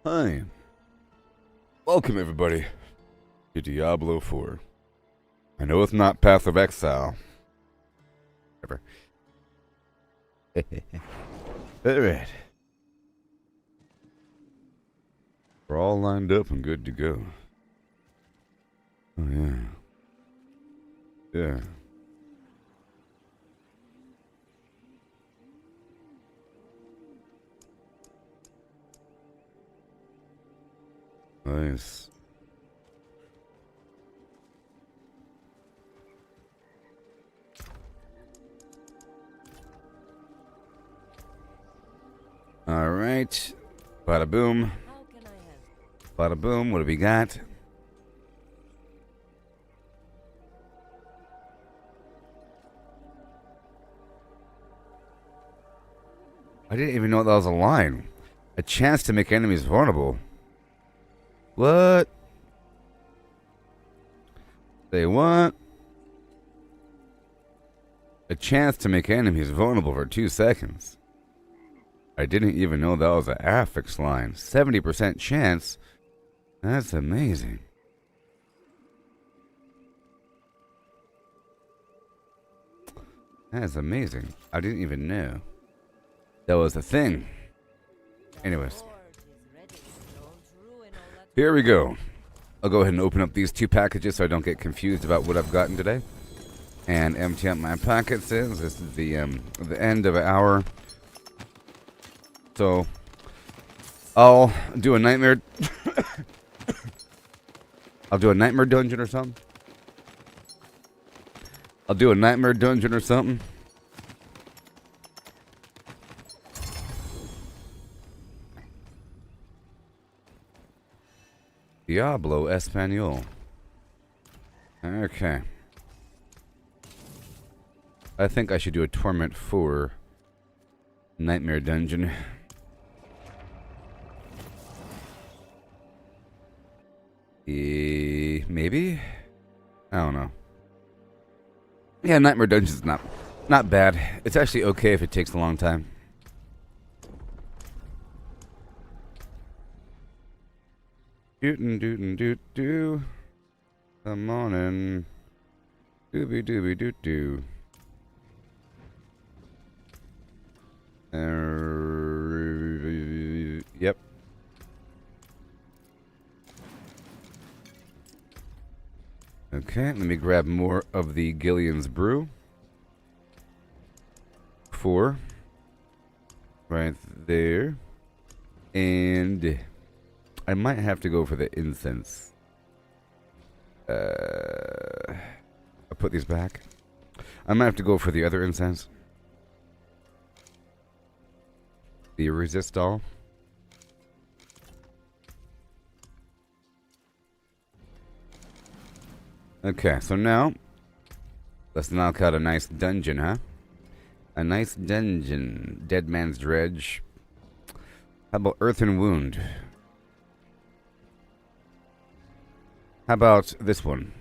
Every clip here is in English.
Hi. Welcome, everybody, to Diablo 4. I know it's not Path of Exile. Ever. Alright. We're all lined up and good to go. Oh, yeah. Yeah. Nice. All right. Bada boom. Bada boom. What do we got? I didn't even know that was a line. A chance to make enemies vulnerable. What? Say what? A chance to make enemies vulnerable for 2 seconds. I didn't even know that was an affix line. 70% chance? That's amazing. That's amazing. I didn't even know that was a thing. Anyways. Here we go. I'll go ahead and open up these 2 packages so I don't get confused about what I've gotten today. And empty out my pockets. This is the end of an hour. So I'll do a nightmare. I'll do a nightmare dungeon or something. I'll do a nightmare dungeon or something. Diablo Espanol. Okay. I think I should do a Torment 4 Nightmare Dungeon. Maybe? I don't know. Yeah, Nightmare Dungeon's not bad. It's actually okay if it takes a long time. Doo-doo-doo-doo-doo. Come on in. Dooby-dooby-doo-doo. Yep. Okay, let me grab more of the Gillian's Brew. 4. Right there. And I might have to go for the incense. I'll put these back. I might have to go for the other incense. The resistol. Okay, so now let's knock out a nice dungeon, huh? A nice dungeon. Dead Man's Dredge. How about Earthen Wound? How about this one?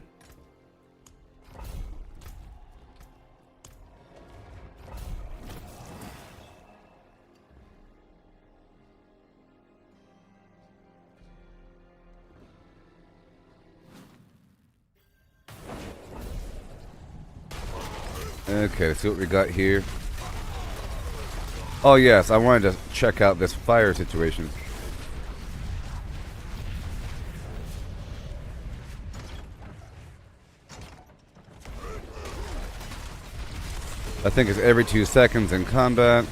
Okay, let's see what we got here. Oh yes, I wanted to check out this fire situation. I think it's every 2 seconds in combat.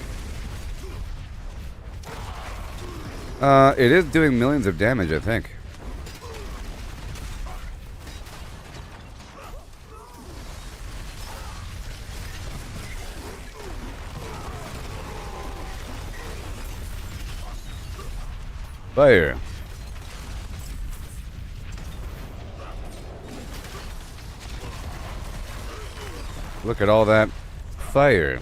It is doing millions of damage, I think. Fire. Look at all that fire.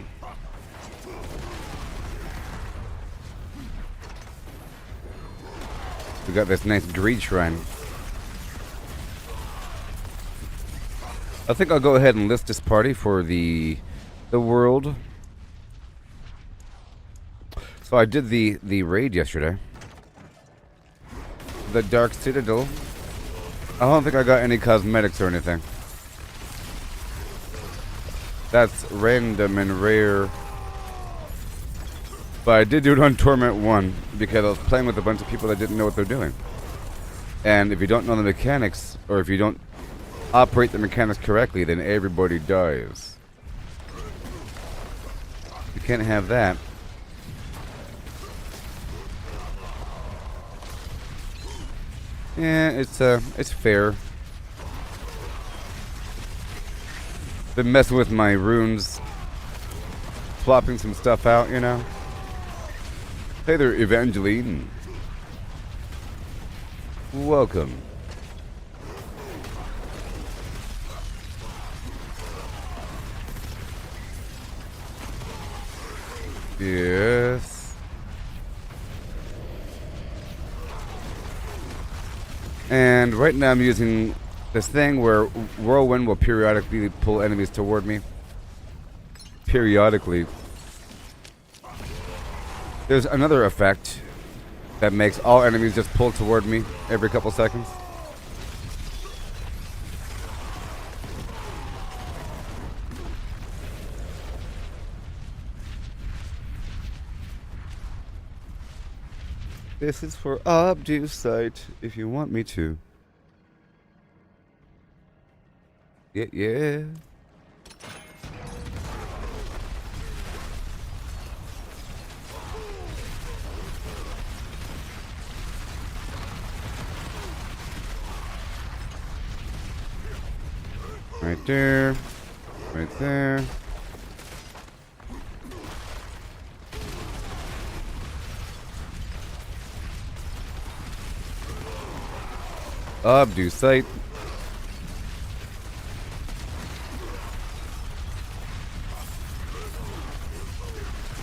We got this nice greed shrine. I think I'll go ahead and list this party for the world. So I did the raid yesterday. the Dark Citadel. I don't think I got any cosmetics or anything. That's random and rare. But I did do it on Torment 1 because I was playing with a bunch of people that didn't know what they're doing. And if you don't know the mechanics, or if you don't operate the mechanics correctly, then everybody dies. You can't have that. Yeah, it's fair. Been messing with my runes, plopping some stuff out, you know. Hey there, Evangeline. Welcome. Yes. And right now I'm using this thing where Whirlwind will periodically pull enemies toward me. Periodically. There's another effect that makes all enemies just pull toward me every couple seconds. This is for Obducite, if you want me to. Yeah, yeah. Right there. Right there. Obducite.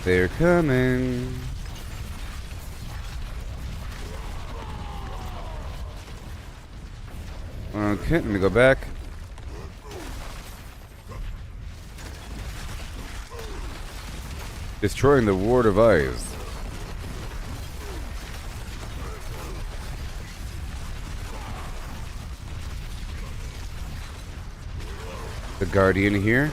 They're coming. Okay, let me go back. Destroying the Ward of Eyes. The Guardian here.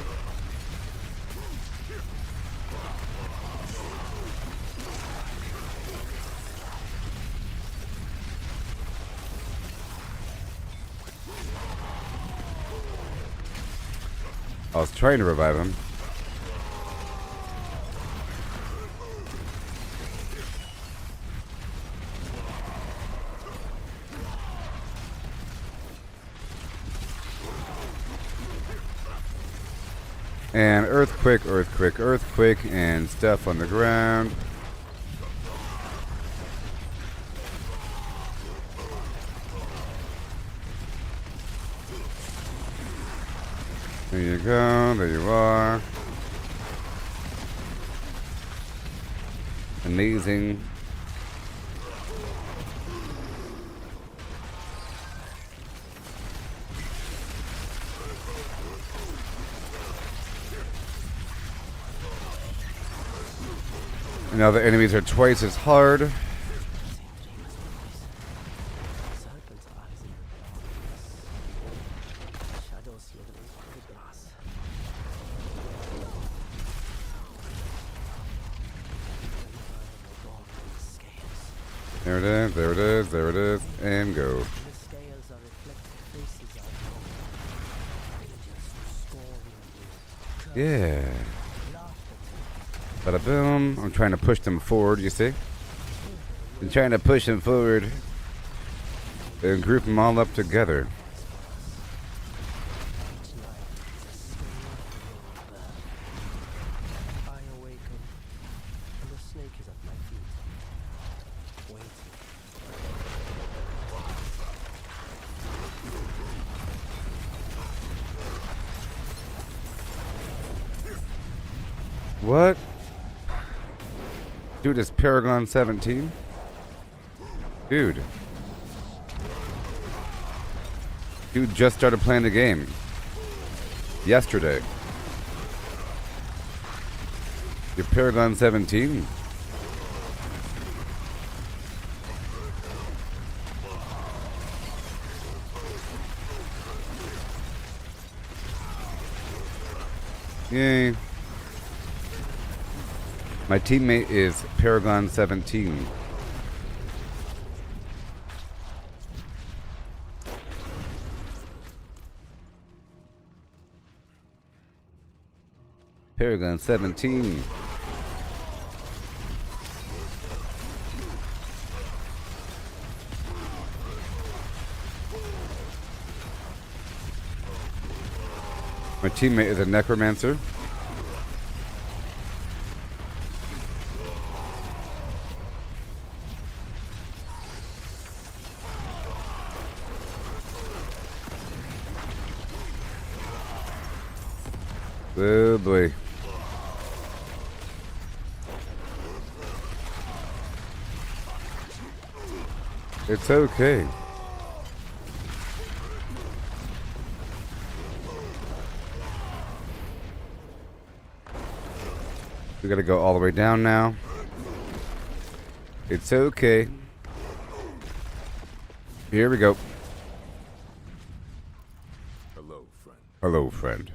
I was trying to revive him. And earthquake, earthquake, earthquake, and stuff on the ground. There you go, there you are. Amazing. Now the enemies are twice as hard. There it is, there it is, there it is, and go. Yeah. Bada boom. I'm trying to push them forward, you see? I'm trying to push them forward and group them all up together. What? Dude, it's Paragon 17? Dude. Dude just started playing the game. Yesterday. You're Paragon 17? Yay. My teammate is Paragon 17. Paragon 17. My teammate is a necromancer. Oh boy. It's okay. We gotta go all the way down now. It's okay. Here we go. Hello, friend. Hello, friend.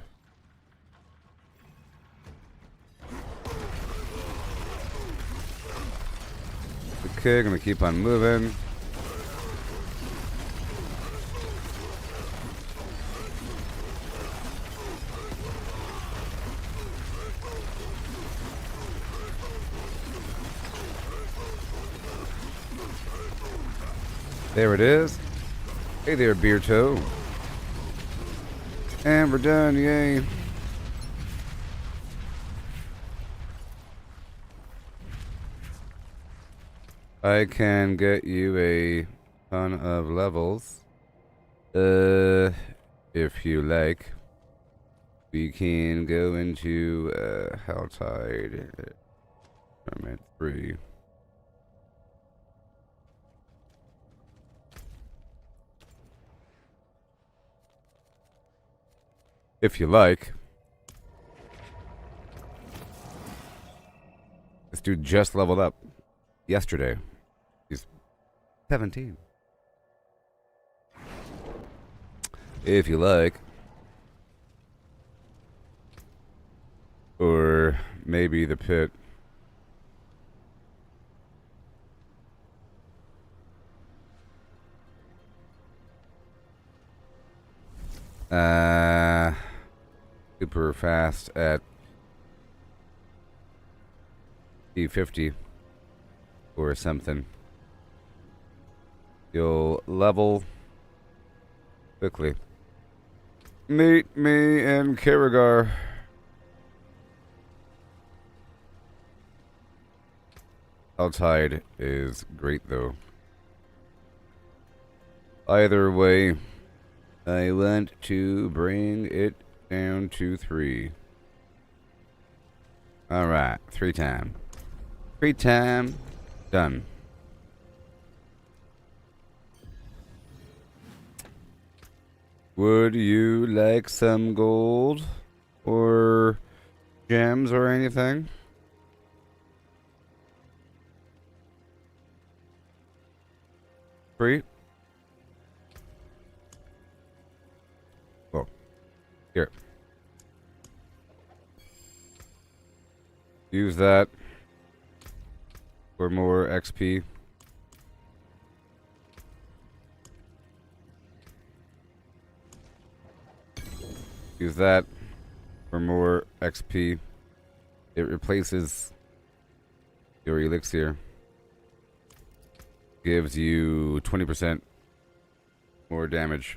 Okay, gonna keep on moving. There it is. Hey there, beer toe. And we're done, yay. I can get you a ton of levels. If you like. We can go into Helltide. I'm at 3. If you like. This dude just leveled up yesterday. He's 17. If you like. Or maybe the pit. Super fast at E50 or something. You'll level quickly. Meet me in Karagar. Helltide is great though. Either way, I want to bring it down to 3. Alright, 3 time. 3 time. Done. Would you like some gold? Or gems or anything? Free? Here. Use that for more XP. Use that for more XP. It replaces your elixir. Gives you 20% more damage.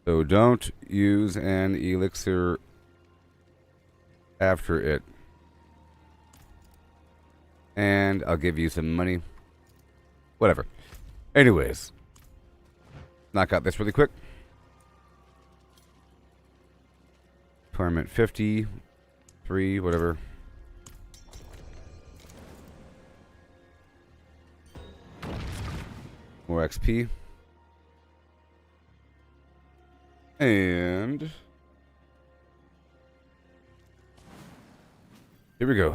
So don't use an elixir after it. And I'll give you some money. Whatever. Anyways. Knock out this really quick. Torment 50. 3, whatever. More XP. And here we go.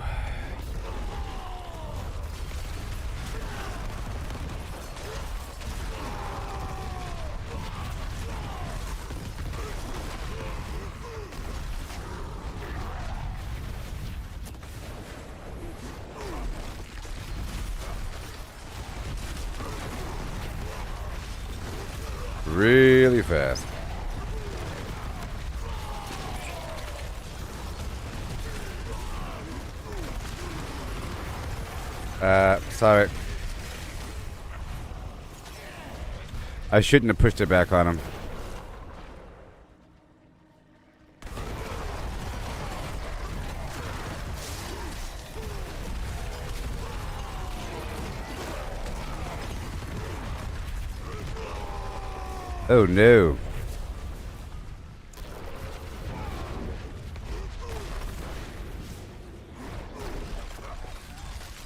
really fast. Sorry. I shouldn't have pushed it back on him. Oh no.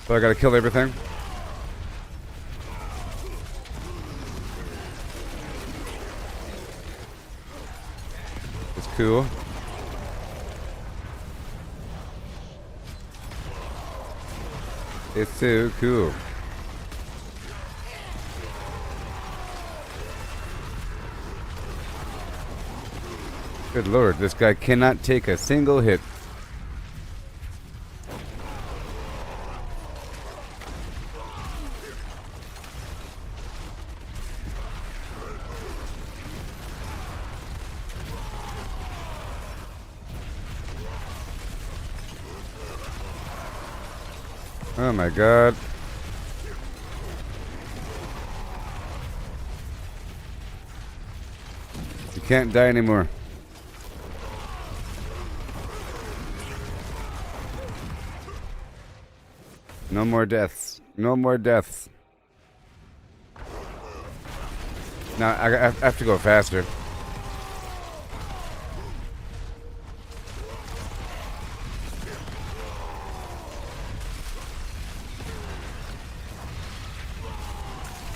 So I gotta kill everything? It's cool. It's so cool. Good lord, this guy cannot take a single hit. Oh my god. You can't die anymore. No more deaths. No more deaths. Now, I have to go faster.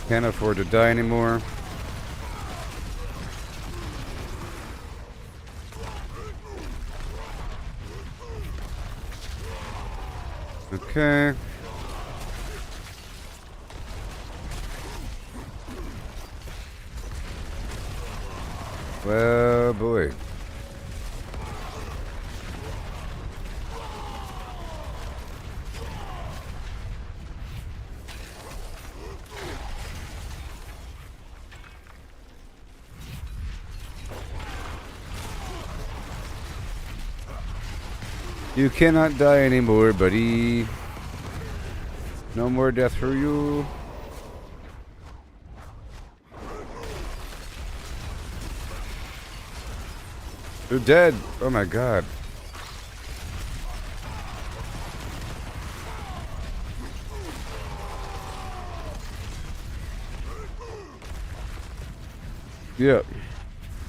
Can't afford to die anymore. Okay. Well, boy. You cannot die anymore, buddy. No more death for you. You're dead. Oh my god. Yep.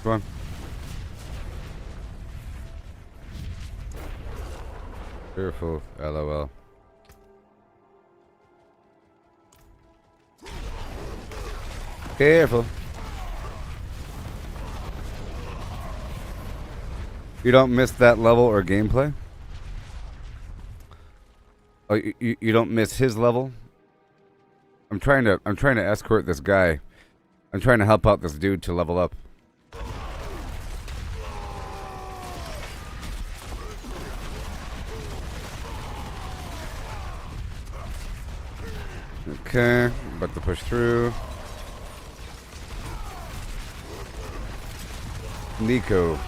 Come on. Careful, LOL. Careful. You don't miss that level or gameplay? Oh, you don't miss his level? I'm trying to escort this guy. I'm trying to help out this dude to level up. Okay, about to push through. Nico.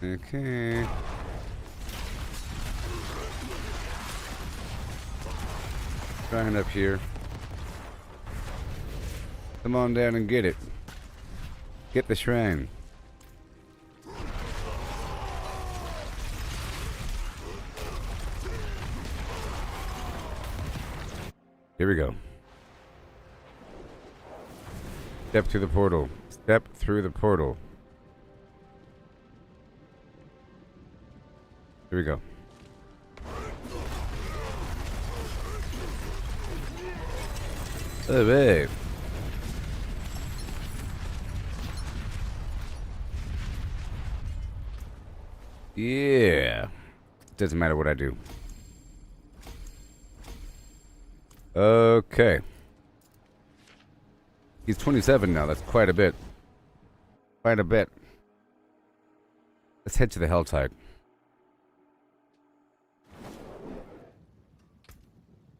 Okay. Trying up here. Come on down and get it. Get the shrine. Here we go. Step through the portal. Step through the portal. Here we go. Oh, babe. Yeah. Doesn't matter what I do. Okay. He's 27 now. That's quite a bit. Quite a bit. Let's head to the Helltide.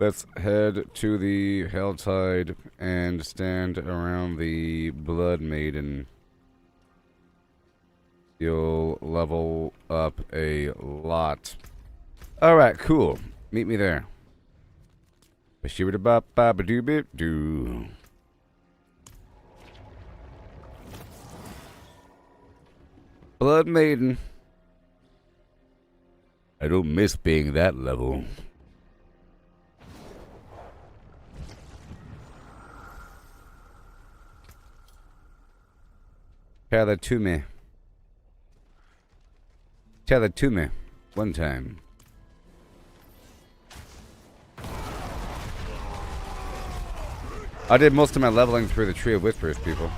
Let's head to the Helltide and stand around the Blood Maiden. You'll level up a lot. Alright, cool. Meet me there. Ba-shibba-da-ba-ba-ba-doo-bit-doo. Blood Maiden. I don't miss being that level. Tell that to me. Tell that to me. One time. I did most of my leveling through the Tree of Whispers, people.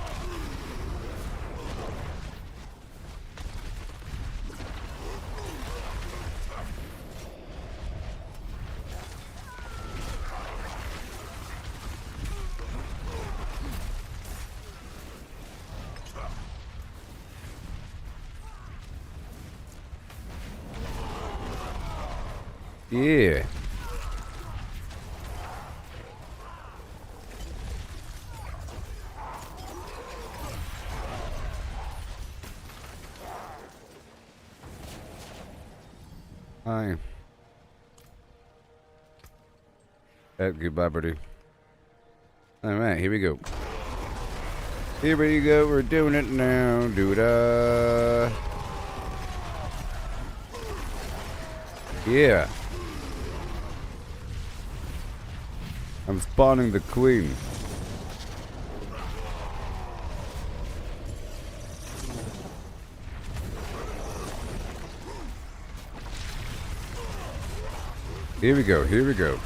Yeah. Hi. At Gooboberti. Alright, here we go. Here we go, we're doing it now. Do-da. Yeah. I'm spawning the queen. Here we go, here we go.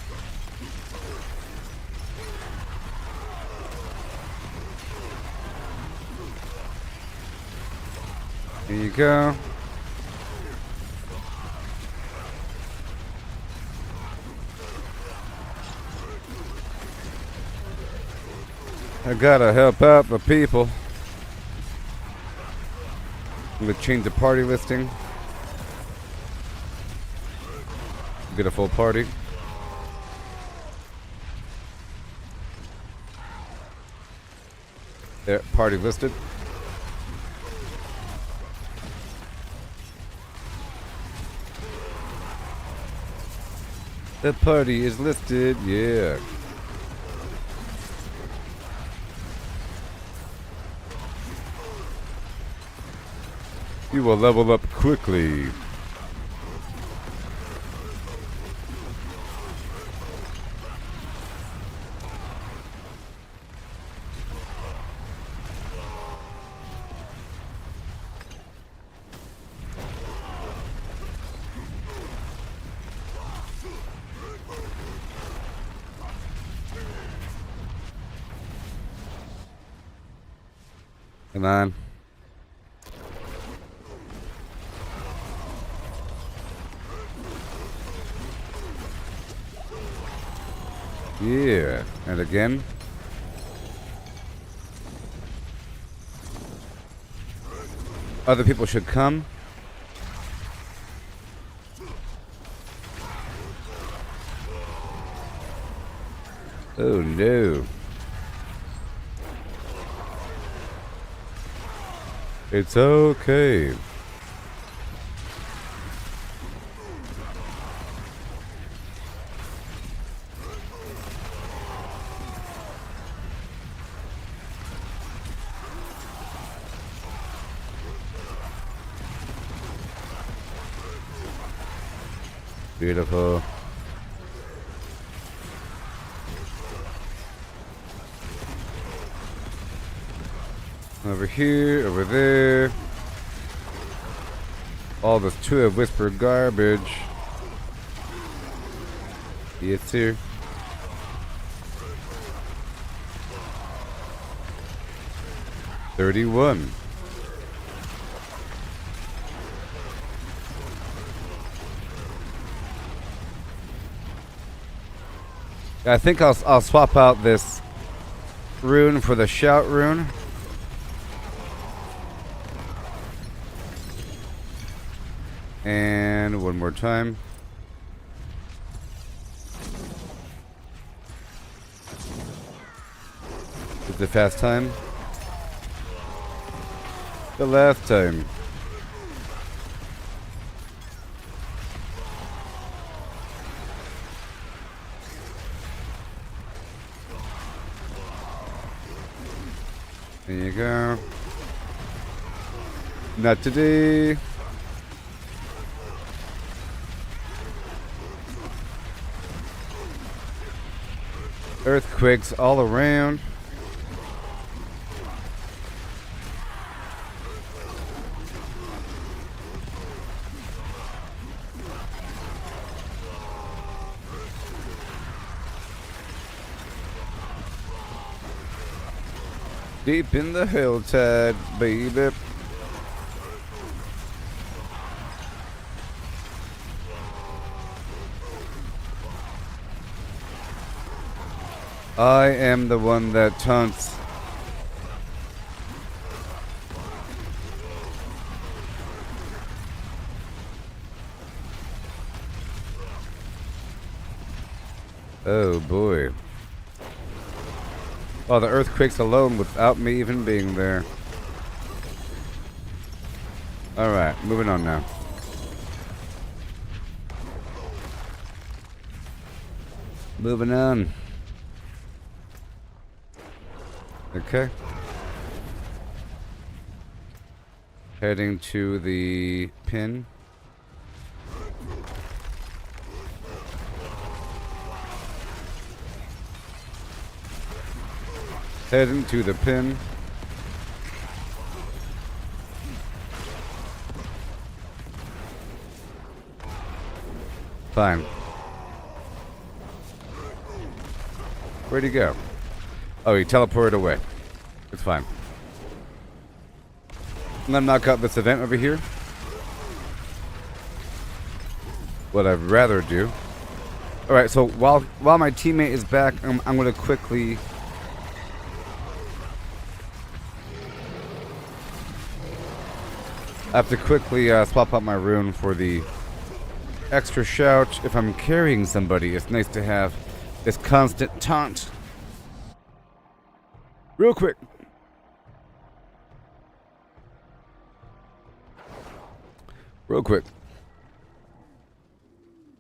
Here you go. I gotta help out the people. I'm gonna change the party listing. Get a full party. There, party listed. The party is listed, yeah. You will level up quickly. Come on. Yeah, and again. Other people should come. Oh no. It's okay. Beautiful. Over here, over there. All this Tree of Whisper garbage. Yes, sir. $31. I think I'll swap out this rune for the shout rune. And one more time. the fast time. The last time. There you go. Not today. Earthquakes all around. Deep in the Helltide, baby. I am the one that taunts. Oh boy. Oh, the earthquakes alone without me even being there. Alright, moving on now. Moving on. Okay. Heading to the pin. Heading to the pin. Fine. Where'd he go? Oh, he teleported away. It's fine. I'm gonna knock out this event over here. What I'd rather do. Alright, so while my teammate is back, I'm gonna quickly... I have to quickly swap out my rune for the extra shout. If I'm carrying somebody, it's nice to have this constant taunt. Real quick. Real quick.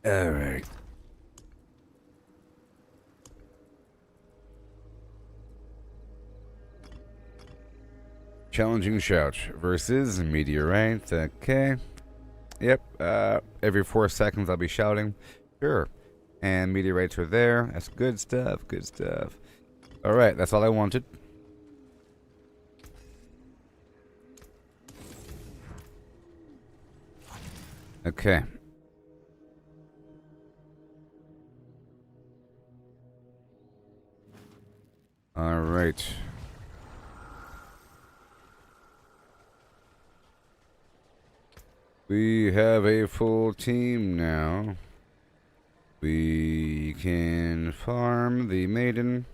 Alright. Challenging shout versus meteorite. Okay. Yep. Every 4 seconds I'll be shouting. Sure. And meteorites are there. That's good stuff. Good stuff. Alright, that's all I wanted. Okay. Alright. We have a full team now. We can farm the maiden.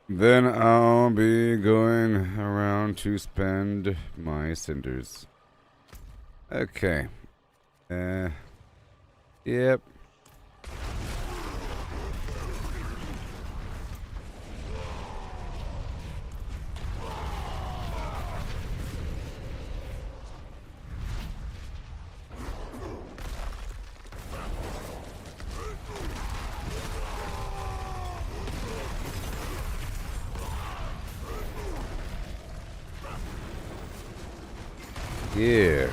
Then I'll be going around to spend my cinders. Okay. Yep. Yeah.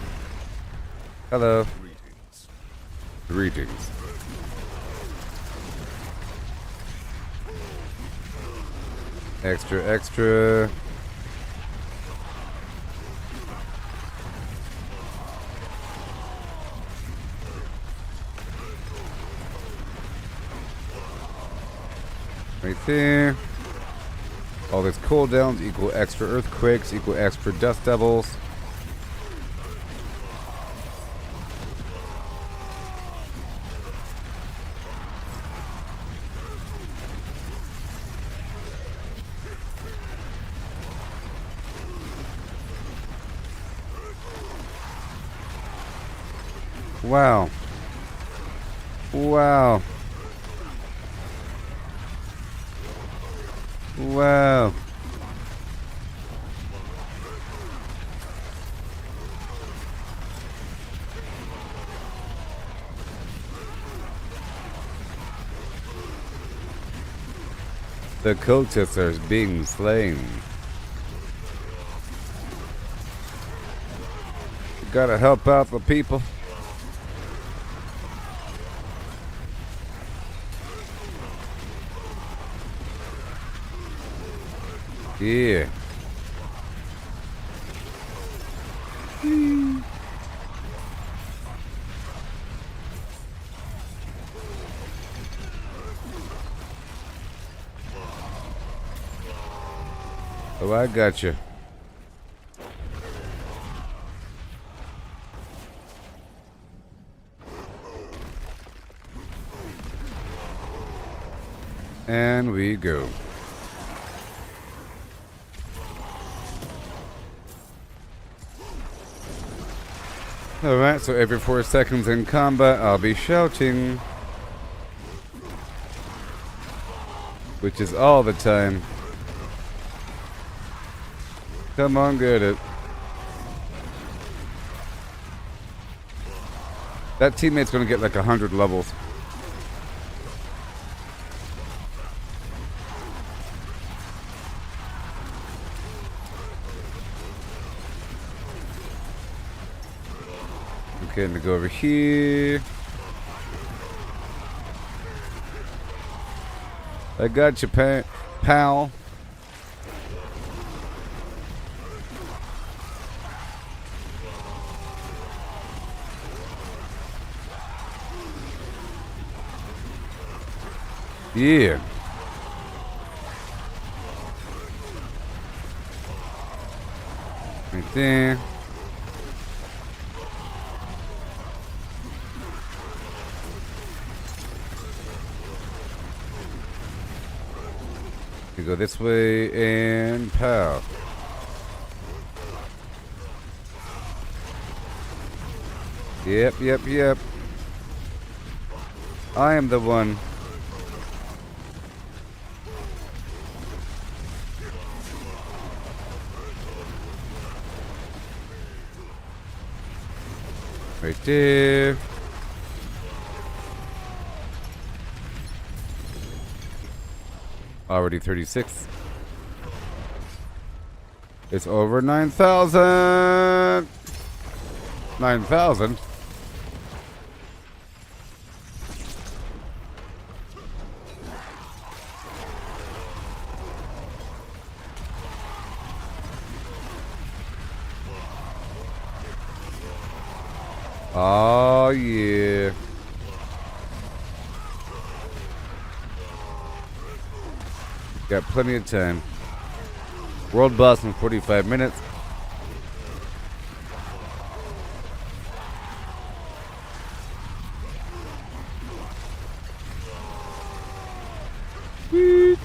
Hello. Greetings. Extra. Right there. All these cooldowns equal extra earthquakes, equal extra dust devils. Wow. Wow. Wow. The cultists are being slain. You gotta help out the people. Yeah. Oh, I got you. And we go. Alright, so every 4 seconds in combat, I'll be shouting. Which is all the time. Come on, get it. That teammate's gonna get like 100 levels. Okay, let me go over here. I got you, pal. Yeah. Right there. You go this way and pow. Yep. I am the one. Right there. Already 36. It's over 9,000. 9,000. Oh yeah. Got plenty of time. World boss in 45 minutes. Whee.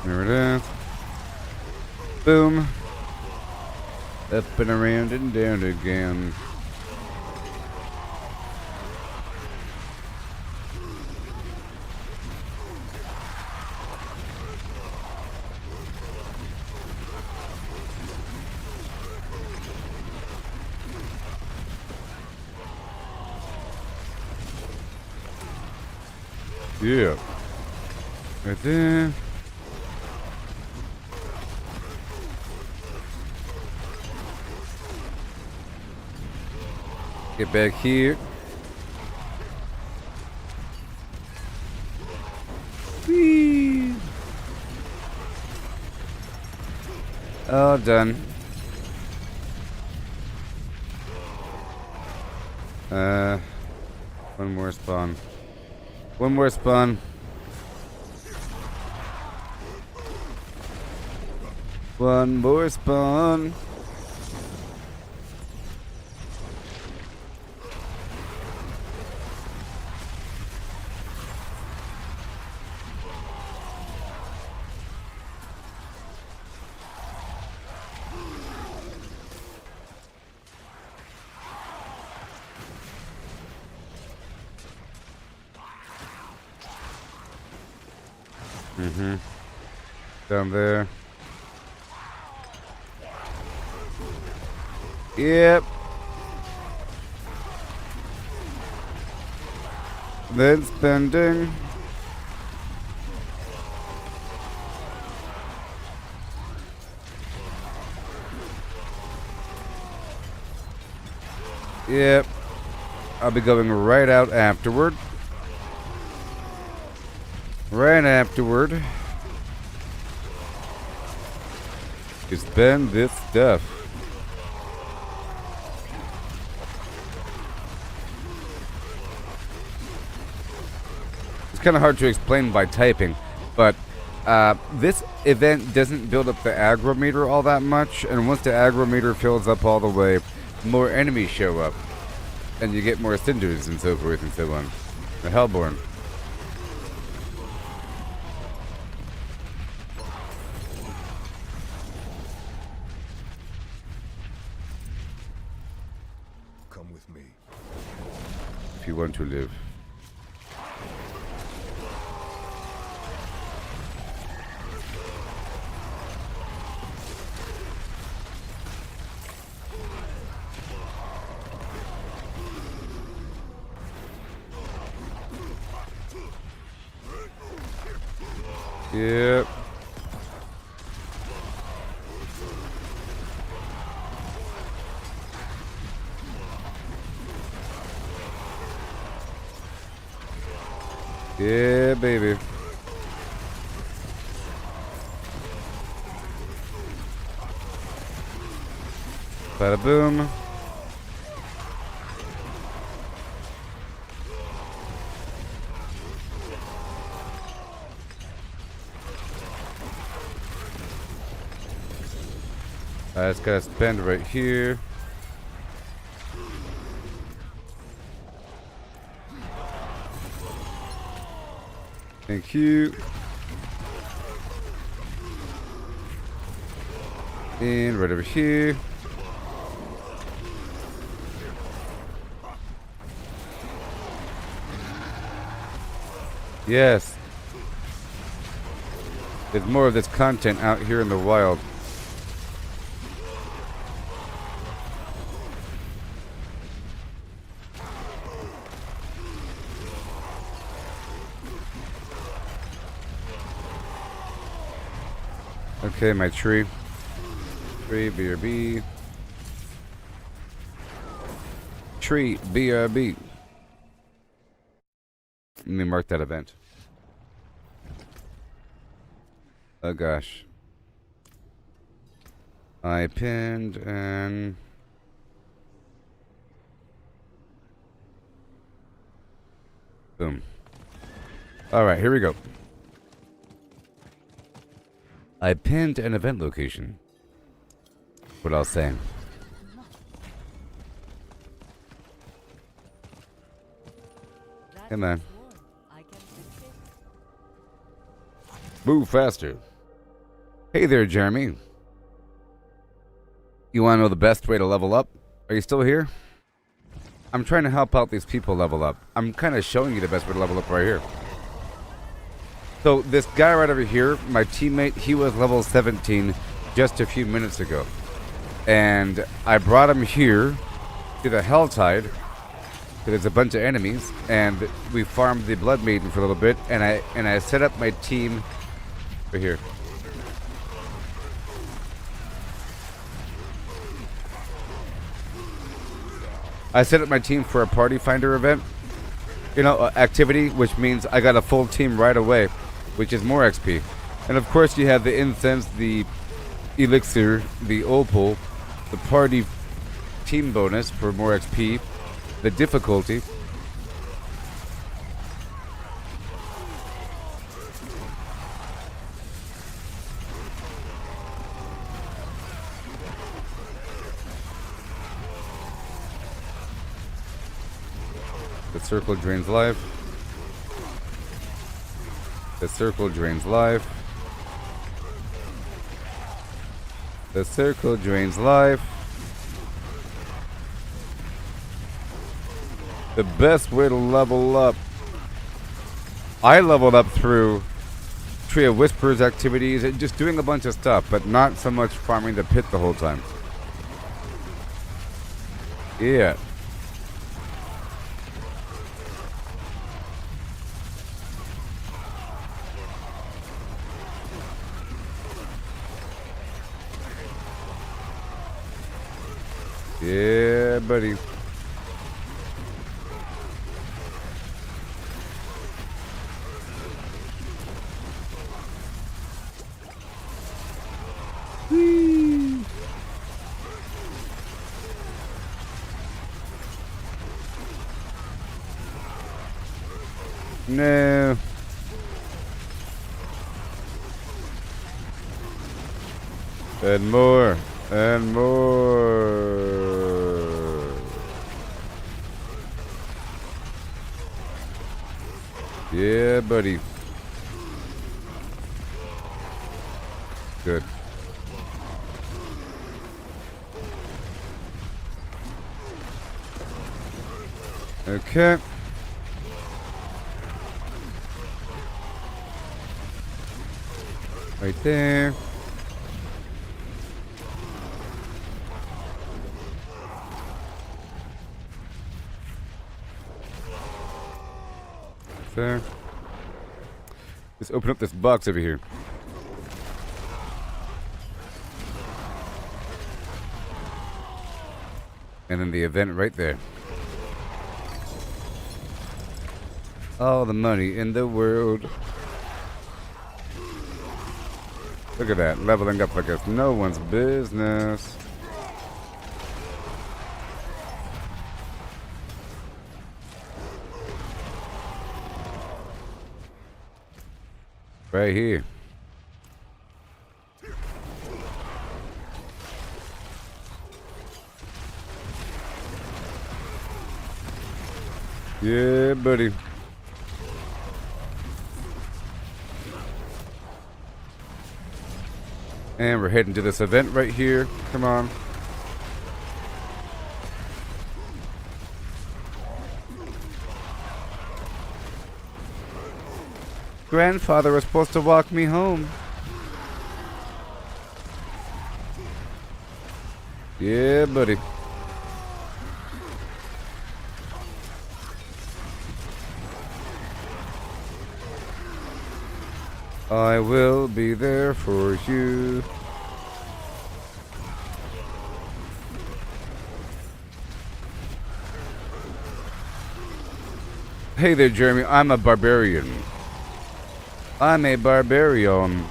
There it is. Boom. Up and around and down again. Yeah. Right there. Get back here. Whee. All done. One more spawn. One more spawn. One more spawn. Down there. Yep. Then spending. Yep. I'll be going right out afterward. Right afterward. To spend this stuff. It's kind of hard to explain by typing, but this event doesn't build up the aggro meter all that much, and once the aggro meter fills up all the way, more enemies show up, and you get more cinders and so forth and so on. The Hellborn. Come with me. If you want to live. Yep. Yeah, baby. Bada boom. I just gotta spend right here. Thank you. And right over here. Yes. There's more of this content out here in the wild. Okay, my tree. Tree, BRB. Tree, BRB. Let me mark that event. Oh gosh. I pinned and... boom. Alright, here we go. I pinned an event location. What I was saying. Come on. Move faster. Hey there, Jeremy. You want to know the best way to level up? Are you still here? I'm trying to help out these people level up. I'm kind of showing you the best way to level up right here. So this guy right over here, my teammate, he was level 17 just a few minutes ago. And I brought him here to the Helltide, because there's a bunch of enemies, and we farmed the Blood Maiden for a little bit, and I set up my team over here. I set up my team for a party finder event, you know, activity, which means I got a full team right away, which is more XP. And of course you have the incense, the elixir, the opal, the party team bonus for more XP, the difficulty. The circle drains life. The circle drains life. The circle drains life. The best way to level up. I leveled up through Tree of Whispers activities, and just doing a bunch of stuff, but not so much farming the pit the whole time. Yeah. Yeah, buddy. Whee. No. And more. And more. Yeah, buddy. Good. Okay. Right there. There. Let's open up this box over here. And then the event right there. All the money in the world. Look at that, leveling up like it's no one's business. Right here. Yeah, buddy. And we're heading to this event right here. Come on. Grandfather was supposed to walk me home. Yeah, buddy. I will be there for you. Hey there, Jeremy. I'm a barbarian. I'm a barbarian.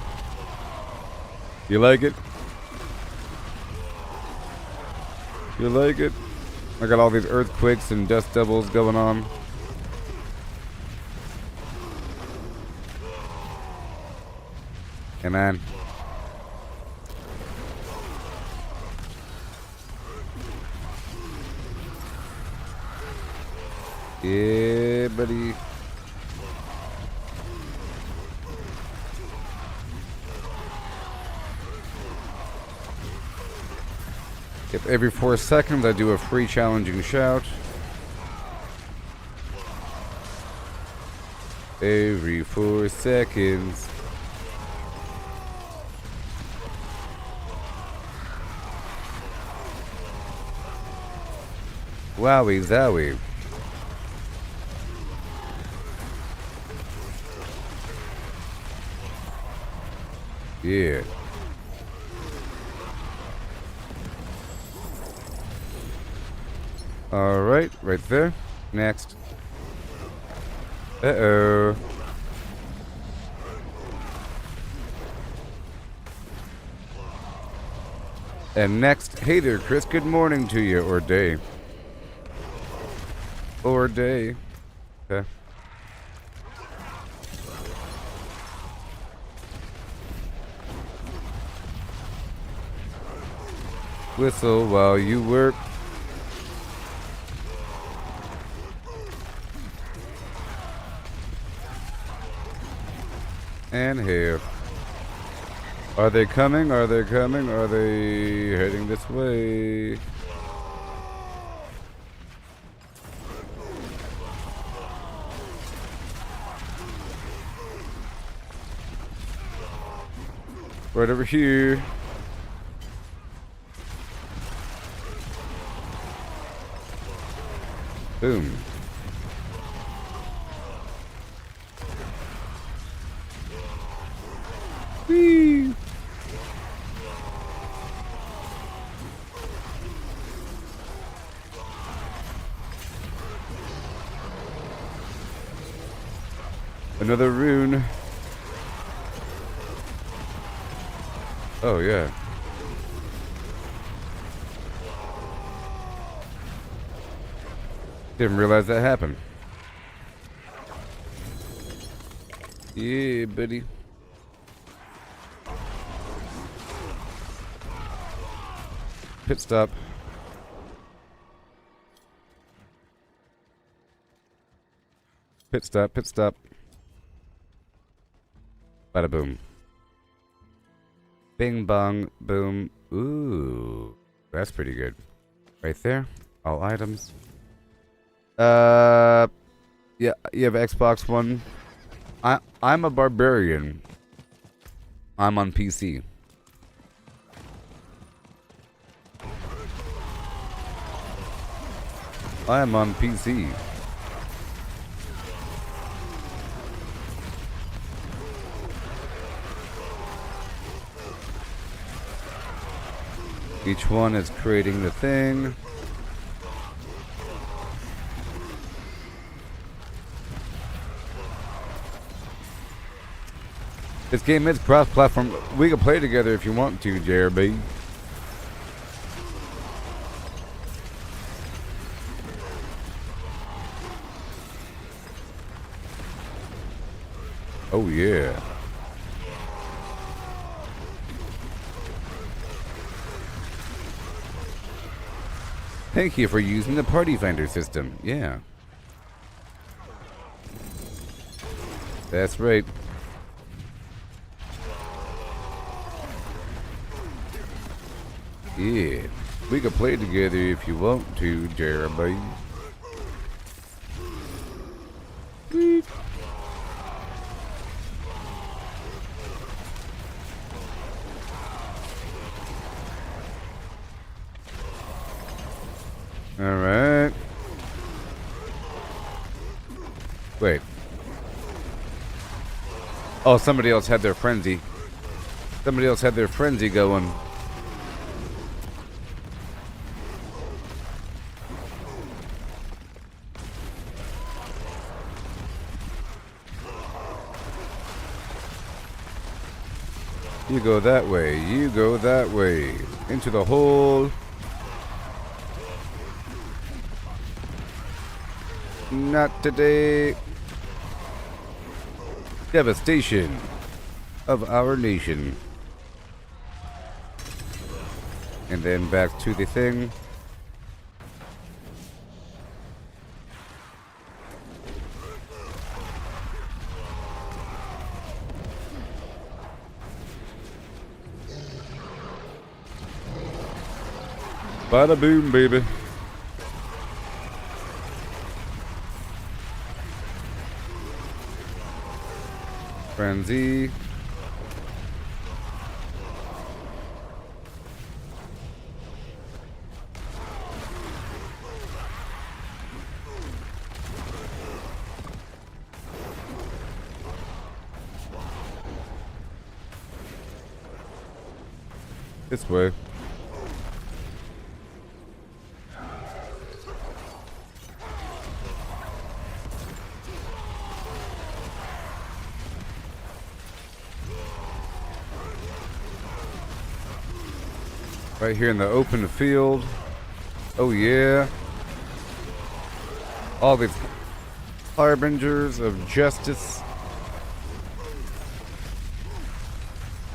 You like it? You like it? I got all these earthquakes and dust devils going on. Hey, man. Yeah, buddy. Yep, every 4 seconds I do a free challenging shout. Every 4 seconds. Wowie zowie. Yeah. Alright, right there. Next. Uh-oh. And next, hey there, Chris, good morning to you, or day. Or day. Okay. Whistle while you work. And here. Are they coming? Are they coming? Are they heading this way? Right over here. Boom. Whee! Another rune. Oh, yeah. Didn't realize that happened. Yeah, buddy. Pit stop. Pit stop, pit stop. Bada boom. Bing bong boom. Ooh. That's pretty good. Right there. All items. Yeah, you have Xbox One. I'm a barbarian. I'm on PC. I am on PC. Each one is creating the thing. This game is cross-platform. We can play together if you want to, JRB. Oh yeah. Thank you for using the party finder system. Yeah. That's right. Yeah. We can play together if you want to, Jeremy. Sweet. Alright. Wait. Oh, somebody else had their frenzy. Somebody else had their frenzy going. You go that way. You go that way. Into the hole. Not today. Devastation of our nation. And then back to the thing. Bada boom, baby. Frenzy. This way. Right here in the open field. Oh yeah. All these harbingers of justice.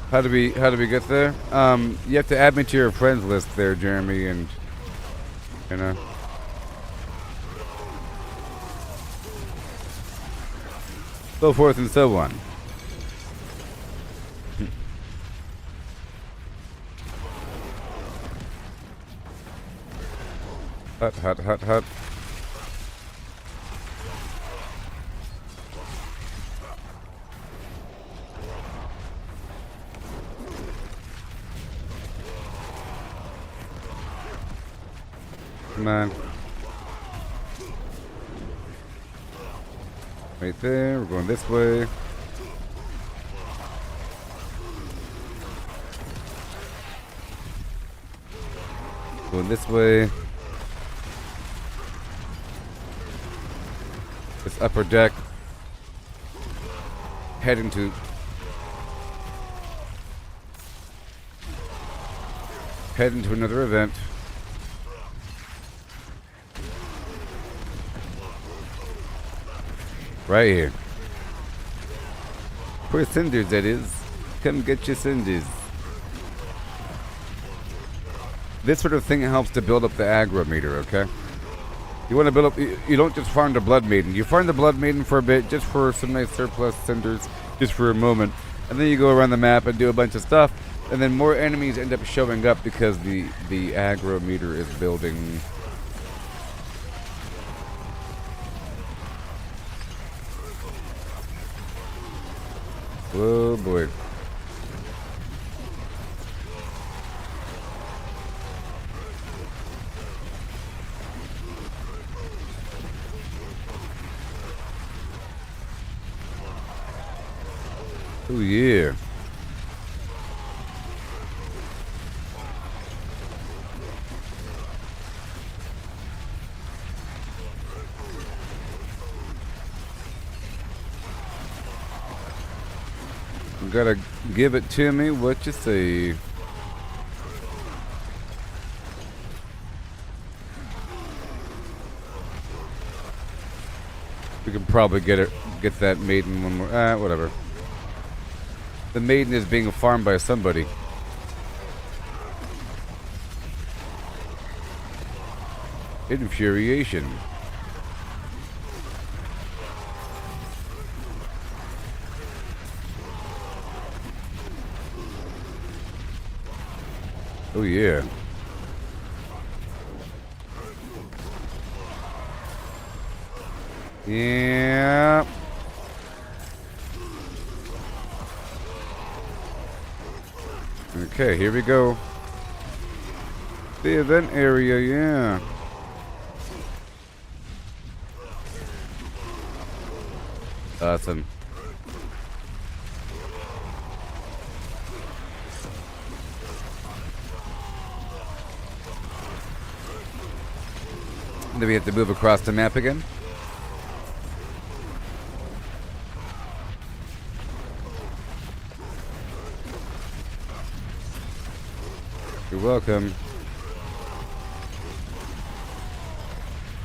How do we get there? You have to add me to your friends list there, Jeremy, and you know. So forth and so on. Hut, hut, hut, hut. Come on. Right there. We're going this way. Going this way. This upper deck. Heading to another event. Right here. For cinders, that is. Come get your cinders. This sort of thing helps to build up the aggro meter, okay? You want to build up... You don't just farm the Blood Maiden. You farm the Blood Maiden for a bit, just for some nice surplus cinders, just for a moment. And then you go around the map and do a bunch of stuff. And then more enemies end up showing up because the aggro meter is building. Oh boy. Oh yeah. You gotta give it to me, what you say. We can probably get that maiden one more. Whatever. The maiden is being farmed by somebody. Infuriation. Oh yeah. Yeah. Okay, here we go. The event area, yeah. Awesome. Then we have to move across the map again. You're welcome.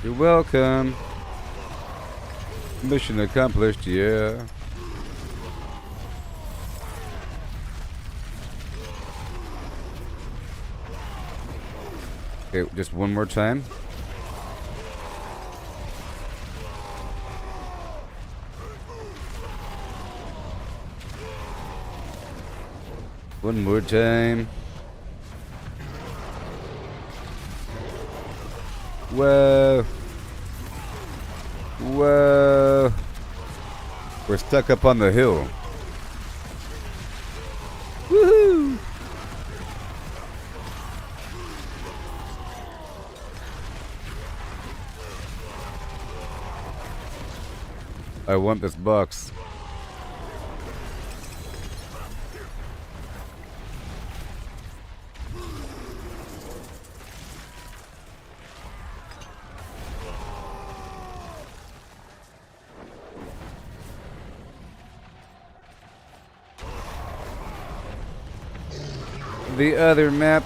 You're welcome. Mission accomplished, yeah. Okay, just one more time. One more time. Whoa. Whoa. We're stuck up on the hill. Woohoo! I want this box. The other map.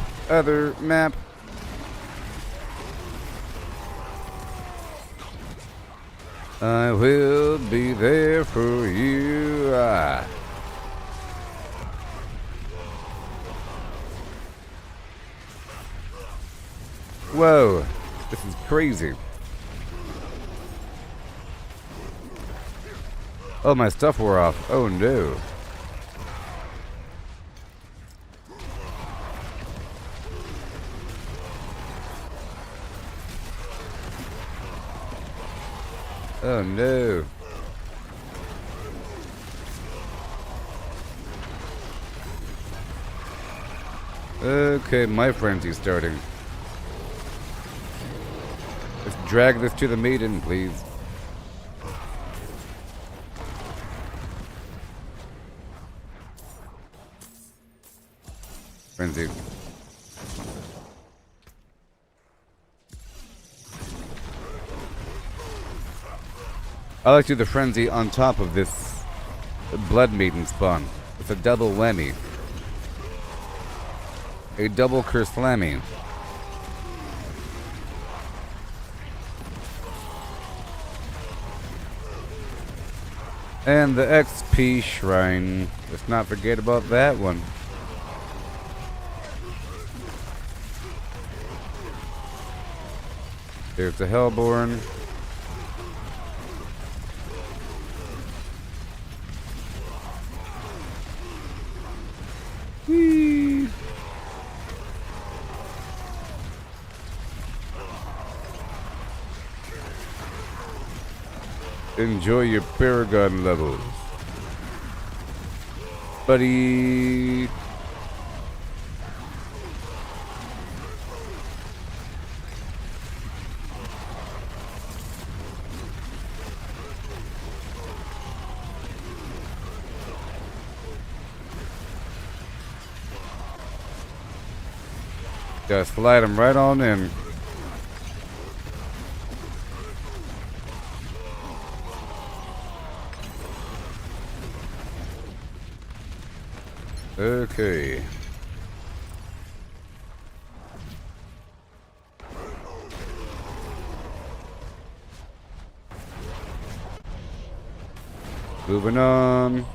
I will be there for you. Whoa, this is crazy. Oh, my stuff wore off. Oh no. Oh no. Okay, my frenzy's starting. drag this to the maiden, please. Frenzy. I like to do the frenzy on top of this blood maiden spawn. It's a double whammy. A double curse slammy. And the XP shrine. Let's not forget about that one. There's the Hellborn. Whee! Enjoy your Paragon levels, buddy. Just slide them right on in. Okay. Moving on.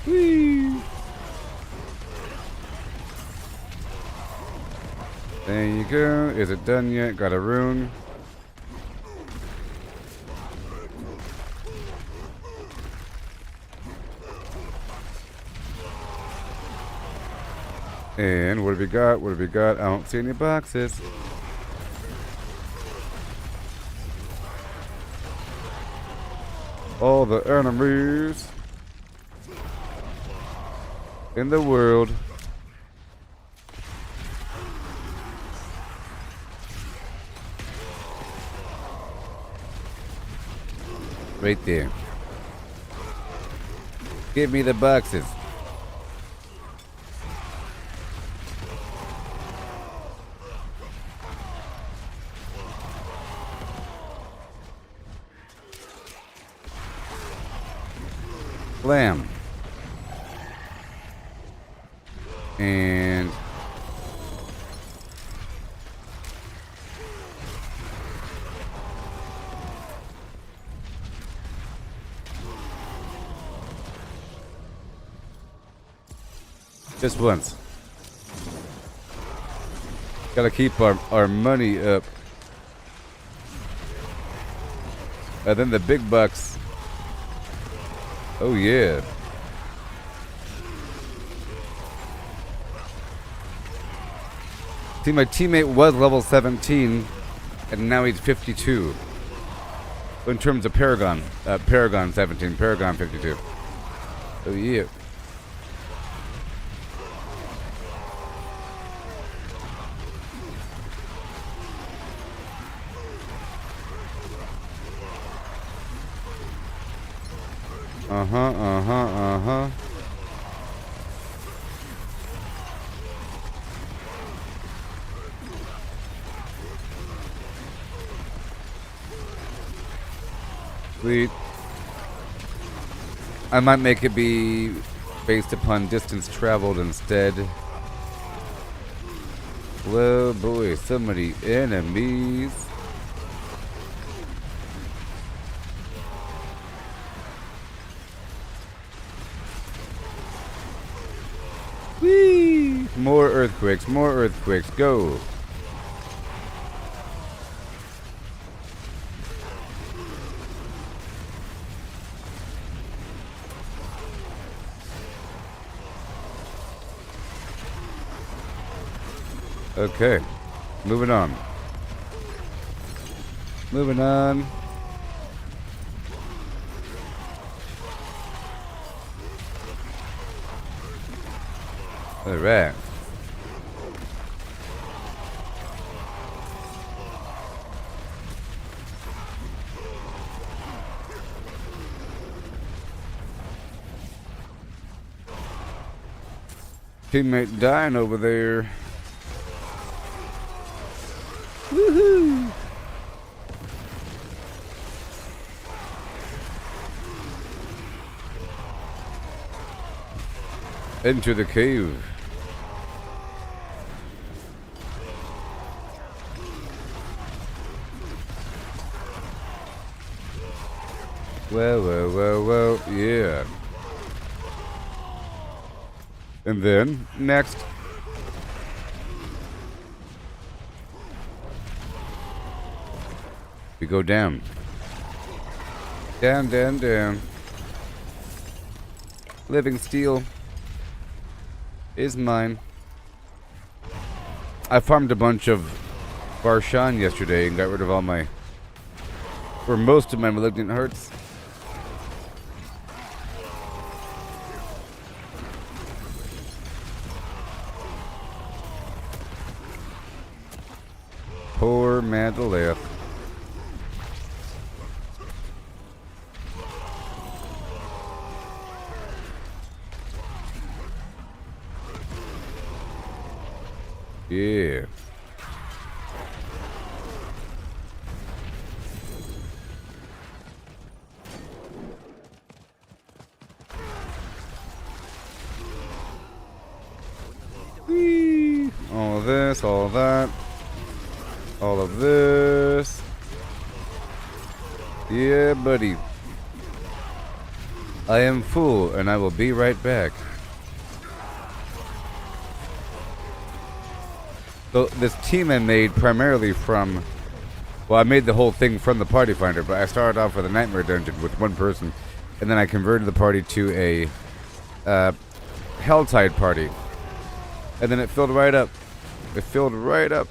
Whee! There you go. Is it done yet? Got a rune. And what have we got? What have we got? I don't see any boxes. All the enemies in the world. Right there. Give me the boxes. Blam. And just once. Gotta keep our money up. And then the big bucks. Oh yeah. See, my teammate was level 17, and now he's 52. In terms of Paragon. Paragon 17, Paragon 52. Oh yeah. Uh-huh. Sweet. I might make it be based upon distance traveled instead. Well, boy, so many enemies. Whee! More earthquakes, go! Okay, moving on. Alright. Teammate dying over there. Woohoo! Enter the cave. Well, yeah. And then, next. We go down. Down. Living steel is mine. I farmed a bunch of Barshan yesterday and got rid of all my, or most of my malignant hearts. Poor Mandaleth. Yeah. Whee! All of this, all of that. All of this. Yeah, buddy. I am full, and I will be right back. So this team I made primarily from, well, I made the whole thing from the party finder, but I started off with a nightmare dungeon with one person, and then I converted the party to a Helltide party, and then it filled right up. It filled right up.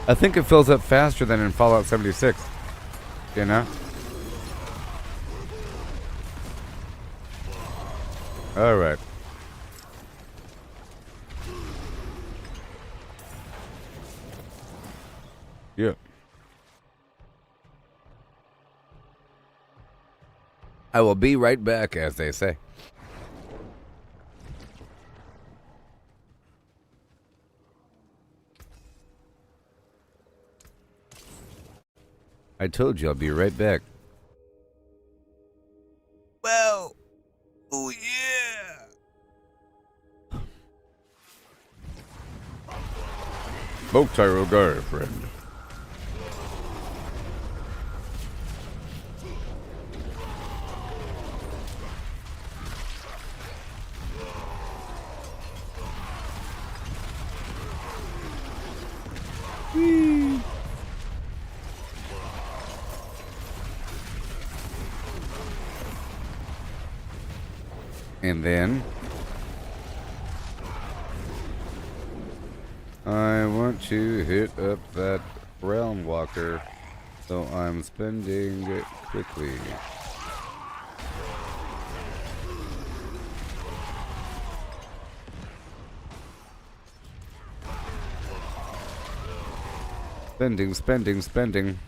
I think it fills up faster than in Fallout 76, you know? Alright. Yeah. I will be right back, as they say. I told you I'll be right back. Well, oh yeah. Smoke Tyro Gar, friend. Whee! And then I want to hit up that Realm Walker, so I'm spending it quickly. Spending.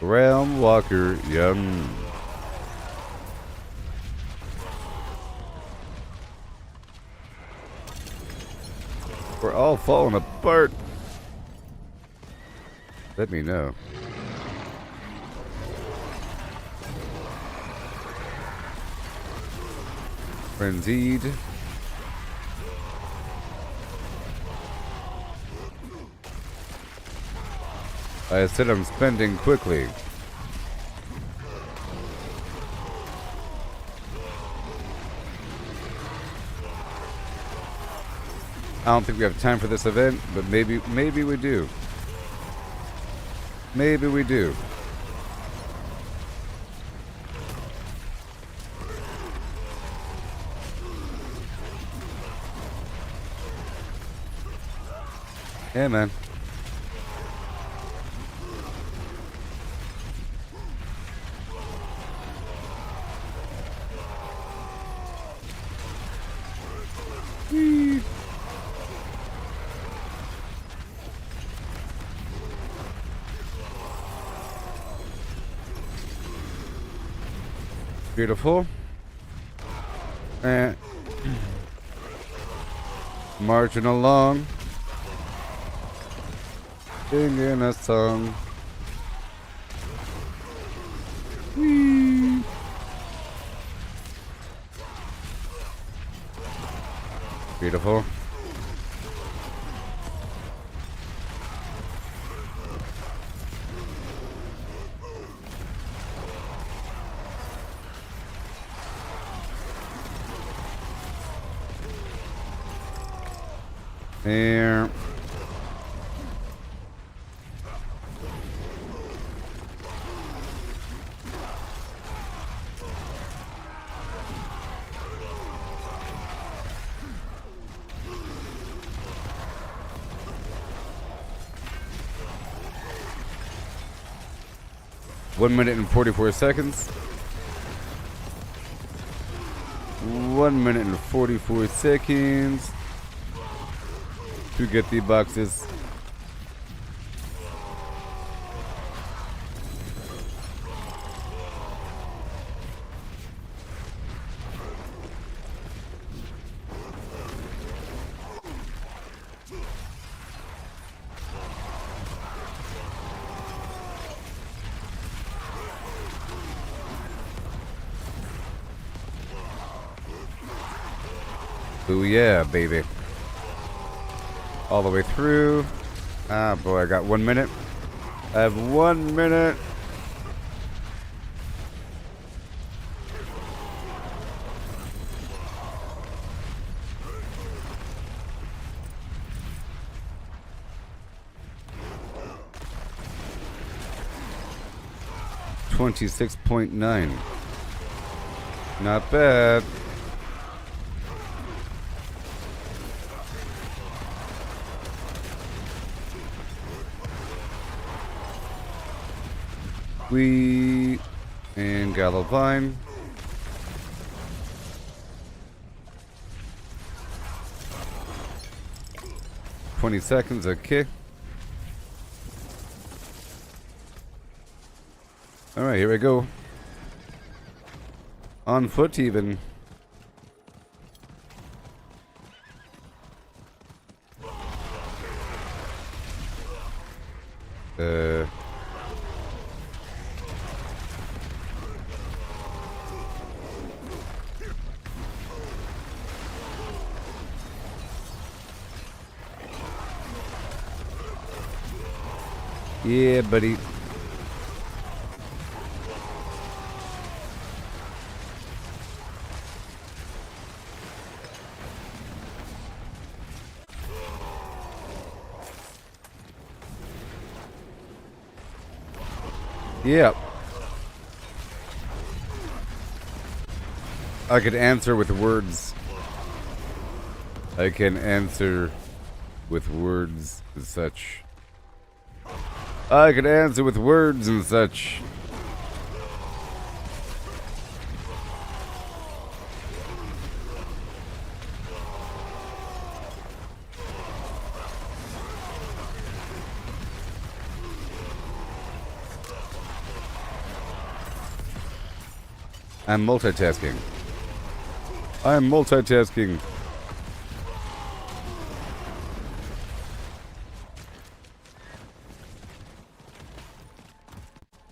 Realm Walker, yum. We're all falling apart. Let me know. Frenzied. I said I'm spending quickly. I don't think we have time for this event, but maybe we do. Maybe we do. Yeah, man. Beautiful. And marching along, singing a song. Whee! Beautiful. There. One minute and 44 seconds. 1 minute and 44 seconds to get the boxes. Oh yeah, baby. All the way through. Ah boy, I got 1 minute. I have 1 minute. $26.9. Not bad. And Gallavine. $20 seconds, okay. Alright, here we go. On foot even. Yeah, buddy. Yep. I could answer with words. I can answer with words and such. I could answer with words and such. I'm multitasking. I'm multitasking.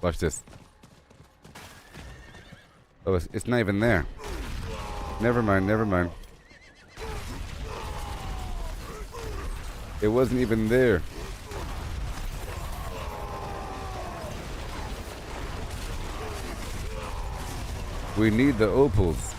Watch this. Oh, it's not even there. Never mind, never mind. It wasn't even there. We need the opals.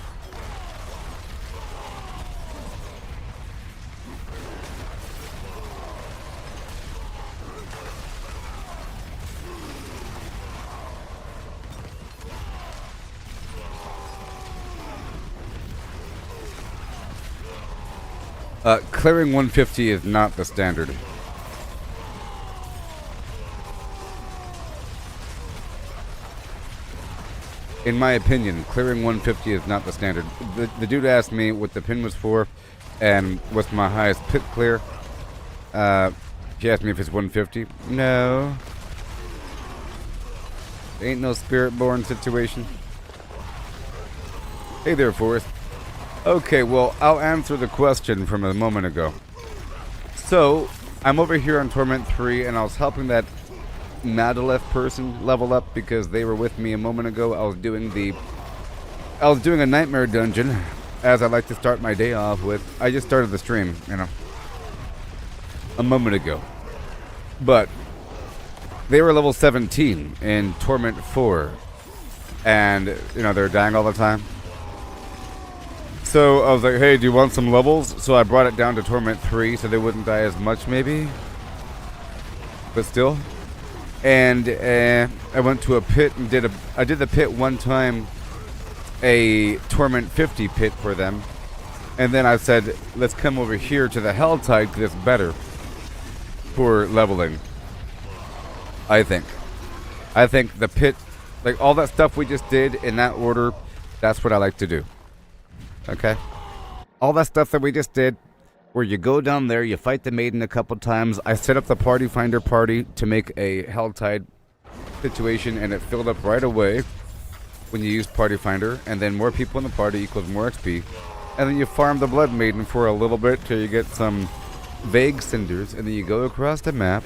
Clearing 150 is not the standard. In my opinion, clearing 150 is not the standard. The dude asked me what the pin was for and what's my highest pit clear. He asked me if it's 150. No. Ain't no spirit born situation. Hey there, Forrest. Okay, well, I'll answer the question from a moment ago. So, I'm over here on Torment 3, and I was helping that Madaleth person level up because they were with me a moment ago. I was doing a nightmare dungeon, as I like to start my day off with. I just started the stream, a moment ago. But they were level 17 in Torment 4, and they're dying all the time. So I was like, hey, do you want some levels? So I brought it down to Torment 3 so they wouldn't die as much, maybe. But still. And I went to a pit and I did the pit one time, a Torment 50 pit for them. And then I said, let's come over here to the Helltide because it's better for leveling. I think the pit, like all that stuff we just did in that order, that's what I like to do. Okay? All that stuff that we just did, where you go down there, you fight the maiden a couple times. I set up the party finder party to make a Helltide situation, and it filled up right away when you use party finder. And then more people in the party equals more XP. And then you farm the blood maiden for a little bit till you get some vague cinders, and then you go across the map.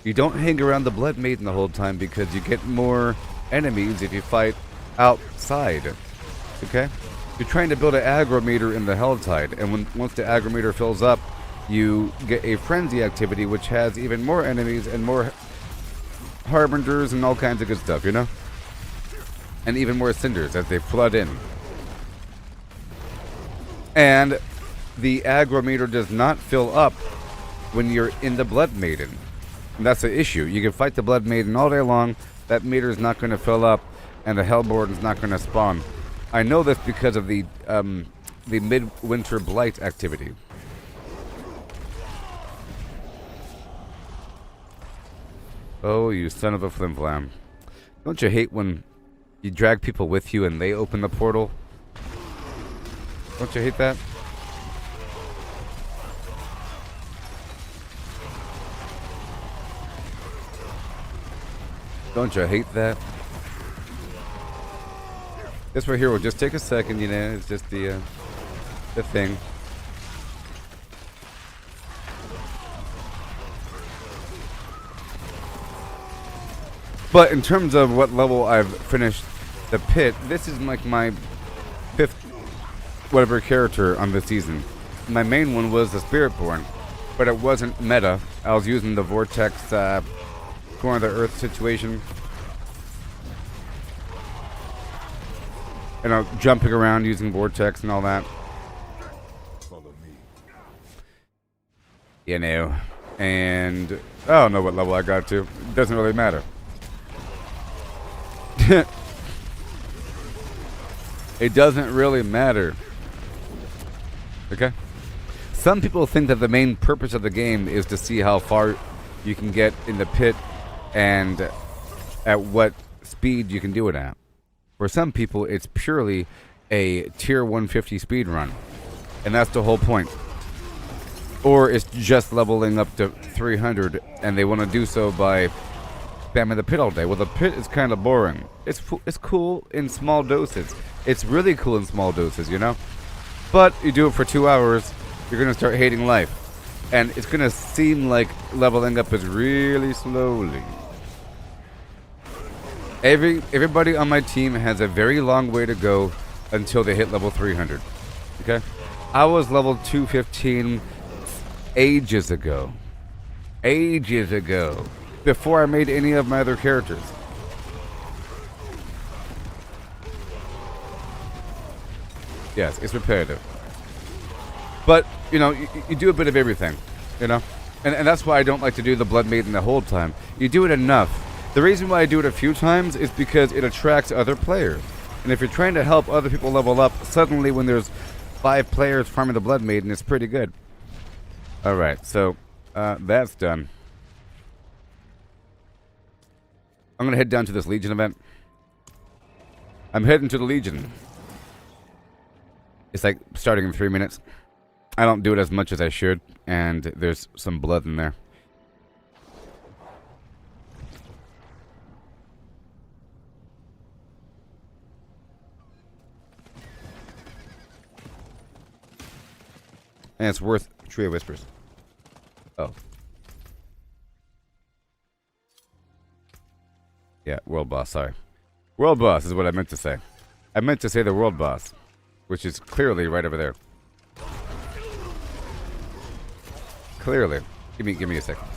You don't hang around the blood maiden the whole time because you get more enemies if you fight outside. Okay? You're trying to build an aggro meter in the Helltide, and once the aggro meter fills up, you get a frenzy activity which has even more enemies and more harbingers and all kinds of good stuff, and even more cinders as they flood in. And the aggro meter does not fill up when you're in the blood maiden. And that's the issue. You can fight the blood maiden all day long, that meter is not going to fill up, and the Hellborn is not going to spawn. I know this because of the midwinter blight activity. Oh, you son of a flim-flam. Don't you hate when you drag people with you and they open the portal? Don't you hate that? Don't you hate that? This right here will just take a second, it's just the thing. But in terms of what level I've finished the pit, this is like my 5th whatever character on this season. My main one was the Spiritborn, but it wasn't meta. I was using the Vortex Corner of the Earth situation. Jumping around using Vortex and all that. Follow me. And I don't know what level I got to. It doesn't really matter. It doesn't really matter. Okay? Some people think that the main purpose of the game is to see how far you can get in the pit and at what speed you can do it at. For some people, it's purely a tier 150 speed run. And that's the whole point. Or it's just leveling up to 300 and they want to do so by spamming the pit all day. Well, the pit is kind of boring. It's cool in small doses. It's really cool in small doses, But you do it for 2 hours, you're going to start hating life. And it's going to seem like leveling up is really slowly. Everybody on my team has a very long way to go until they hit level 300. Okay? I was level 215 ages ago. Ages ago. Before I made any of my other characters. Yes, it's repetitive. But, you do a bit of everything. And that's why I don't like to do the Blood Maiden the whole time. You do it enough. The reason why I do it a few times is because it attracts other players. And if you're trying to help other people level up, suddenly when there's 5 players farming the Blood Maiden, it's pretty good. Alright, so that's done. I'm going to head down to this Legion event. I'm heading to the Legion. It's like starting in 3 minutes. I don't do it as much as I should, and there's some blood in there. And it's worth Tree of Whispers. Oh. Yeah, world boss, sorry. World boss is what I meant to say. I meant to say the world boss, which is clearly right over there. Clearly. Give me a second.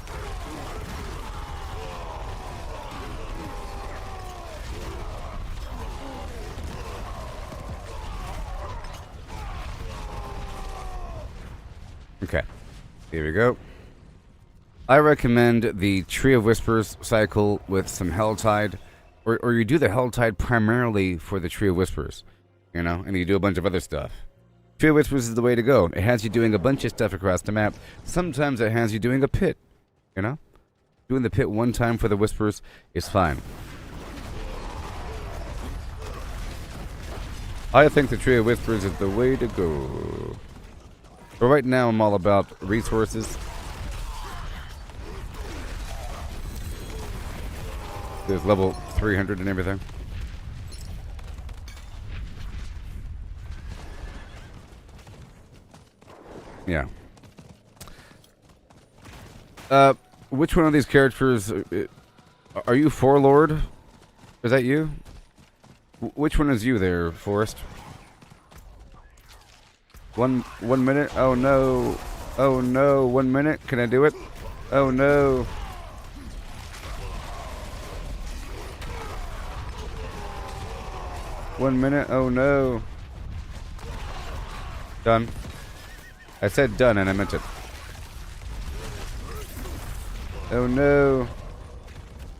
Okay. Here we go. I recommend the Tree of Whispers cycle with some Helltide. Or you do the Helltide primarily for the Tree of Whispers. You know? And you do a bunch of other stuff. Tree of Whispers is the way to go. It has you doing a bunch of stuff across the map. Sometimes it has you doing a pit. You know? Doing the pit one time for the Whispers is fine. I think the Tree of Whispers is the way to go. But right now I'm all about resources. There's level 300 and everything. Yeah. Which one of these characters are you, Forlord? Is that you? Which one is you there, Forrest? One minute? Oh no. Oh no, 1 minute? Can I do it? Oh no. One minute? Oh no. Done. I said done and I meant it. Oh no.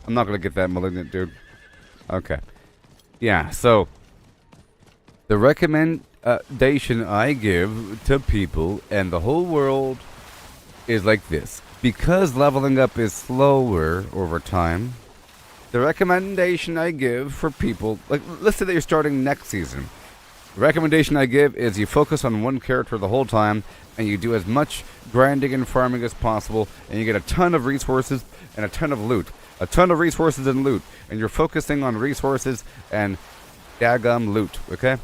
I'm not gonna get that malignant, dude. Okay. Yeah, so the recommendation I give to people and the whole world is like this. Because leveling up is slower over time, the recommendation I give for people, like let's say that you're starting next season. The recommendation I give is you focus on one character the whole time and you do as much grinding and farming as possible and you get a ton of resources and a ton of loot. A ton of resources and loot. And you're focusing on resources and daggum loot, okay?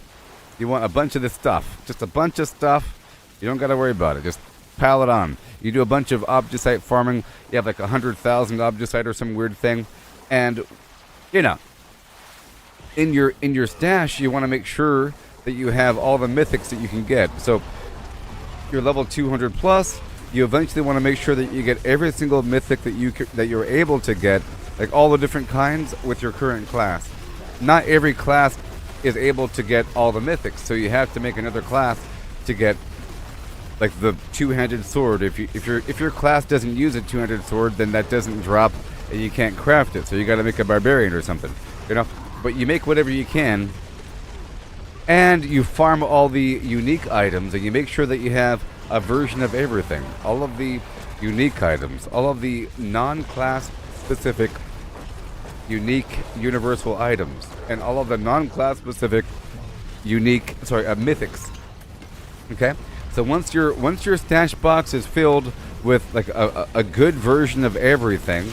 You want a bunch of this stuff. Just a bunch of stuff. You don't gotta worry about it. Just pile it on. You do a bunch of Obducite farming. You have like 100,000 Obducite or some weird thing. And, you know, in your stash, you want to make sure that you have all the mythics that you can get. So, you're level 200 plus. You eventually want to make sure that you get every single mythic that you're able to get, like all the different kinds with your current class. Not every class is able to get all the mythics, so you have to make another class to get like the two-handed sword. If your class doesn't use a two-handed sword, then that doesn't drop and you can't craft it. So you got to make a barbarian or something, you know. But you make whatever you can, and you farm all the unique items, and you make sure that you have a version of everything. All of the unique items, all of the non-class specific unique universal items, and all of the non-class specific unique mythics. Okay? So once your stash box is filled with like a good version of everything,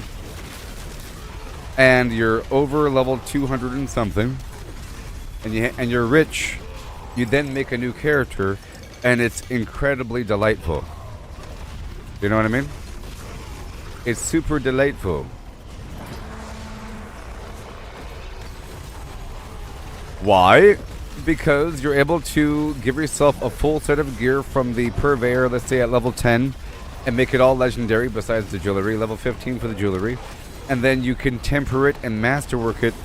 and you're over level 200 and something, and you're rich, you then make a new character, and it's incredibly delightful. You know what I mean? It's super delightful. Why? Because you're able to give yourself a full set of gear from the purveyor, let's say at level 10, and make it all legendary besides the jewelry, level 15 for the jewelry. And then you can temper it and masterwork it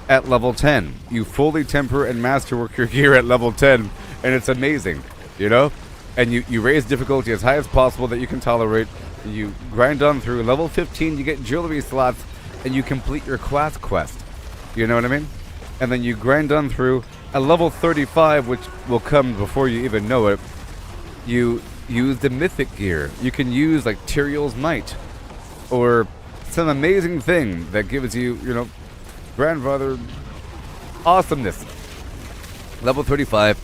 at level 10. You fully temper and masterwork your gear at level 10, and it's amazing, you know? And you raise difficulty as high as possible that you can tolerate. You grind on through. Level 15, you get jewelry slots, and you complete your class quest. You know what I mean? And then you grind on through. At level 35, which will come before you even know it, you use the mythic gear. You can use like Tyrael's Might, or some amazing thing that gives you, you know, grandfather awesomeness. Level 35.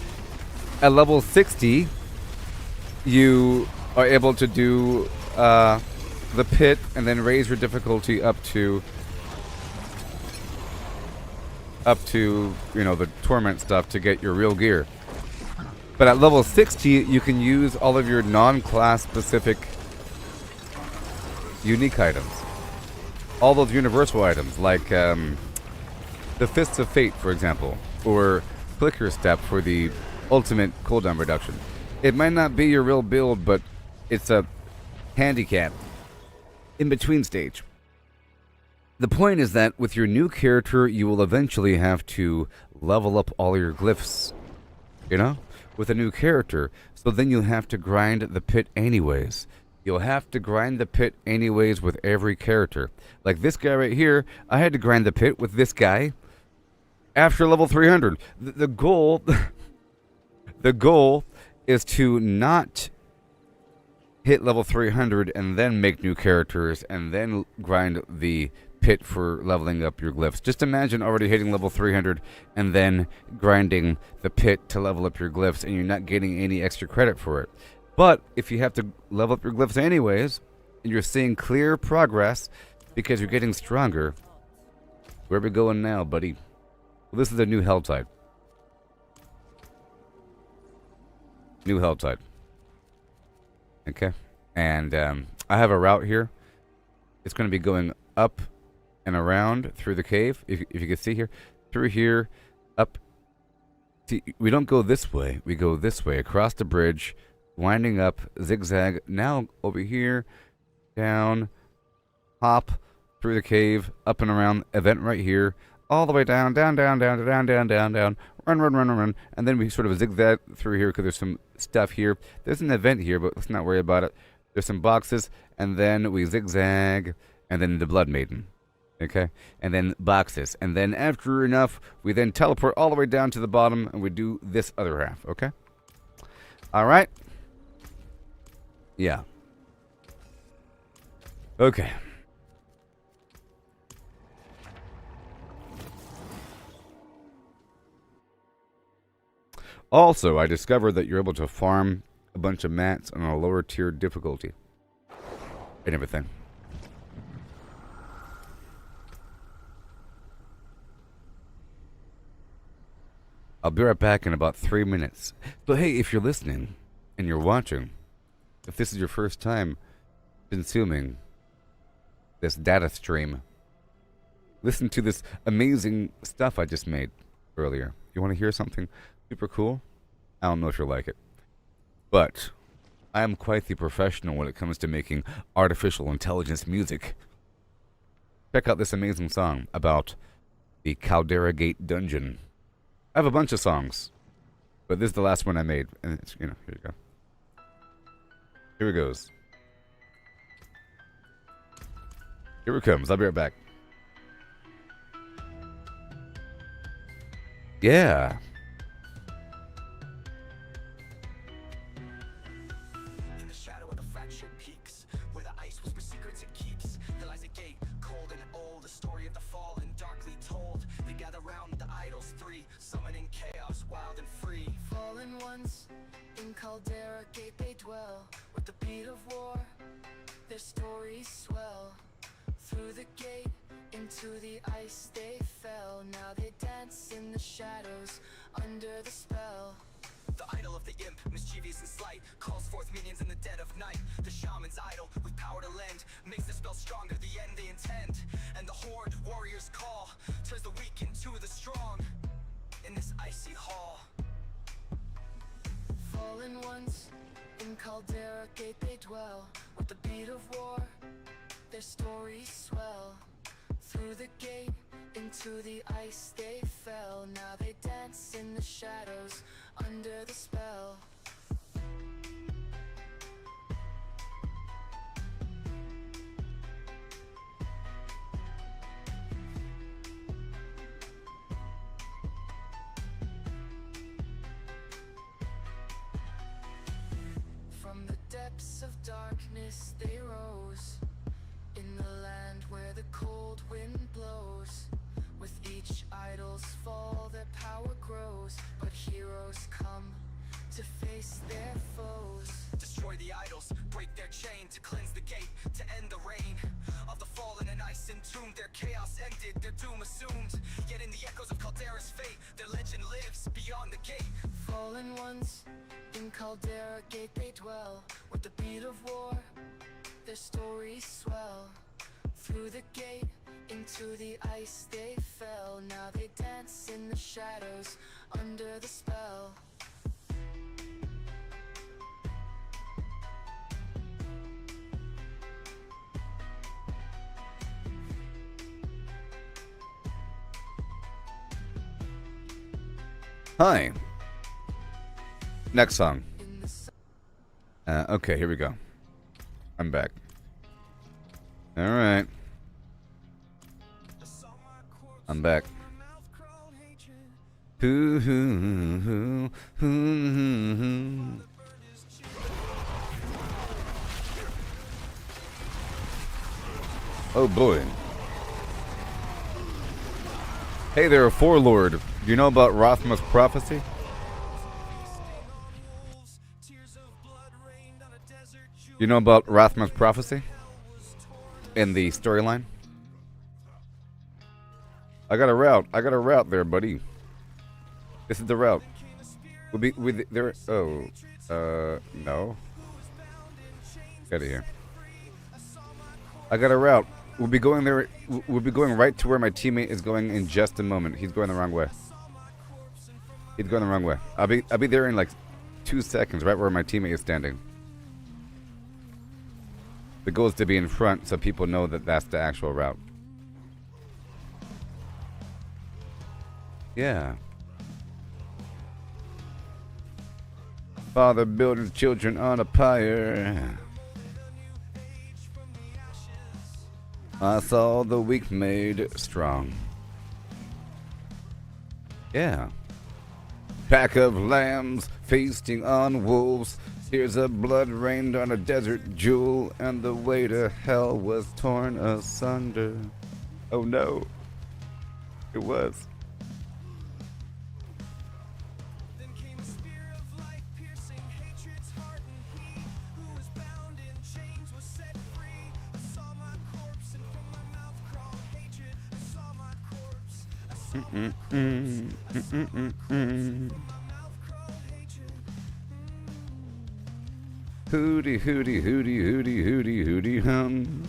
At level 60, you are able to do the pit and then raise your difficulty up to, you know, the torment stuff to get your real gear. But at level 60, you can use all of your non-class specific unique items. All those universal items, like the Fists of Fate, for example, or Clicker Step for the ultimate cooldown reduction. It might not be your real build, but it's a handicap in between stage. The point is that with your new character, you will eventually have to level up all your glyphs, you know, with a new character. So then you'll have to grind the pit anyways. You'll have to grind the pit anyways with every character. Like this guy right here, I had to grind the pit with this guy after level 300. The goal, the goal is to not hit level 300 and then make new characters and then grind the pit for leveling up your glyphs. Just imagine already hitting level 300 and then grinding the pit to level up your glyphs and you're not getting any extra credit for it. But if you have to level up your glyphs anyways, and you're seeing clear progress because you're getting stronger, where are we going now, buddy? Well, this is a new Helltide. New Helltide. Okay. And I have a route here. It's going to be going up and around through the cave. If you can see here. Through here. Up. See, we don't go this way. We go this way. Across the bridge. Winding up. Zigzag. Now over here. Down. Hop. Through the cave. Up and around. Event right here. All the way down. Down, down, down, down, down, down, down. Run, run, run, run. And then we sort of zigzag through here because there's some stuff here. There's an event here, but let's not worry about it. There's some boxes. And then we zigzag. And then the Blood Maiden. Okay? And then boxes. And then after enough, we then teleport all the way down to the bottom. And we do this other half. Okay? Alright? Yeah. Okay. Also, I discovered that you're able to farm a bunch of mats on a lower tier difficulty. And everything. I'll be right back in about 3 minutes. So hey, if you're listening and you're watching, if this is your first time consuming this data stream, listen to this amazing stuff I just made earlier. You want to hear something super cool? I don't know if you'll like it. But I am quite the professional when it comes to making artificial intelligence music. Check out this amazing song about the Caldera Gate Dungeon. I have a bunch of songs, but this is the last one I made. And it's, you know, here you go. Here it goes. Here it comes. I'll be right back. Yeah. In the shadow of the fractured peaks, where the ice whispers secrets it keeps, there lies a gate, cold and old, a story of the fallen, darkly told. They gather round the idols three, summoning chaos, wild and free. Fallen ones, in Caldera Gate they dwell, with the beat of war, their stories swell. Through the gate, into the ice they fell. Now they dance in the shadows, under the spell. The idol of the imp, mischievous and slight, calls forth minions in the dead of night. The shaman's idol, with power to lend, makes the spell stronger, the end they intend. And the horde warriors call, turns the weak into the strong, in this icy hall. Fallen ones, in Caldera Gate they dwell, with the beat of war, their stories swell. Through the gate, into the ice they fell. Now they dance in the shadows, under the spell. From the depths of darkness they rose, in the land where the cold wind blows. With each idol's fall their power grows, but heroes come to face their foes. Destroy the idols, break their chain, to cleanse the gate, to end the reign of the fallen and ice entombed. Their chaos ended, their doom assumed. Yet in the echoes of Caldera's fate, their legend lives beyond the gate. fallen ones. In Caldera Gate they dwell. With the beat of war, their stories swell. Through the gate, into the ice they fell. Now they dance in the shadows, under the spell. Hi. Next song. Okay, here we go. I'm back. Alright. I'm back. Hoo, hoo, hoo, hoo, hoo. Oh boy. Hey there, Forlord. Do you know about Rothma's prophecy? You know about Rothma's prophecy? In the storyline? I got a route there, buddy. This is the route. We'll be with there. Oh, no. Get out of here. I got a route. We'll be going there. We'll be going right to where my teammate is going in just a moment. He's going the wrong way. He's going the wrong way. I'll be there in like 2 seconds, right where my teammate is standing. The goal is to be in front so people know that that's the actual route. Yeah. Father built his children on a pyre. I saw the weak made strong. Yeah. Pack of lambs feasting on wolves. Tears of blood rained on a desert jewel, and the way to hell was torn asunder. Oh no. It was. Then came a spear of light, piercing hatred's heart, and he who was bound in chains was set free. I saw my corpse, and from my mouth crawled hatred. I saw my corpse. I saw my corpse. I saw my corpse. From my mouth crawled hatred. Hooty, hooty, hooty, hooty, hooty, hooty, hum.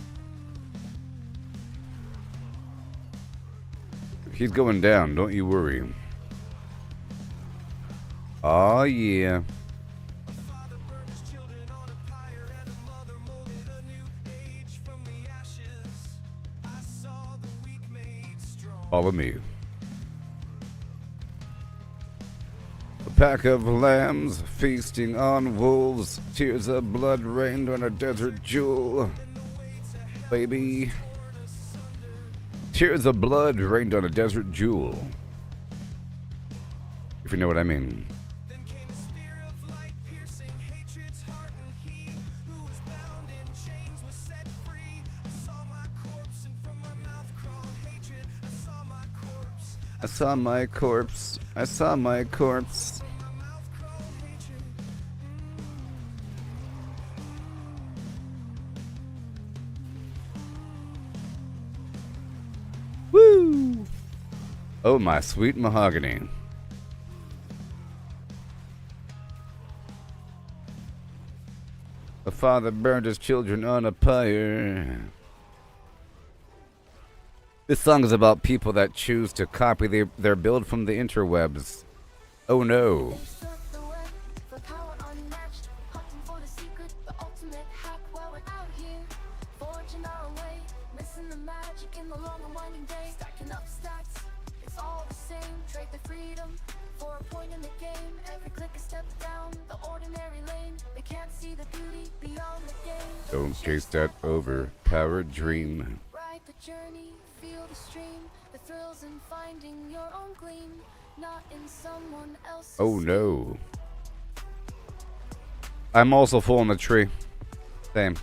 He's going down, don't you worry. Oh yeah. Father burned his children on a pyre, and a mother molded a new age from the ashes. I saw the weak made strong. Follow me. A pack of lambs feasting on wolves. Tears of blood rained on a desert jewel. Baby. Tears of blood rained on a desert jewel. If you know what I mean. Then came a spear of light, piercing hatred's heart, and he who was bound in chains was set free. I saw my corpse, and from my mouth crawled hatred. I saw my corpse. I saw my corpse. I saw my corpse. From my mouth crawled hatred. Woo! Oh, my sweet mahogany. A father burned his children on a pyre. This song is about people that choose to copy their build from the interwebs. Oh no. They struck the web for power unmatched, hunting for the secret, the ultimate hack while we're out here, forging our own way, missing the magic in the long and winding day, stacking up stats, it's all the same, trade the freedom for a point in the game, every click a step down the ordinary lane, they can't see the beauty beyond the game. Don't chase that overpowered dream. Ride the journey, feel the stream, the thrills in finding your own gleam, not in someone else's. Oh no. I'm also full on the tree. Same.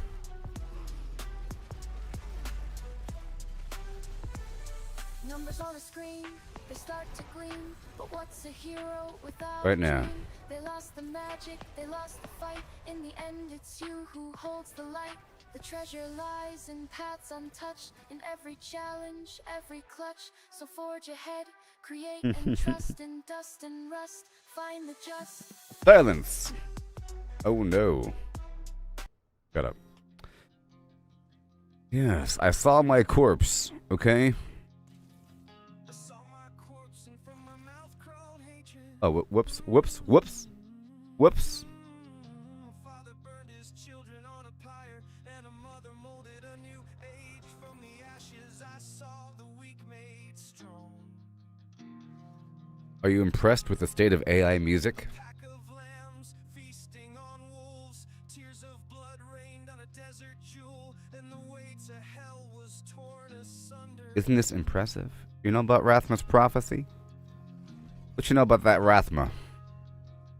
Numbers on a screen, they start to gleam, but what's a hero without Right a now. dream? They lost the magic, they lost the fight. In the end, it's you who holds the light. The treasure lies in paths untouched, in every challenge, every clutch. So forge ahead, create and trust in dust and rust. Find the just. Silence. Oh no. Shut up. Yes, I saw my corpse, okay? I saw my corpse and from my mouth crawled hatred. Oh, whoops. Whoops. A father burned his children on a pyre, and a mother molded a new age. From the ashes I saw the weak made strong. Are you impressed with the state of AI music? Pack of lambs feasting on wolves. Tears of blood rained on a desert jewel, and the way to hell was torn asunder. Isn't this impressive? You know about Rathma's prophecy? What you know about that Rathma?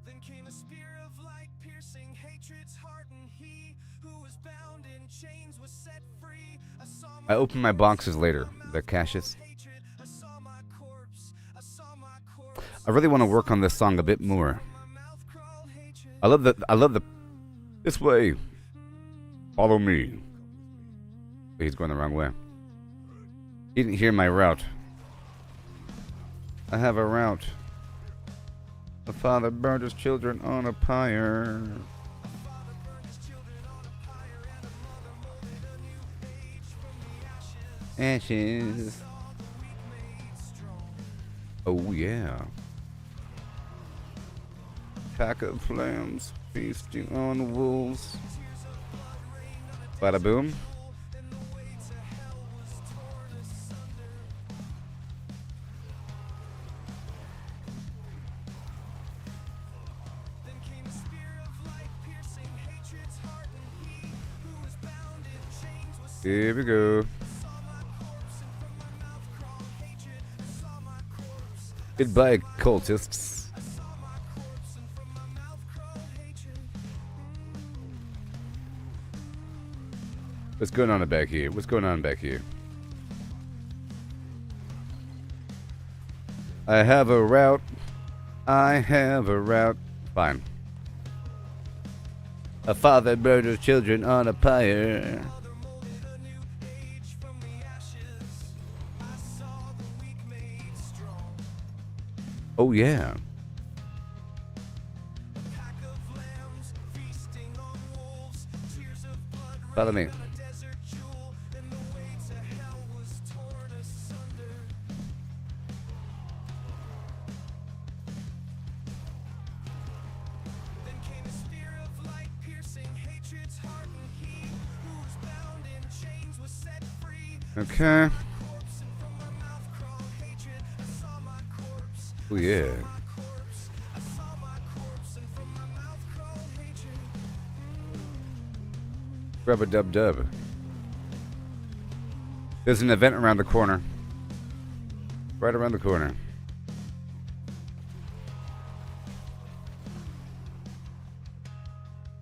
Then came a spear of light, piercing hatred's heart, and he who was bound in chains was set free. I saw I open my boxes later, the caches. hatred. I saw my corpse. I saw my corpse. I really want to work on this song a bit more. My mouth crawled hatred. I love the this way. Follow me. Wait, he's going the wrong way. He didn't hear my route. I have a route. The father burned his children on a pyre. Father burned his children on a pyre, and a mother molded a new age from the ashes. Ashes. Saw the weak made strong. Oh yeah. Pack of lambs feasting on wolves. Bada boom. And the way to hell was torn asunder. Then came a spear of light, piercing hatred's heart, and he who was bound in chains was set. Here we go. I saw my corpse, and from my mouth crawled hatred. I saw my corpse. Goodbye, cultists. I saw my corpse, and from my mouth crawled hatred. What's going on back here? What's going on back here? I have a route. I have a route. Fine. A father burned his children on a pyre. Mother molded a new age from the ashes. I saw the weak made strong. Oh yeah. Pack of lambs feasting on wolves. Tears of blood Follow me. rained on a desert jewel, and the way to hell was torn asunder. Then came a spear of light, piercing hatred's heart, and he who was bound in chains was set free. Okay. Corpse, and from my mouth crawled hatred. I saw my corpse. Oh yeah. My corpse. I saw my corpse, and from my mouth crawled hatred. Rub a dub dub. There's an event around the corner. Right around the corner.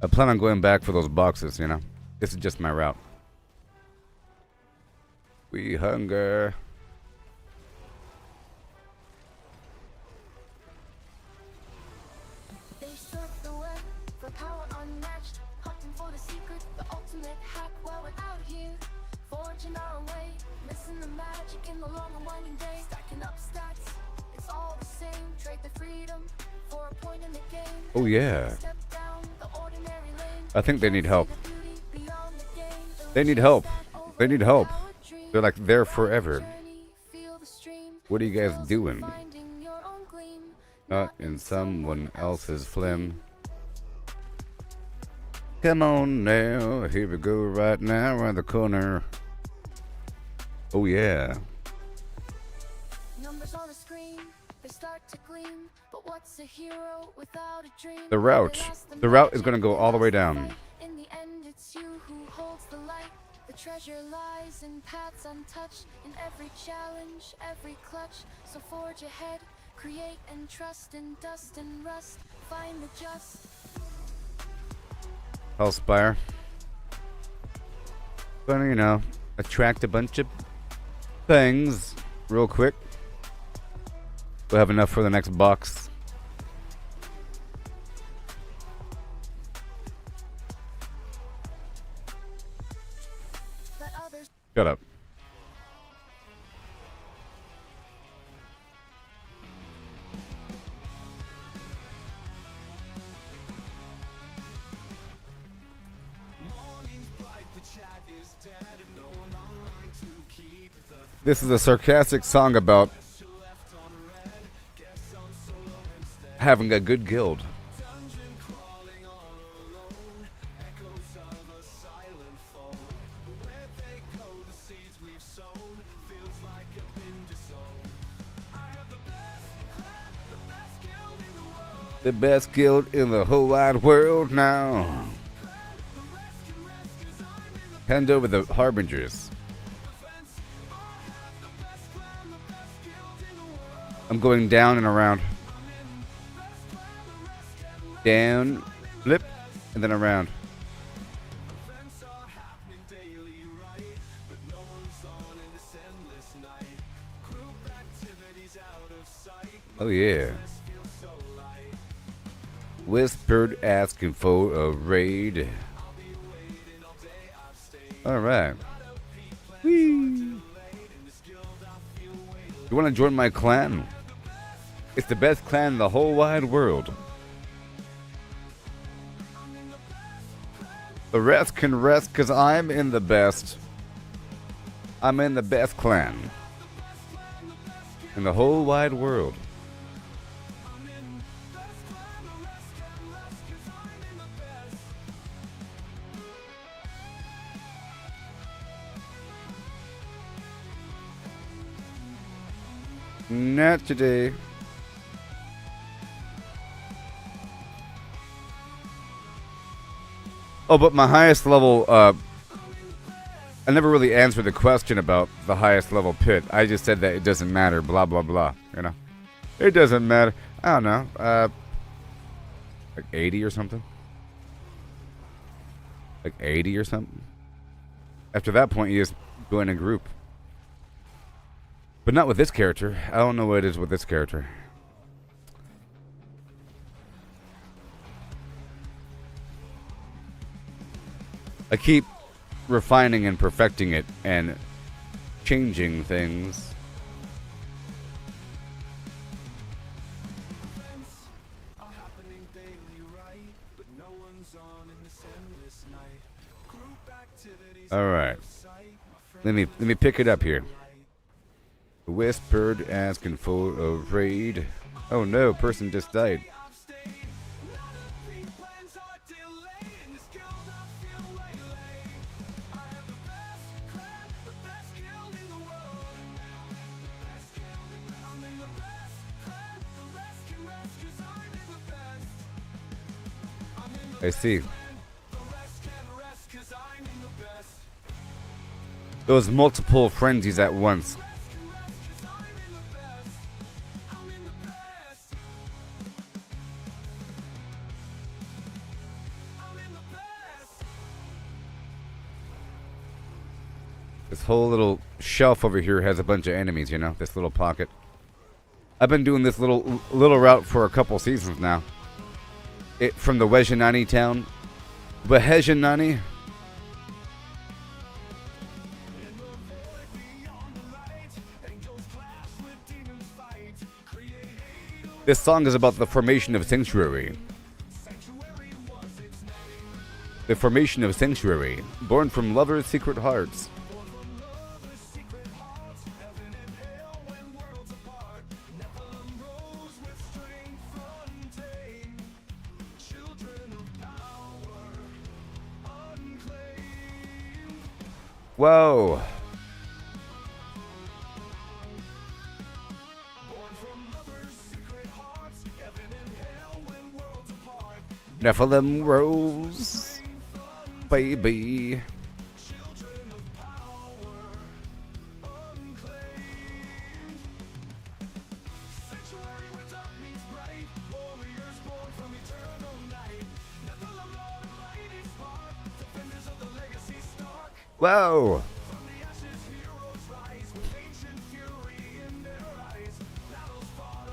I plan on going back for those boxes, you know. This is just my route. We hunger. They surf the web for power unmatched, hunting for the secret, the ultimate hack while we're out here, forging our own way, missing the magic in the long and winding day, stacking up stats, it's all the same, trade the freedom for a point in the game. Oh yeah. Step down the ordinary lane. I think they need help. See the beauty beyond the game. The They need riches help. that They need help. overpower dreams. They're like there forever. Journey, feel the stream. What are you guys Thrills of doing? finding your own gleam, Not in someone else's flim. Come on now, here we go right now around the corner. Oh yeah. Numbers on a screen, they start to gleam. But what's a hero without a dream? The route. They lost The route is magic, gonna go they all the way lost down. fight. In the end, it's you who holds the light. The treasure lies in paths untouched, in every challenge, every clutch. So forge ahead, create and trust in dust and rust. Find the just. Hellspire. Gonna, you know, attract a bunch of things real quick. We'll have enough for the next box. Shut up. This is a sarcastic song about having a good guild. The best guild in the whole wide world now. Hand over the Harbingers. I'm going down and around. Down, flip, and then around. Oh yeah. Whispered asking for a raid. Alright. You want to join my clan? It's the best clan in the whole wide world. The rest can rest because I'm in the best. I'm in the best clan in the whole wide world. Not today. Oh, but my highest level, I never really answered the question about the highest level pit. I just said that it doesn't matter, blah, blah, blah, you know. It doesn't matter. I don't know, like 80 or something? Like 80 or something? After that point, you just join a group. But not with this character. I don't know what it is with this character. I keep refining and perfecting it and changing things. All right. Let me pick it up here. Whispered asking for a raid. Oh no, person just died. I see. Those multiple frenzies at once. This whole little shelf over here has a bunch of enemies, you know, this little pocket. I've been doing this little route for a couple seasons now. From the Wejanani town. Wejanani. This song is about the formation of Sanctuary. The formation of Sanctuary, born from lovers' secret hearts. Whoa. Nephilim rose, baby. Whoa.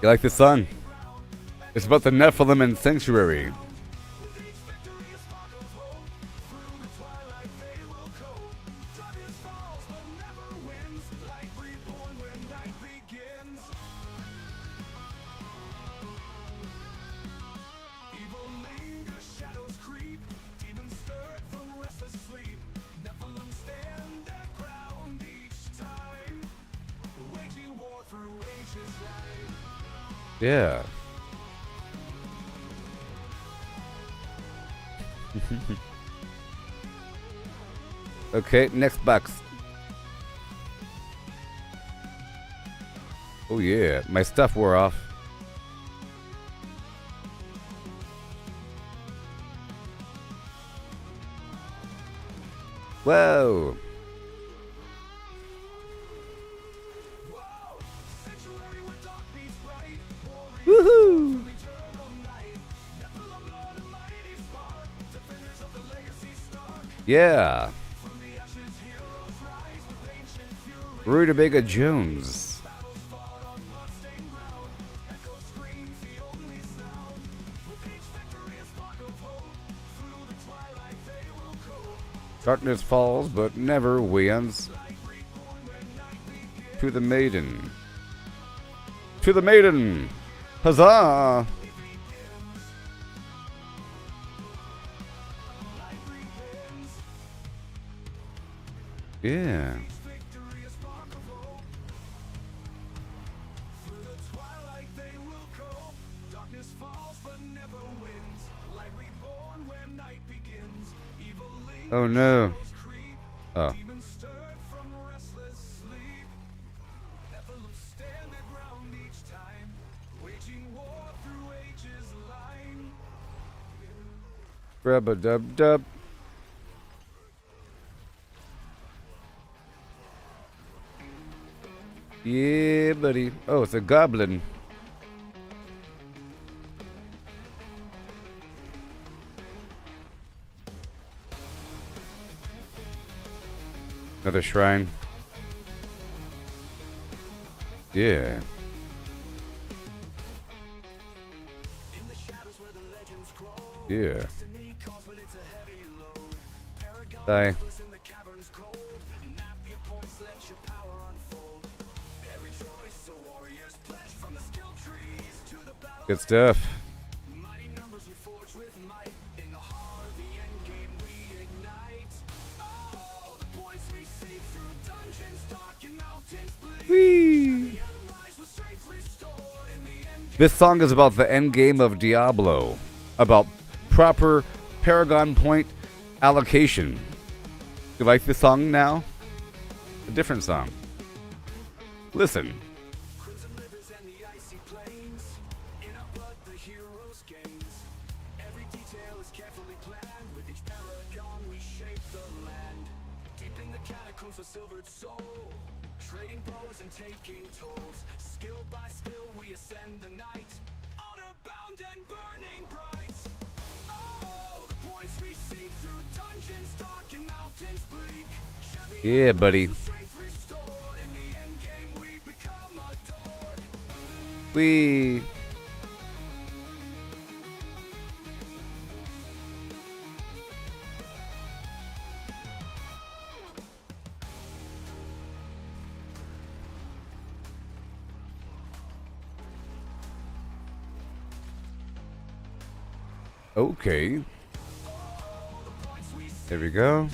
You like this song? It's about the Nephilim and Sanctuary. Yeah. Okay, next box. Oh yeah, my stuff wore off. Whoa. Woohoo! Yeah. Rutabaga Jones. Darkness falls, but never wins. To the maiden. To the maiden! Huzzah! Yeah. Oh no. Oh. Rub-a-dub-dub. Yeah, buddy. Oh, it's a goblin. Another shrine. Yeah. Yeah. Die. Good stuff. Whee! This song is about the end game of Diablo, about proper Paragon point allocation. You like this song now? A different song. Listen. Yeah, buddy. Wee. Okay. There we go.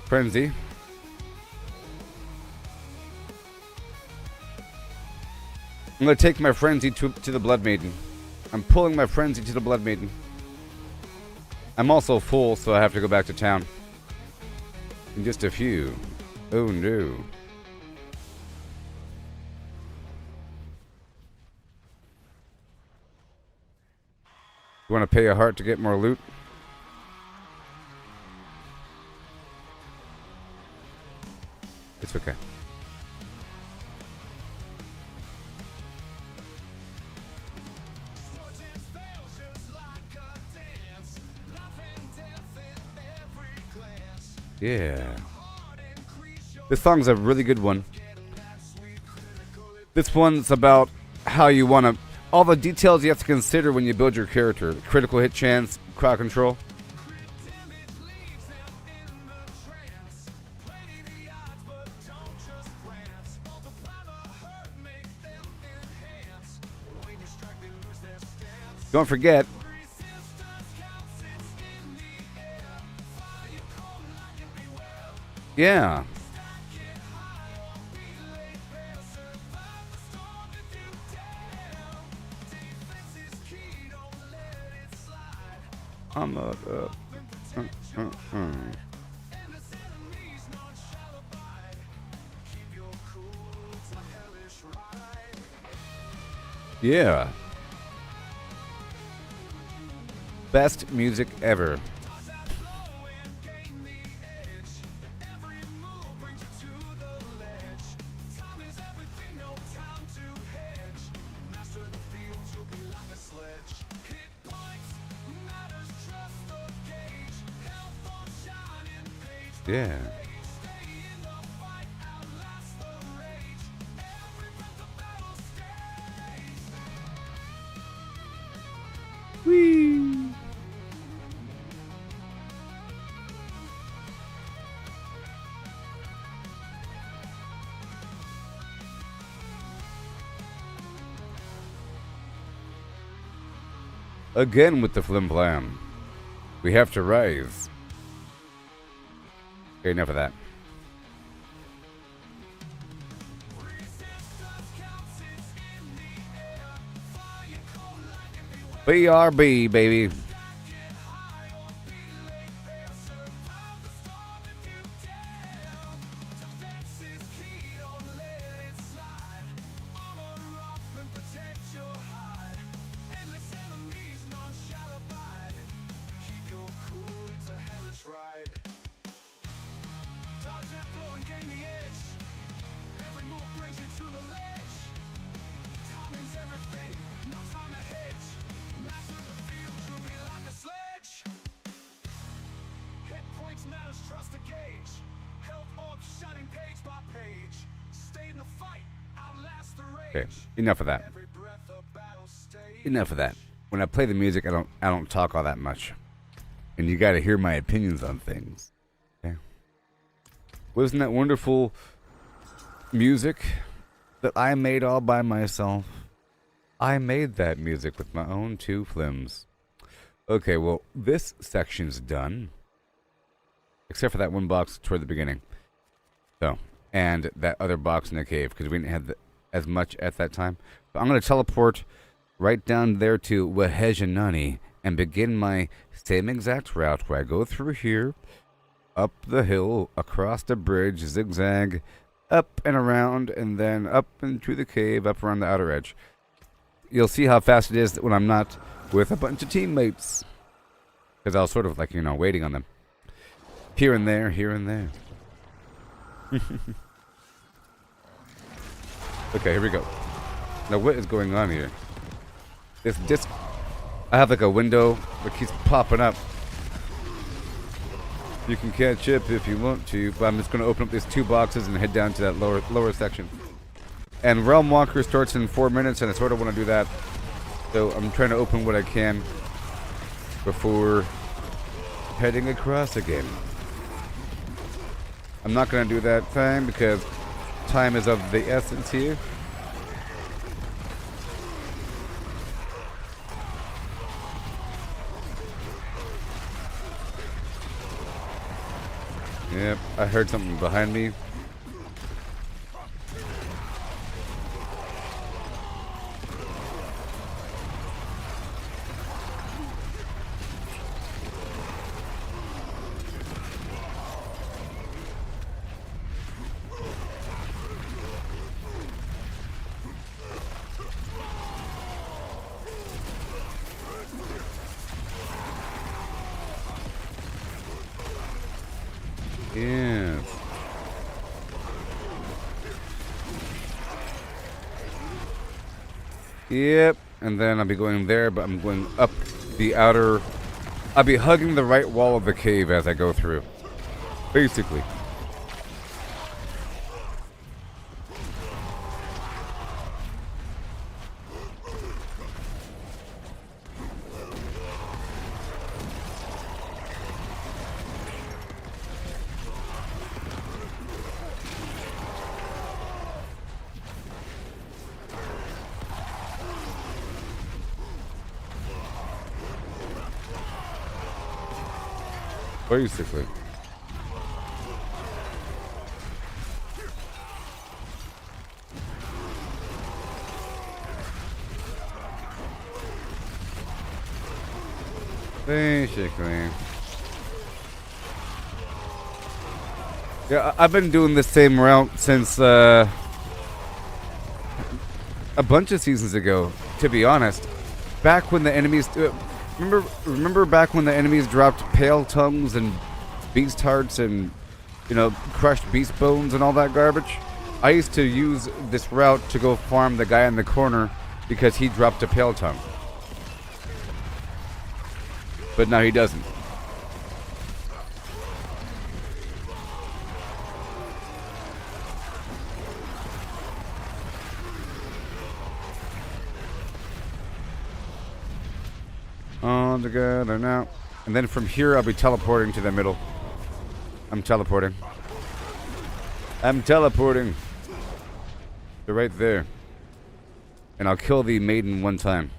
Frenzy. I'm gonna take my frenzy to the Blood Maiden. I'm pulling my frenzy to the Blood Maiden. I'm also full, so I have to go back to town. In just a few. Oh no. You want to pay a heart to get more loot? It's okay. Yeah. This song's a really good one. This one's about how you want to... all the details you have to consider when you build your character. Critical hit chance, crowd control. Don't forget, Yeah. I'm up. Yeah. Best music ever. Yeah. Whee! Again with the flim flam. We have to rise. Okay, enough of that. BRB, baby. Okay, enough of that. Enough of that. When I play the music, I don't talk all that much, and you got to hear my opinions on things. Okay. Wasn't that wonderful music that I made all by myself? I made that music with my own two flims. Okay, well, this section's done, except for that one box toward the beginning. So, and that other box in the cave, because we didn't have as much at that time. But I'm going to teleport right down there to Wahejanani and begin my same exact route where I go through here, up the hill, across the bridge, zigzag, up and around, and then up into the cave, up around the outer edge. You'll see how fast it is when I'm not with a bunch of teammates. Because I was sort of like, waiting on them. Here and there, here and there. Okay, here we go. Now, what is going on here? This disc... I have like a window that keeps popping up. You can catch up if you want to, but I'm just going to open up these two boxes and head down to that lower section. And Realm Walker starts in 4 minutes, and I sort of want to do that. So I'm trying to open what I can before heading across again. I'm not going to do that time because time is of the essence here. Yep, I heard something behind me. Yes. Yep, and then I'll be going there, but I'm going up the outer... I'll be hugging the right wall of the cave as I go through. Basically. Basically. Basically. Yeah, I've been doing the same route since a bunch of seasons ago, to be honest. Back when the enemies... remember back when the enemies dropped pale tongues and beast hearts and, you know, crushed beast bones and all that garbage? I used to use this route to go farm the guy in the corner because he dropped a pale tongue. But now he doesn't. All together now. And then from here I'll be teleporting to the middle. I'm teleporting. I'm teleporting. They're right there. And I'll kill the maiden one time.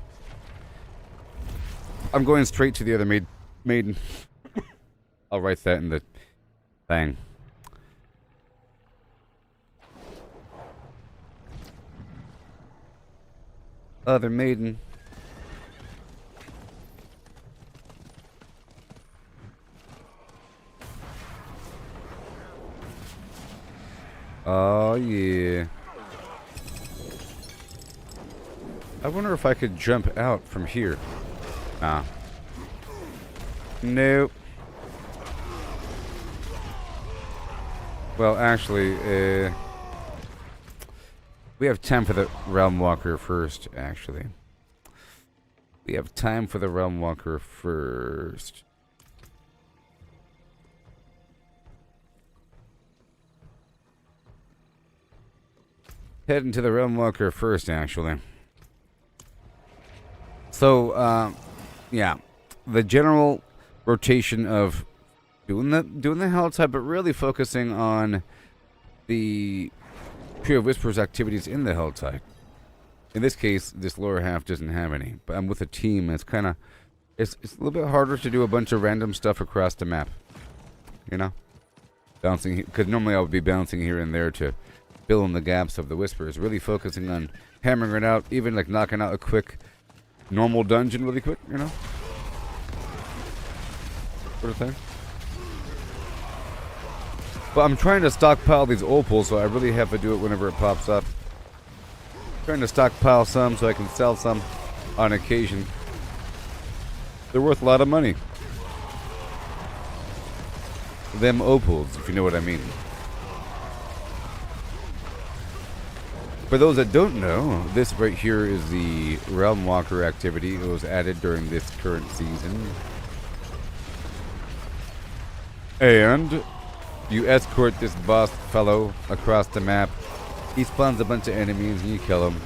I'm going straight to the other maiden. I'll write that in the thing. Other maiden. Oh yeah. I wonder if I could jump out from here. Nah. Nope. Well, actually, we have time for the Realm Walker first, actually. We have time for the Realm Walker first. Heading to the Realm Walker first, actually. So, yeah, the general rotation of doing the Helltide, but really focusing on the Trio of Whispers activities in the Helltide. In this case, this lower half doesn't have any, but I'm with a team. It's kind of it's a little bit harder to do a bunch of random stuff across the map. You know, bouncing because normally I would be bouncing here and there to fill in the gaps of the Whispers. Really focusing on hammering it out, even like knocking out a quick normal dungeon really quick, you know? Sort of thing. But I'm trying to stockpile these opals, so I really have to do it whenever it pops up. Trying to stockpile some so I can sell some on occasion. They're worth a lot of money. Them opals, if you know what I mean. For those that don't know, this right here is the Realm Walker activity. It was added during this current season. And you escort this boss fellow across the map. He spawns a bunch of enemies and you kill him.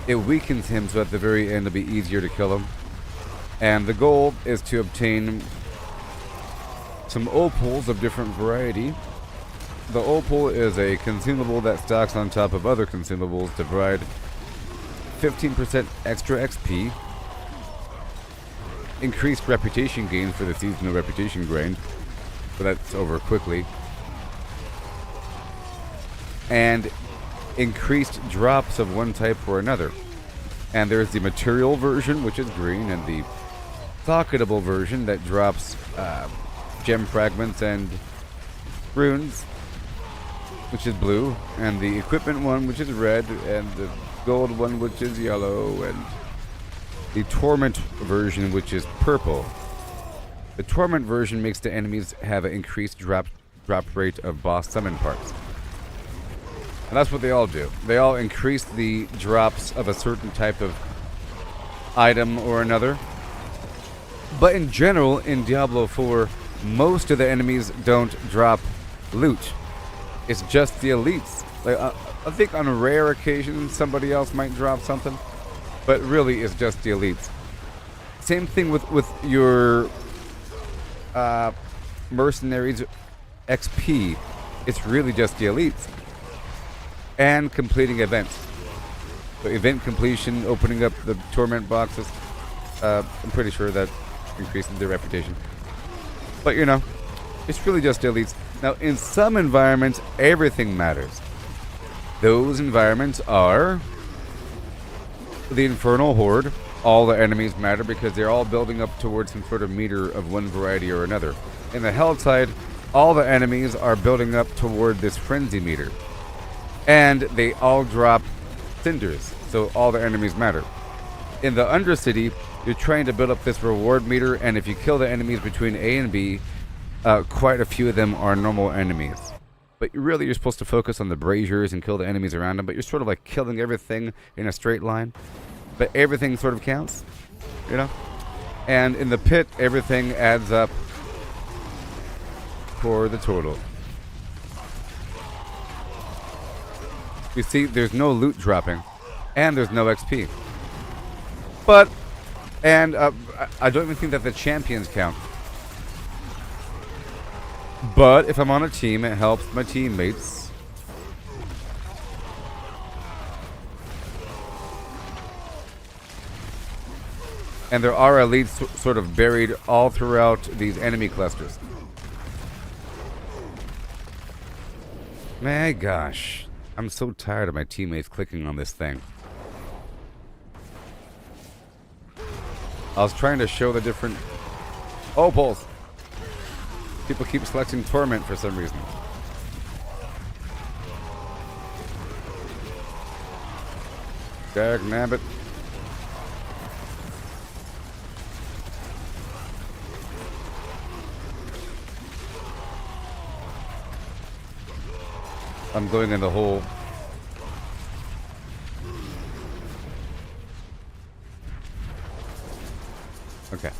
It weakens him so at the very end it'll be easier to kill him. And the goal is to obtain some opals of different variety. The opal is a consumable that stacks on top of other consumables to provide 15% extra XP, increased reputation gains for the seasonal reputation grind, so that's over quickly, and increased drops of one type or another. And there's the material version, which is green, and the pocketable version that drops gem fragments and runes, which is blue, and the equipment one, which is red, and the gold one, which is yellow, and the torment version, which is purple. The torment version makes the enemies have an increased drop rate of boss summon parts. And that's what they all do. They all increase the drops of a certain type of item or another. But in general, in Diablo 4, most of the enemies don't drop loot. It's just the elites. Like, I think on rare occasions somebody else might drop something, but really it's just the elites. Same thing with your mercenaries XP. It's really just the elites. And completing events. So event completion, opening up the torment boxes. I'm pretty sure that increases their reputation. But you know, it's really just the elites. Now, in some environments, everything matters. Those environments are the Infernal Horde, all the enemies matter because they're all building up towards some sort of meter of one variety or another. In the Helltide, all the enemies are building up toward this frenzy meter. And they all drop cinders, so all the enemies matter. In the Undercity, you're trying to build up this reward meter, and if you kill the enemies between A and B, quite a few of them are normal enemies. But you're supposed to focus on the braziers and kill the enemies around them, but you're sort of like killing everything in a straight line. But everything sort of counts, you know? And in the pit, everything adds up for the total. You see, there's no loot dropping, and there's no XP. But, and I don't even think that the champions count. But if I'm on a team, it helps my teammates. And there are elites sort of buried all throughout these enemy clusters. My gosh. I'm so tired of my teammates clicking on this thing. I was trying to show the different opals. People keep selecting Torment for some reason. Dag nabbit. I'm going in the hole. Okay.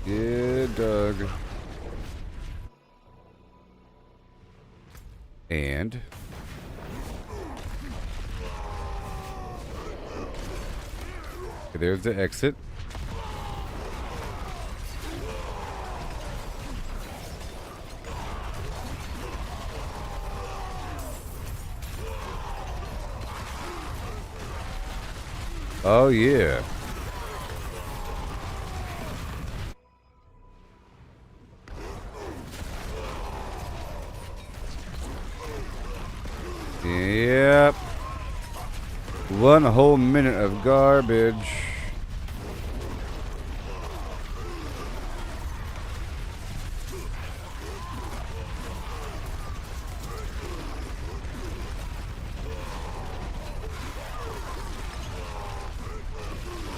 Yeah, Doug. And there's the exit. Oh yeah. Yep. 1 whole minute of garbage.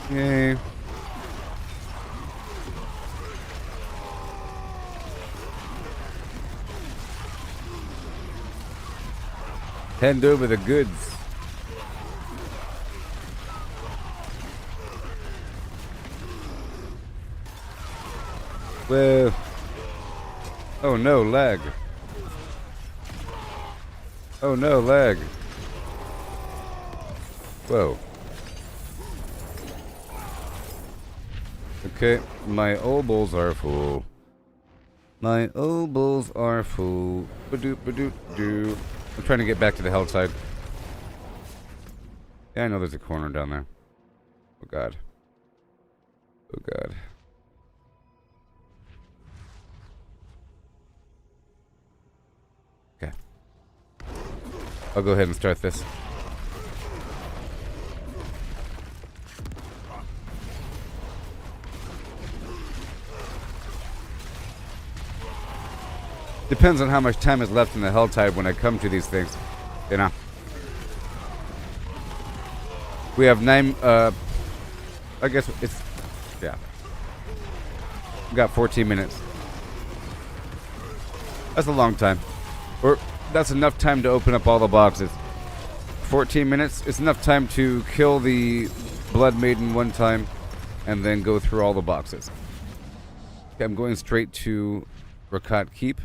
Yay. Hand over the goods. Well, oh no, lag. Oh no, lag. Whoa. Okay, my obols are full. My obols are full. Ba-doop, ba-doop, doo. I'm trying to get back to the Helltide. Yeah, I know there's a corner down there. Oh god. Oh god. Okay. I'll go ahead and start this. Depends on how much time is left in the Helltide when I come to these things. You know. We have 9, I guess it's, yeah. We got 14 minutes. That's a long time. Or, that's enough time to open up all the boxes. 14 minutes, it's enough time to kill the Blood Maiden one time, and then go through all the boxes. Okay, I'm going straight to Rakat Keep.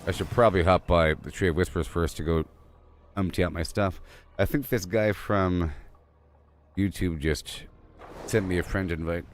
I should probably hop by the Tree of Whispers first to go empty out my stuff. I think this guy from YouTube just sent me a friend invite.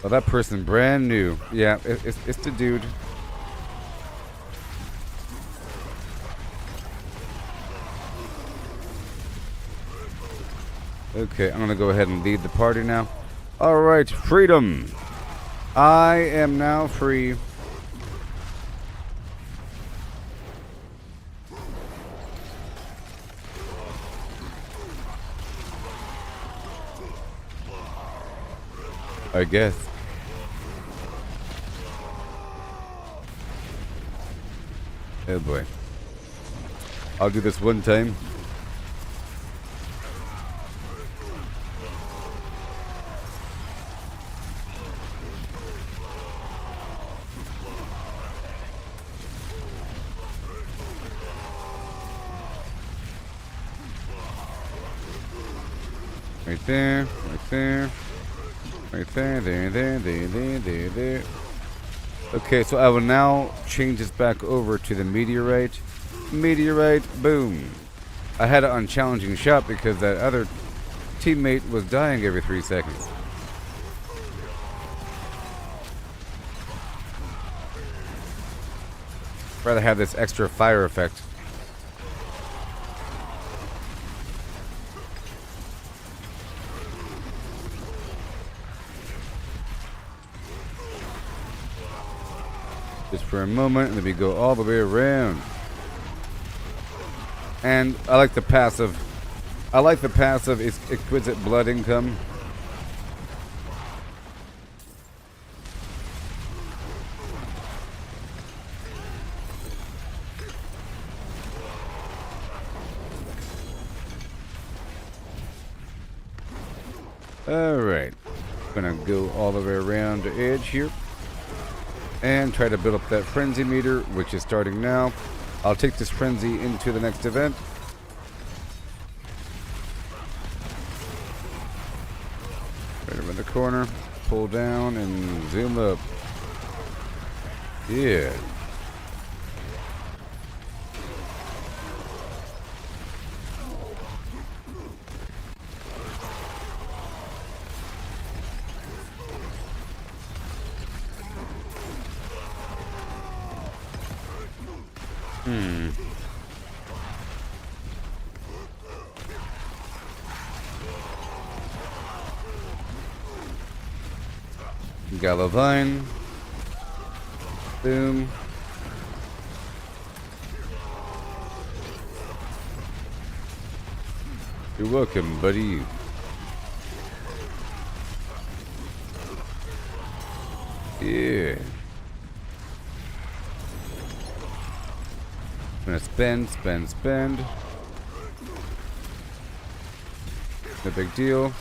Oh, that person brand new. Yeah, it's the dude. Okay, I'm gonna go ahead and lead the party now. Alright, freedom! I am now free. I guess. Oh boy. I'll do this one time. Right there, right there. Right there. Okay, so I will now change this back over to the meteorite. Meteorite, boom. I had it on challenging shot because that other teammate was dying every 3 seconds. Rather have this extra fire effect. Just for a moment, and then we go all the way around. And I like the passive. I like the passive. It's exquisite blood income. Alright. Gonna go all the way around the edge here. And try to build up that frenzy meter, which is starting now. I'll take this frenzy into the next event. Right around the corner, pull down and zoom up. Yeah. Galavine. Boom. You're welcome, buddy. Yeah. I'm gonna spend. No big deal.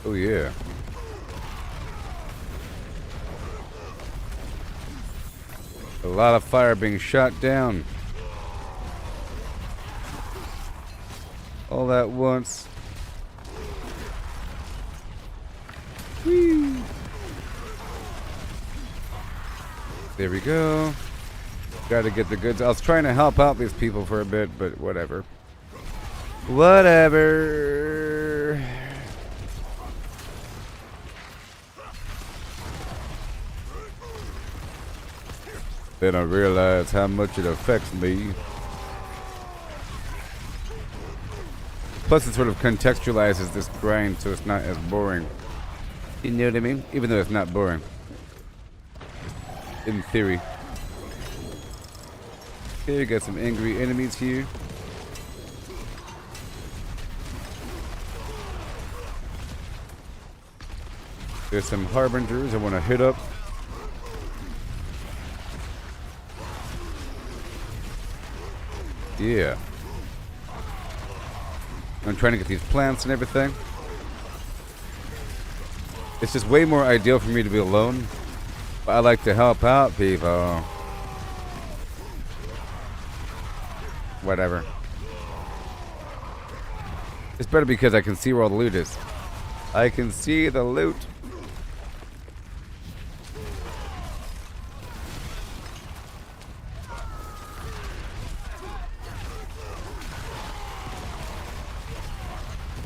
Oh yeah. A lot of fire being shot down. All at once. Whee! There we go. Gotta get the goods. I was trying to help out these people for a bit, but whatever. Whatever. Then I realized how much it affects me. Plus it sort of contextualizes this grind so it's not as boring. You know what I mean? Even though it's not boring. In theory. Okay, we got some angry enemies here. There's some harbingers I want to hit up. Yeah. I'm trying to get these plants and everything. It's just way more ideal for me to be alone. But I like to help out people. Whatever. It's better because I can see where all the loot is. I can see the loot.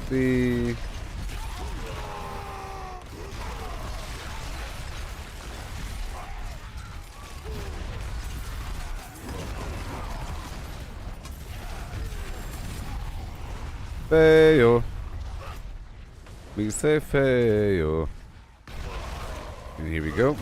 see. Fail. We say fail. And here we go.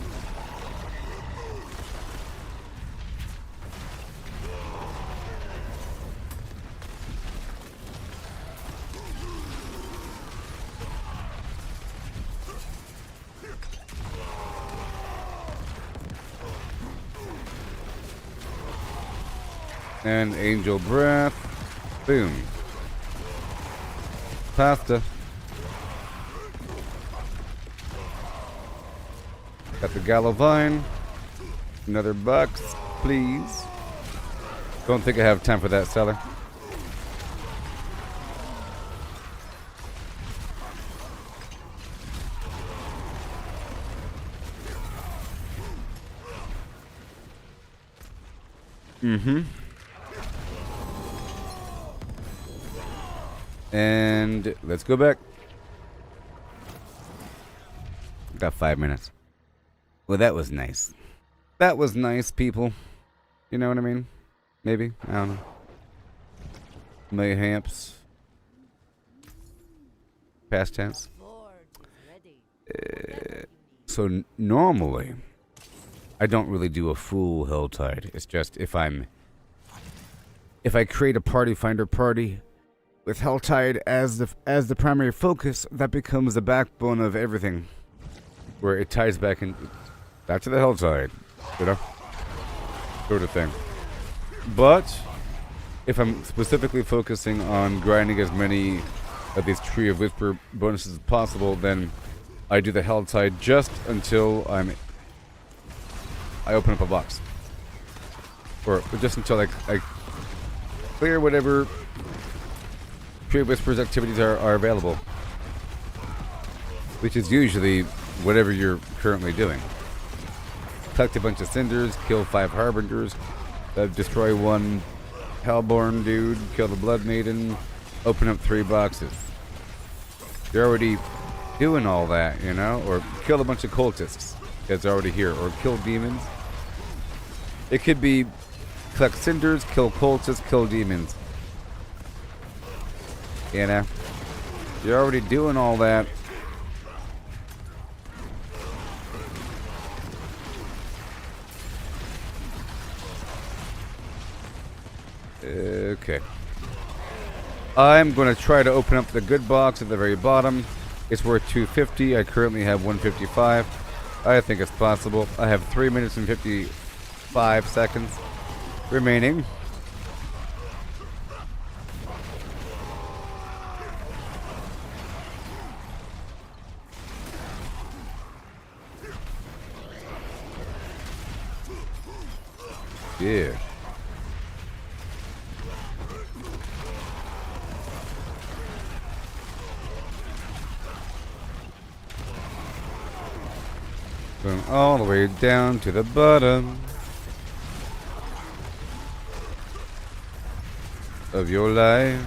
And angel breath. Boom. Pasta. Got the Gallo Vine. Another bucks, please. Don't think I have time for that, seller. Mm-hmm. And let's go back. Got 5 minutes. Well, that was nice. That was nice, people. You know what I mean? Maybe? I don't know. Mayhaps. Past tense. So normally, I don't really do a full Helltide. It's just if I create a party finder party with Helltide as the primary focus, that becomes the backbone of everything. Where it ties back to the Helltide, you know? Sort of thing. But if I'm specifically focusing on grinding as many of these Tree of Whisper bonuses as possible, then I do the Helltide just until I open up a box. Or just until I clear whatever Tree of Whispers activities are available. Which is usually whatever you're currently doing. Collect a bunch of cinders, kill 5 harbingers, destroy 1 hellborn dude, kill the blood maiden, open up 3 boxes. You're already doing all that, you know? Or kill a bunch of cultists that's already here, or kill demons. It could be collect cinders, kill cultists, kill demons. You know? You're already doing all that. Okay. I'm going to try to open up the good box at the very bottom. It's worth 250. I currently have 155. I think it's possible. I have 3 minutes and 55 seconds remaining. Yeah. Going all the way down to the bottom of your life.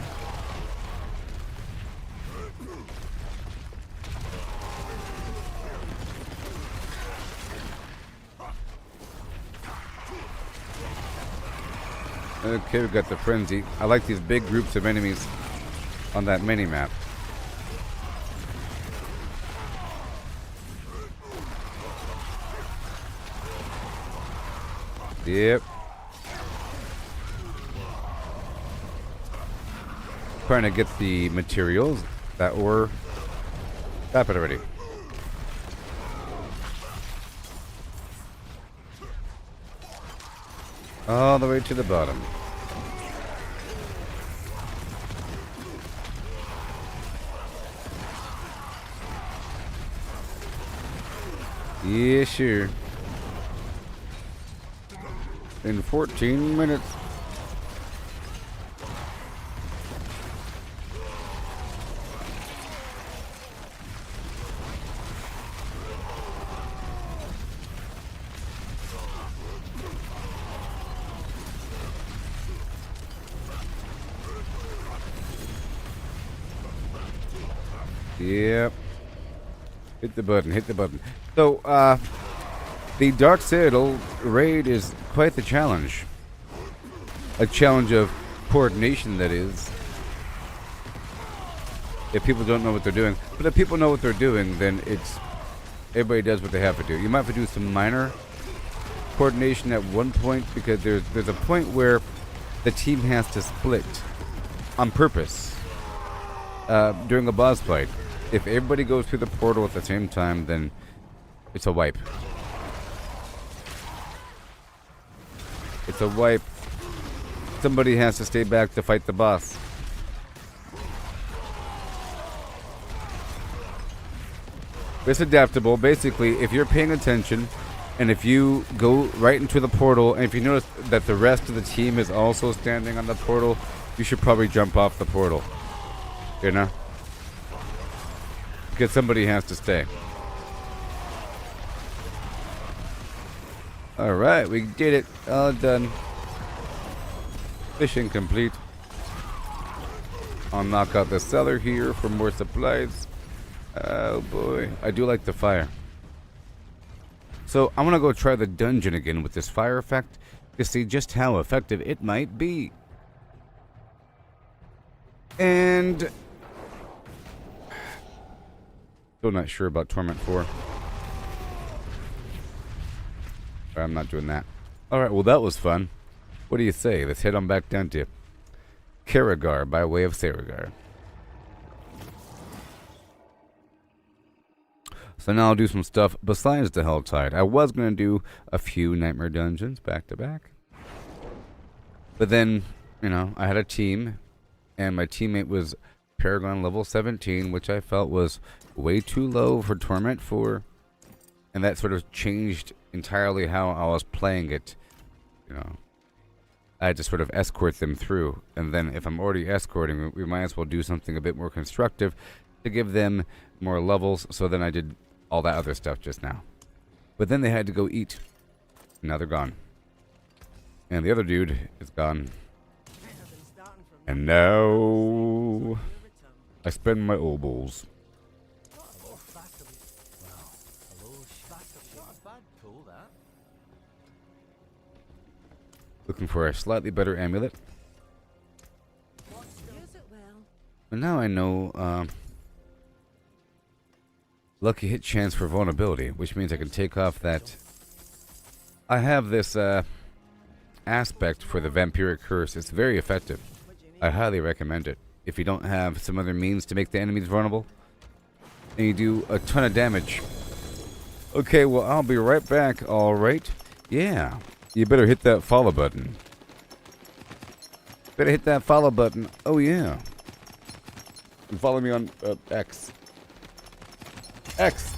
Okay, we've got the frenzy. I like these big groups of enemies on that mini map. Yep. Trying to get the materials that were happened already. All the way to the bottom. Yeah, sure. In 14 minutes. Yep. Hit the button, hit the button. So, the Dark Citadel raid is quite the challenge. A challenge of coordination, that is. If people don't know what they're doing. But if people know what they're doing, then it's... everybody does what they have to do. You might have to do some minor coordination at one point, because there's a point where the team has to split on purpose during a boss fight. If everybody goes through the portal at the same time, then it's a wipe. It's a wipe. Somebody has to stay back to fight the boss. It's adaptable. Basically, if you're paying attention, and if you go right into the portal, and if you notice that the rest of the team is also standing on the portal, you should probably jump off the portal. You know? Because somebody has to stay. Alright, we did it. All done. Mission complete. I'll knock out the cellar here for more supplies. Oh boy. I do like the fire. So I'm gonna go try the dungeon again with this fire effect to see just how effective it might be. And still not sure about Torment 4. But I'm not doing that. Alright, well that was fun. What do you say? Let's head on back down to Karagar by way of Saragar. So now I'll do some stuff besides the Helltide. I was going to do a few Nightmare Dungeons back to back. But then, you know, I had a team, and my teammate was Paragon level 17, which I felt was way too low for Torment 4. And that sort of changed entirely how I was playing it. You know, I had to sort of escort them through. And then if I'm already escorting, we might as well do something a bit more constructive to give them more levels. So then I did all that other stuff just now. But then they had to go eat. Now they're gone. And the other dude is gone. And now I spend my Opals. Looking for a slightly better amulet. And now I know lucky hit chance for vulnerability, which means I can take off that. I have this aspect for the vampiric curse. It's very effective. I highly recommend it. If you don't have some other means to make the enemies vulnerable, and you do a ton of damage. Okay, well I'll be right back. All right. Yeah. You better hit that follow button. Better hit that follow button. Oh yeah. And follow me on X. X.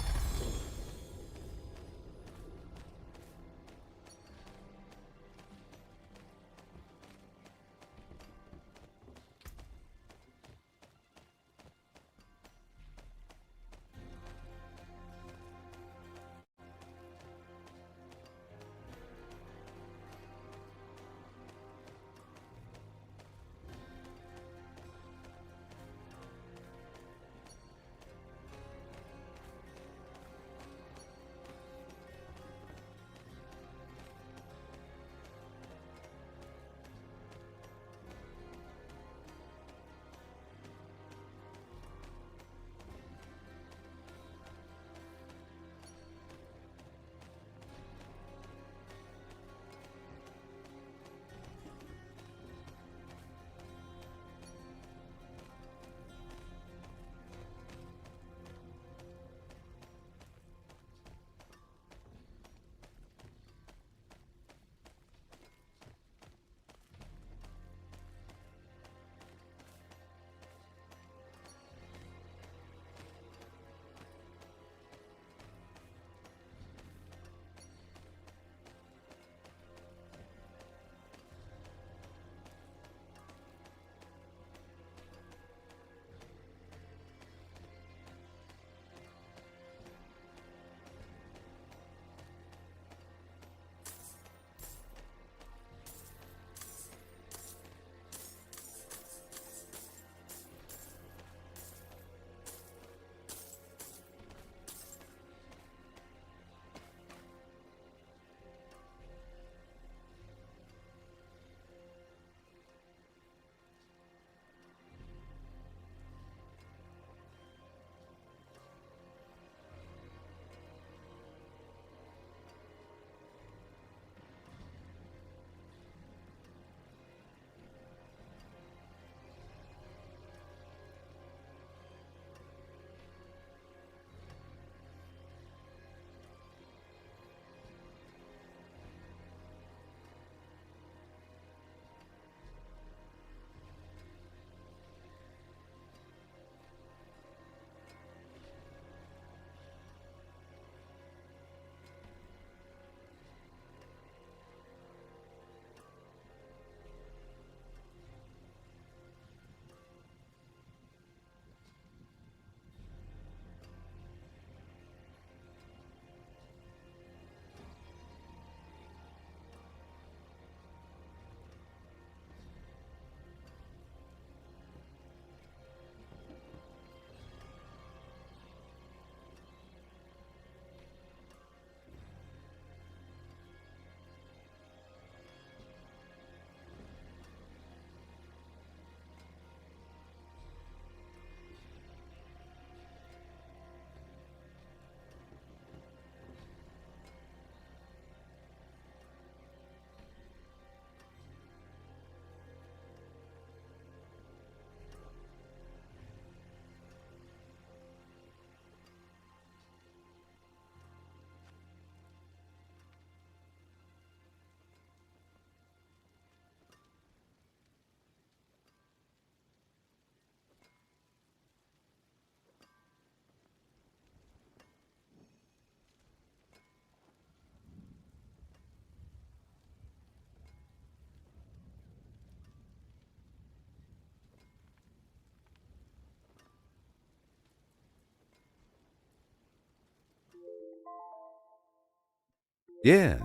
Yeah.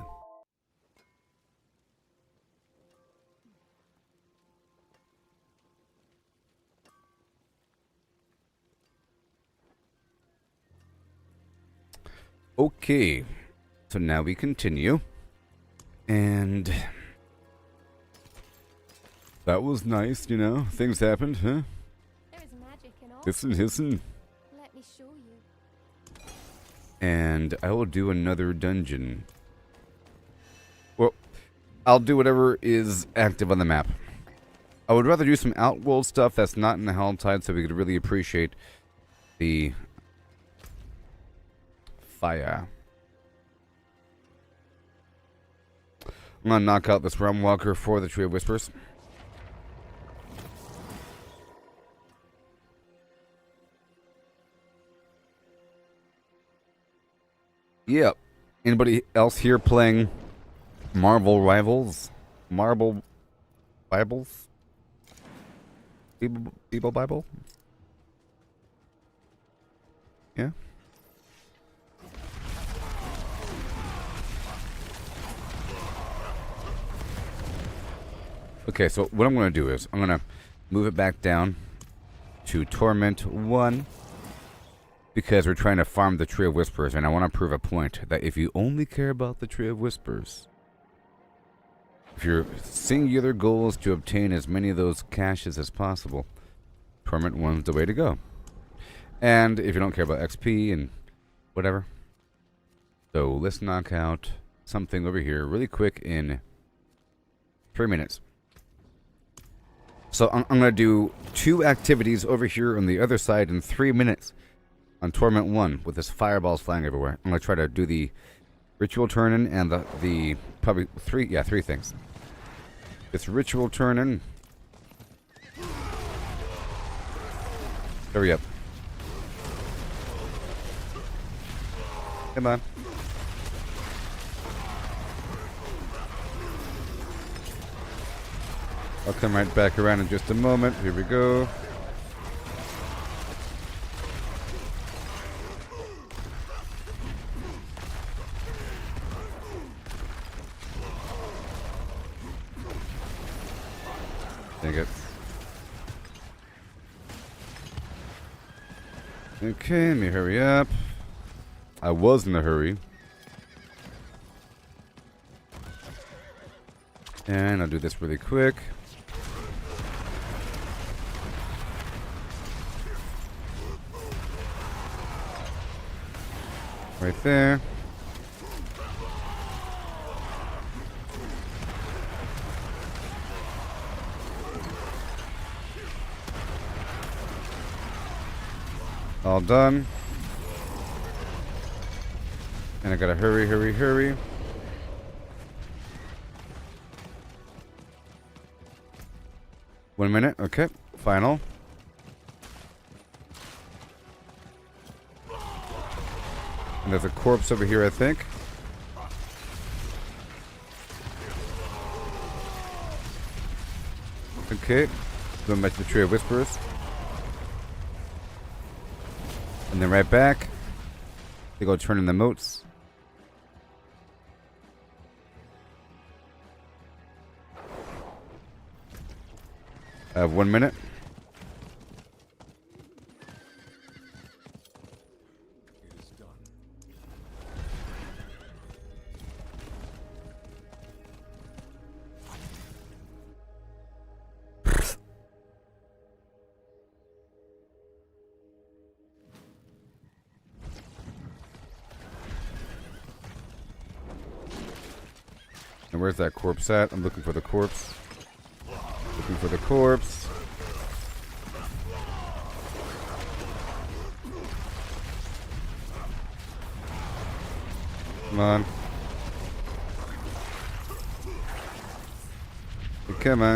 Okay. So now we continue. And that was nice, you know. Things happened, huh? There is magic in all. Listen. Let me show you. And I will do another dungeon. Well, I'll do whatever is active on the map. I would rather do some outworld stuff that's not in the Helltide so we could really appreciate the fire. I'm gonna knock out this Realm Walker for the Tree of Whispers. Yep. Anybody else here playing Marvel Rivals? Marble Bibles? People Bible? Yeah? Okay, so what I'm going to do is I'm going to move it back down to Torment 1 because we're trying to farm the Tree of Whispers, and I want to prove a point that if you only care about the Tree of Whispers, if your singular goal is to obtain as many of those caches as possible, Torment 1's the way to go. And if you don't care about XP and whatever, so let's knock out something over here really quick in 3 minutes. So I'm going to do 2 activities over here on the other side in 3 minutes on Torment 1 with this fireballs flying everywhere. I'm going to try to do the ritual turn-in and the probably 3 things. It's ritual turn-in. Hurry up. Come on. I'll come right back around in just a moment. Here we go. Dang it. Okay, let me hurry up. I was in a hurry. And I'll do this really quick. Right there. All done. And I gotta hurry. 1 minute, okay. Final. And there's a corpse over here, I think. Okay. Going back to the Tree of Whispers. And then right back. They go turn in the moats. I have 1 minute. It is done. And where's that corpse at? I'm looking for the corpse. Looking for the corpse. Come on.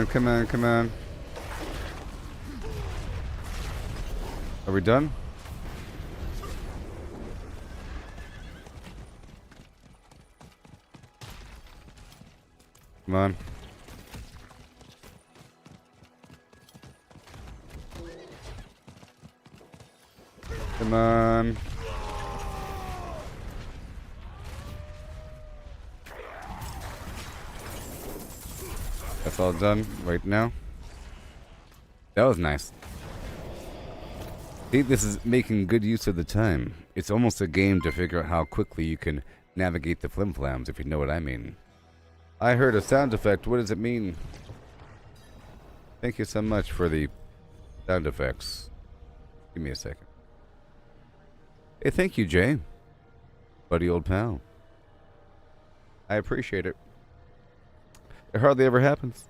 Come on. Are we done? Come on. Come on. That's all done right now. That was nice. See, this is making good use of the time. It's almost a game to figure out how quickly you can navigate the flimflams, if you know what I mean. I heard a sound effect. What does it mean? Thank you so much for the sound effects. Give me a second. Hey, thank you, Jay. Buddy old pal. I appreciate it. It hardly ever happens.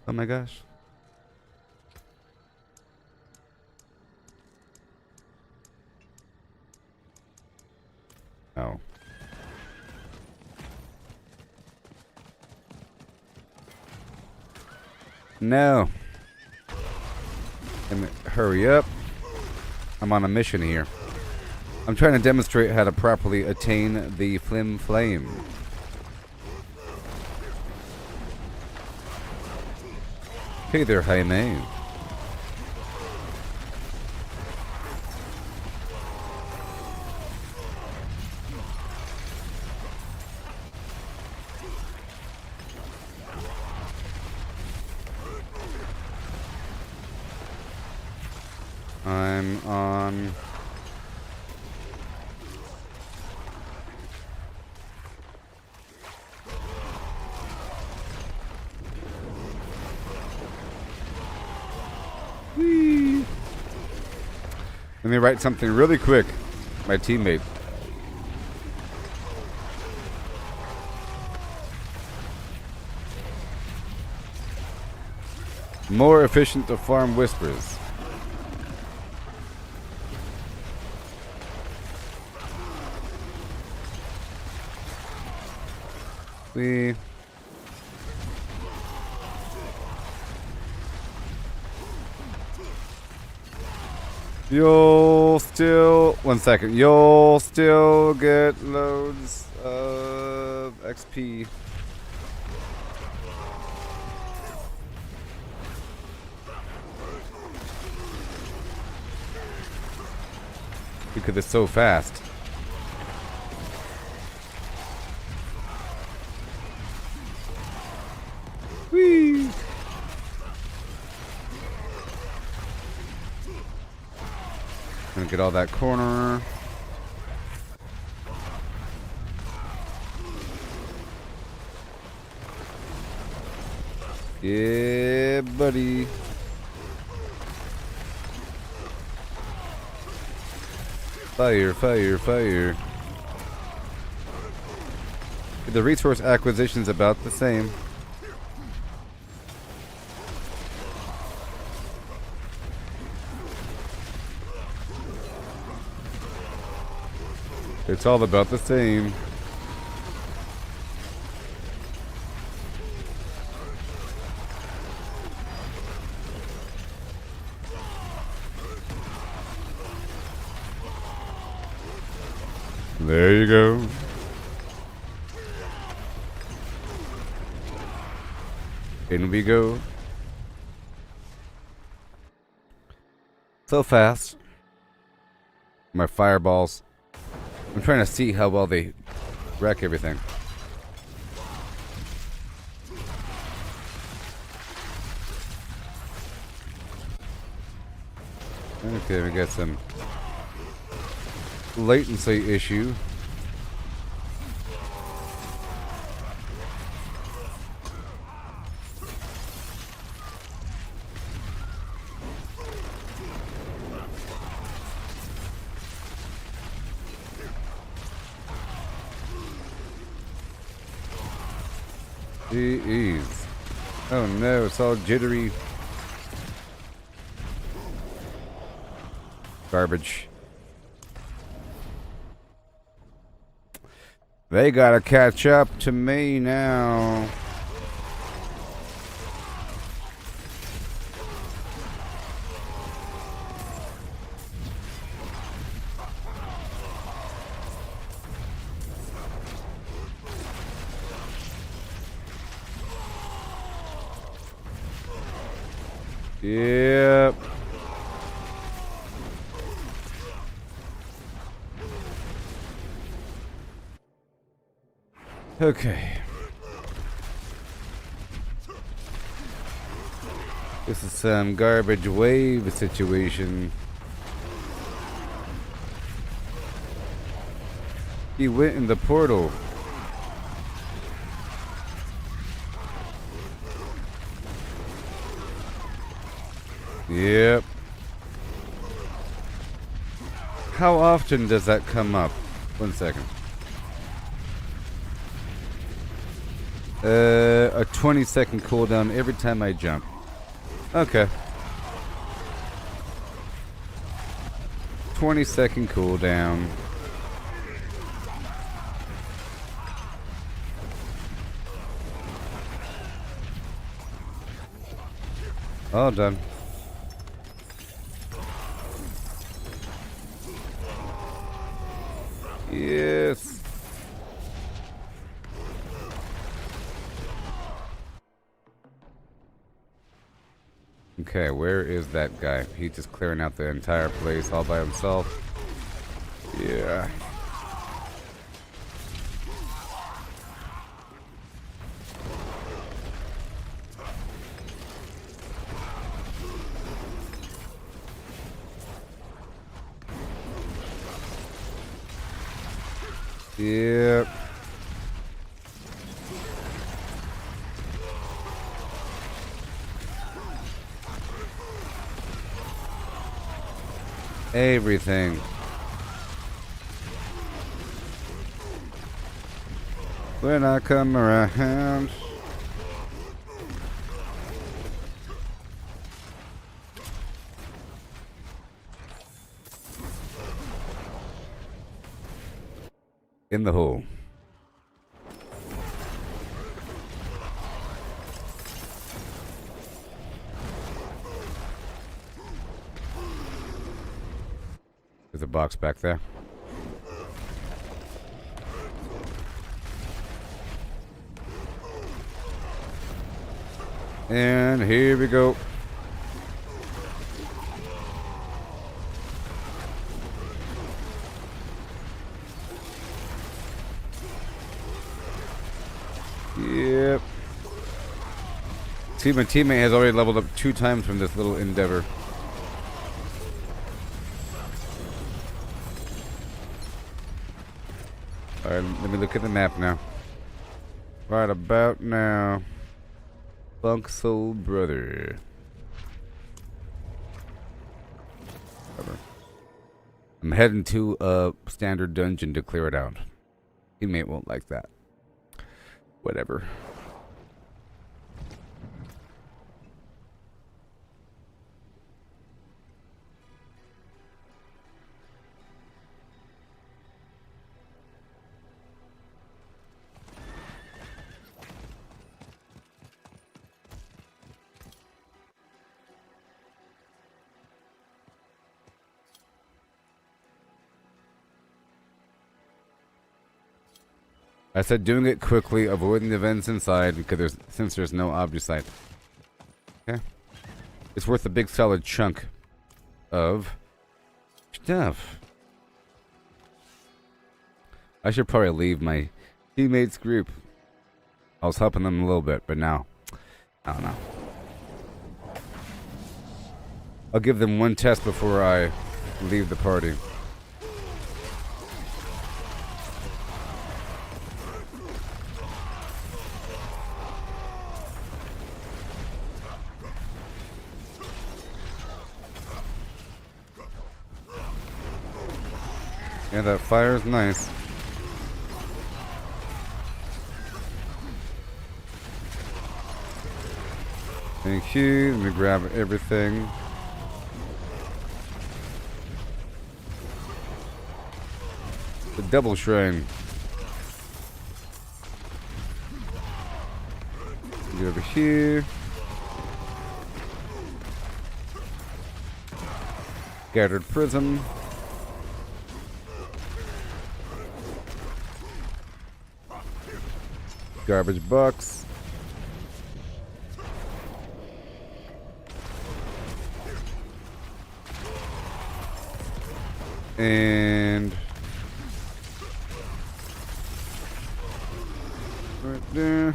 Oh my gosh. Oh. No. Hurry up. I'm on a mission here. I'm trying to demonstrate how to properly attain the flim flame. Hey there, Jaime. I'm on... Whee! Let me write something really quick. My teammate. More efficient to farm whispers. You'll still... One second. You'll still get loads of XP. Because it's so fast. Whee! Gonna get all that corner. Yeah, buddy. Fire, fire, fire. The resource acquisition's about the same. It's all about the same. There you go. In we go. So fast. My fireballs. I'm trying to see how well they wreck everything. Okay, we got some latency issue. Jeez. Oh no, it's all jittery. Garbage. They gotta catch up to me now. Yep. Okay. This is some garbage wave situation. He went in the portal. Yep. How often does that come up? 1 second. A 20-second cooldown every time I jump. Okay. 20-second cooldown. All done. Yes. Okay, where is that guy? He's just clearing out the entire place all by himself. Yeah. Yep. Everything. When I come around. In the hole. There's a box back there. And here we go. Yep. See, my teammate has already leveled up 2 times from this little endeavor. Alright, let me look at the map now. Right about now. Funk Soul Brother. I'm heading to a standard dungeon to clear it out. Teammate won't like that. Whatever. I said doing it quickly, avoiding the vents inside because since there's no Obducite. Okay. It's worth a big solid chunk of stuff. I should probably leave my teammates group. I was helping them a little bit, but now, I don't know. I'll give them one test before I leave the party. Yeah, that fire is nice. Thank you. Let me grab everything. The double shrine. Get over here. Scattered prism. Garbage box. And right there.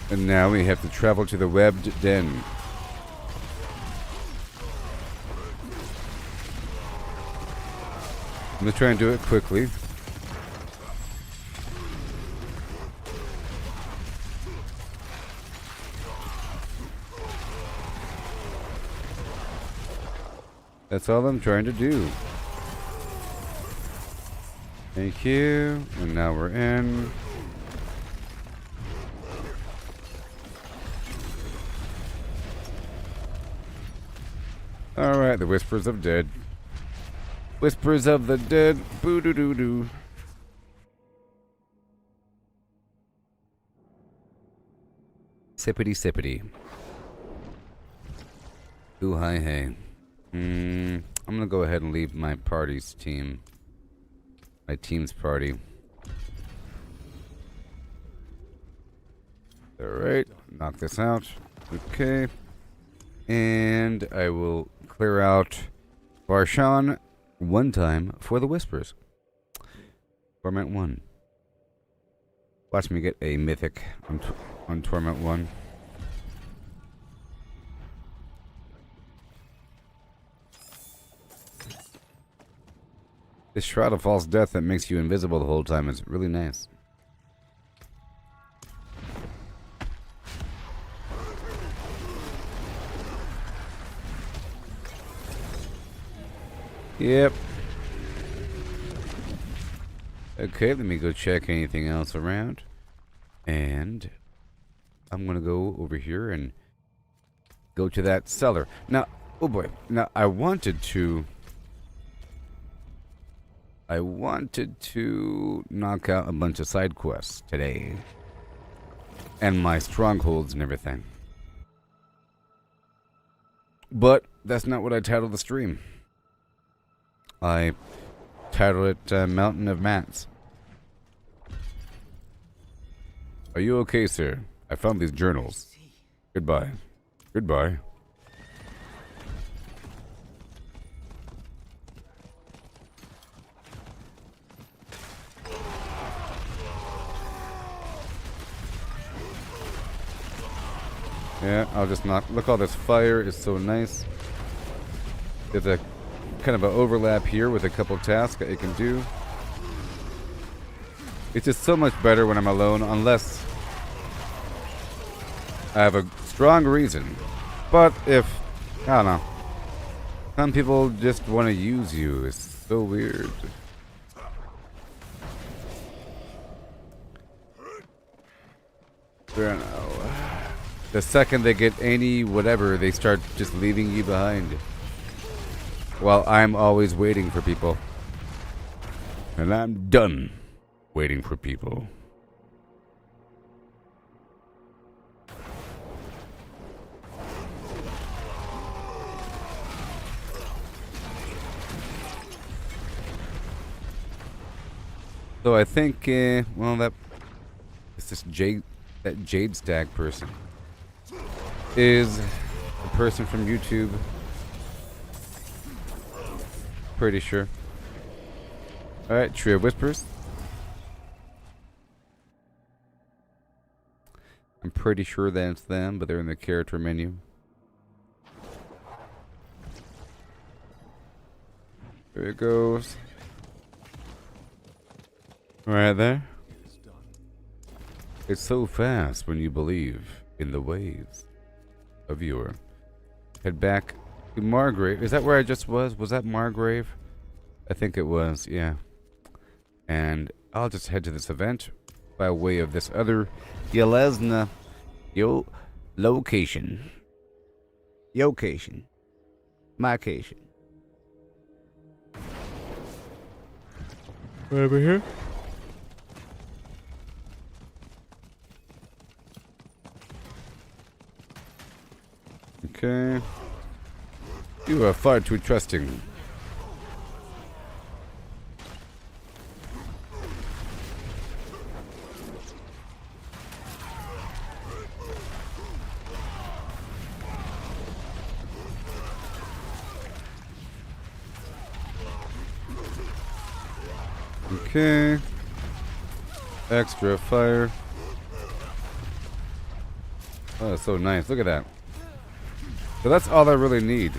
And now we have to travel to the webbed den. I'm gonna try and do it quickly. That's all I'm trying to do. Thank you. And now we're in. Alright, the Whispers of Dead. Whispers of the Dead. Boo doo doo doo. Sippity sippity. Ooh hi hey. I'm gonna go ahead and leave my party's team. My team's party. Alright, knock this out. Okay. And I will clear out Varshan one time for the Whispers. Torment 1. Watch me get a mythic on Torment 1. This Shroud of False Death that makes you invisible the whole time is really nice. Yep. Okay, let me go check anything else around. And I'm gonna go over here and go to that cellar. Now, oh boy. Now, I wanted to knock out a bunch of side quests today. And my strongholds and everything. But that's not what I titled the stream. I titled it Mountain of Mats. Are you okay, sir? I found these journals. Goodbye. Goodbye. Yeah, I'll just knock. Look, all this fire is so nice. There's a kind of an overlap here with a couple tasks that you can do. It's just so much better when I'm alone, unless I have a strong reason. But if, I don't know, some people just want to use you. It's so weird. I don't know. The second they get any whatever, they start just leaving you behind. While I'm always waiting for people. And I'm done waiting for people. So I think, well, that it's this that Jade Stag person is a person from YouTube. Pretty sure. Alright, Tree of Whispers. I'm pretty sure that's them, but they're in the character menu. There it goes. Right there. It's so fast when you believe in the ways of your. Head back to Margrave. Is that where I just was? Was that Margrave? I think it was, yeah. And I'll just head to this event by way of this other Yelesna location. Yocation. Mycation. Over here. Okay. You are far too trusting. Okay. Extra fire. Oh, that's so nice. Look at that. So that's all I really need.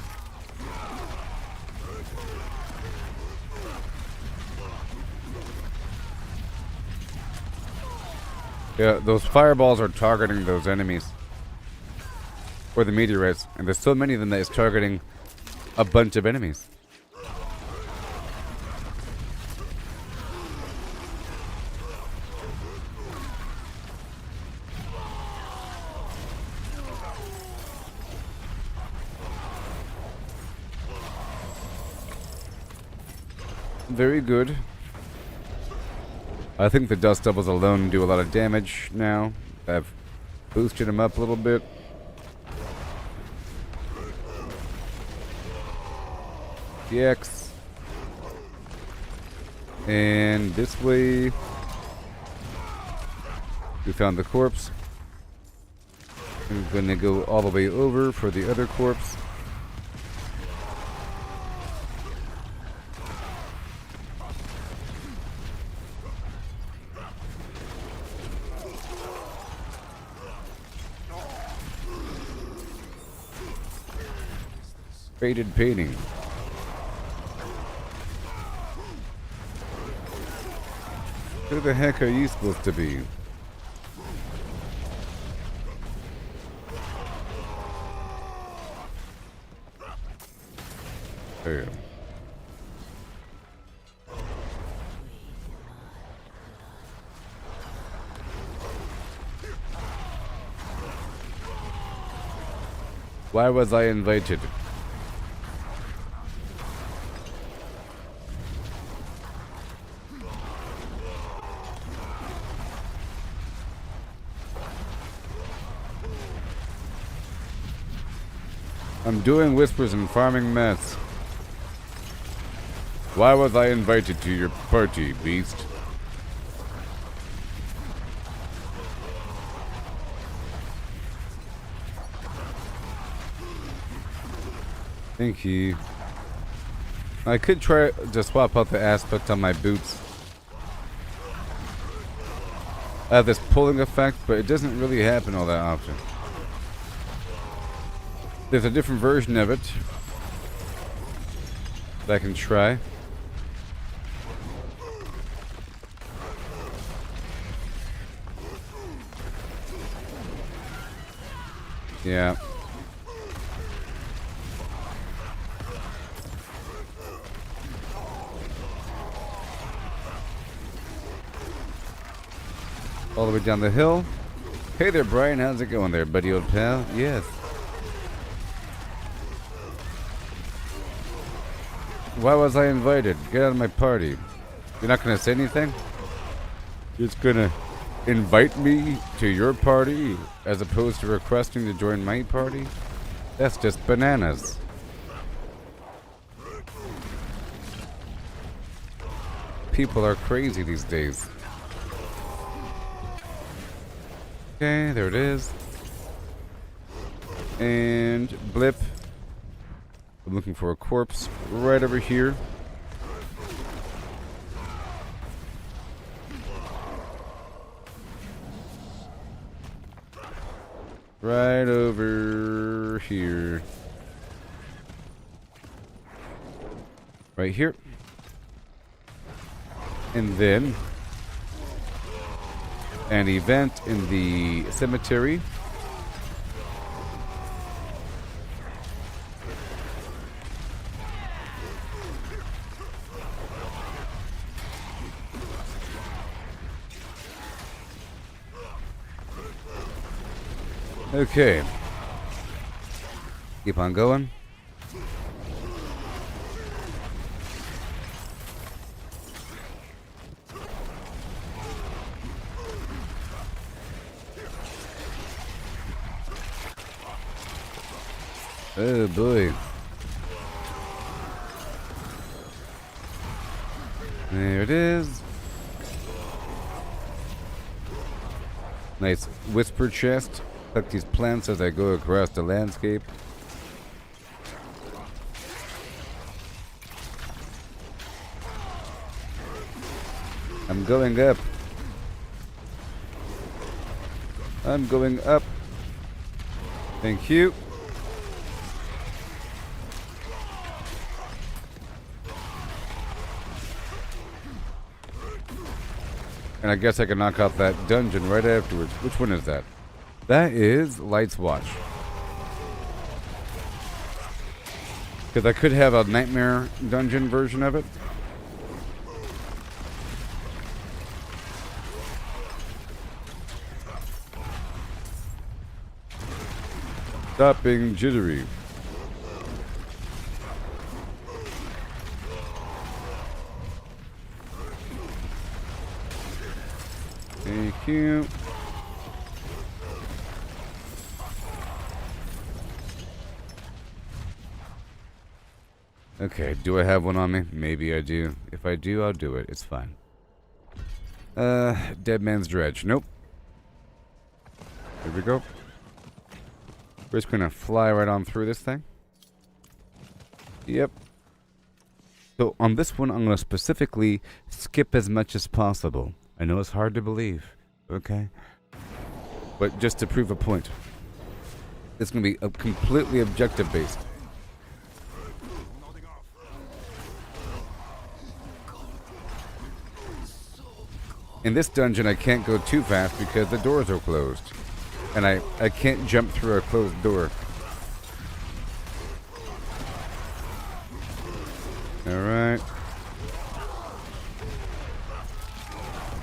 Yeah, those fireballs are targeting those enemies. Or the meteorites. And there's so many of them that it's targeting a bunch of enemies. Very good. I think the dust devils alone do a lot of damage now. I've boosted them up a little bit. EX. And this way we found the corpse. I'm gonna go all the way over for the other corpse. Faded painting. Who the heck are you supposed to be? There you go. Why was I invited? I'm doing whispers and farming mats. Why was I invited to your party, beast? Thank you. I could try to swap out the aspect on my boots. I have this pulling effect, but it doesn't really happen all that often. There's a different version of it that I can try. Yeah. All the way down the hill. Hey there, Brian. How's it going there, buddy, old pal? Yes. Why was I invited? Get out of my party. You're not gonna say anything? You're just gonna invite me to your party as opposed to requesting to join my party? That's just bananas. People are crazy these days. Okay, there it is. And blip. I'm looking for a corpse right over here. Right over here. Right here. And then an event in the cemetery. Okay. Keep on going. Oh boy. There it is. Nice whisper chest. Collect these plants as I go across the landscape. I'm going up. I'm going up. Thank you. And I guess I can knock out that dungeon right afterwards. Which one is that? That is Light's Watch. Because I could have a nightmare dungeon version of it. Stop being jittery. Thank you. Okay, do I have one on me? Maybe I do. If I do, I'll do it. It's fine. Dead Man's Dredge. Nope. Here we go. We're just gonna fly right on through this thing. Yep. So on this one, I'm gonna specifically skip as much as possible. I know it's hard to believe, okay? But just to prove a point. It's gonna be a completely objective based. In this dungeon, I can't go too fast because the doors are closed. And I can't jump through a closed door. Alright.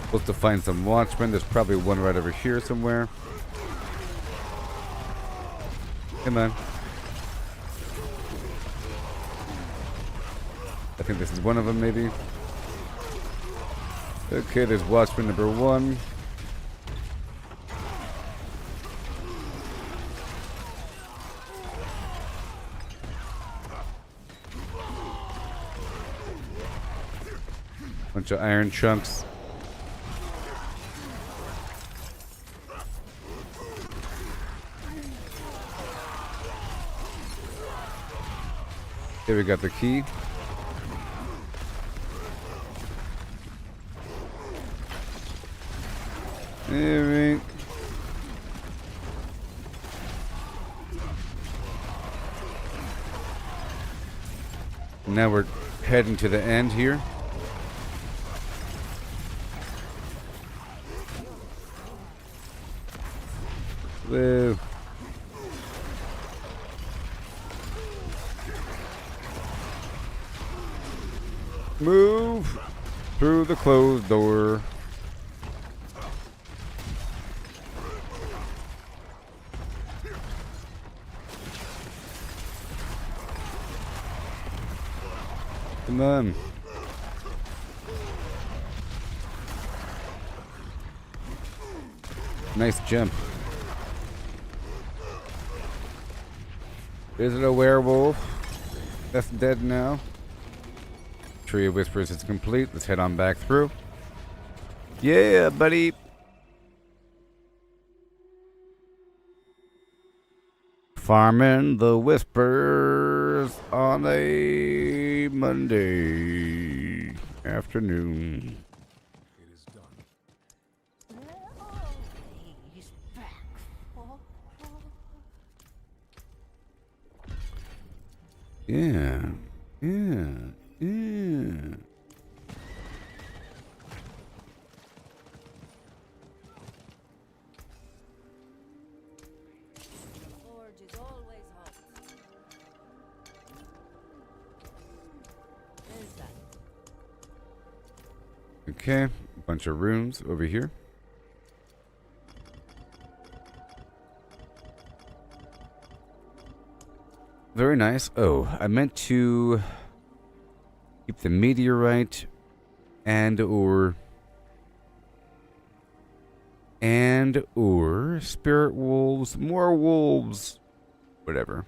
Supposed to find some watchmen. There's probably one right over here somewhere. Come on. I think this is one of them, maybe. Okay, there's watchman number 1. Bunch of iron chunks. Here we got the key. Alright. Now we're heading to the end here. Whoa. Move through the closed door. Come on. Nice jump. Is it a werewolf? That's dead now. Tree of Whispers is complete. Let's head on back through. Yeah, buddy. Farming the Whispers on a Monday afternoon. It is done. He's back. Yeah. Yeah. Forge is always hot. There's that. Okay. Bunch of runes over here. Very nice. Oh, I meant to keep the meteorite and or spirit wolves, more wolves, whatever.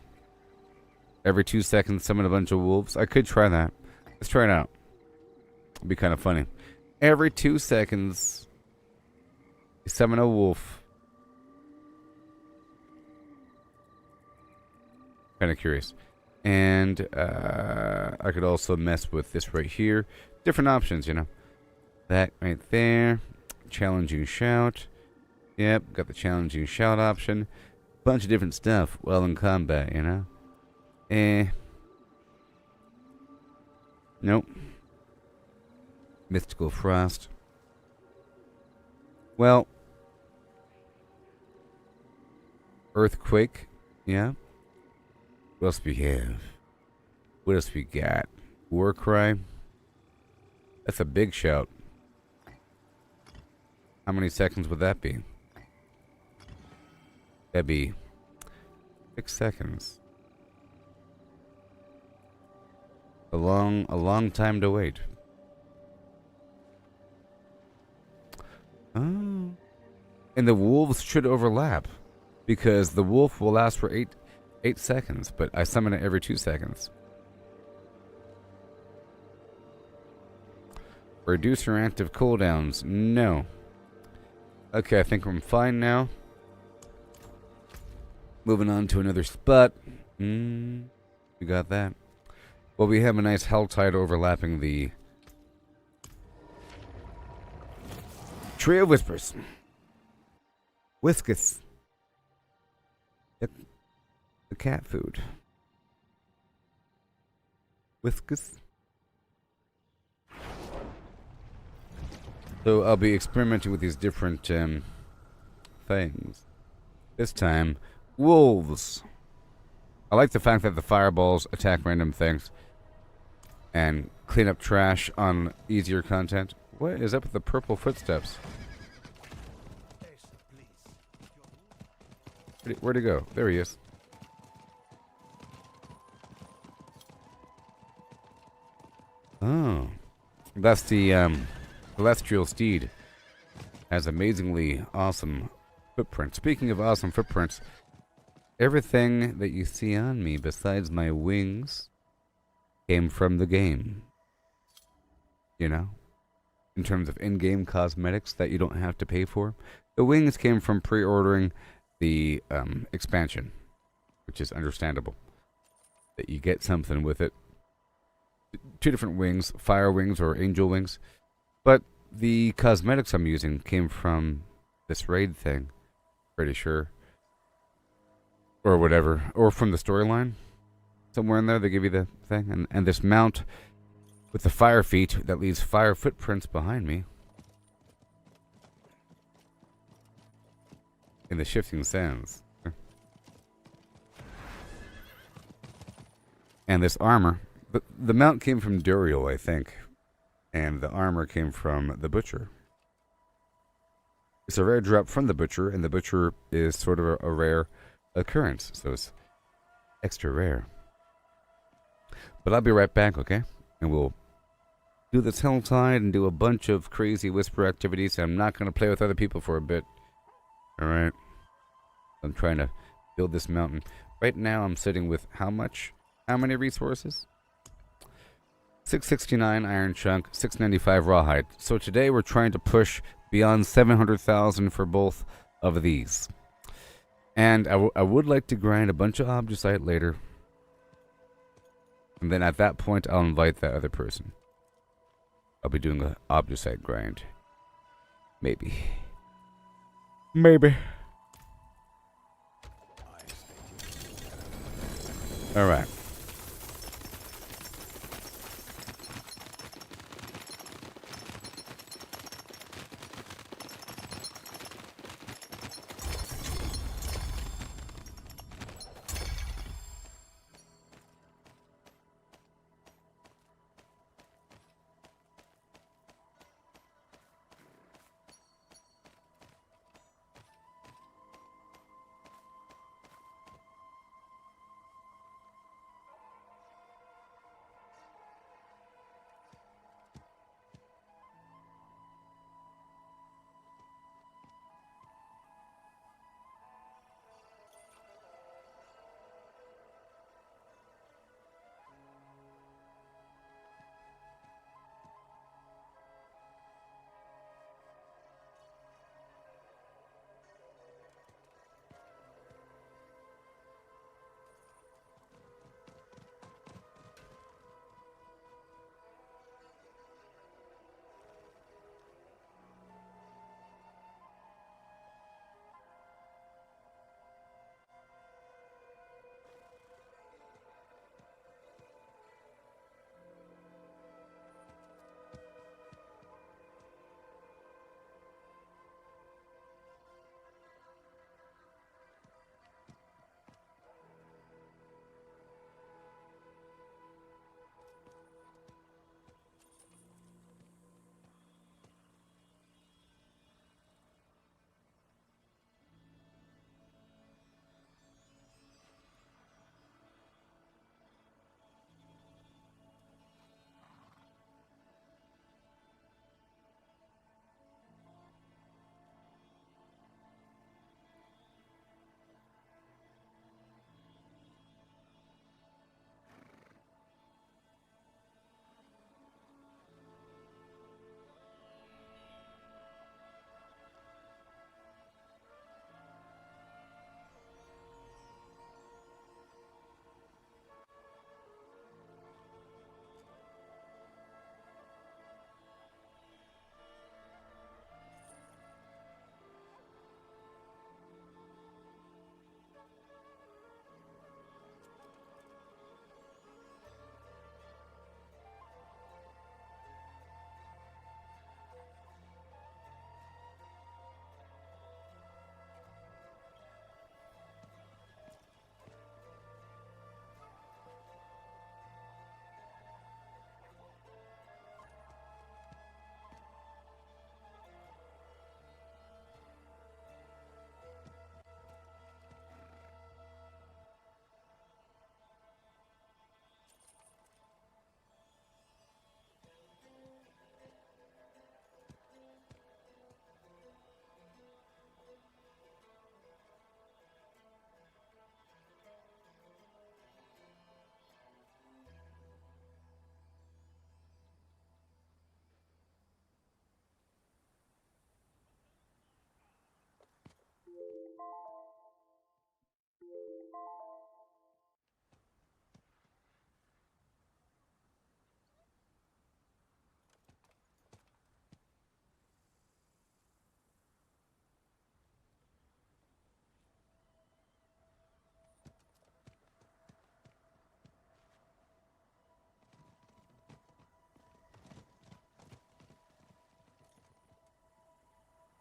Every 2 seconds summon a bunch of wolves. I could try that. Let's try it out. It'd be kind of funny. Every 2 seconds you summon a wolf. Kind of curious. And I could also mess with this right here. Different options, you know. That right there. Challenging shout. Yep, got the challenging shout option. bunch of different stuff while in combat, you know? Nope. Mystical Frost. Well, Earthquake, yeah. What else we have? What else we got? Warcry. That's a big shout. How many seconds would that be? That'd be 6 seconds. A long time to wait. Oh. And the wolves should overlap, because the wolf will last for 8 seconds, but I summon it every 2 seconds. Reduce your active cooldowns. No. Okay, I think I'm fine now. Moving on to another spot. We got that. Well, we have a nice Helltide overlapping the Tree of Whispers. Whiskus. The cat food. Whiskus. So I'll be experimenting with these different things. This time, wolves. I like the fact that the fireballs attack random things and clean up trash on easier content. What is up with the purple footsteps? Where'd he go? There he is. Oh. That's the celestial steed. Has amazingly awesome footprints. Speaking of awesome footprints, everything that you see on me besides my wings came from the game. You know? In terms of in-game cosmetics that you don't have to pay for. The wings came from pre-ordering the expansion, which is understandable. That you get something with it. 2 different wings, fire wings or angel wings. But the cosmetics I'm using came from this raid thing. Pretty sure. Or whatever. Or from the storyline. Somewhere in there they give you the thing. And this mount with the fire feet that leaves fire footprints behind me. In the shifting sands. And this armor. The mount came from Duriel, I think. And the armor came from the Butcher. It's a rare drop from the Butcher, and the Butcher is sort of a rare occurrence. So it's extra rare. But I'll be right back, okay? And we'll do this Helltide and do a bunch of crazy whisper activities. I'm not going to play with other people for a bit. Alright? I'm trying to build this mountain. Right now I'm sitting with how much? How many resources? 669 iron chunk, 695 rawhide. So today we're trying to push beyond 700,000 for both of these. And I would like to grind a bunch of Obducite later. And then at that point I'll invite that other person. I'll be doing an Obducite grind. Maybe. Maybe. Alright.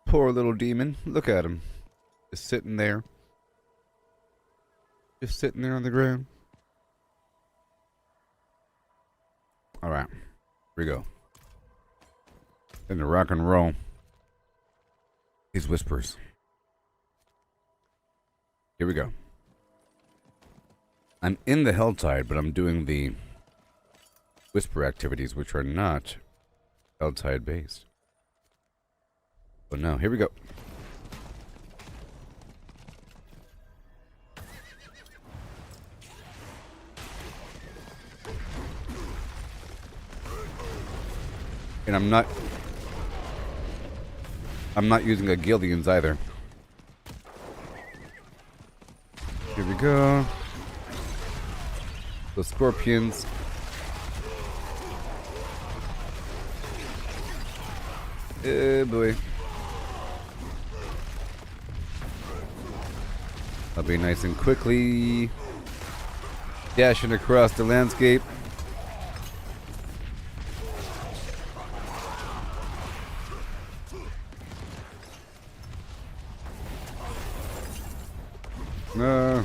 Poor little demon. Look at him. Just sitting there. Just sitting there on the ground. Alright. Here we go. In the rock and roll. These whispers. Here we go. I'm in the Helltide, but I'm doing the whisper activities, which are not Helltide based. But no, here we go. And I'm not using a Gillian's either. Here we go. The scorpions. Oh boy. I'll be nice and quickly dashing across the landscape. No.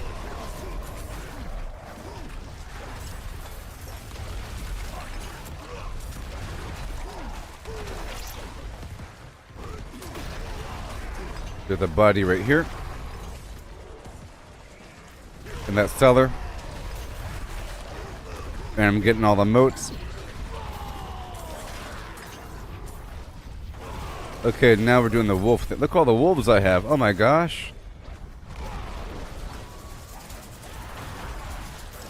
There's a body right here. In that cellar. And I'm getting all the motes. Okay, now we're doing the wolf thing. Look at all the wolves I have. Oh my gosh.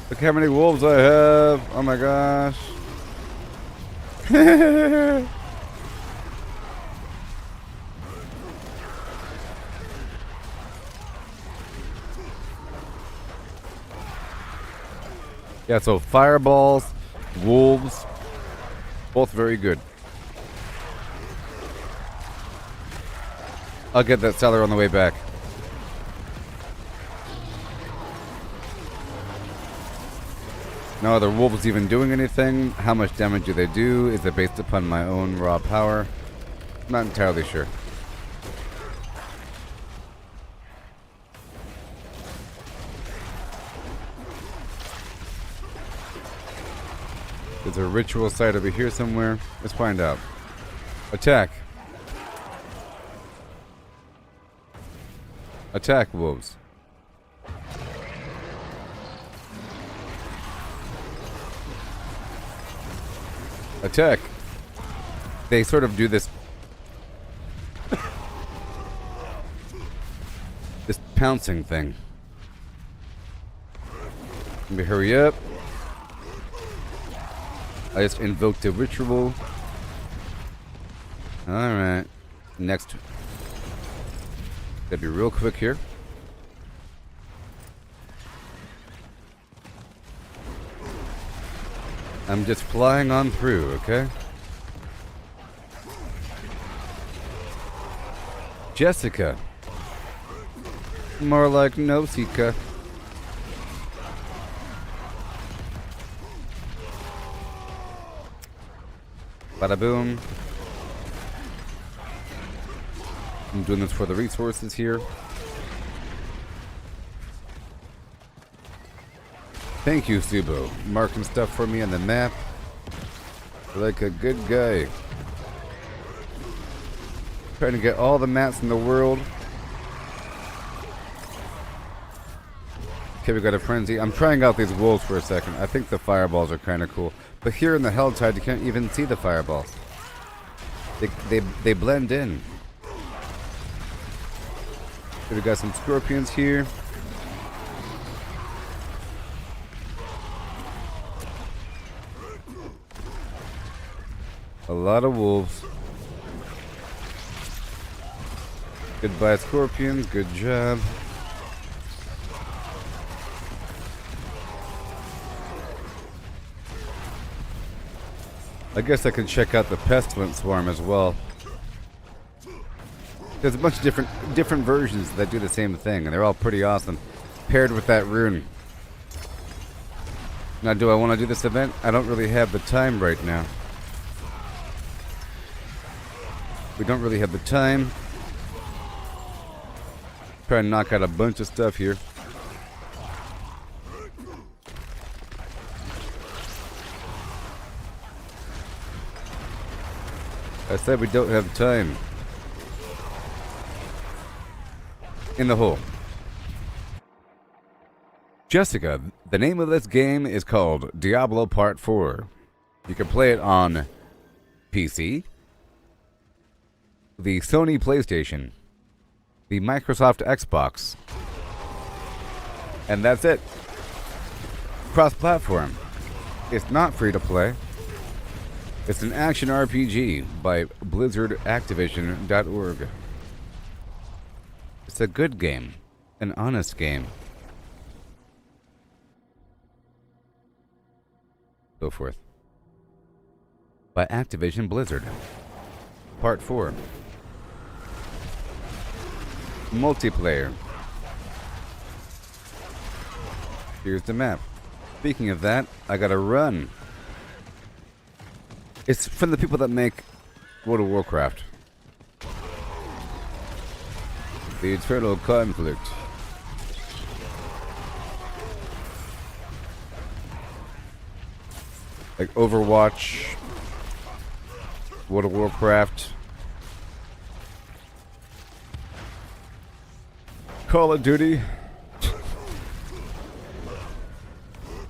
Look how many wolves I have. Oh my gosh. Yeah, so fireballs, wolves, both very good. I'll get that cellar on the way back. No other wolves even doing anything. How much damage do they do? Is it based upon my own raw power? Not entirely sure. There's a ritual site over here somewhere. Let's find out. Attack. Attack, wolves. Attack. They sort of do this this pouncing thing. Let me hurry up. I just invoked a ritual. Alright. Next. Gotta be real quick here. I'm just flying on through, okay? Jessica. More like Nausicaa. Bada boom. I'm doing this for the resources here. Thank you, Subo. Marking stuff for me on the map. Like a good guy. Trying to get all the mats in the world. Okay, we got a frenzy. I'm trying out these wolves for a second. I think the fireballs are kind of cool. But here in the Helltide, you can't even see the fireballs. They blend in. So we got some scorpions here. A lot of wolves. Goodbye, scorpions. Good job. I guess I can check out the Pestilent Swarm as well. There's a bunch of different versions that do the same thing, and they're all pretty awesome. Paired with that rune. Now, do I want to do this event? I don't really have the time right now. We don't really have the time. Try to knock out a bunch of stuff here. I said we don't have time. In the hole. Jessica, the name of this game is called Diablo Part 4. You can play it on PC, the Sony PlayStation, the Microsoft Xbox, and that's it. Cross-platform. It's not free to play. It's an action RPG by BlizzardActivision.org. It's a good game. An honest game. So forth. By Activision Blizzard. Part 4. Multiplayer. Here's the map. Speaking of that, I gotta run. It's from the people that make World of Warcraft. The Eternal Conflict. Like Overwatch, World of Warcraft, Call of Duty.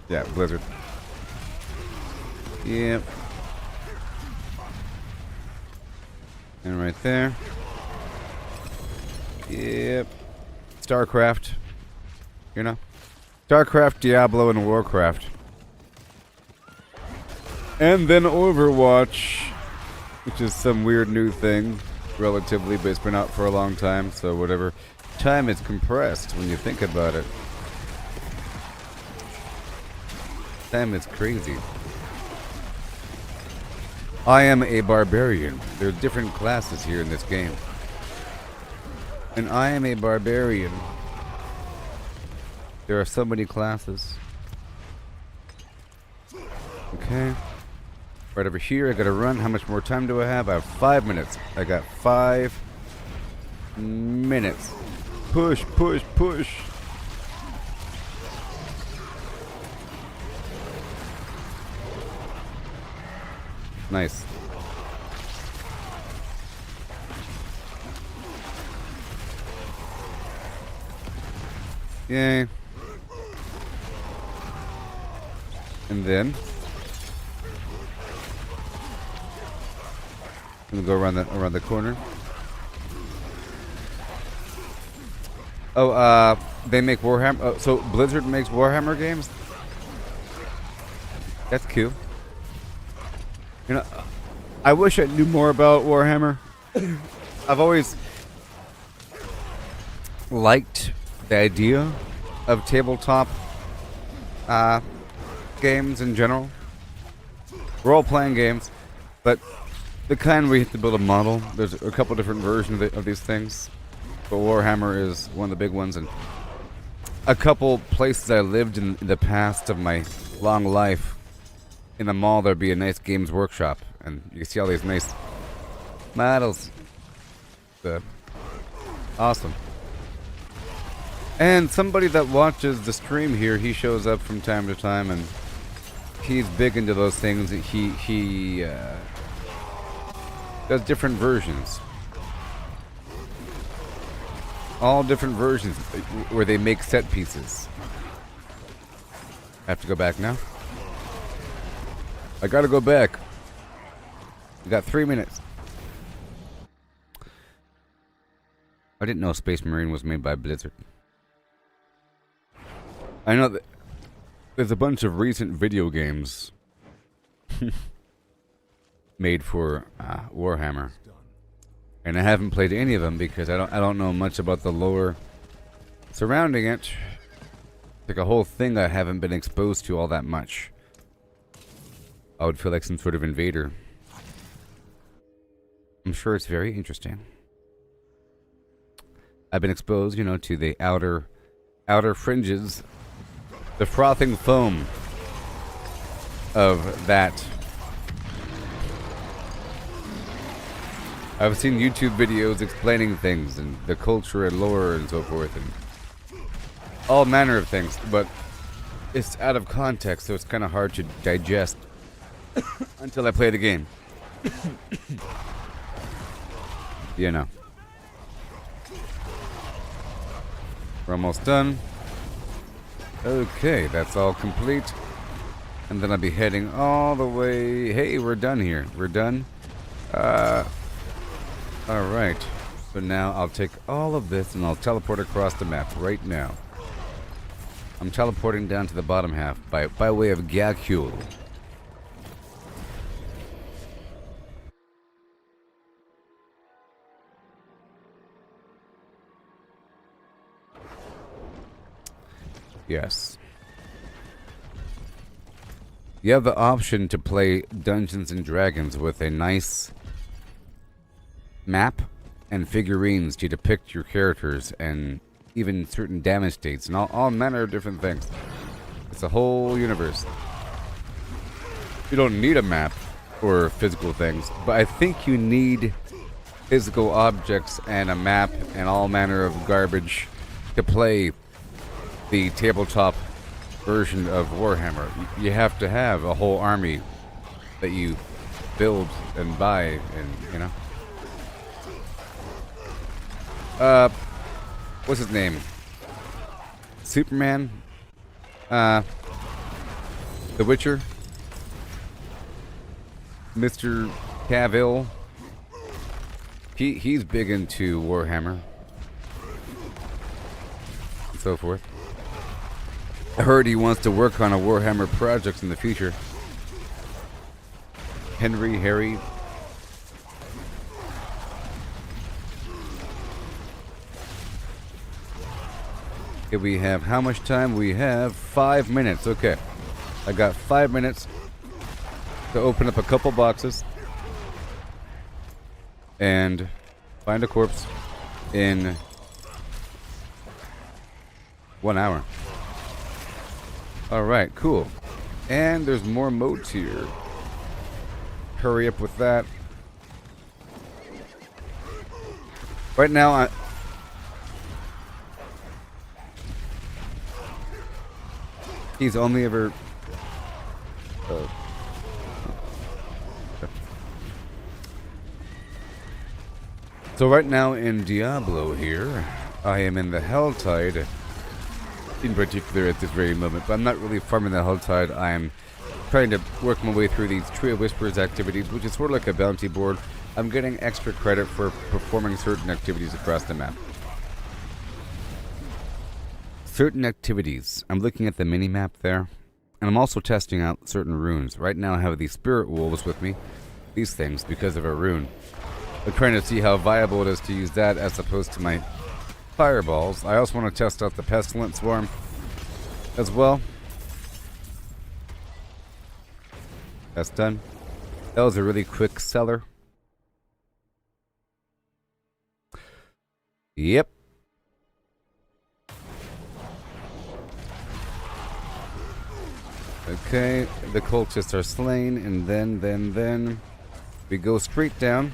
Yeah, Blizzard. Yep. And right there. Yep. StarCraft. You know? StarCraft, Diablo, and Warcraft. And then Overwatch, which is some weird new thing, relatively, but it's been out for a long time, so whatever. Time is compressed when you think about it. Time is crazy. I am a barbarian. There are different classes here in this game. And I am a barbarian. There are so many classes. Okay. Right over here, I gotta run. How much more time do I have? I have 5 minutes. I got 5 minutes. Push, push, push. Nice. Yay. And then I'm gonna go around the corner. Oh, they make Warhammer. Oh, so Blizzard makes Warhammer games. That's cool. You know, I wish I knew more about Warhammer. I've always liked the idea of tabletop games in general. Role-playing games, but the kind where you have to build a model. There's a couple different versions of these things, but Warhammer is one of the big ones. And a couple places I lived in the past of my long life, in the mall there'd be a nice games workshop, and you can see all these nice models. Awesome. And somebody that watches the stream here, he shows up from time to time, and he's big into those things. He does different versions. All different versions where they make set pieces. I have to go back now. I gotta go back. We got 3 minutes. I didn't know Space Marine was made by Blizzard. I know that there's a bunch of recent video games made for Warhammer, and I haven't played any of them because I don't know much about the lore surrounding it. It's like a whole thing I haven't been exposed to all that much. I would feel like some sort of invader. I'm sure it's very interesting. I've been exposed, you know, to the outer fringes, the frothing foam of that. I've seen YouTube videos explaining things and the culture and lore and so forth and all manner of things, but it's out of context, so it's kind of hard to digest until I play the game. You know. We're almost done. Okay, that's all complete. And then I'll be heading all the way. Hey, we're done here. We're done. Alright. So now I'll take all of this and I'll teleport across the map right now. I'm teleporting down to the bottom half by way of Gacule. Yes. You have the option to play Dungeons and Dragons with a nice map and figurines to depict your characters and even certain damage states and all manner of different things. It's a whole universe. You don't need a map or physical things, but I think you need physical objects and a map and all manner of garbage to play the tabletop version of Warhammer. You have to have a whole army that you build and buy, and you know. What's his name? Superman? The Witcher? Mr. Cavill? He's big into Warhammer. And so forth. I heard he wants to work on a Warhammer project in the future. Harry. Okay, we have how much time? We have 5 minutes. Okay. I got 5 minutes to open up a couple boxes and find a corpse in 1 hour. Alright, cool. And there's more modes here. Hurry up with that. Right now, he's only ever... So right now in Diablo here, I am in the Helltide in particular at this very moment, but I'm not really farming the Helltide. I am trying to work my way through these Tree of Whispers activities, which is sort of like a bounty board. I'm getting extra credit for performing certain activities across the map. Certain activities. I'm looking at the mini-map there, and I'm also testing out certain runes. Right now I have these Spirit Wolves with me, these things, because of a rune. I'm trying to see how viable it is to use that as opposed to my fireballs. I also want to test out the Pestilent Swarm as well. That's done. That was a really quick seller. Yep. Okay, the cultists are slain, and then we go straight down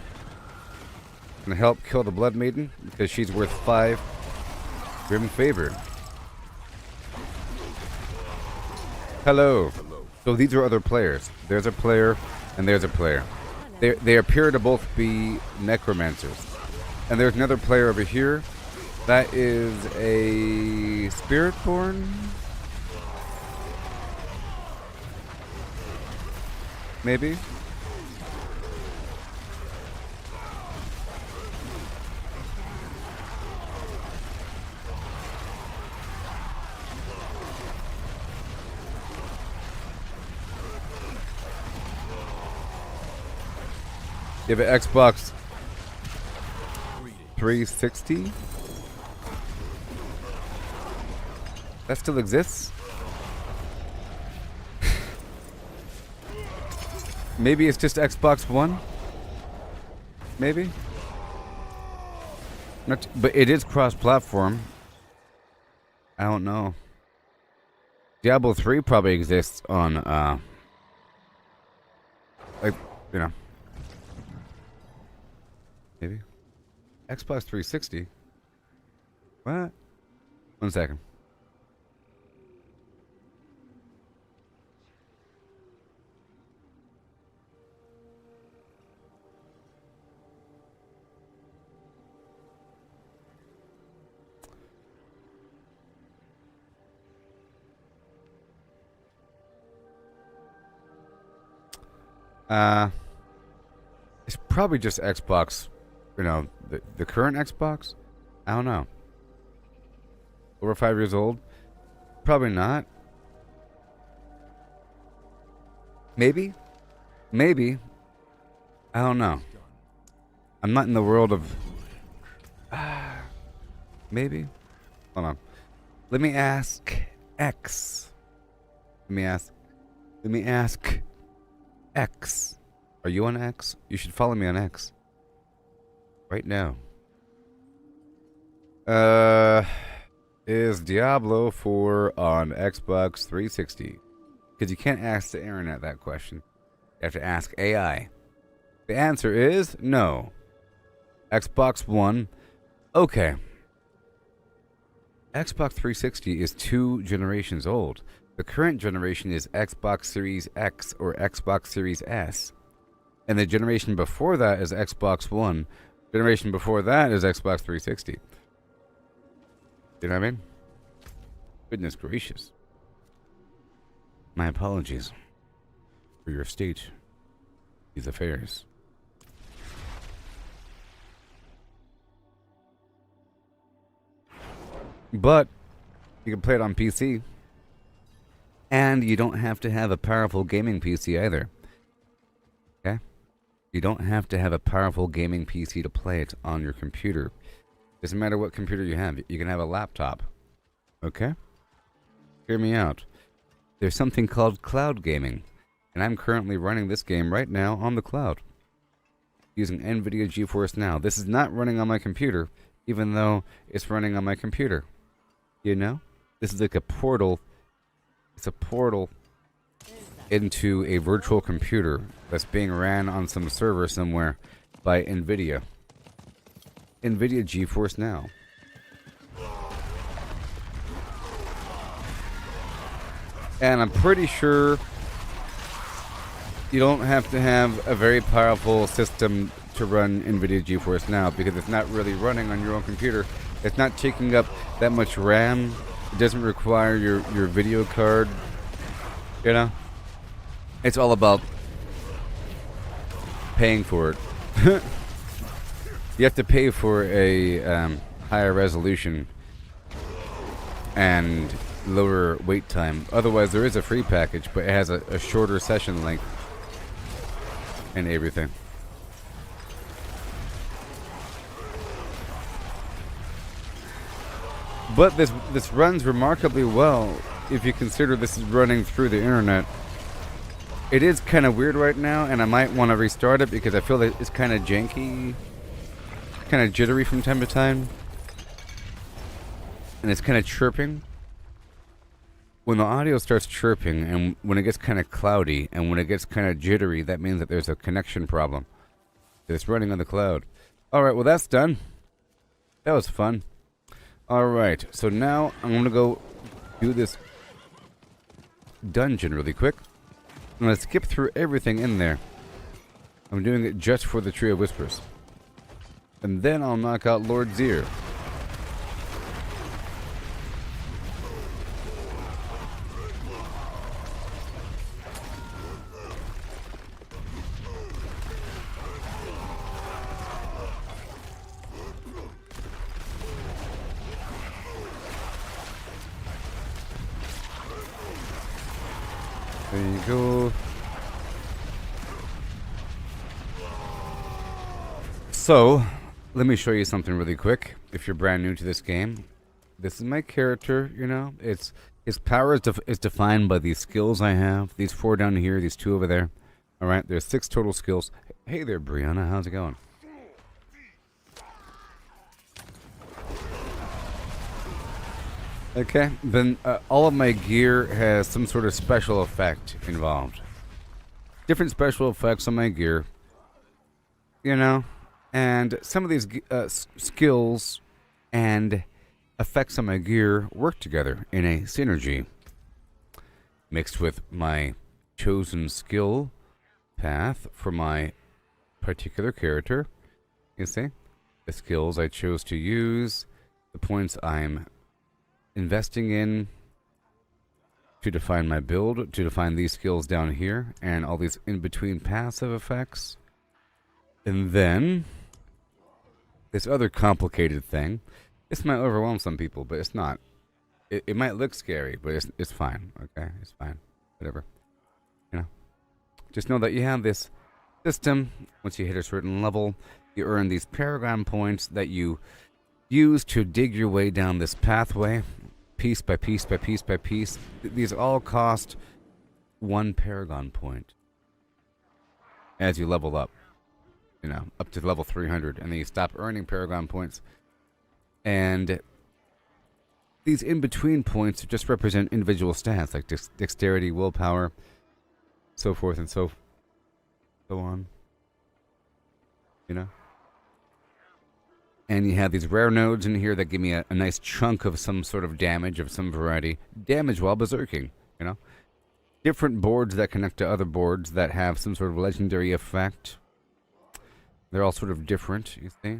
and help kill the Blood Maiden because she's worth 5 grim favor. Hello. So these are other players. There's a player and there's a player. They appear to both be necromancers. And there's another player over here. That is a Spiritborn? Maybe? You have an Xbox 360? That still exists? Maybe it's just Xbox One? Maybe? Not, but it is cross-platform. I don't know. Diablo 3 probably exists on, like, you know. Maybe. Xbox 360? What? 1 second. It's probably just Xbox, you know, the current Xbox? I don't know. Over 5 years old? Probably not. Maybe? Maybe. I don't know. I'm not in the world of... maybe? Hold on. Let me ask X. Let me ask X. Are you on X? You should follow me on X. Right now. Is Diablo 4 on Xbox 360? Because you can't ask the internet that question. You have to ask AI. The answer is no. Xbox One. Okay. Xbox 360 is 2 generations old. The current generation is Xbox Series X or Xbox Series S. And the generation before that is Xbox One. Generation before that is Xbox 360. You know what I mean? Goodness gracious. My apologies for your state, these affairs. But you can play it on PC. And you don't have to have a powerful gaming PC either. Okay? You don't have to have a powerful gaming PC to play it on your computer. Doesn't matter what computer you have. You can have a laptop. Okay? Hear me out. There's something called cloud gaming. And I'm currently running this game right now on the cloud. Using NVIDIA GeForce Now. This is not running on my computer, even though it's running on my computer. You know? This is like a portal. It's a portal into a virtual computer that's being ran on some server somewhere by NVIDIA. NVIDIA GeForce Now. And I'm pretty sure you don't have to have a very powerful system to run NVIDIA GeForce Now because it's not really running on your own computer. It's not taking up that much RAM. It doesn't require your video card. You know? It's all about paying for it. You have to pay for a higher resolution and lower wait time. Otherwise, there is a free package, but it has a shorter session length and everything. But this runs remarkably well if you consider this is running through the internet. It is kind of weird right now, and I might want to restart it because I feel that it's kind of janky, kind of jittery from time to time, and it's kind of chirping. When the audio starts chirping, and when it gets kind of cloudy, and when it gets kind of jittery, that means that there's a connection problem. It's running on the cloud. Alright, well that's done. That was fun. Alright, so now I'm going to go do this dungeon really quick. I'm going to skip through everything in there. I'm doing it just for the Tree of Whispers. And then I'll knock out Lord Zir. There you go. So, let me show you something really quick. If you're brand new to this game, this is my character, you know. His power is defined by these skills I have. These 4 down here, these 2 over there. Alright, there's 6 total skills. Hey there, Brianna. How's it going? Okay, then all of my gear has some sort of special effect involved. Different special effects on my gear. You know? And some of these skills and effects on my gear work together in a synergy. Mixed with my chosen skill path for my particular character. You see? The skills I chose to use, the points I'm investing in to define my build, to define these skills down here, and all these in-between passive effects. And then this other complicated thing. This might overwhelm some people, but it's not. It might look scary, but it's fine. Okay, it's fine. Whatever. You know. Just know that you have this system. Once you hit a certain level, you earn these Paragon points that you use to dig your way down this pathway, piece by piece by piece by piece. These all cost 1 Paragon point as you level up. You know, up to level 300, and then you stop earning Paragon points. And these in-between points just represent individual stats, like dexterity, willpower, so forth and so on. You know? And you have these rare nodes in here that give me a nice chunk of some sort of damage of some variety. Damage while berserking, you know? Different boards that connect to other boards that have some sort of legendary effect. They're all sort of different, you see?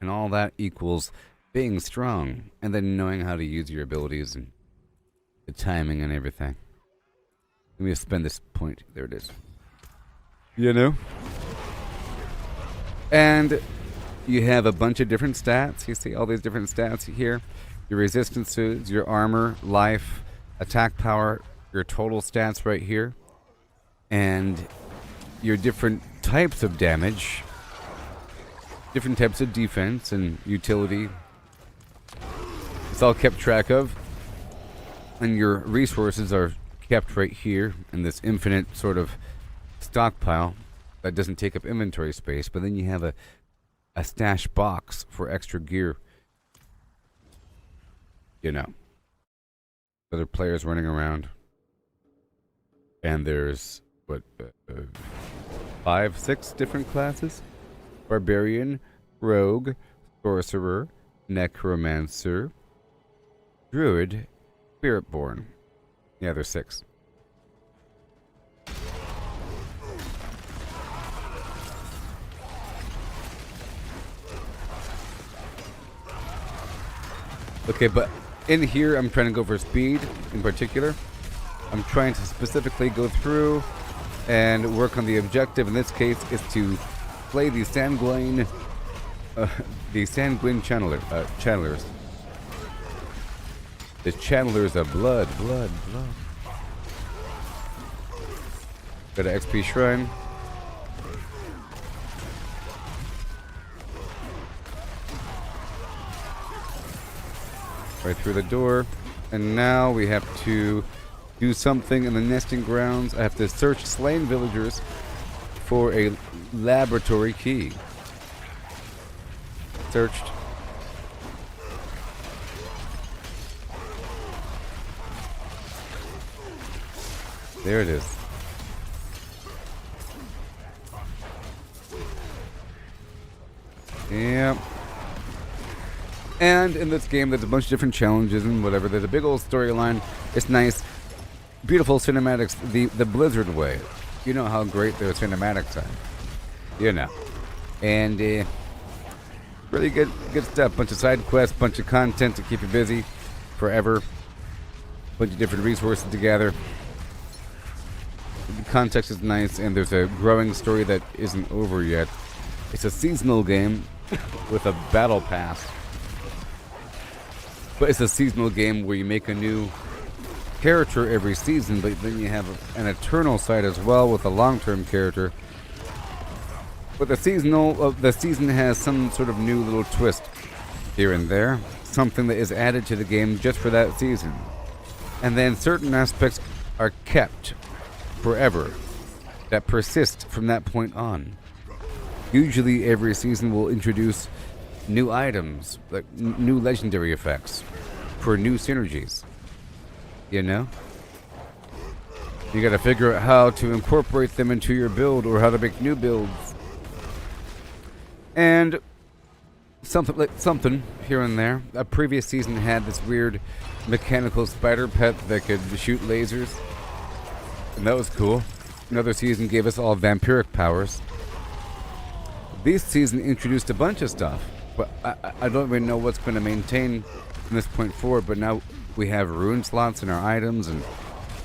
And all that equals being strong, and then knowing how to use your abilities and the timing and everything. Let me spend this point. There it is. You know? And you have a bunch of different stats. You see all these different stats here. Your resistances, your armor, life, attack power, your total stats right here. And your different types of damage, different types of defense and utility. It's all kept track of, and your resources are kept right here in this infinite sort of stockpile that doesn't take up inventory space. But then you have a stash box for extra gear. You know, other players running around, and there's what 5, 6 different classes: Barbarian, Rogue, Sorcerer, Necromancer, Druid, Spiritborn. Yeah, there's 6. Okay, but in here I'm trying to go for speed in particular. I'm trying to specifically go through and work on the objective. In this case, is to play the sanguine channelers. The channelers of blood. Got an XP shrine. Right through the door. And now we have to do something in the nesting grounds. I have to search slain villagers for a laboratory key. Searched. There it is. Yep. And in this game, there's a bunch of different challenges and whatever. There's a big old storyline. It's nice. Beautiful cinematics. The Blizzard way. You know how great their cinematics are. You know. And really good stuff. Bunch of side quests, bunch of content to keep you busy forever. Bunch of different resources to gather. The context is nice, and there's a growing story that isn't over yet. It's a seasonal game with a battle pass. But it's a seasonal game where you make a new character every season, but then you have an eternal side as well with a long-term character. But the season has some sort of new little twist here and there, something that is added to the game just for that season. And then certain aspects are kept forever. that persist from that point on. Usually every season will introduce new items, like new legendary effects for new synergies. You know? You gotta figure out how to incorporate them into your build or how to make new builds. And something here and there. A previous season had this weird mechanical spider pet that could shoot lasers. And that was cool. Another season gave us all vampiric powers. This season introduced a bunch of stuff, but I don't really know what's going to maintain from this point forward. But now we have rune slots in our items, and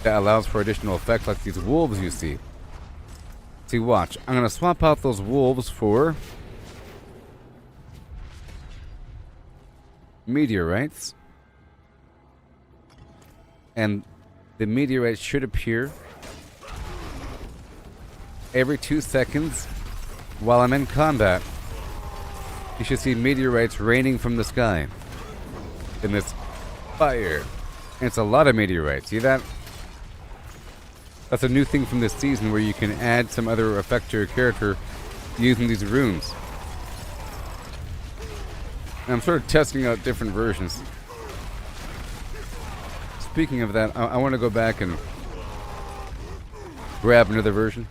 that allows for additional effects like these wolves you see. See, watch. I'm going to swap out those wolves for meteorites. And the meteorites should appear every 2 seconds while I'm in combat. You should see meteorites raining from the sky in this fire. And it's a lot of meteorites. See that? That's a new thing from this season where you can add some other effect to your character using these runes. And I'm sort of testing out different versions. Speaking of that, I want to go back and grab another version.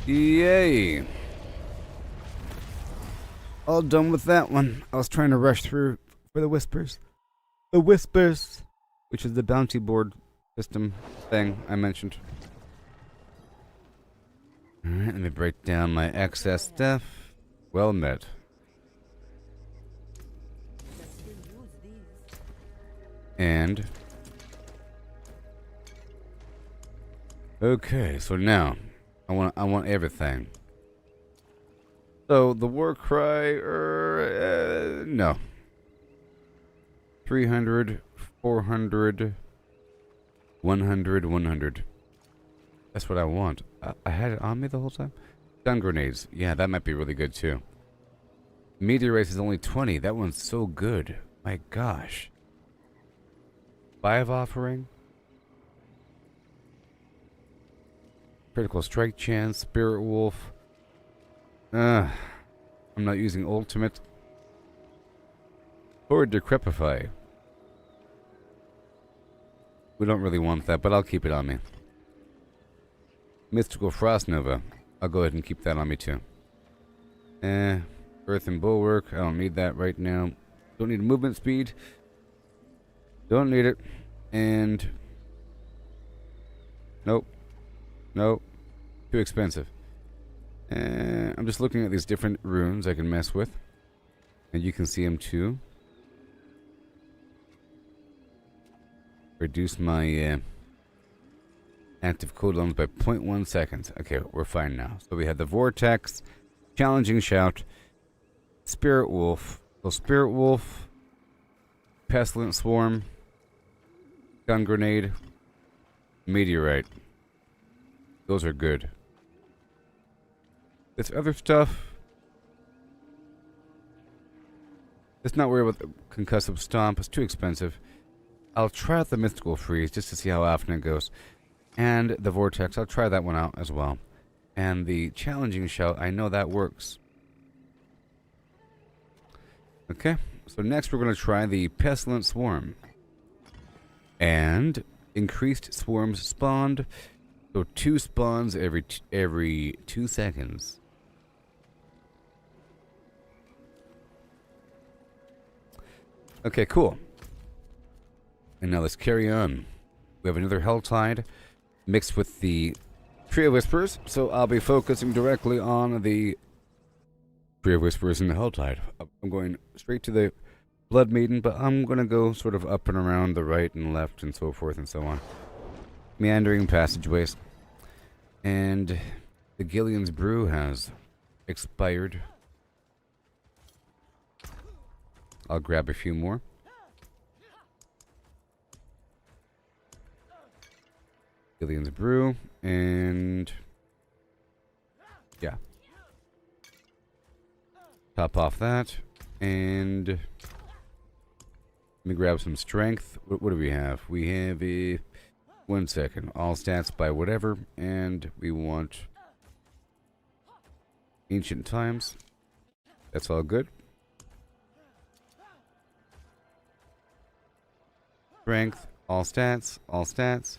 Yay! All done with that one. I was trying to rush through for the whispers. The whispers! Which is the bounty board system thing I mentioned. Alright, let me break down my excess stuff. Well met. And okay, so now I want everything. So the war cry, no. 300, 400, 100, 100. That's what I want. I had it on me the whole time. Stun grenades, yeah, that might be really good too. Meteorites is only 20. That one's so good. My gosh. 5 offering. Critical strike chance, spirit wolf. I'm not using ultimate. Or decrepify. We don't really want that, but I'll keep it on me. Mystical Frost Nova. I'll go ahead and keep that on me too. Earth and Bulwark. I don't need that right now. Don't need movement speed. Don't need it. And nope. Nope. Too expensive. I'm just looking at these different runes I can mess with. And you can see them too. Reduce my active cooldowns by 0.1 seconds. Okay, we're fine now. So we have the Vortex, Challenging Shout, Spirit Wolf. So Spirit Wolf, Pestilent Swarm, Stun Grenade, Meteorite. Those are good. This other stuff, let's not worry about the Concussive Stomp. It's too expensive. I'll try out the Mystical Freeze just to see how often it goes. And the Vortex, I'll try that one out as well. And the Challenging Shout, I know that works. Okay, so next we're going to try the Pestilent Swarm. And increased swarms spawned. So 2 spawns every 2 seconds. Okay, cool. And now let's carry on. We have another Helltide mixed with the Tree of Whispers. So I'll be focusing directly on the Tree of Whispers and the Helltide. I'm going straight to the Blood Maiden, but I'm going to go sort of up and around the right and left and so forth and so on. Meandering passageways. And the Gillian's Brew has expired. I'll grab a few more. Gillian's Brew, and yeah. Top off that, and let me grab some strength. What do we have? We have a 1 second. All stats by whatever, and we want ancient times. That's all good. Strength, all stats, all stats.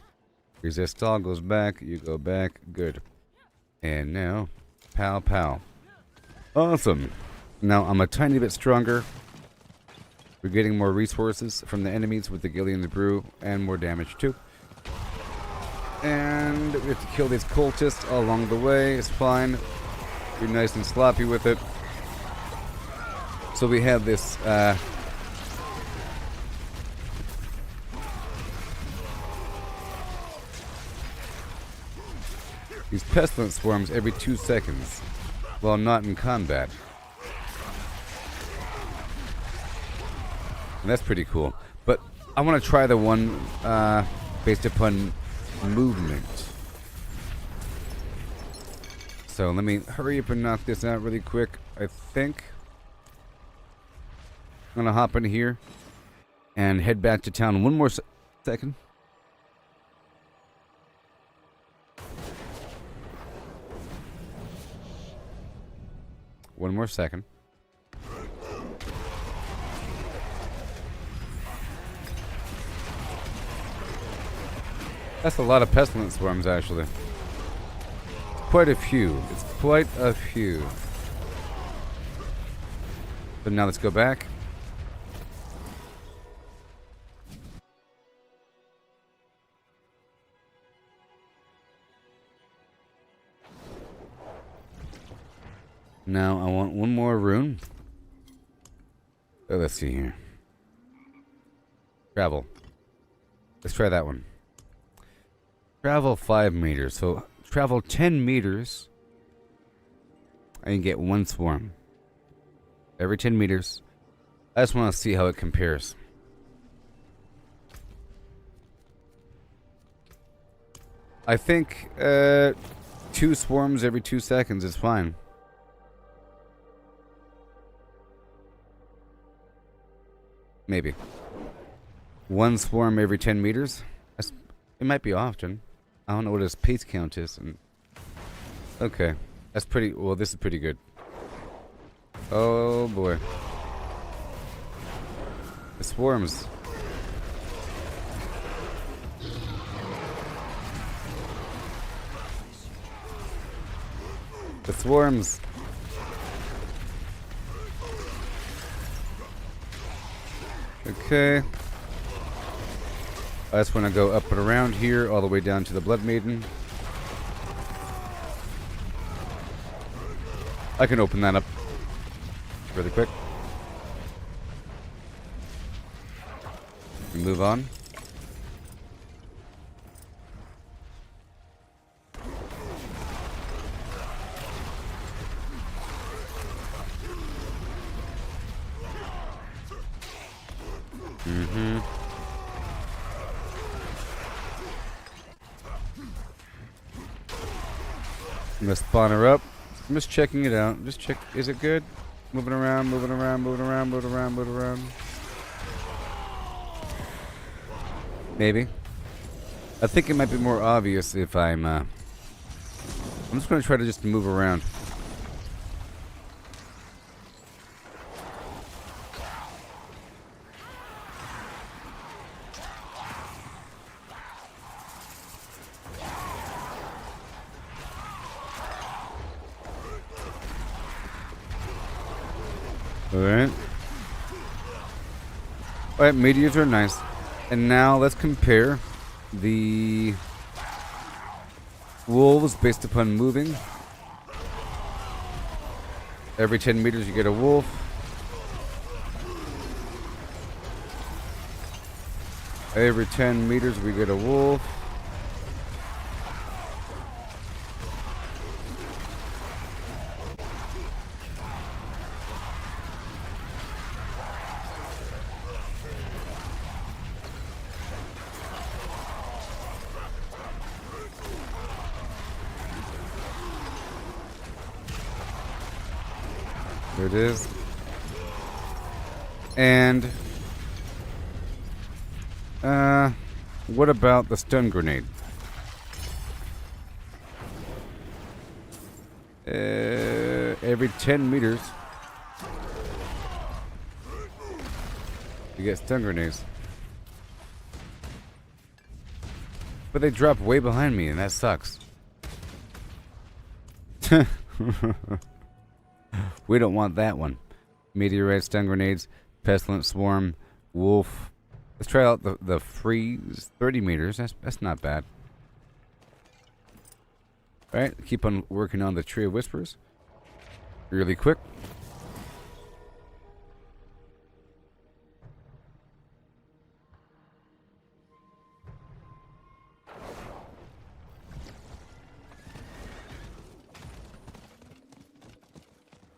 Resist all goes back, you go back, good. And now, pow pow. Awesome. Now I'm a tiny bit stronger. We're getting more resources from the enemies with the Gillian's Brew and more damage too. And we have to kill these cultists all along the way, it's fine. Be nice and sloppy with it. So we have this these pestilence swarms every 2 seconds while not in combat. And that's pretty cool. But I want to try the one based upon movement. So let me hurry up and knock this out really quick. I think I'm going to hop in here and head back to town. One more second. One more second. That's a lot of pestilence swarms, actually. Quite a few. It's quite a few. But now let's go back. Now I want one more rune. Oh, let's see here. Travel. Let's try that one. Travel 5 meters. So travel 10 meters. I can get 1 swarm. Every 10 meters. I just want to see how it compares. I think 2 swarms every 2 seconds is fine. Maybe. 1 swarm every 10 meters? It might be often. I don't know what his pace count is. Okay. That's pretty... Well, this is pretty good. Oh, boy. The swarms. The swarms. Okay. I just want to go up and around here, all the way down to the Blood Maiden. I can open that up really quick. And move on. I'm gonna spawn her up. I'm just checking it out. Just check. Is it good? Moving around, moving around, moving around, moving around, moving around. Maybe. I think it might be more obvious if I'm just gonna try to just move around. Alright. Alright, meteors are nice. And now let's compare the wolves based upon moving. Every 10 meters you get a wolf. Every 10 meters we get a wolf. There it is. And what about the stun grenade? Every 10 meters you get stun grenades. But they drop way behind me, and that sucks. We don't want that one. Meteorite, stun grenades, pestilent swarm, wolf. Let's try out the freeze. 30 meters. That's not bad. Alright, keep on working on the Tree of Whispers. Really quick.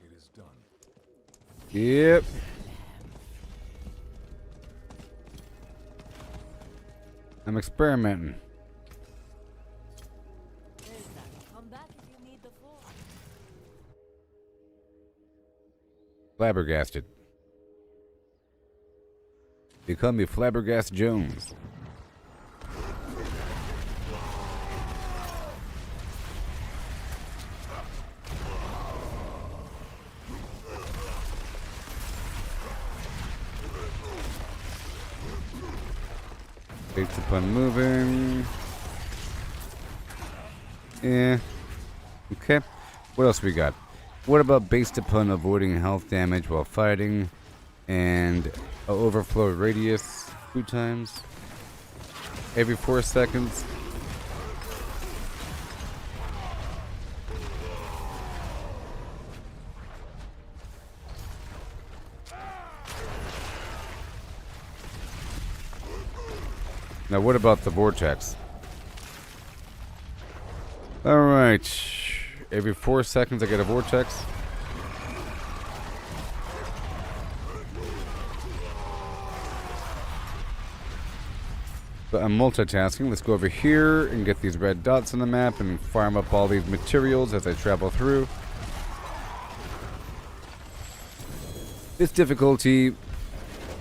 It is done. Yep. I'm experimenting. Come back if you need the floor. Flabbergasted. They call me Flabbergast Jones. Based upon moving. Yeah. Okay. What else we got? What about based upon avoiding health damage while fighting and a overflow radius 2 times every 4 seconds? Now what about the vortex? Alright. Every 4 seconds I get a vortex. But I'm multitasking. Let's go over here and get these red dots on the map and farm up all these materials as I travel through. This difficulty,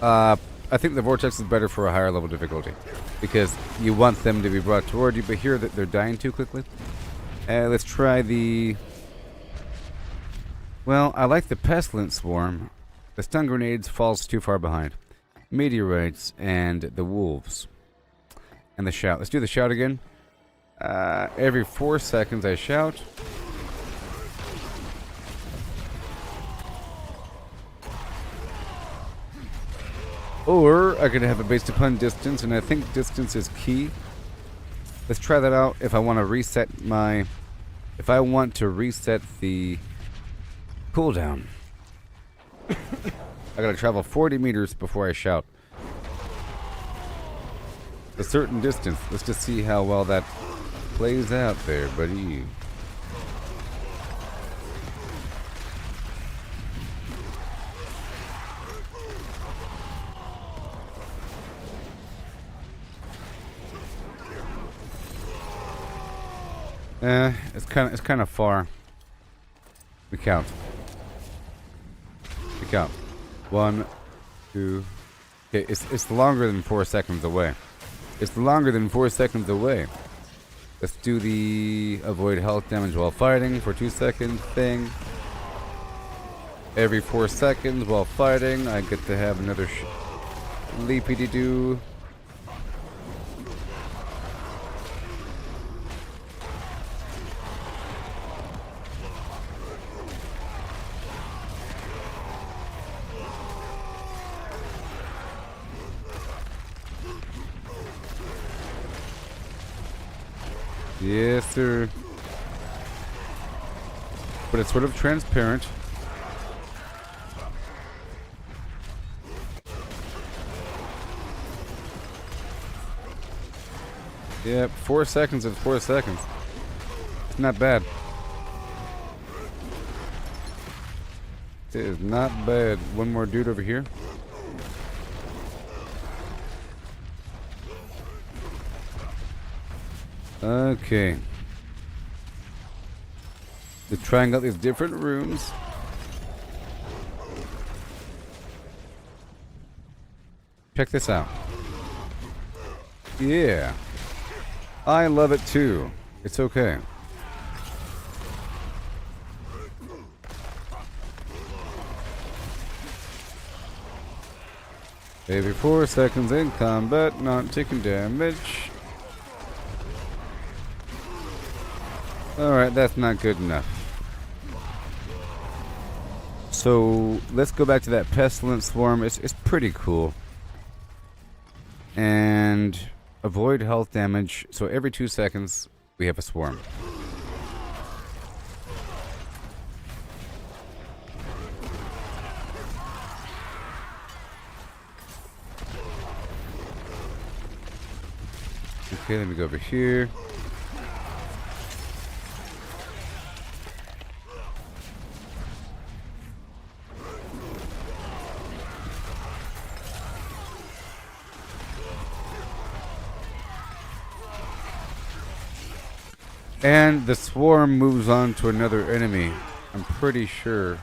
I think the vortex is better for a higher level difficulty because you want them to be brought toward you, but here they're dying too quickly. Let's try the... Well, I like the pestilent swarm. The stun grenades falls too far behind. Meteorites and the wolves. And the shout. Let's do the shout again. Every 4 seconds I shout. Or I could have it based upon distance, and I think distance is key. Let's try that out if I want to reset my... If I want to reset the cooldown. I gotta travel 40 meters before I shout. A certain distance. Let's just see how well that plays out there, buddy. It's kind of far. We count. 1, 2. Okay, it's longer than 4 seconds away. It's longer than 4 seconds away. Let's do the avoid health damage while fighting for 2 seconds thing. Every 4 seconds while fighting, I get to have another leapy-de-doo. Yes, sir. But it's sort of transparent. Yep, 4 seconds is 4 seconds. It's not bad. It is not bad. One more dude over here. Okay. Let's try and get these different rooms. Check this out. Yeah. I love it too. It's okay. Every 4 seconds in combat, not taking damage. Alright, that's not good enough. So, let's go back to that Pestilent Swarm. It's pretty cool. And avoid health damage. So every 2 seconds, we have a swarm. Okay, let me go over here. And the swarm moves on to another enemy. I'm pretty sure.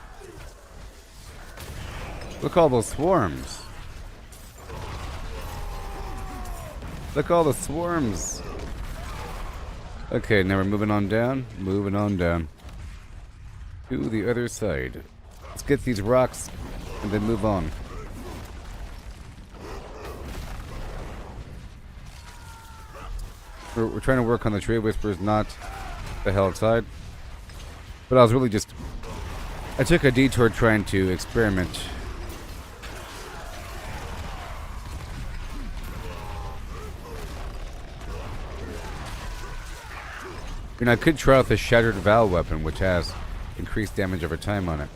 Look at all those swarms. Look at all the swarms. Okay, now we're moving on down. Moving on down. To the other side. Let's get these rocks and then move on. We're trying to work on the Trade Whispers, not the Helltide. But I was really just... I took a detour trying to experiment. And I could try out the Shattered Vow weapon, which has increased damage over time on it.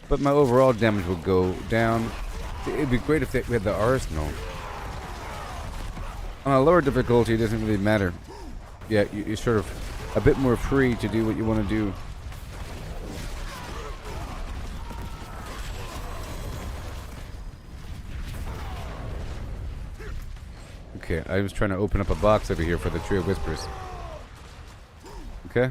But my overall damage will go down. It'd be great if we had the Arsenal. On a lower difficulty, it doesn't really matter. Yeah, you're sort of a bit more free to do what you want to do. Okay, I was trying to open up a box over here for the Tree of Whispers. Okay.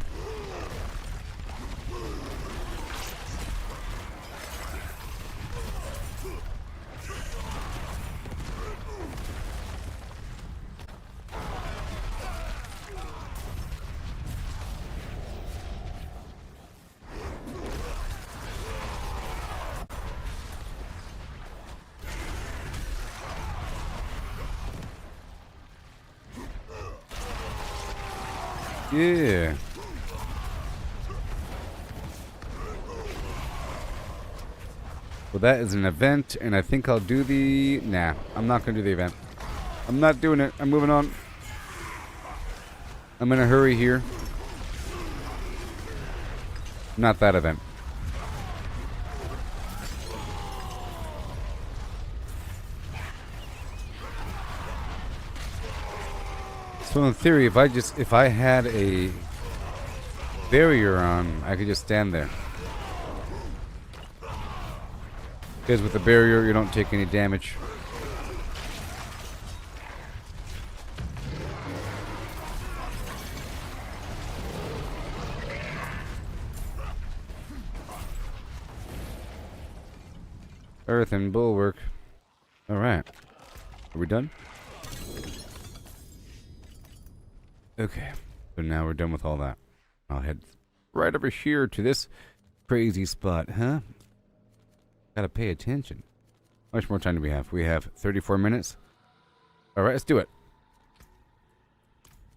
Yeah. Well, that is an event, and I think I'll do the... Nah, I'm not going to do the event. I'm not doing it. I'm moving on. I'm in a hurry here. Not that event. So in theory, if I had a barrier on, I could just stand there. Because with the barrier, you don't take any damage. Earth and bulwark. Alright. Are we done? Okay. So now we're done with all that. I'll head right over here to this crazy spot, huh? Gotta pay attention. How much more time do we have? We have 34 minutes. Alright, let's do it.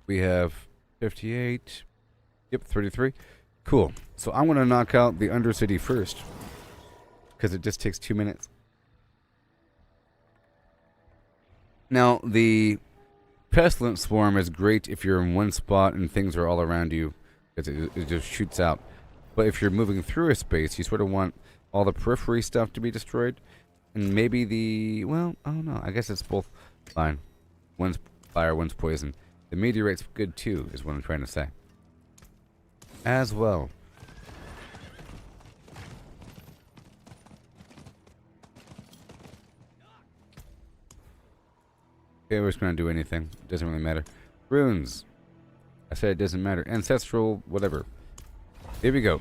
We have 58. Yep, 33. Cool. So I'm gonna knock out the Undercity first. Because it just takes 2 minutes. Now, the Pestilent Swarm is great if you're in one spot and things are all around you. Because it just shoots out. But if you're moving through a space, you sort of want all the periphery stuff to be destroyed. And maybe the... Well, I don't know. I guess it's both fine. One's fire, one's poison. The meteorite's good too, is what I'm trying to say. As well. Okay, we're just going to do anything. Doesn't really matter. Runes. I said it doesn't matter. Ancestral, whatever. Here we go.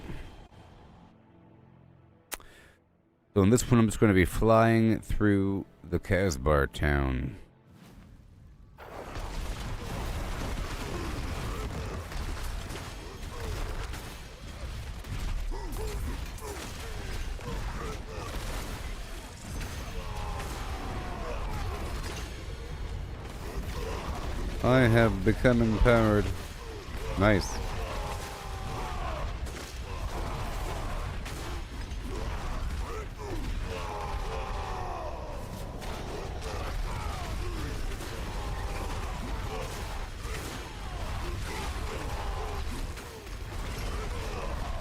So in this one, I'm just going to be flying through the Casbar town. I have become empowered. Nice.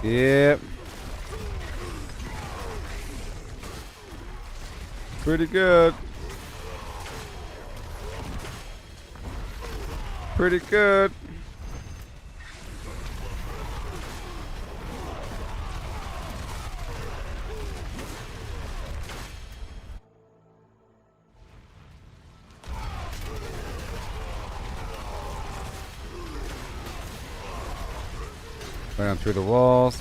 Yep. Pretty good. Pretty good. Down through the walls.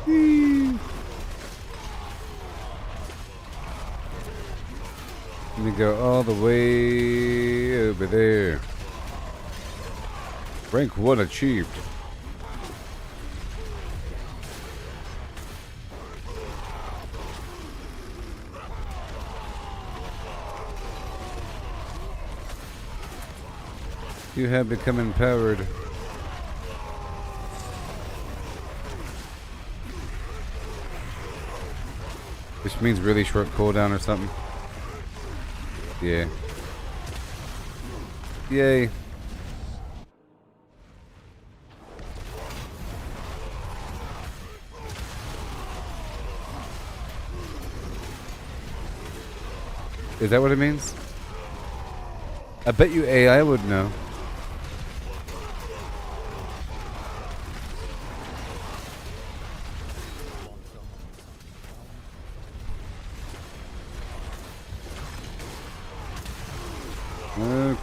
Whee. Let me go all the way over there. Rank 1 achieved. You have become empowered. Which means really short cooldown or something. Yeah. Yay. Is that what it means? I bet you AI would know.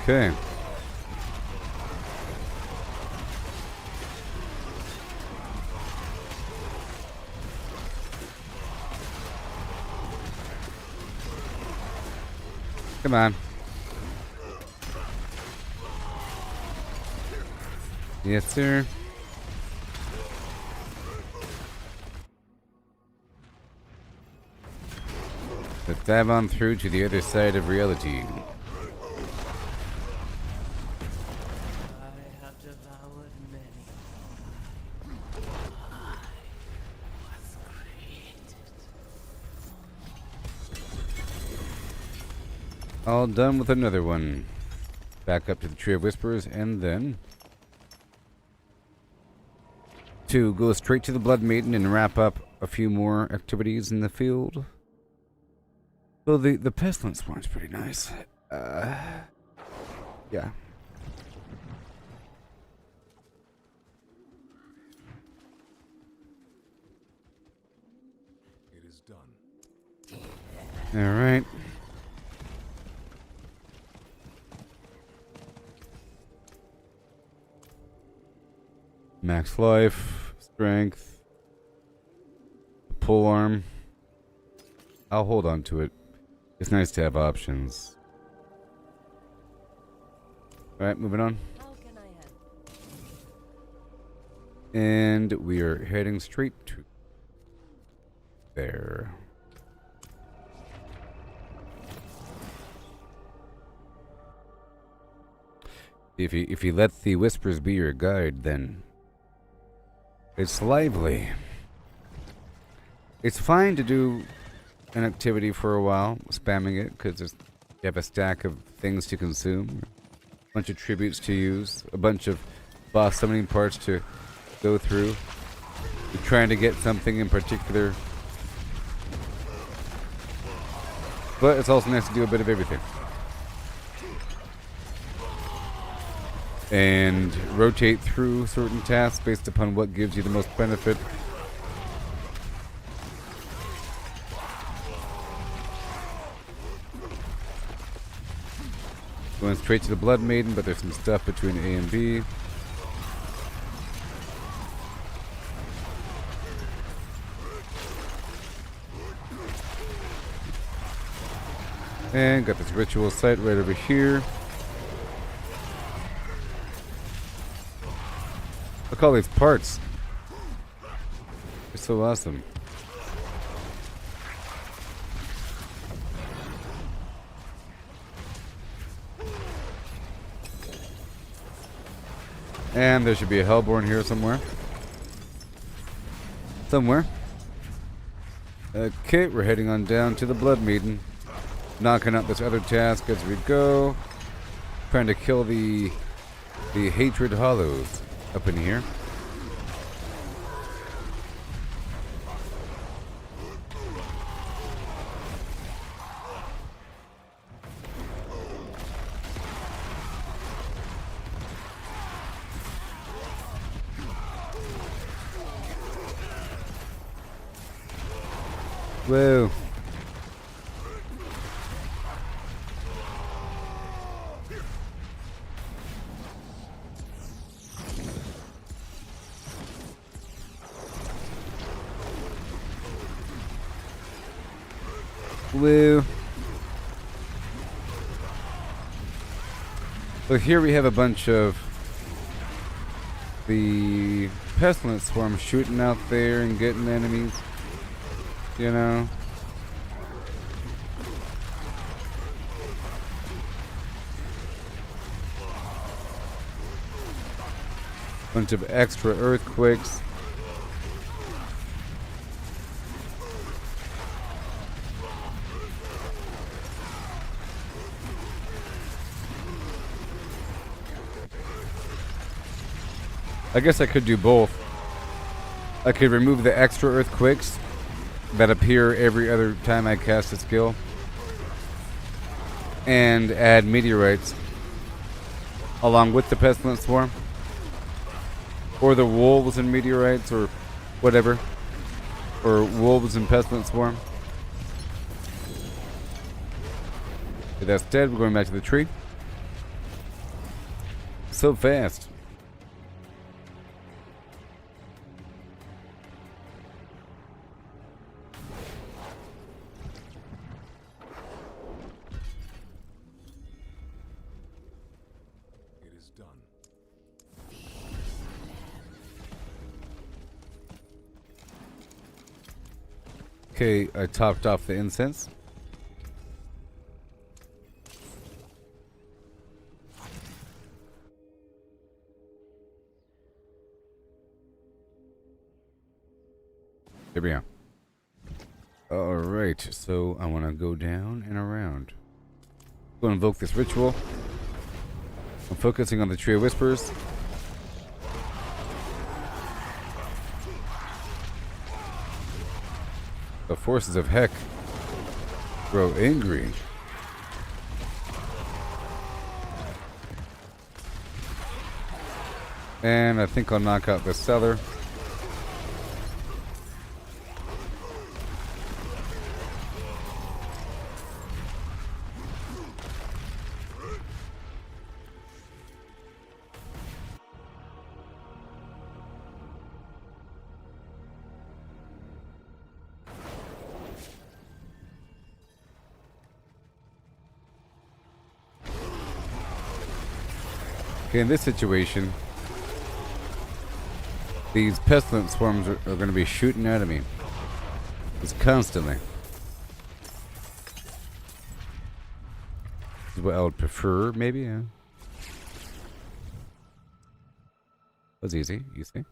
Okay. Come on. Yes, sir. Let's dive on through to the other side of reality. All done with another one. Back up to the Tree of Whisperers and then to go straight to the Blood Maiden and wrap up a few more activities in the field. So the Pestilence one's pretty nice. Yeah. It is done. All right. Max life, strength, pull arm. I'll hold on to it. It's nice to have options. Alright, moving on. How can I help? And we are heading straight to there. If you let the whispers be your guide, then it's lively. It's fine to do an activity for a while, spamming it, because you have a stack of things to consume, a bunch of tributes to use, a bunch of boss summoning parts to go through. You're trying to get something in particular. But it's also nice to do a bit of everything. And rotate through certain tasks based upon what gives you the most benefit. Going straight to the Blood Maiden, but there's some stuff between A and B. And got this ritual site right over here. Look at all these parts. They're so awesome. And there should be a Hellborn here somewhere. Okay, we're heading on down to the Blood Maiden. Knocking out this other task as we go. Trying to kill the Hatred Hollows up in here. Whoa. Woo. So here we have a bunch of the pestilence swarm shooting out there and getting enemies. You know. Bunch of extra earthquakes. I guess I could do both. I could remove the extra earthquakes that appear every other time I cast a skill, and add meteorites along with the pestilence swarm, or the wolves and meteorites, or whatever, or wolves and pestilence swarm. If that's dead, we're going back to the tree. So fast. Okay, I topped off the incense. There we go. Alright, so I want to go down and around. Go invoke this ritual. I'm focusing on the Tree of Whispers. The forces of heck grow angry. And I think I'll knock out the cellar. Okay, in this situation, these pestilence swarms are going to be shooting at me. Just constantly. This is what I would prefer, maybe, yeah. That's easy, you see.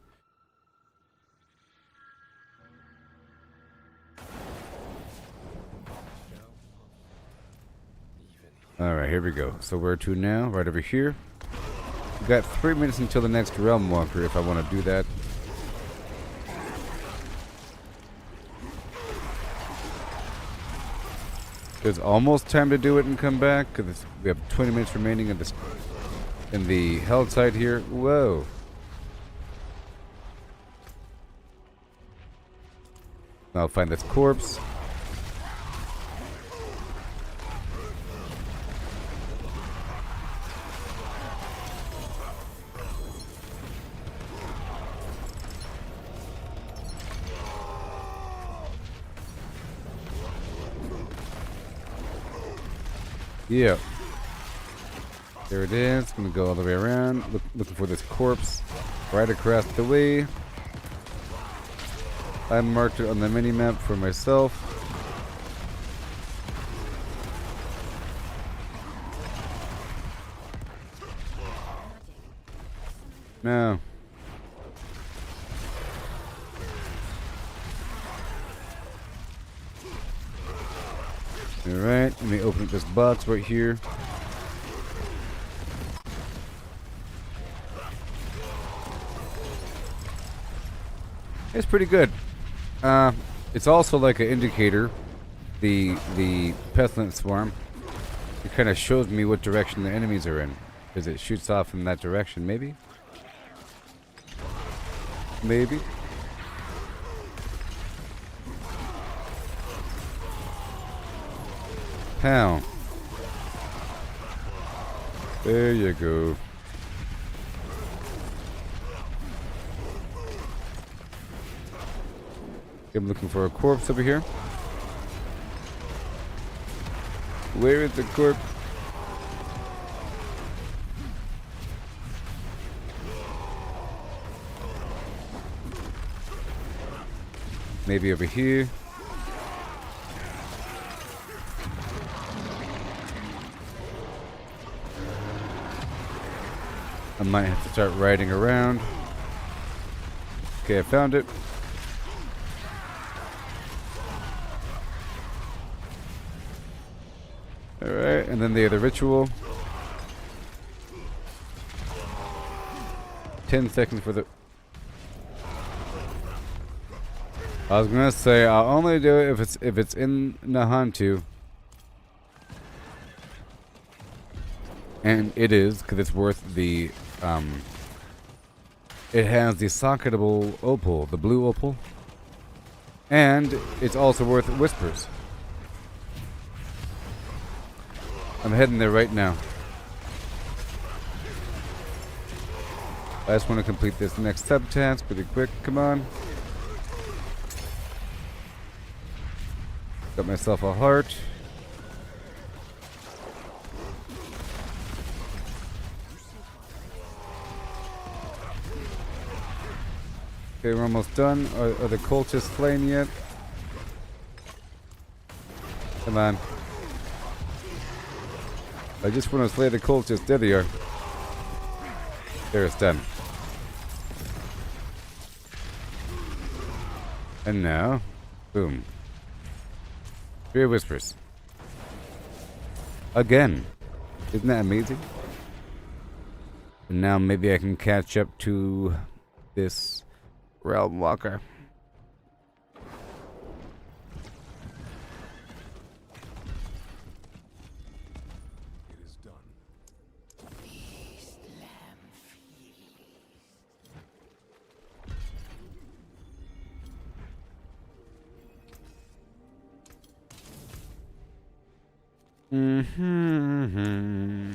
Alright, here we go. So where to now? Right over here. We've got 3 minutes until the next Realm Walker if I want to do that. There's almost time to do it and come back, because we have 20 minutes remaining in the Helltide here. Whoa. I'll find this corpse. Yeah. There it is. Gonna go all the way around. Looking for this corpse right across the way. I marked it on the mini map for myself. No. Alright, let me open up this box right here. It's pretty good. It's also like an indicator. The pestilent swarm. It kind of shows me what direction the enemies are in, because it shoots off in that direction. Maybe. Maybe. Pow. There you go. I'm looking for a corpse over here. Where is the corpse? Maybe over here. I might have to start riding around. Okay, I found it. Alright, and then the other ritual. 10 seconds for the... I was gonna say I'll only do it if it's in Nahantu. And it is, because it's worth the it has the socketable opal, the blue opal. And it's also worth whispers. I'm heading there right now. I just want to complete this next subtask pretty quick. Come on. Got myself a heart. Okay, we're almost done. Are the cultists slain yet? Come on. I just want to slay the cultists. There they are. There, it's done. And now, boom. 3 whispers. Again. Isn't that amazing? And now maybe I can catch up to this Realm Walker. It is done. Mm-hmm.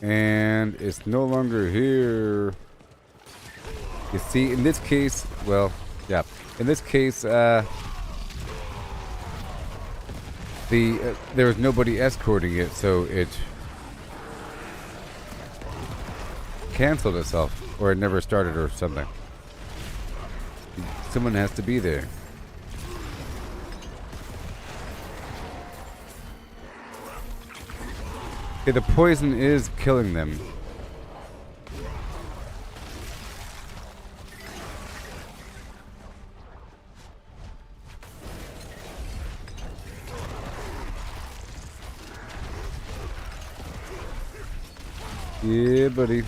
And it's no longer here. You see, in this case, well, yeah. In this case, there was nobody escorting it, so it canceled itself, or it never started, or something. Someone has to be there. Okay, the poison is killing them. Yeah, buddy.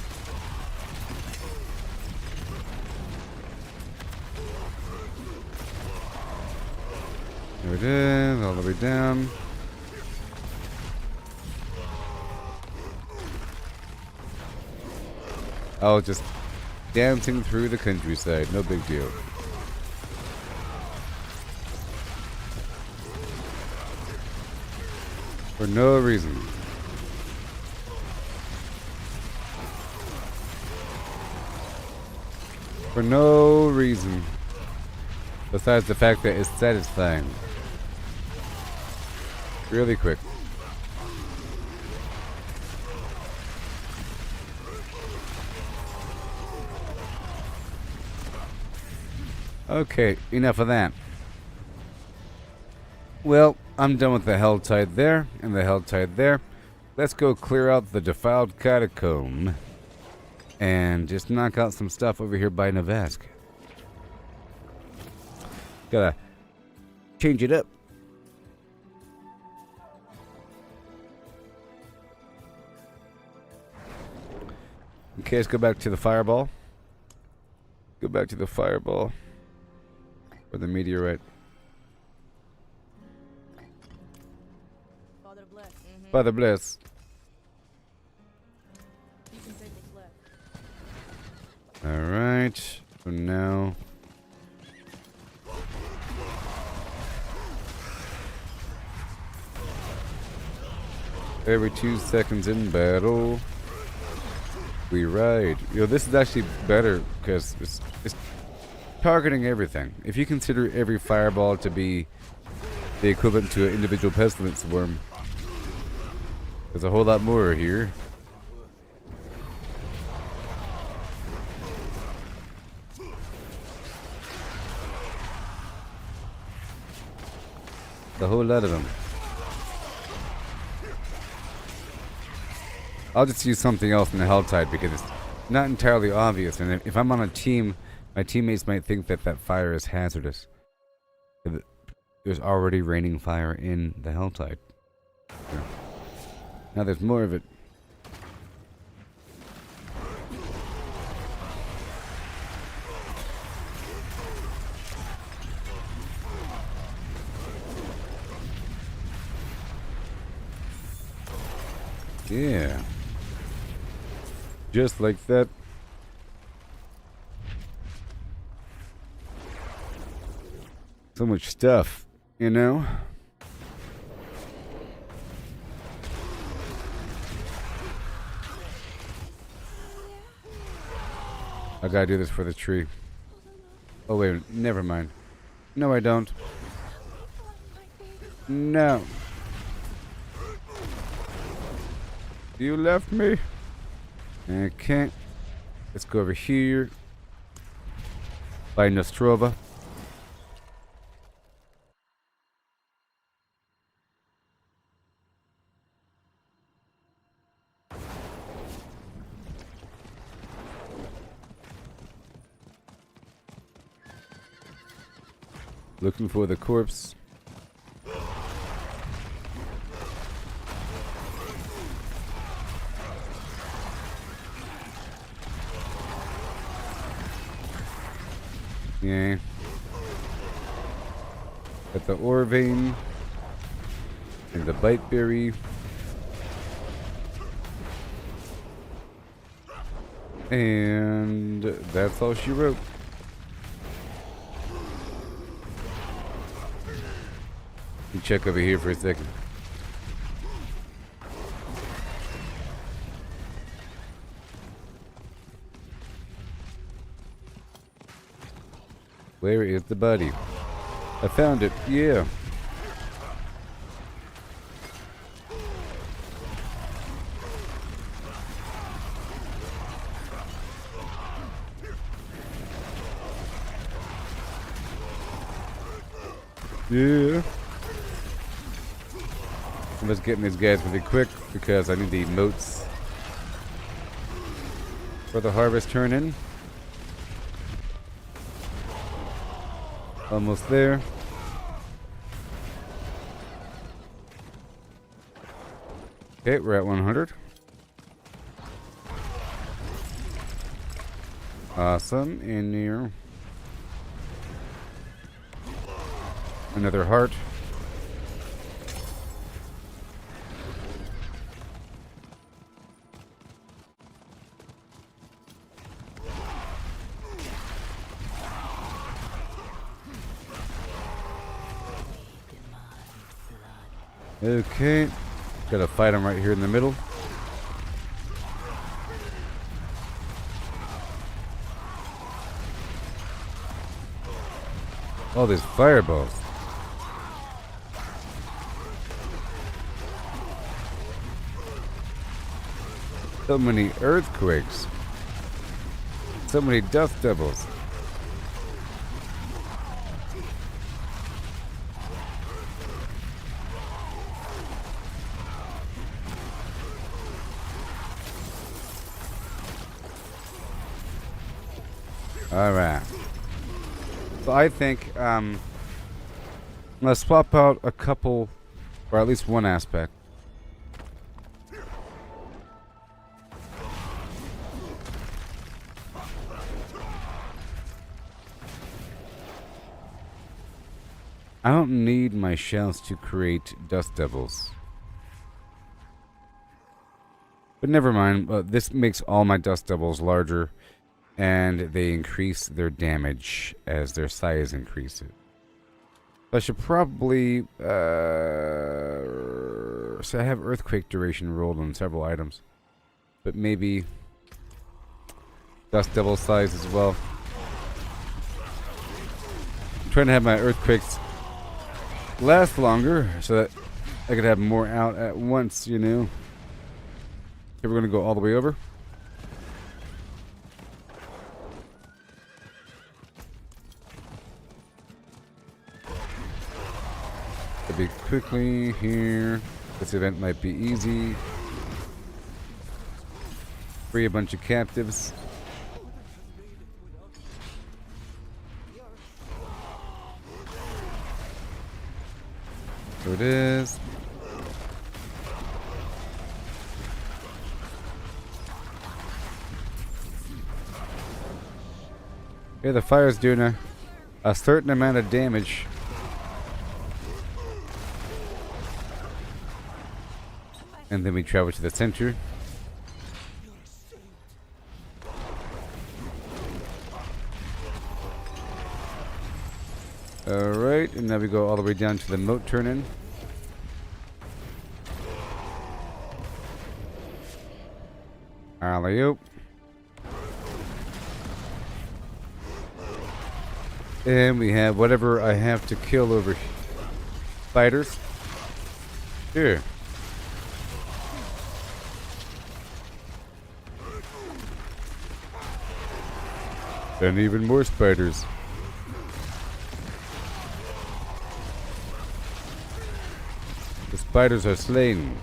There it is, all the way down. Oh, just dancing through the countryside, no big deal. For no reason. For no reason. Besides the fact that it's satisfying. Really quick. Okay, enough of that. Well, I'm done with the Helltide there, and the Helltide there. Let's go clear out the defiled catacomb. And just knock out some stuff over here by Nevesk. Gotta change it up. Okay, let's go back to the fireball. Go back to the fireball. Or the meteorite. Father bless. Father bless. You can take what's left. Alright. So now. Every 2 seconds in battle, we ride. You know, this is actually better because it's targeting everything. If you consider every fireball to be the equivalent to an individual pestilence worm, there's a whole lot more here. A whole lot of them. I'll just use something else in the Helltide because it's not entirely obvious, and if I'm on a team, my teammates might think that that fire is hazardous. There's already raining fire in the Helltide. Now there's more of it. Yeah. Just like that. So much stuff, you know? I gotta do this for the tree. Oh wait, never mind. No, I don't. No. You left me? Okay. Let's go over here. By Nostrova. Looking for the corpse. Yeah. Got the ore vein. And the bite berry. And that's all she wrote. Let me check over here for a second. Where is the body? I found it. Yeah. Yeah. I'm just getting these guys really quick because I need the moats for the harvest turn in. Almost there. Okay, we're at 100. Awesome. In here. Another heart. Okay. Gotta fight him right here in the middle. All these fireballs. So many earthquakes. So many dust devils. Alright. So I think, let's swap out a couple, or at least one aspect. I don't need my shells to create dust devils. But never mind, this makes all my dust devils larger, and they increase their damage as their size increases. I should probably, so I have earthquake duration rolled on several items, but maybe dust devil size as well. I'm trying to have my earthquakes last longer so that I could have more out at once, you know. Okay, we're gonna go all the way over. It'll be quickly here. This event might be easy. Free a bunch of captives. So it is. Okay, the fire's doing a certain amount of damage. And then we travel to the center. Alright, and now we go all the way down to the moat turn-in. Alley-oop. And we have whatever I have to kill over spiders. Here. And even more spiders. The spiders are slain.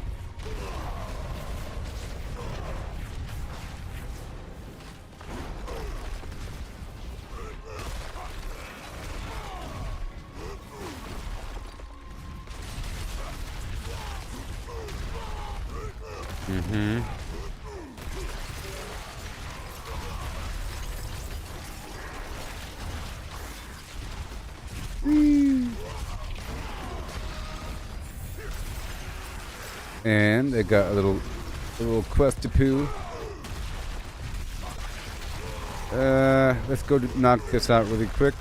And they got a little quest to poo. Let's go knock this out really quick.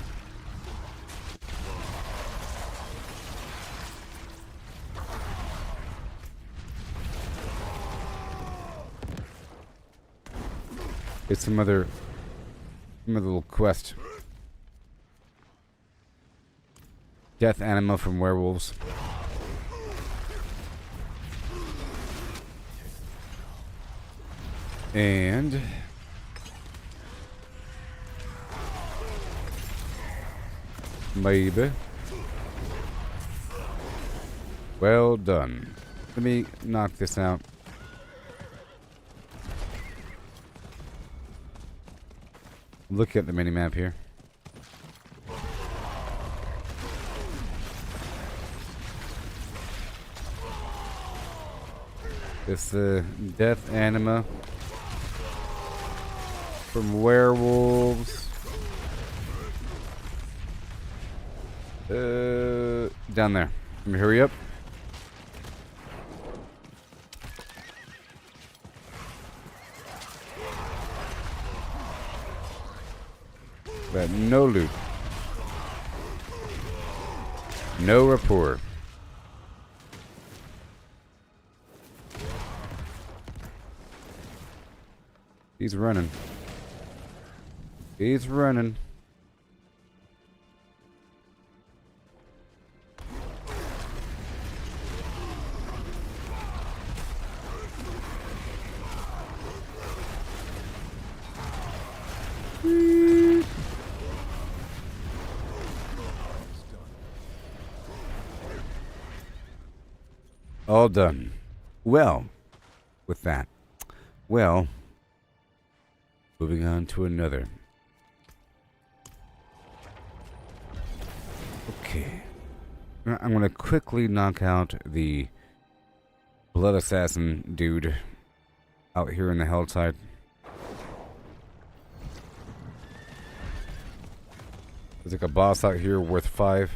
It's some other little quest. Death animal from werewolves. And maybe. Well done. Let me knock this out. Look at the mini-map here. This death anima from werewolves. Down there. Let me hurry up. But no loot. No rapport. He's running. He's running. All done. Well, with that. Well, moving on to another. Okay. I'm going to quickly knock out the Blood Assassin dude out here in the Helltide. There's like a boss out here worth 5.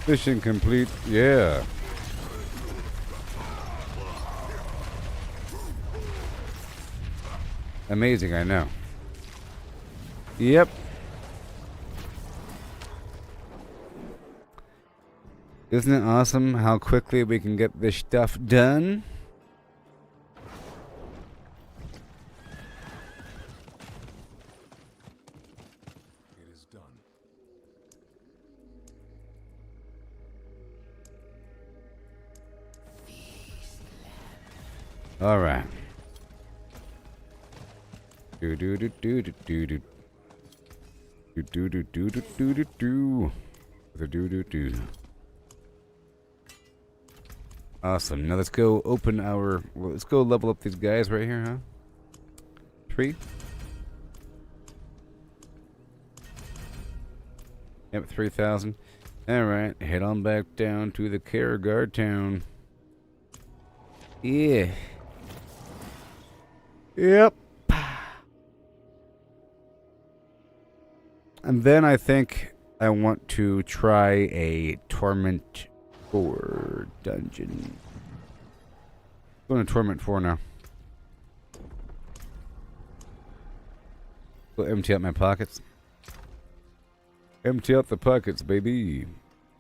Mission complete. Yeah. Amazing, I know. Yep. Isn't it awesome how quickly we can get this stuff done? It is done. All right. Do do do do do do do do do do do do do do do do do do. Awesome. Now let's go open our. Well, let's go level up these guys right here, huh? 3. Yep, 3,000. All right, head on back down to the Paragon town. Yeah. Yep. And then I think I want to try a Torment 4 dungeon. Going to Torment 4 now. We'll empty out my pockets. Empty out the pockets, baby.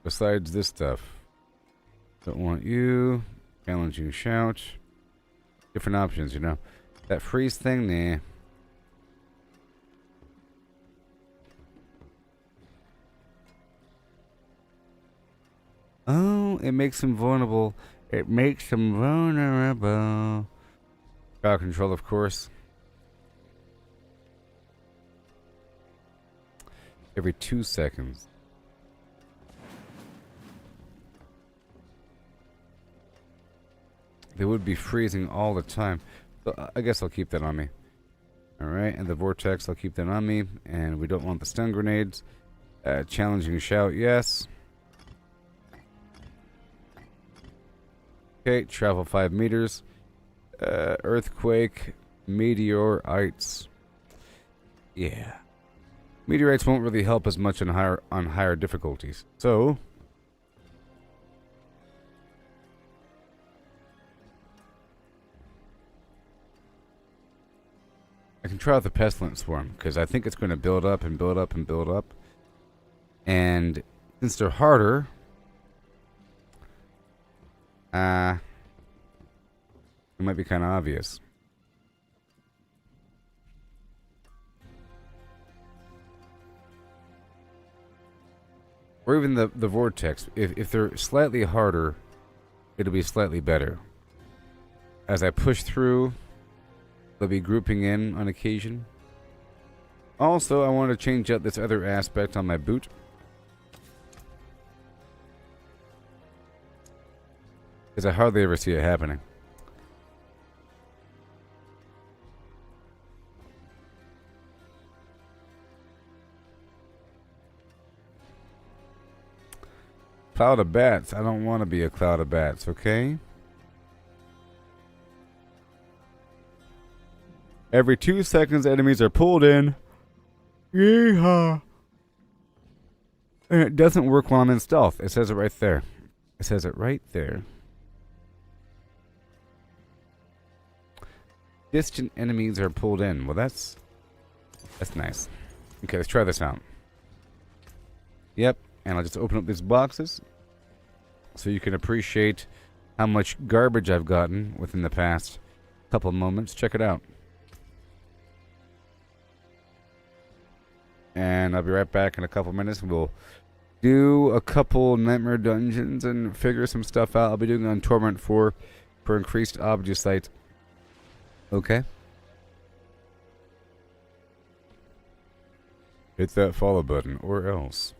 Besides this stuff. Don't want you. Challenging shout. Different options, you know. That freeze thing, nah. Oh, it makes him vulnerable. It makes him vulnerable. Crowd control, of course. Every 2 seconds. They would be freezing all the time. So I guess I'll keep that on me. Alright, and the vortex, I'll keep that on me. And we don't want the stun grenades. Challenging shout, yes. Okay, travel 5 meters. Earthquake, meteorites. Yeah. Meteorites won't really help as much on higher difficulties. So I can try out the pestilence swarm because I think it's going to build up and build up and build up. And since they're harder, it might be kind of obvious. Or even the vortex. If they're slightly harder, it'll be slightly better. As I push through, they'll be grouping in on occasion. Also, I want to change out this other aspect on my boot. Because I hardly ever see it happening. Cloud of bats. I don't want to be a cloud of bats, okay? Every 2 seconds, enemies are pulled in. Yeehaw! And it doesn't work while I'm in stealth. It says it right there. It says it right there. Distant enemies are pulled in. Well, that's That's nice. Okay, let's try this out. Yep, and I'll just open up these boxes so you can appreciate how much garbage I've gotten within the past couple moments. Check it out. And I'll be right back in a couple minutes. We'll do a couple nightmare dungeons and figure some stuff out. I'll be doing on Torment 4 for increased Obducite. Okay. Hit that follow button or else.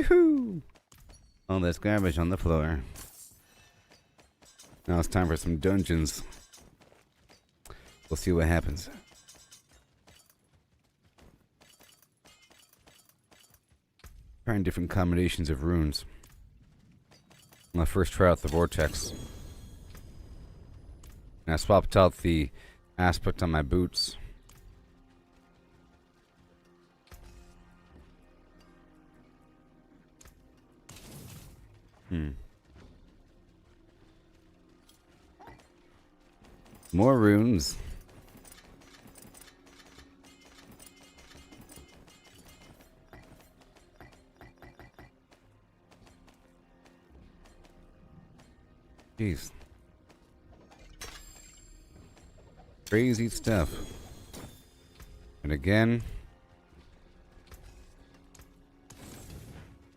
Woohoo! All this garbage on the floor. Now it's time for some dungeons. We'll see what happens. Trying different combinations of runes. I'll first try out the vortex. And I swapped out the aspect on my boots. More runes. Jeez. Crazy stuff. And again,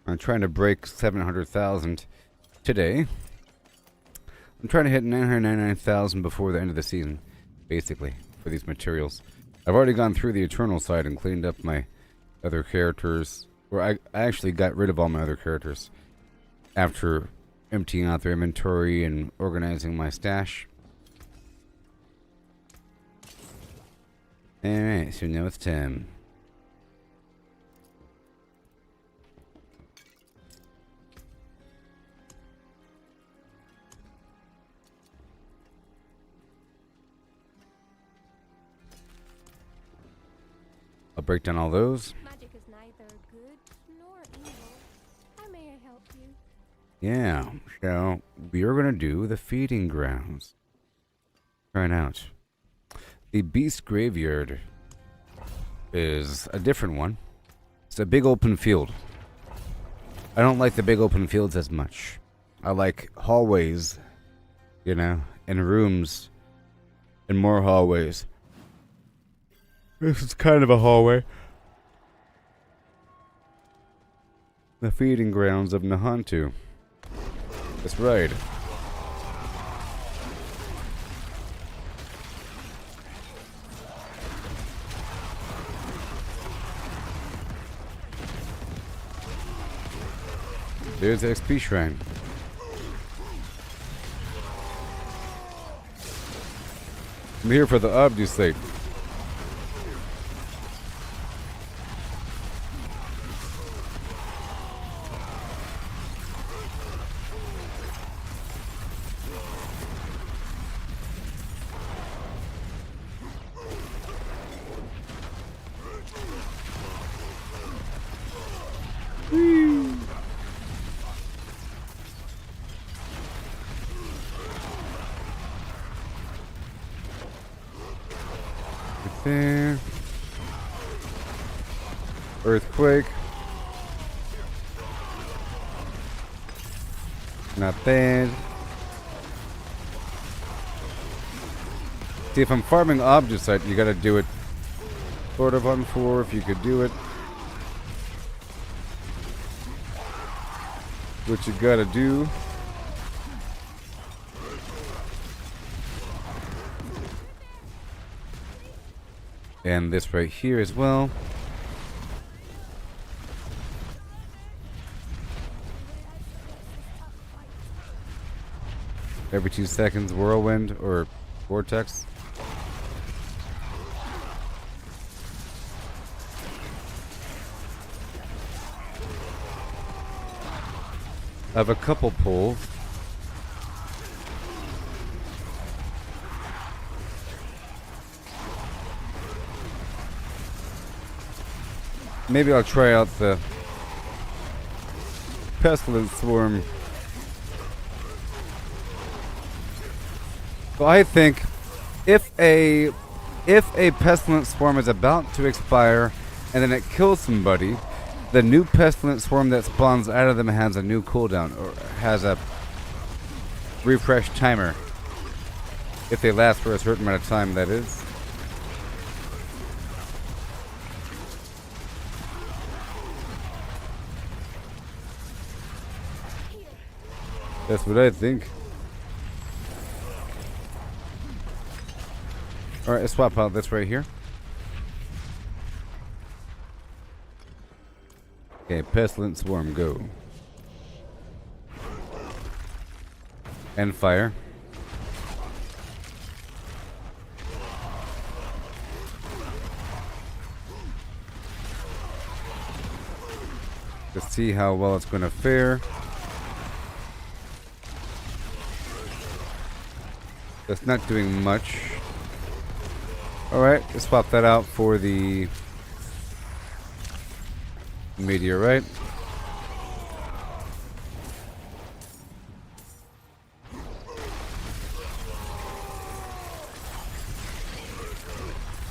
I'm trying to break 700,000 today. I'm trying to hit 999,000 before the end of the season, basically, for these materials. I've already gone through the Eternal side and cleaned up my other characters. Or I actually got rid of all my other characters after emptying out their inventory and organizing my stash. Alright, so now it's time. I'll break down all those. Magic is neither good nor evil. How may I help you? Yeah, so we are gonna do the feeding grounds. Try it out. The Beast Graveyard is a different one. It's a big open field. I don't like the big open fields as much. I like hallways, you know, and rooms, and more hallways. This is kind of a hallway. The feeding grounds of Nahantu. That's right. There's the XP shrine. I'm here for the Obducite. There. Earthquake. Not bad. See, if I'm farming Obducite, you gotta do it sort of on 4 if you could do it. What you gotta do. And this right here as well. Every 2 seconds, whirlwind or vortex. I have a couple pulls. Maybe I'll try out the Pestilence Swarm. So I think if a Pestilence Swarm is about to expire and then it kills somebody, the new Pestilence Swarm that spawns out of them has a new cooldown or has a refresh timer. If they last for a certain amount of time, that is. That's what I think. Alright, let's swap out this right here. Okay, Pestilent Swarm, go. And fire. To see how well it's going to fare. That's not doing much. Alright, let's swap that out for the meteorite.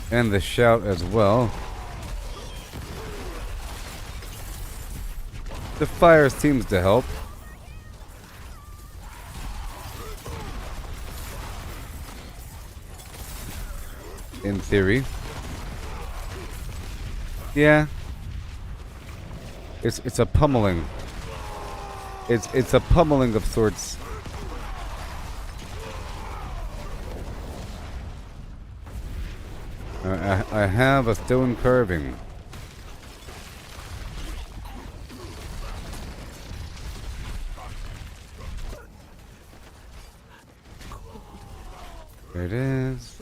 And the shout as well. The fire seems to help. In theory. Yeah. It's a pummeling. It's a pummeling of sorts. I have a stone carving. There it is.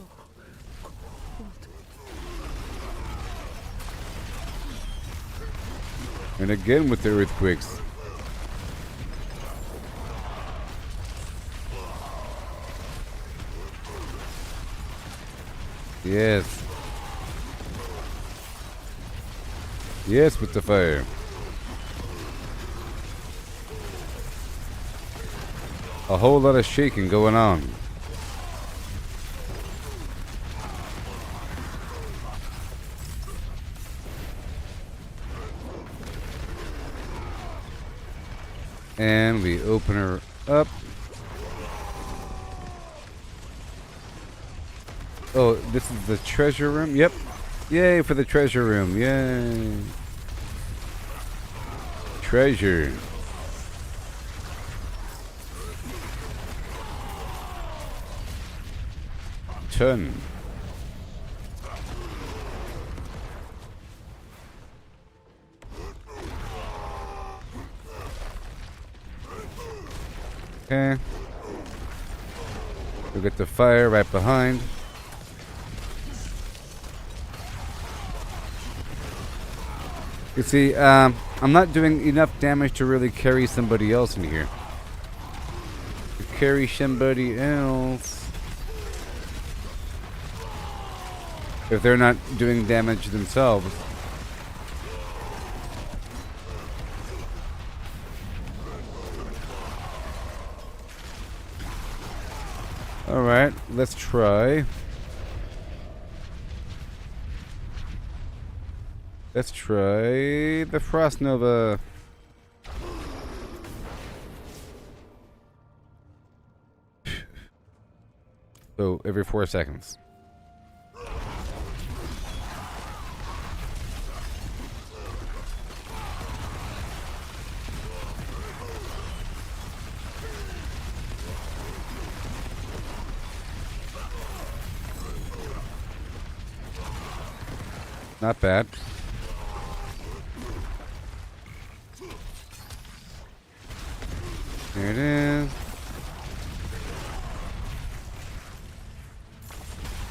And again with the earthquakes. Yes. Yes, with the fire. A whole lot of shaking going on. And we open her up. Oh, this is the treasure room? Yep. Yay for the treasure room. Yay. Treasure. Ton. Okay. We'll get the fire right behind. You see, I'm not doing enough damage to really carry somebody else in here. To carry somebody else. If they're not doing damage themselves. Alright, let's try. Let's try the Frost Nova. So, every 4 seconds. Not bad. There it is.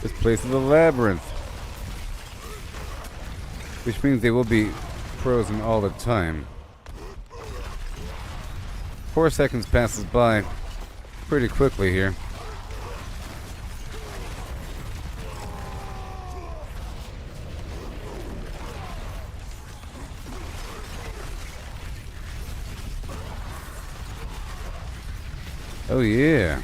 This place is a labyrinth. Which means they will be frozen all the time. 4 seconds passes by pretty quickly here. Oh yeah.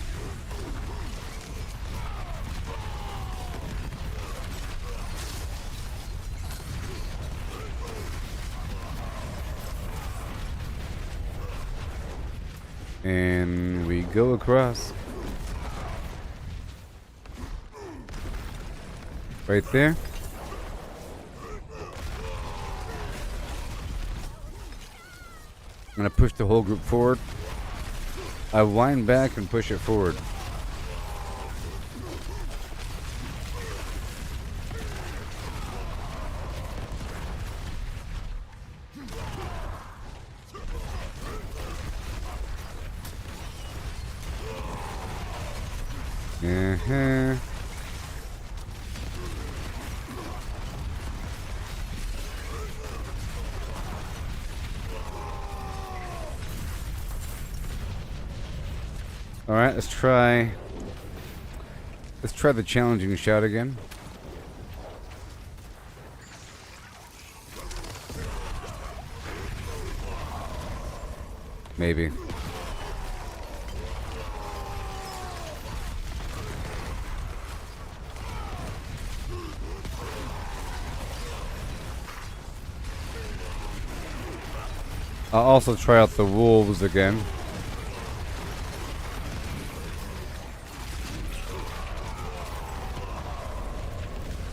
And we go across. Right there. I'm gonna push the whole group forward. I wind back and push it forward. Uh-huh. Alright, let's try the challenging shout again. Maybe. I'll also try out the wolves again.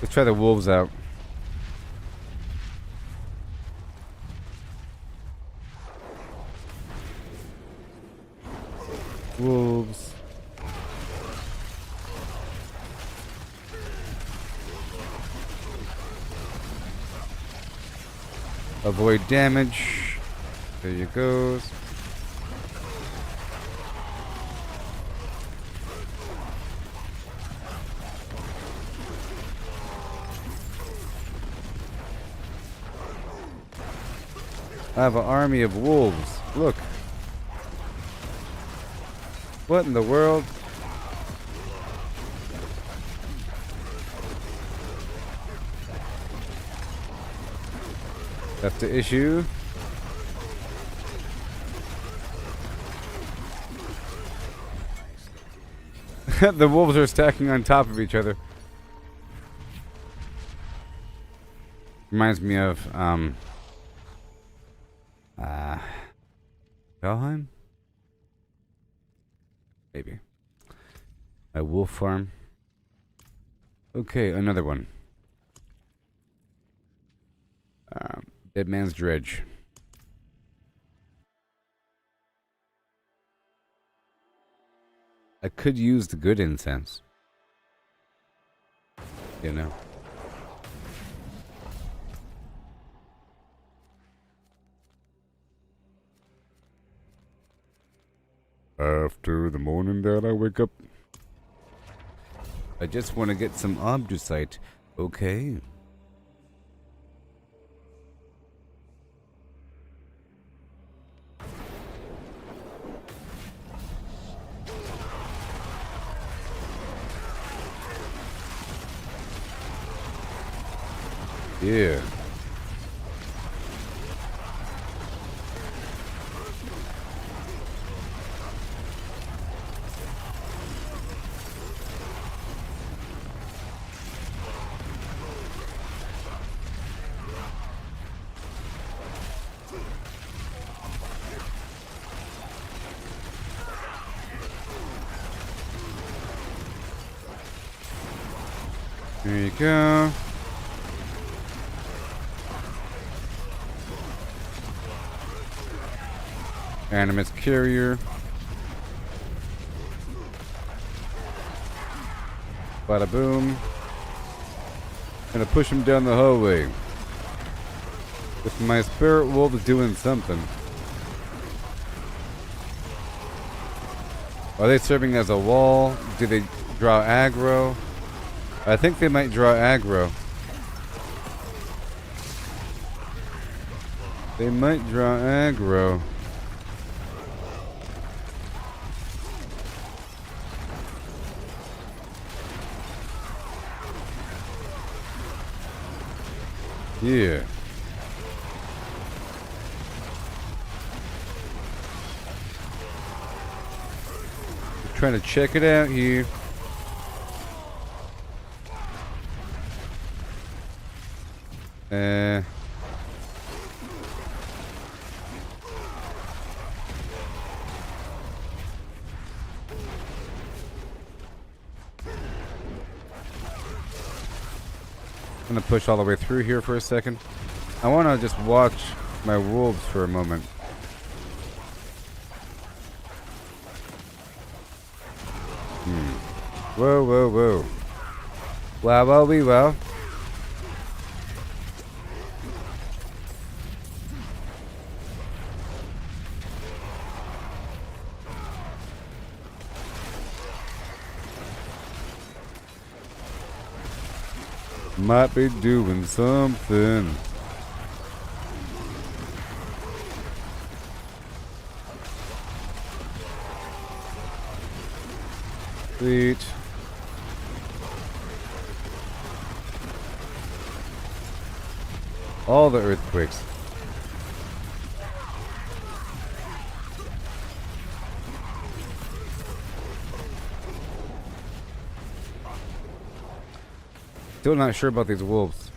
Let's try the wolves out. Wolves. Avoid damage. There you goes. I have an army of wolves. Look. What in the world? That's the issue. The wolves are stacking on top of each other. Reminds me of Valheim? Maybe. A wolf farm. Okay, another one. Dead Man's Dredge. I could use the good incense. You know. After the morning that I wake up, I just want to get some Obducite. Okay. Yeah. There you go. Animus Carrier. Bada boom. Gonna push him down the hallway. If my spirit wolf is doing something. Are they serving as a wall? Do they draw aggro? I think they might draw aggro. They might draw aggro. Yeah. Trying to check it out here. I'm gonna push all the way through here for a second. I want to just watch my wolves for a moment. Whoa, whoa, whoa. Wow, wow, wee, wow. might be doing something. Sweet. All the earthquakes. Still not sure about these wolves.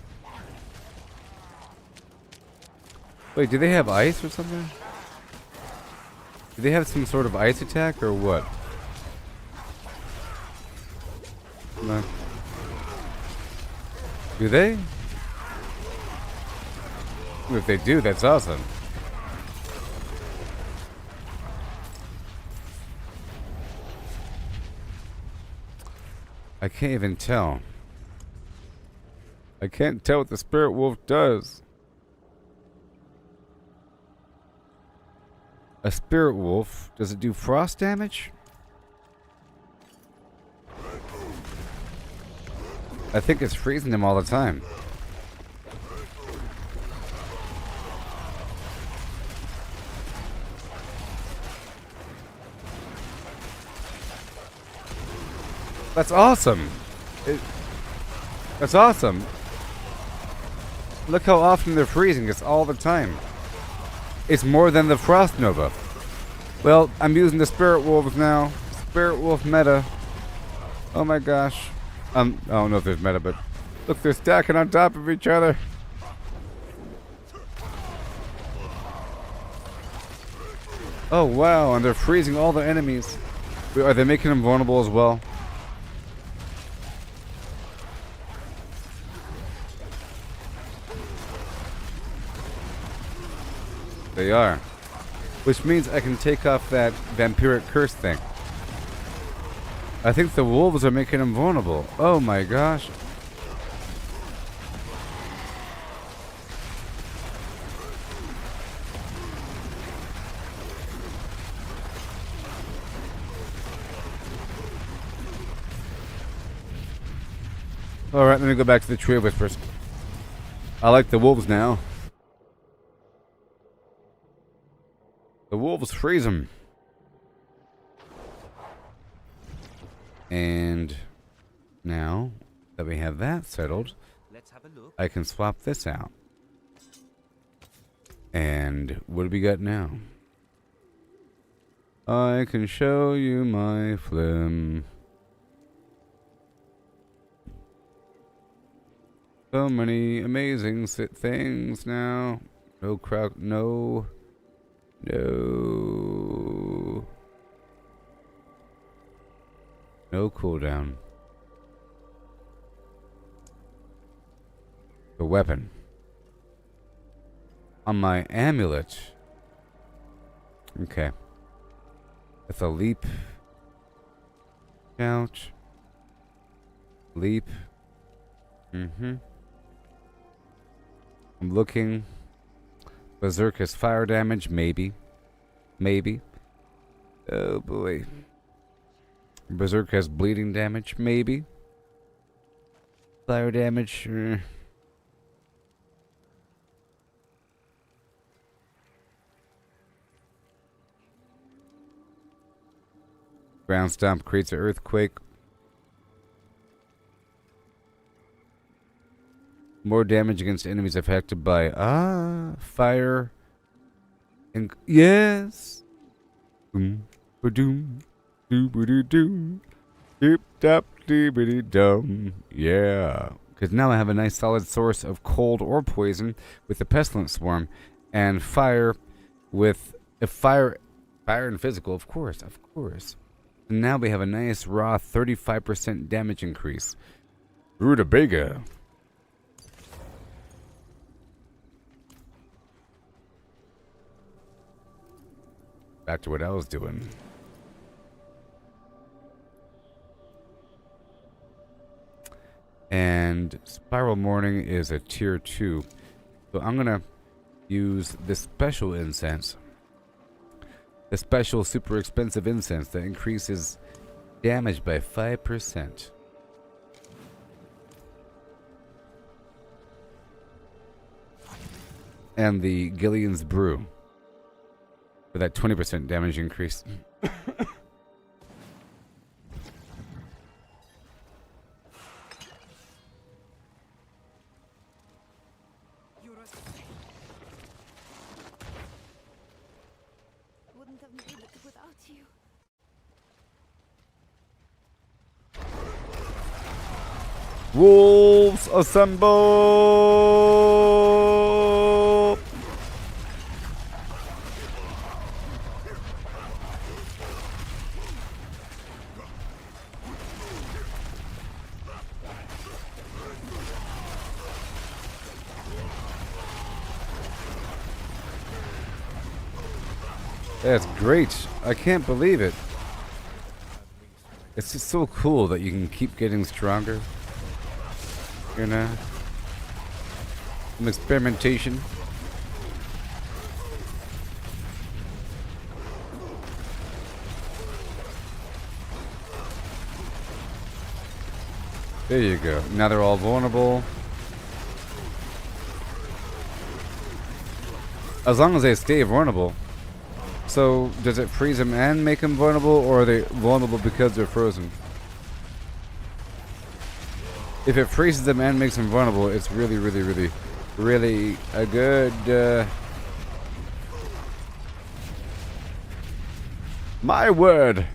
Wait, do they have ice or something? Do they have some sort of ice attack or what? No. Do they? If they do, that's awesome. I can't even tell. I can't tell what the spirit wolf does. A spirit wolf, does it do frost damage? I think it's freezing them all the time. That's awesome. That's awesome. Look how often they're freezing. It's all the time. It's more than the Frost Nova. Well, I'm using the Spirit Wolves now. Spirit Wolf meta. Oh my gosh. I don't know if there's meta, but look, they're stacking on top of each other. Oh wow, and they're freezing all the enemies. Are they making them vulnerable as well? They are. Which means I can take off that vampiric curse thing. I think the wolves are making them vulnerable. Oh my gosh. Alright, let me go back to the Tree of Whispers. I like the wolves now. The wolves freeze them. And now that we have that settled, Let's have a look. I can swap this out. And what do we got now? I can show you my phlegm. So many amazing things now. No crowd, no. No cooldown. The weapon. On my amulet. Okay. With a leap. Shout. Leap. I'm looking. Berserk has fire damage, maybe. Maybe. Oh boy. Berserk has bleeding damage, maybe. Fire damage. Ground Stomp creates an earthquake. More damage against enemies affected by fire. And yes. Boom, ba-doom, doo-ba-doo-doo, doop-dop-dee-ba-dee-dum. Yeah. Because now I have a nice solid source of cold or poison with the Pestilence Swarm, and fire with a fire and physical, of course. And now we have a nice raw 35% damage increase. Rutabaga. Back to what I was doing. And Spiral Morning is a tier 2. So I'm going to use this special incense. The special super expensive incense that increases damage by 5%. and the Gillian's Brew for that 20% damage increase. Wouldn't have made it without you. Wolves assemble! That's great. I can't believe it. It's just so cool that you can keep getting stronger. You know? Some experimentation. There you go. Now they're all vulnerable. As long as they stay vulnerable. So, does it freeze them and make them vulnerable, or are they vulnerable because they're frozen? If it freezes them and makes them vulnerable, it's really, really, really, really a good... My word!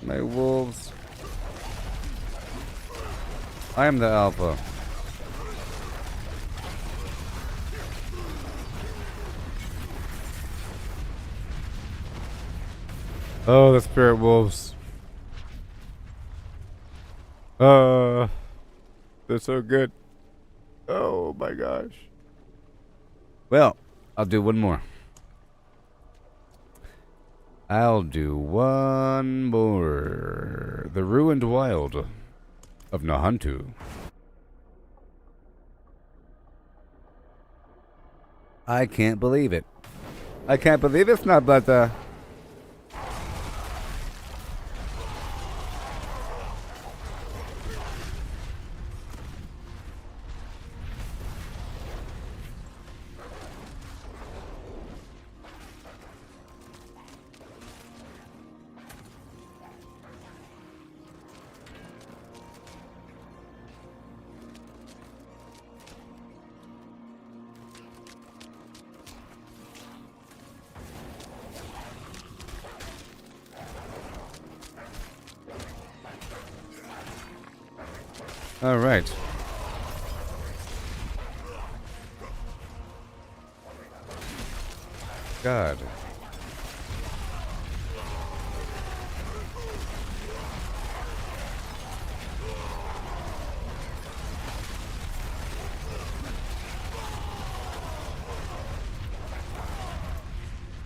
My wolves. I am the alpha. Oh, the spirit wolves. They're so good. Oh my gosh. Well, I'll do one more. I'll do one more. The Ruined Wild of Nahantu. I can't believe it. I can't believe it's not but all right. God.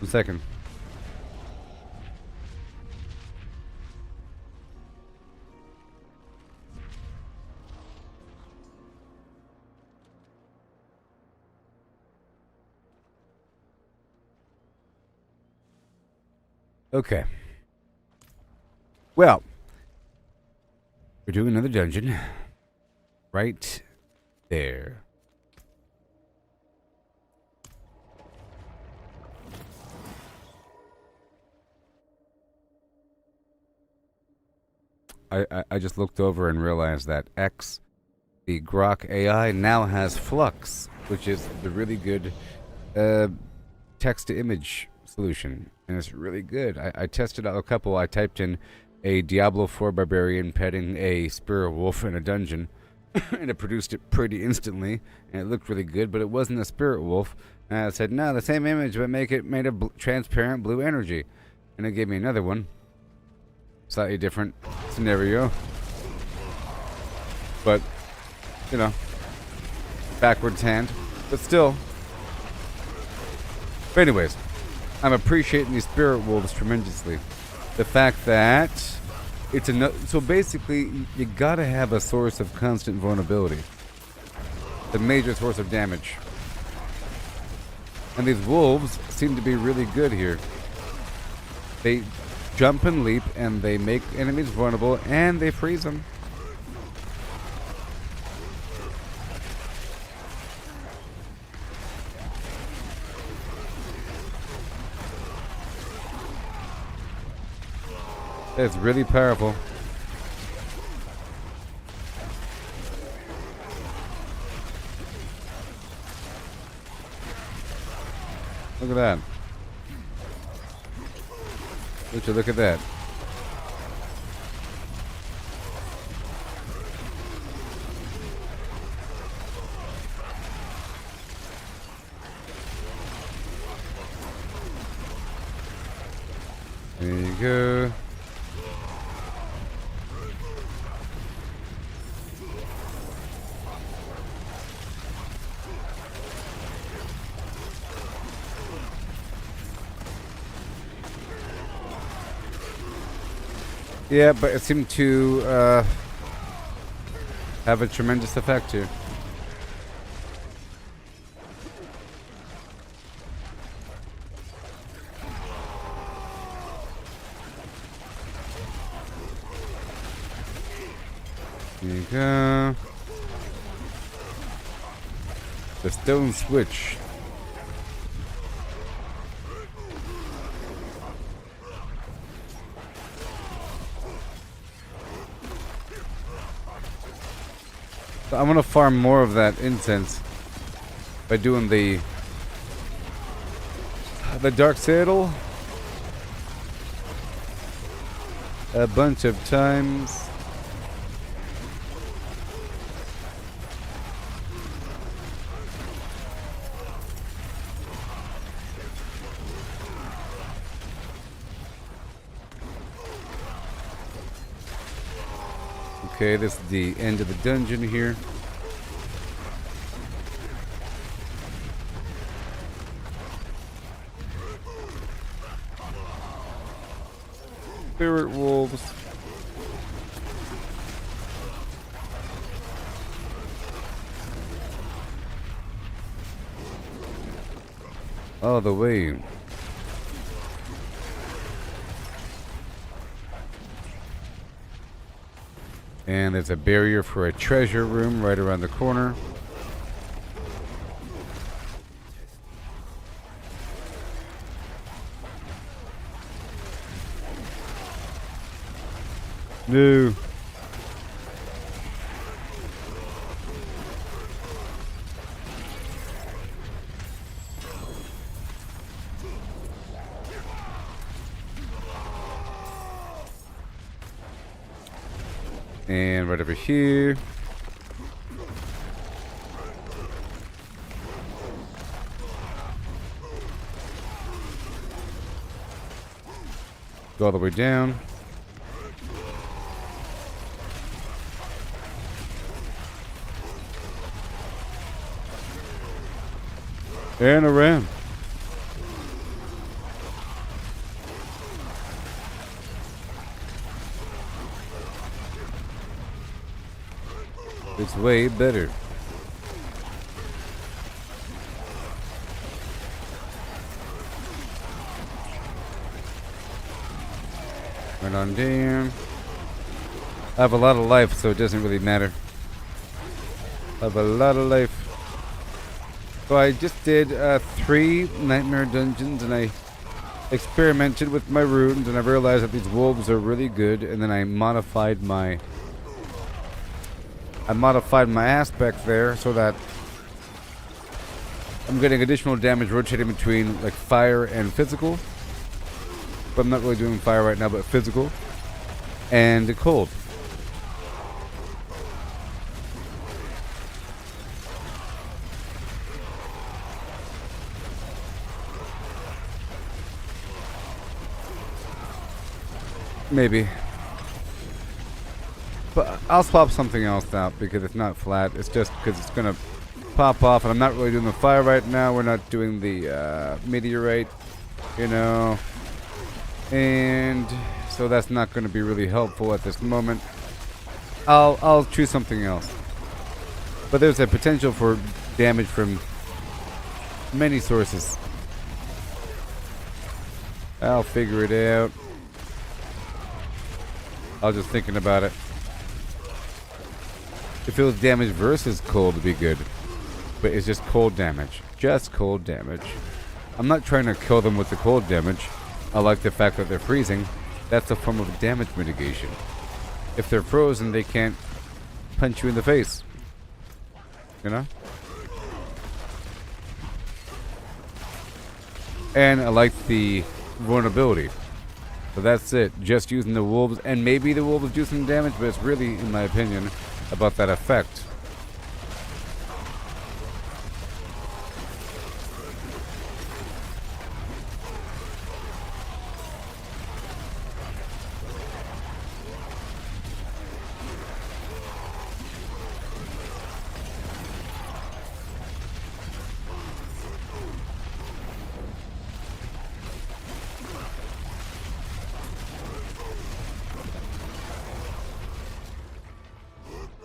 One second. Okay. Well, we're doing another dungeon. Right there. I just looked over and realized that X, the Grok AI, now has Flux, which is the really good text-to-image solution. And it's really good. I tested out a couple. I typed in a Diablo 4 barbarian petting a spirit wolf in a dungeon, and it produced it pretty instantly, and it looked really good, but it wasn't a spirit wolf. And I said, no, the same image, but make it made of transparent blue energy. And it gave me another one. Slightly different scenario. But, you know, backwards hand. But still. But anyways, I'm appreciating these spirit wolves tremendously. The fact that it's so basically you gotta have a source of constant vulnerability. The major source of damage. And these wolves seem to be really good here. They jump and leap and they make enemies vulnerable and they freeze them. It's really powerful. Look at that. Would you look at that? There you go. Yeah, but it seemed to have a tremendous effect here. There you go. The stone switch. So I'm gonna farm more of that incense by doing the dark saddle a bunch of times. Okay, this is the end of the dungeon here. Spirit wolves. All the way. And there's a barrier for a treasure room right around the corner. No. And right over here. Go all the way down. And around. It's way better. Right on down. I have a lot of life, so it doesn't really matter. I have a lot of life. So I just did 3 nightmare dungeons, and I experimented with my runes, and I realized that these wolves are really good, and then I modified my aspect there so that I'm getting additional damage rotating between like fire and physical. But I'm not really doing fire right now, but physical and cold. Maybe. But I'll swap something else out because it's not flat. It's just because it's going to pop off. And I'm not really doing the fire right now. We're not doing the meteorite. You know, and so that's not going to be really helpful at this moment. I'll choose something else. But there's a potential for damage from many sources. I'll figure it out. I was just thinking about it. If it was damage versus cold, it'd be good. But it's just cold damage. Just cold damage. I'm not trying to kill them with the cold damage. I like the fact that they're freezing. That's a form of damage mitigation. If they're frozen, they can't punch you in the face. You know? And I like the vulnerability. So that's it. Just using the wolves. And maybe the wolves do some damage, but it's really, in my opinion, about that effect.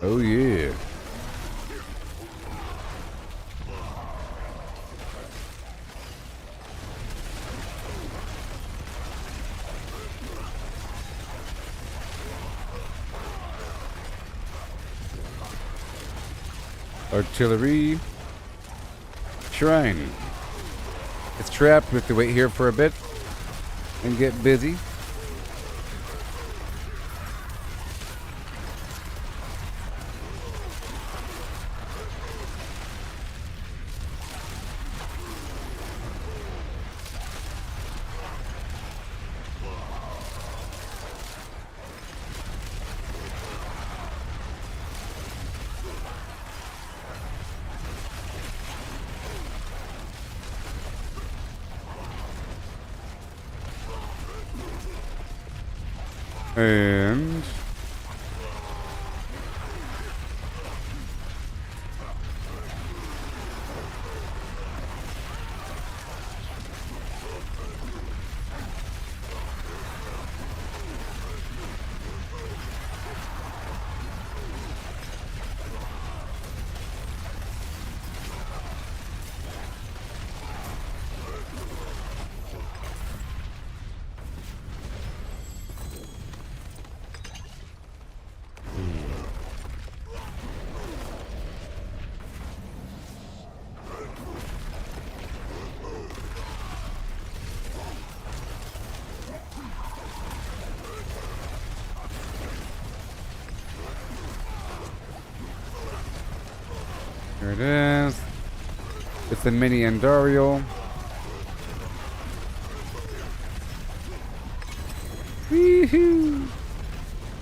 Oh yeah. Artillery. Shrine. It's trapped. We have to wait here for a bit and get busy. And here it is. It's a mini Andariel. Woohoo!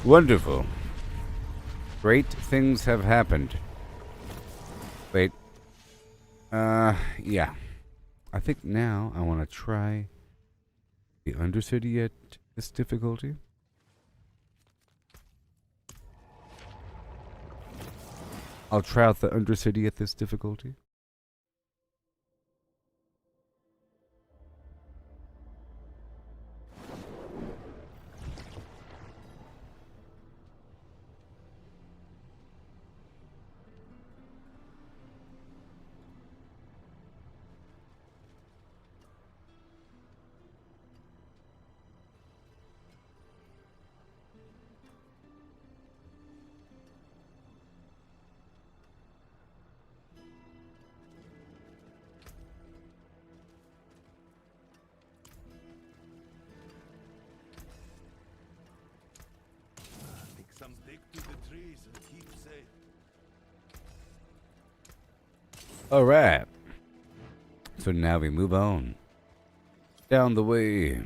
Wonderful. Great things have happened. Wait. Yeah. I think now I want to try the Undercity at this difficulty. I'll try out the Undercity at this difficulty. Some stick to the trees and keep safe. Alright. So now we move on. Down the way.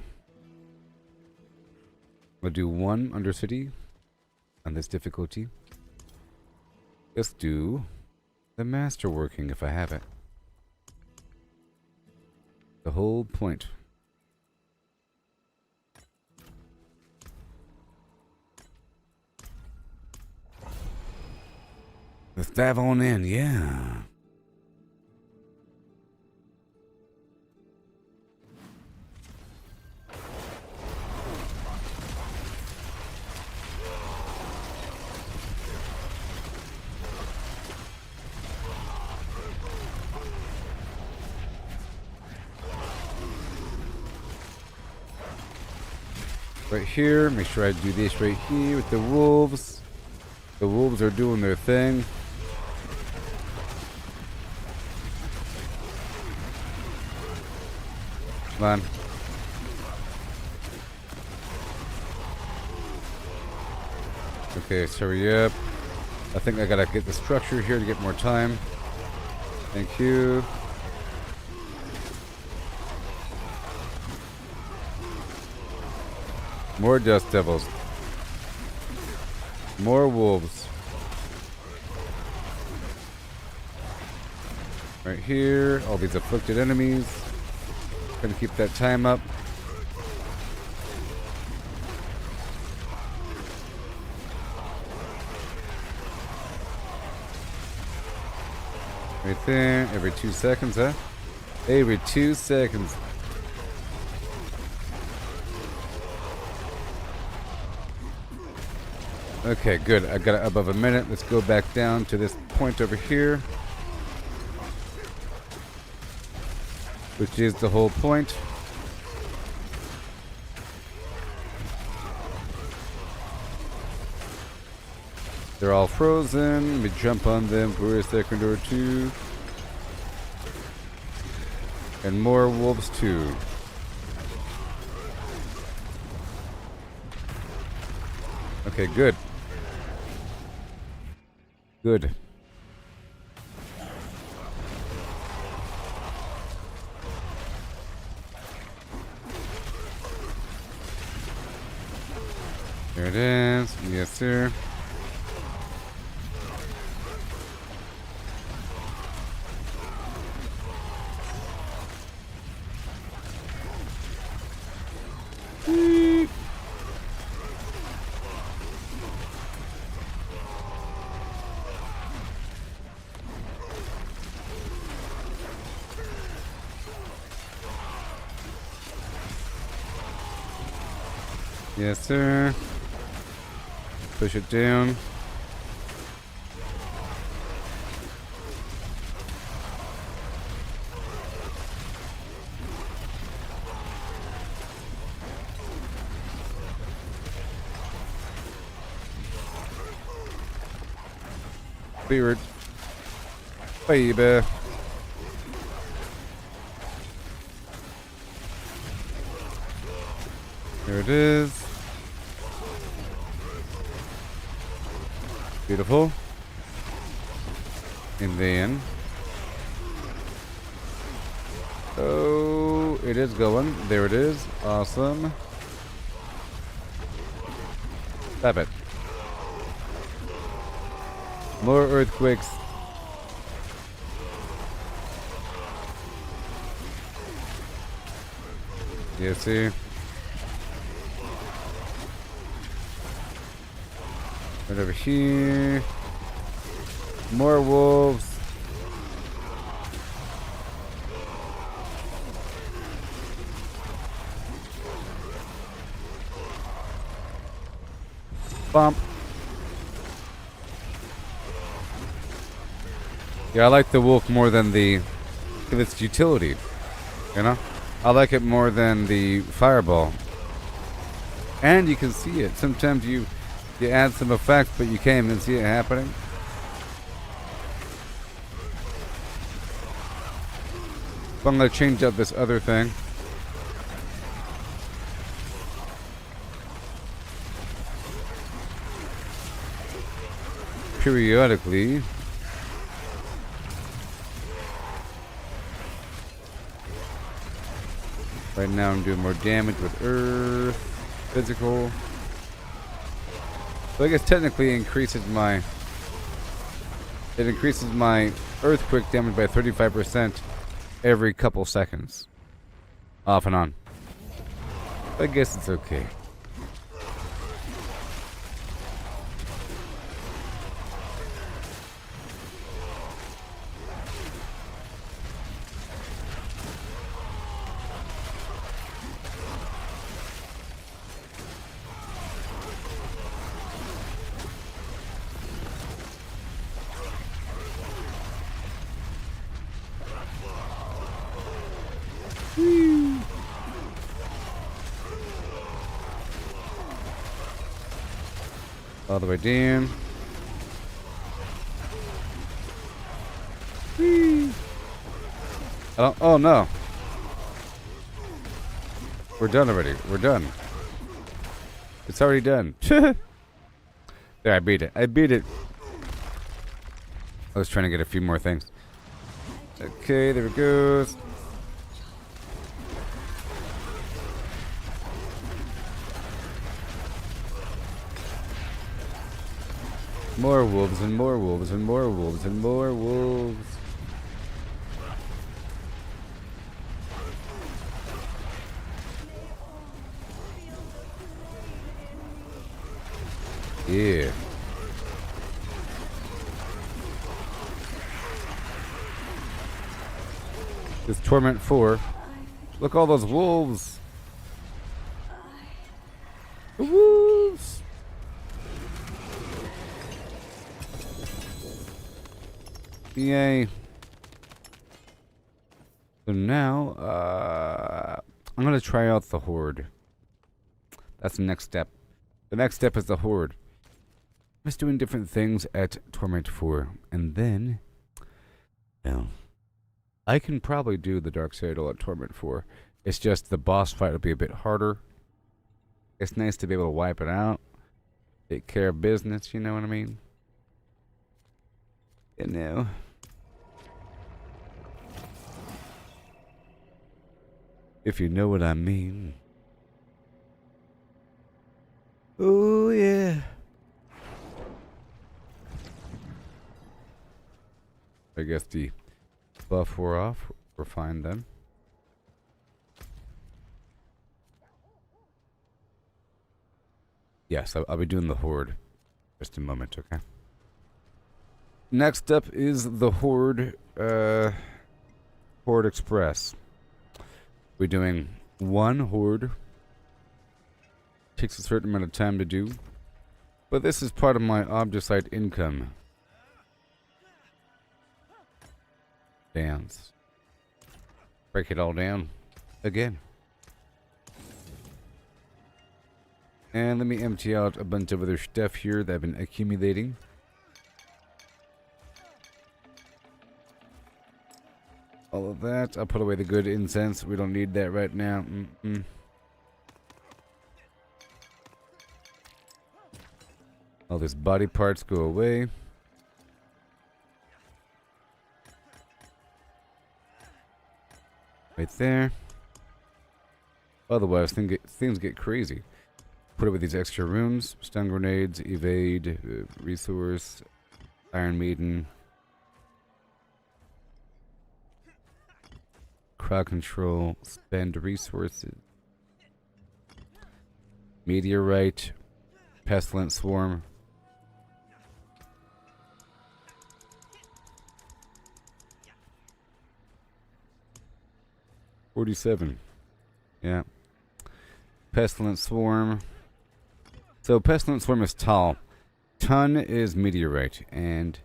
We'll do one Undercity on this difficulty. Let's do the Masterworking if I have it. The whole point. Let's dive on in, yeah. Right here. Make sure I do this right here with the wolves. The wolves are doing their thing. Come on. Okay, let's hurry up. I think I gotta get the structure here to get more time. Thank you. More dust devils. More wolves. Right here, all these afflicted enemies. Gonna keep that time up. Right there, every 2 seconds, huh? Every 2 seconds. Okay, good. I got it above a minute. Let's go back down to this point over here, which is the whole point. They're all frozen. Let me jump on them for a second or two. And more wolves too. Okay, good. Good. There it is. Yes, sir. Yes, sir. Push it down. Cleared. Baby. There it is. Beautiful. And then, oh, it is going. There it is. Awesome. Stop it. More earthquakes. Yes, sir. Right over here. More wolves. Bump. Yeah, I like the wolf more than the its utility. You know? I like it more than the fireball. And you can see it. Sometimes you add some effects, but you can't even see it happening. So I'm going to change up this other thing. Periodically. Right now I'm doing more damage with earth, physical. So I guess technically it increases my earthquake damage by 35% every couple seconds. Off and on. I guess it's okay. All the way down. Whee! Oh no. We're done already. We're done. It's already done. There, I beat it. I beat it. I was trying to get a few more things. Okay, there it goes. More wolves and more wolves and more wolves and more wolves. Yeah. It's Torment 4. Look, all those wolves. The wolves. Yay. So now, I'm going to try out the Horde. That's the next step. The next step is the Horde. I'm just doing different things at Torment 4. And then, well, I can probably do the Dark Citadel at Torment 4. It's just the boss fight will be a bit harder. It's nice to be able to wipe it out. Take care of business, you know what I mean? You know. If you know what I mean. Oh, yeah. I guess the buff wore off. We're fine then. Yes, I'll be doing the Horde. Just a moment, okay? Next up is the Horde, Horde Express. We're doing one Horde. Takes a certain amount of time to do. But this is part of my Obducite income. Dance. Break it all down. Again. And let me empty out a bunch of other stuff here that I've been accumulating. All of that. I'll put away the good incense. We don't need that right now. All these body parts go away. Right there. Otherwise, things get crazy. Put away these extra rooms. Stun grenades, evade, resource, Iron Maiden. Crowd control, spend resources. Meteorite, pestilent swarm. $47. Yeah. Pestilent swarm. So pestilent swarm is tall. Ton is meteorite, and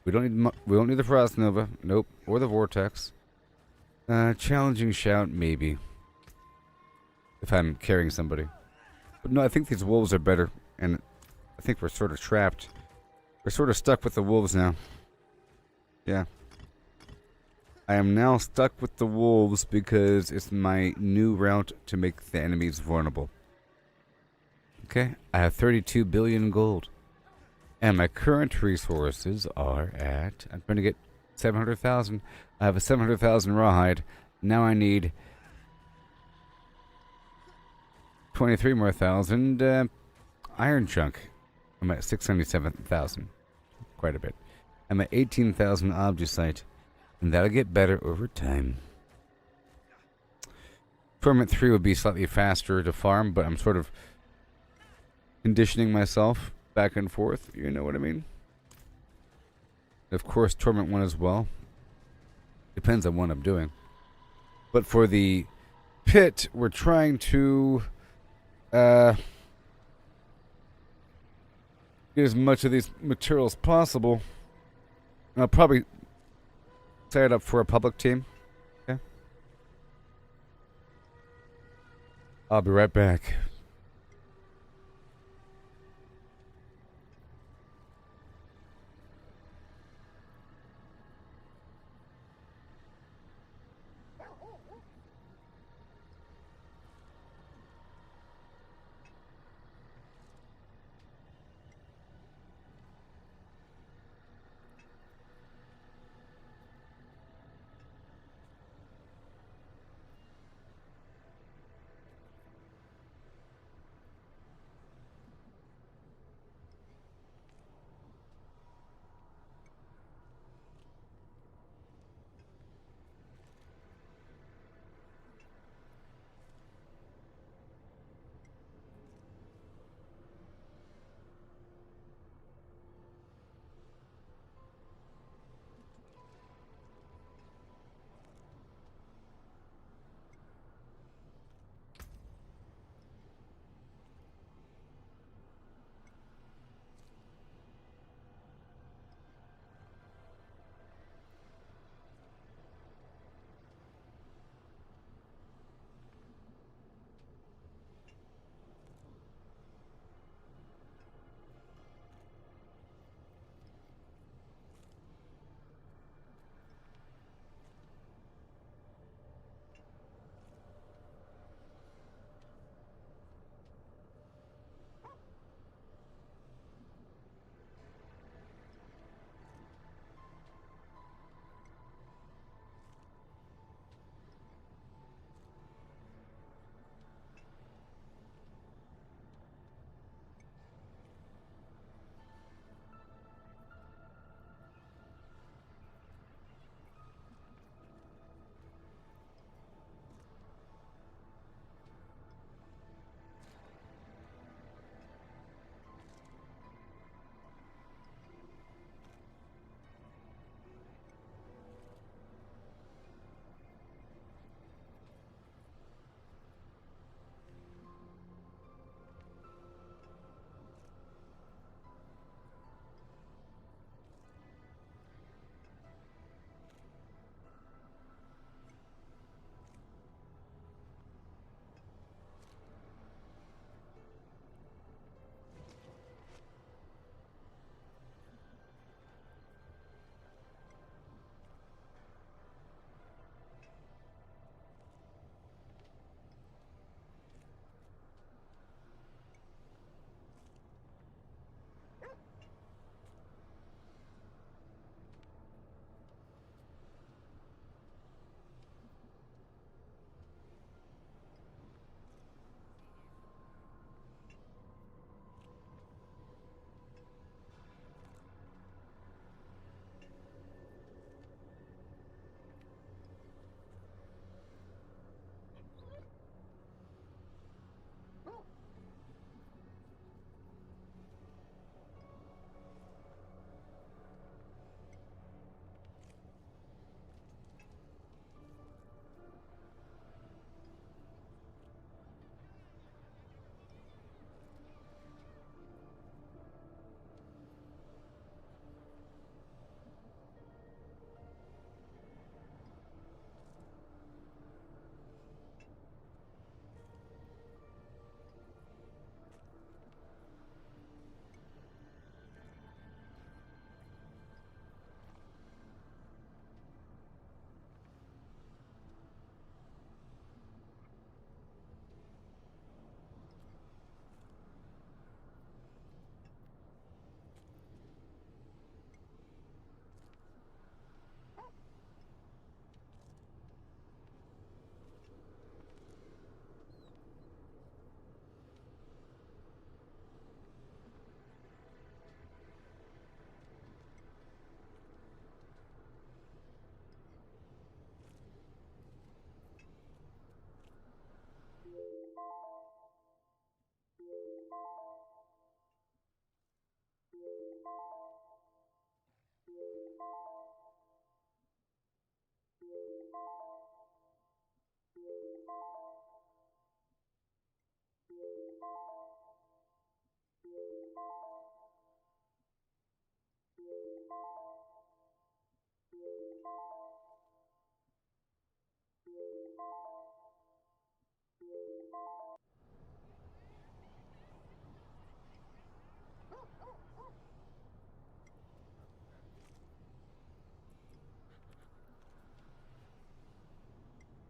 we don't need the frost nova. Nope, or the vortex. Challenging shout, maybe. If I'm carrying somebody. But no, I think these wolves are better. And I think we're sort of trapped. We're sort of stuck with the wolves now. Yeah. I am now stuck with the wolves because it's my new route to make the enemies vulnerable. Okay. I have 32 billion gold. And my current resources are at... I'm trying to get 700,000. I have a 700,000 rawhide. Now I need 23 more thousand iron chunk. I'm at 697,000. Quite a bit. I'm at 18,000 obducite. And that'll get better over time. Torment 3 would be slightly faster to farm, but I'm sort of conditioning myself back and forth. You know what I mean? Of course, Torment 1 as well. Depends on what I'm doing. But for the pit, we're trying to get as much of these materials as possible. And I'll probably set it up for a public team. Okay. I'll be right back.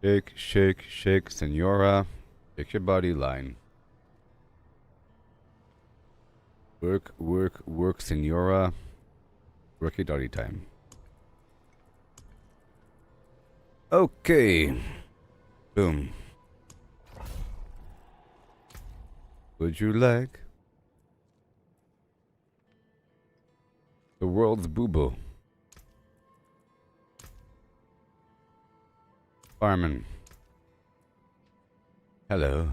Shake, shake, shake, senora. Shake your body line. Work, work, work, senora. Worky doggy time. Okay. Boom. Would you like the world's boo-boo? Farman. Hello.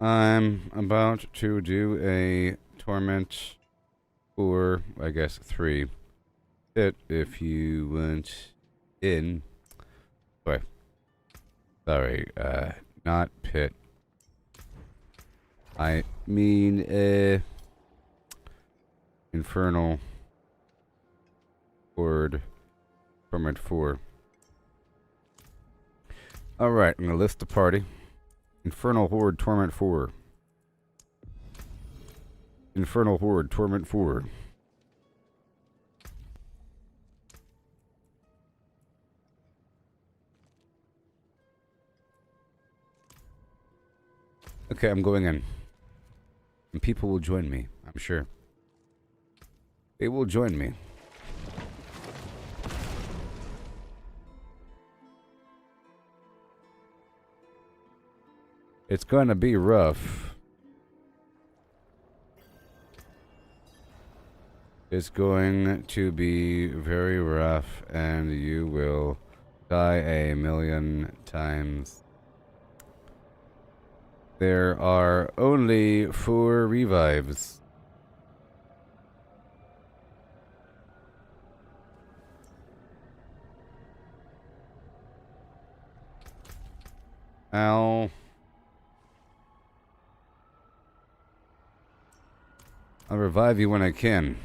I'm about to do a torment for, I guess, 3. It if you want in. Sorry, not pit. I mean, Infernal Horde Torment 4. Alright, I'm gonna list the party. Infernal Horde Torment 4. Infernal Horde Torment 4. Okay, I'm going in. And people will join me, I'm sure. They will join me. It's gonna be rough. It's going to be very rough, and you will die a million times. There are only 4 revives. Ow. I'll revive you when I can.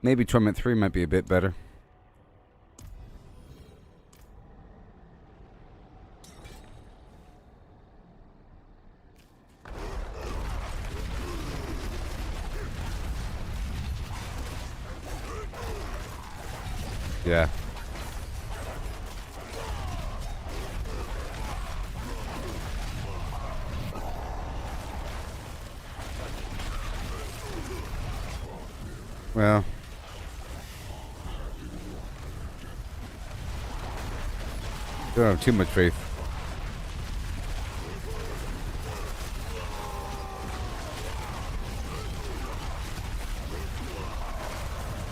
Maybe Torment 3 might be a bit better. Yeah. Well. Don't have too much faith.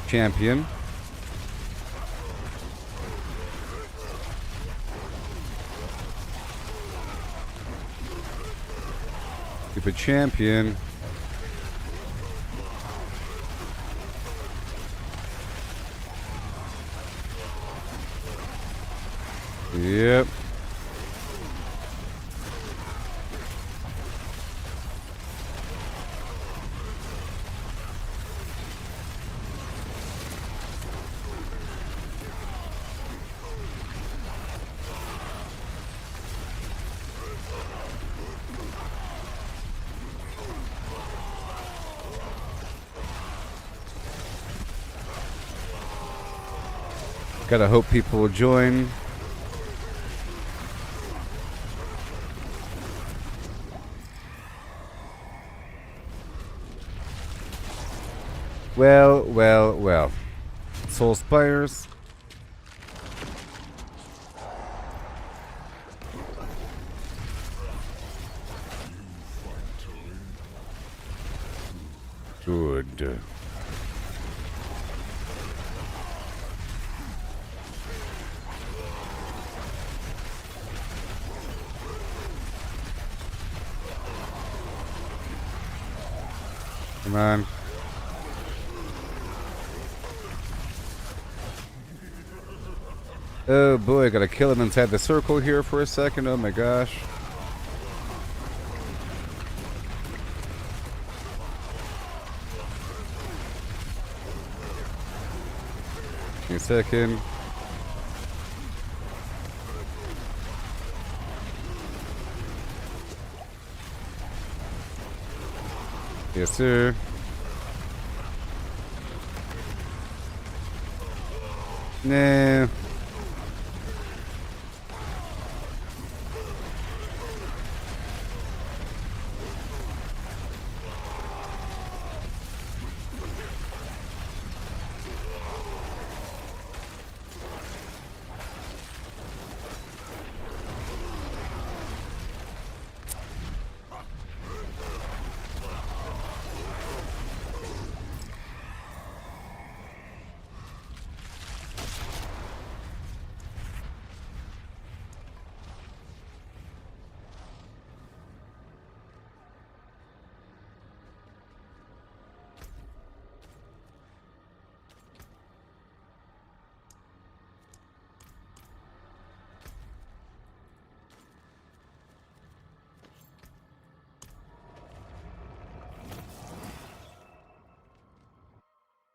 Champion. Stupid champion. Yep. Gotta hope people will join. Well, well, well. Soul Spires. Good. Come on. Oh boy, gotta kill him inside the circle here for a second. Oh my gosh. Give me a second. Yes, sir. Nah.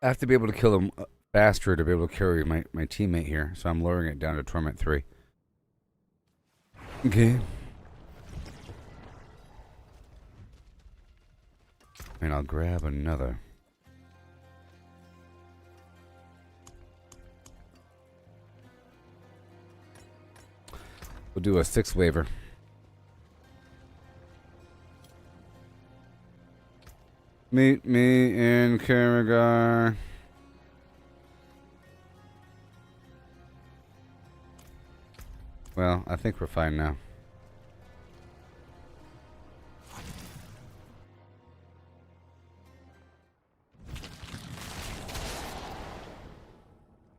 I have to be able to kill him faster to be able to carry my teammate here, so I'm lowering it down to Torment 3. Okay. And I'll grab another. We'll do a 6 waiver. Meet me in Karagar. Well, I think we're fine now.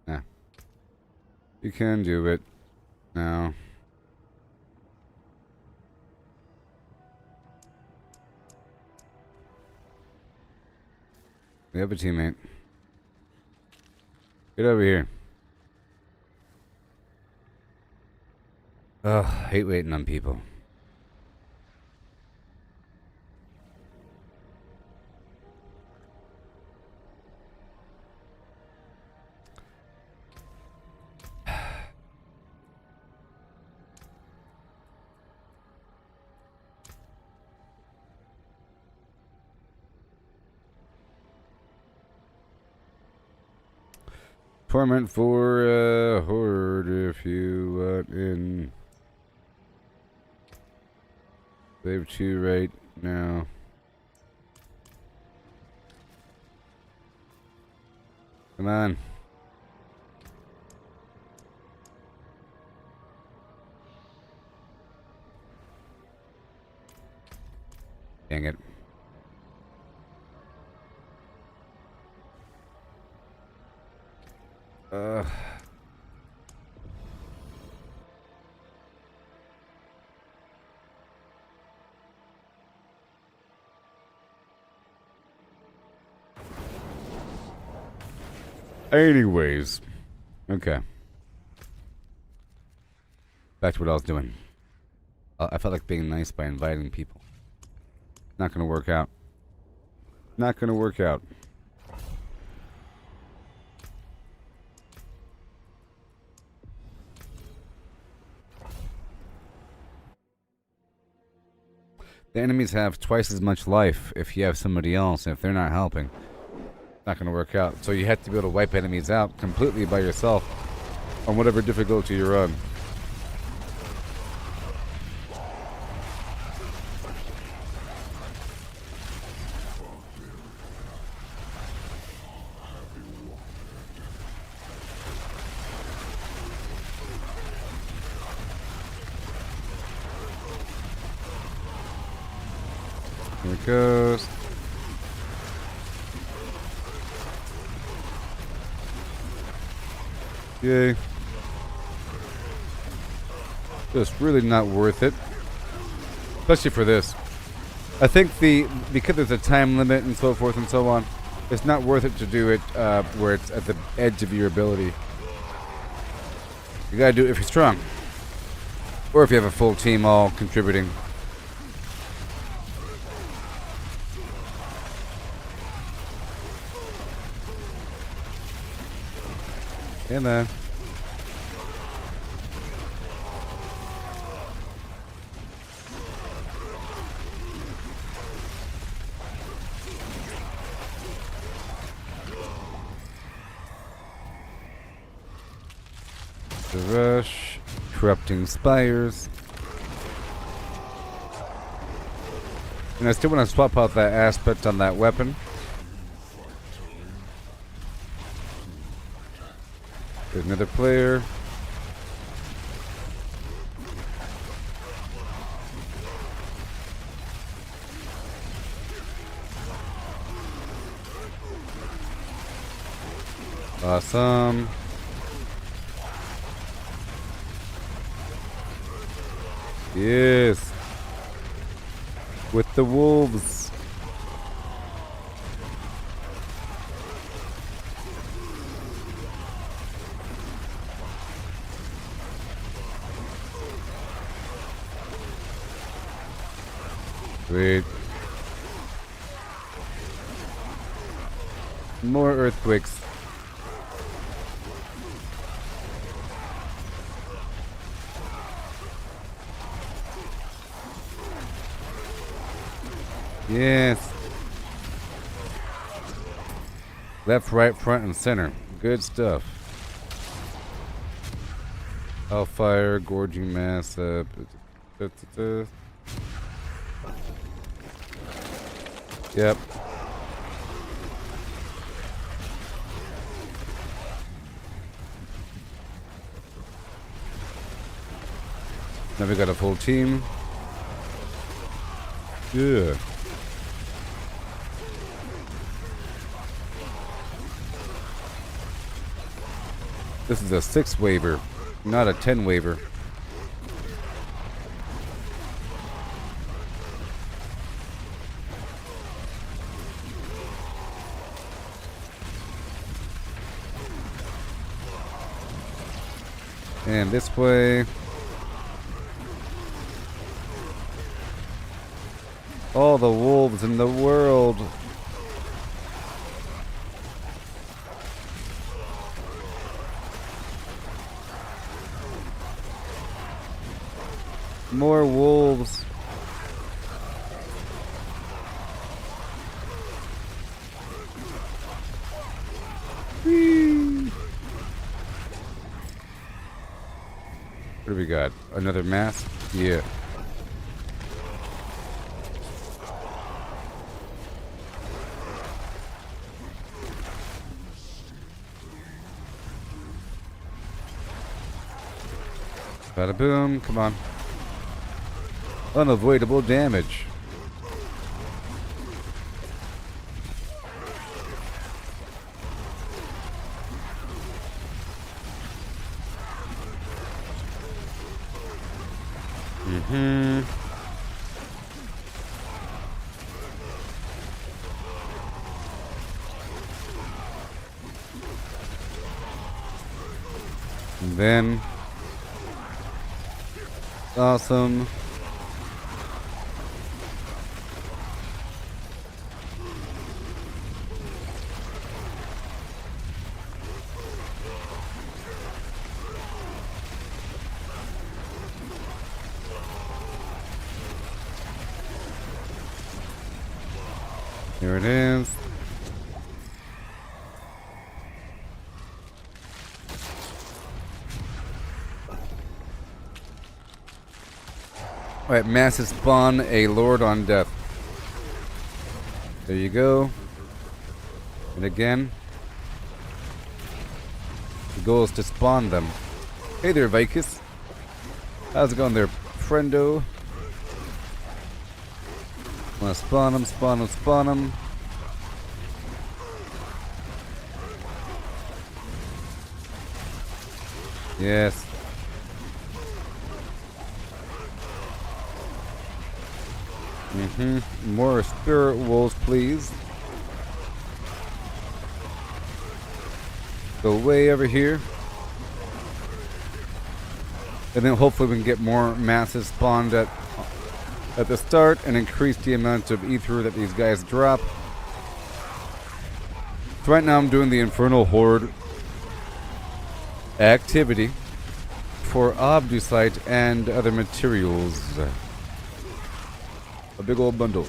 Yeah. You can do it now. We have a teammate. Get over here. Ugh, hate waiting on people. Torment for Horde if you want in. Wave 2 right now. Come on. Dang it. Anyways. Okay. Back to what I was doing. I felt like being nice by inviting people. Not gonna work out. Not gonna work out. The enemies have twice as much life if you have somebody else, and if they're not helping, it's not going to work out. So you have to be able to wipe enemies out completely by yourself on whatever difficulty you're on. Here it goes. Yay. Just really not worth it. Especially for this. I think because there's a time limit and so forth and so on, it's not worth it to do it where it's at the edge of your ability. You gotta do it if you're strong. Or if you have a full team all contributing. Hey man. rush. Corrupting spires. And I still want to swap out that aspect on that weapon. There's another player. Awesome. Yes. With the wolves. Sweet. More earthquakes. Yes. Left, right, front, and center. Good stuff. Hellfire, gorging mass. Yep. Now we got a full team. Yeah. This is a 6 waiver, not a 10 waiver. And this way. All the wolves in the world. More wolves. Whee! What do we got? Another mask? Yeah. Bada boom, come on. Unavoidable damage. And then awesome. Here it is. Alright, massive spawn a lord on death. There you go. And again, the goal is to spawn them. Hey there, Vicus. How's it going there, friendo? Wanna spawn them, spawn them, spawn them. Yes. More spirit wolves, please. Go way over here. And then hopefully we can get more masses spawned at the start and increase the amount of ether that these guys drop. So right now I'm doing the Infernal Horde activity for Obducite and other materials. A big old bundle.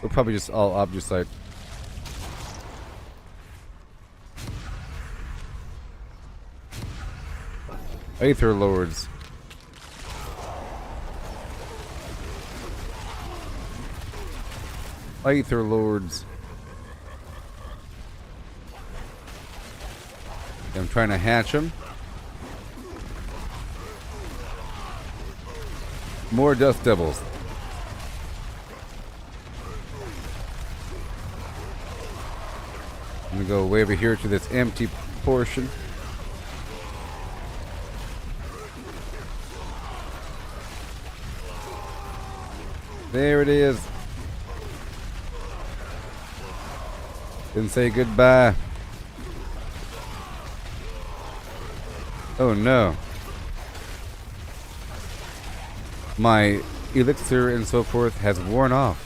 We're probably just all Obducite. Aether Lords. Aether Lords. I'm trying to hatch them. More Dust Devils. I'm gonna go way over here to this empty portion. There it is. Didn't say goodbye. Oh no. My elixir and so forth has worn off.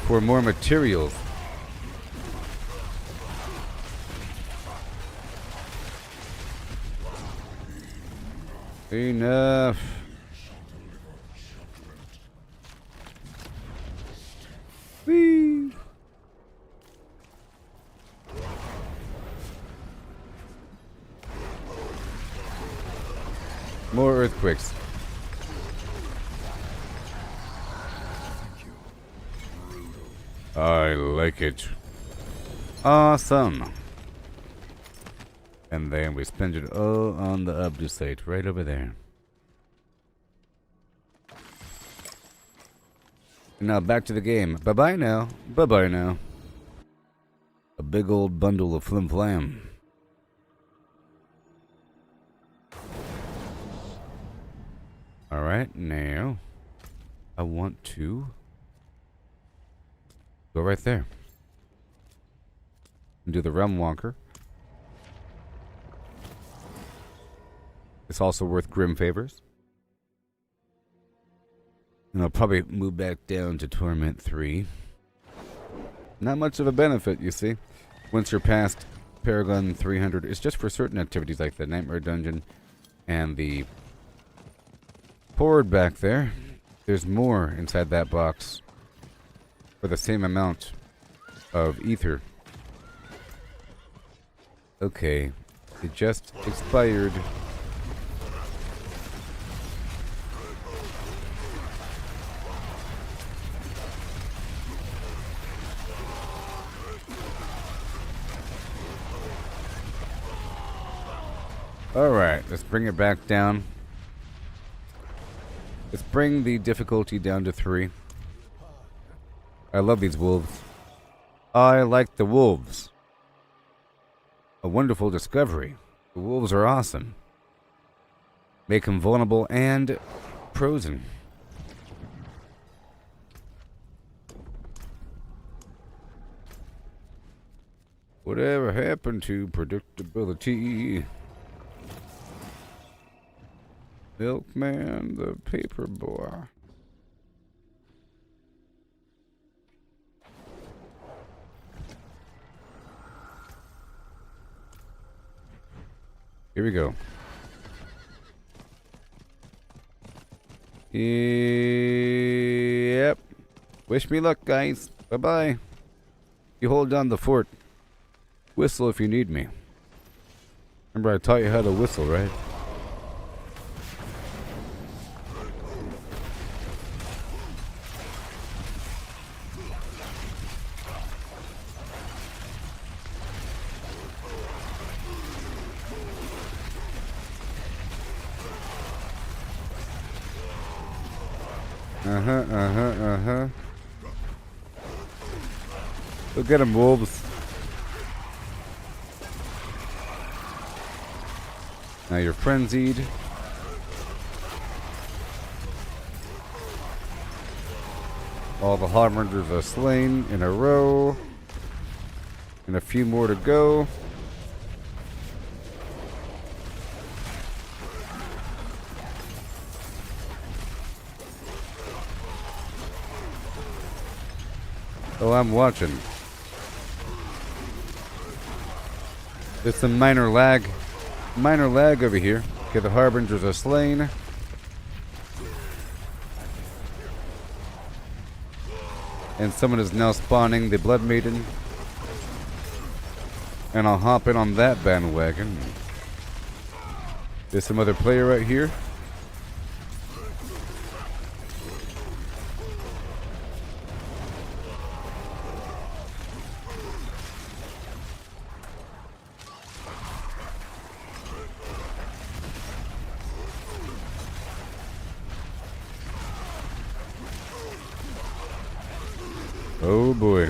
For more materials. Enough. Whee. More earthquakes. I like it. Awesome. And then we spend it all on the Obducite right over there. Now back to the game. Bye-bye now. Bye-bye now. A big old bundle of flim-flam. Alright, now I want to go right there and do the Realm Walker. It's also worth Grim Favors. And I'll probably move back down to Torment 3. Not much of a benefit, you see. Once you're past Paragon 300, it's just for certain activities like the Nightmare Dungeon and the Horde back there. There's more inside that box for the same amount of ether. Okay, it just expired. Alright, let's bring it back down. Let's bring the difficulty down to 3. I love these wolves. I like the wolves. A wonderful discovery. The wolves are awesome. Make them vulnerable and frozen. Whatever happened to predictability? Milkman, the paper boy. Here we go. Yep. Wish me luck, guys. Bye-bye. You hold down the fort. Whistle if you need me. Remember I taught you how to whistle, right? Go get him, wolves. Now you're frenzied. All the harbingers are slain in a row. And a few more to go. Oh, I'm watching. There's some minor lag. Minor lag over here. Okay, the harbingers are slain. And someone is now spawning the Blood Maiden. and I'll hop in on that bandwagon. There's some other player right here. Oh boy.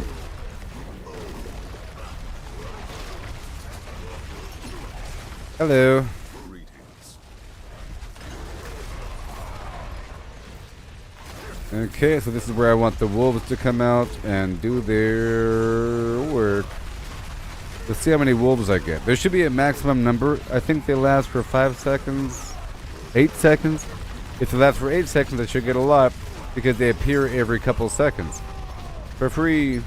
Hello. Okay, so this is where I want the wolves to come out and do their work. Let's see how many wolves I get. There should be a maximum number. I think they last for 5 seconds. 8 seconds? If they last for 8 seconds, I should get a lot because they appear every couple seconds. For free.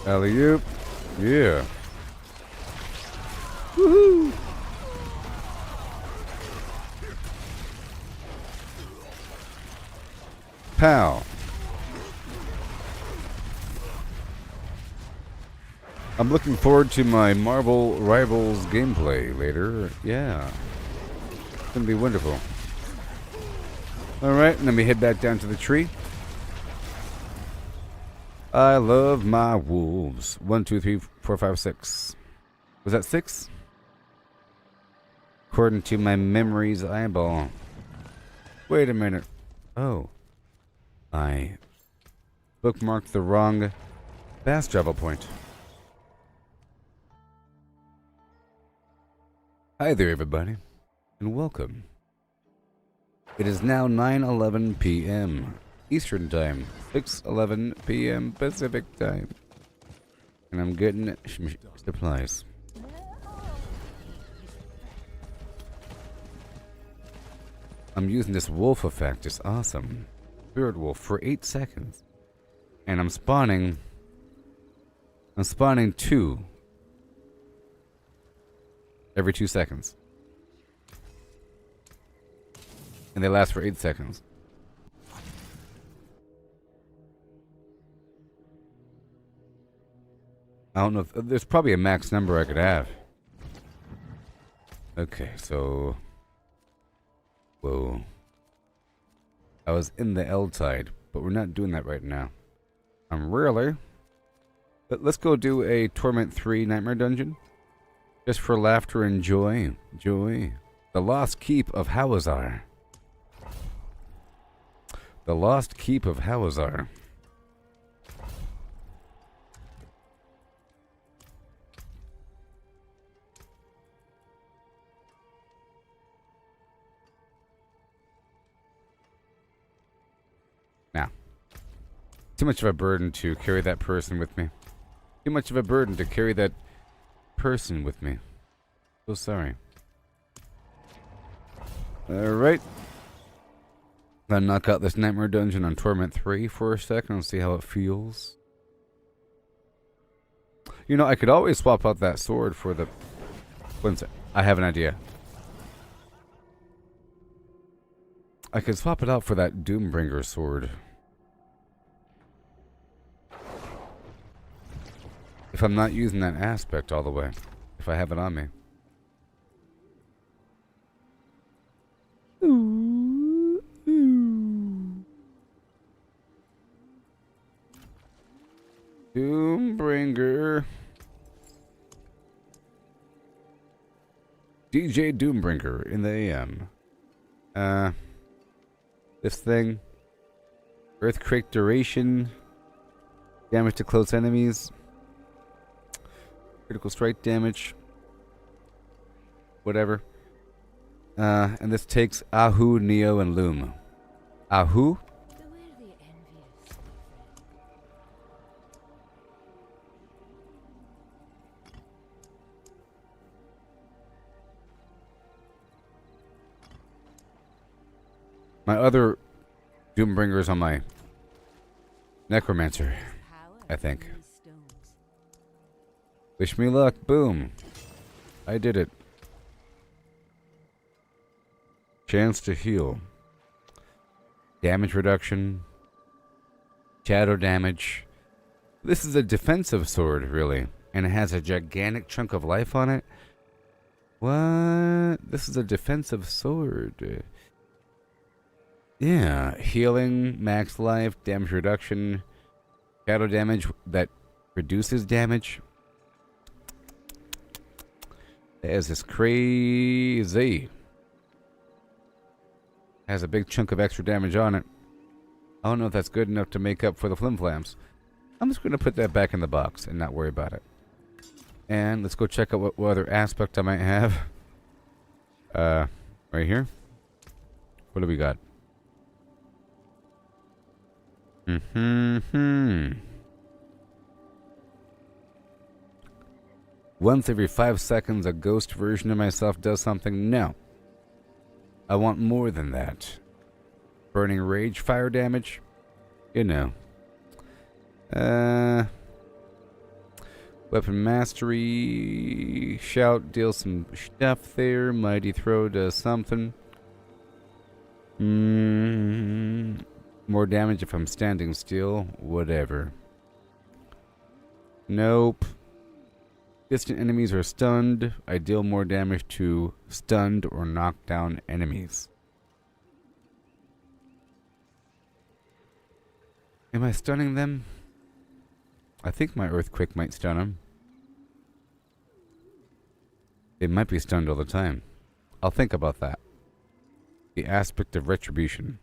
Alley-oop. Yeah. Woohoo! Pow. I'm looking forward to my Marvel Rivals gameplay later. Yeah. It's gonna be wonderful. Alright, and then we head back down to the tree. I love my wolves. 1, 2, 3, 4, 5, 6. Was that 6? According to my memory's eyeball. Wait a minute. Oh. I bookmarked the wrong fast travel point. Hi there, everybody, and welcome. It is now 9:11 p.m. Eastern Time, 6:11 p.m. Pacific Time, and I'm getting supplies. I'm using this wolf effect. It's awesome. Spirit wolf for 8 seconds, and I'm spawning 2 every 2 seconds, and they last for 8 seconds. I don't know if there's probably a max number I could have. Okay, so whoa. I was in the Helltide, but we're not doing that right now. But let's go do a Torment 3 Nightmare Dungeon. Just for laughter and joy. Joy. The Lost Keep of Hawazar. The Lost Keep of Hawazar. Too much of a burden to carry that person with me. Too much of a burden to carry that person with me. So sorry. Alright. Gonna knock out this Nightmare Dungeon on Torment 3 for a second and see how it feels. You know, I could always swap out that sword for the... One sec. I have an idea. I could swap it out for that Doombringer sword. If I'm not using that aspect all the way. If I have it on me. Ooh, ooh. Doombringer. DJ Doombringer in the AM. This thing. Earthquake duration. Damage to close enemies. Critical strike damage. Whatever. And this takes Ahu, Neo, and Loom. Ahu? My other Doombringers on my Necromancer, I think. Wish me luck. Boom. I did it. Chance to heal. Damage reduction. Shadow damage. This is a defensive sword, really. And it has a gigantic chunk of life on it. What? This is a defensive sword. Yeah. Healing, max life, damage reduction, shadow damage that reduces damage. That is just crazy. Has a big chunk of extra damage on it. I don't know if that's good enough to make up for the flimflams. I'm just going to put that back in the box and not worry about it. And let's go check out what other aspect I might have. Right here. What do we got? Once every 5 seconds, a ghost version of myself does something. No. I want more than that. Burning rage, fire damage. You know. Weapon mastery. Shout deals some stuff there. Mighty throw does something. More damage if I'm standing still. Whatever. Nope. Distant enemies are stunned. I deal more damage to stunned or knocked down enemies. Am I stunning them? I think my earthquake might stun them. They might be stunned all the time. I'll think about that. The aspect of retribution.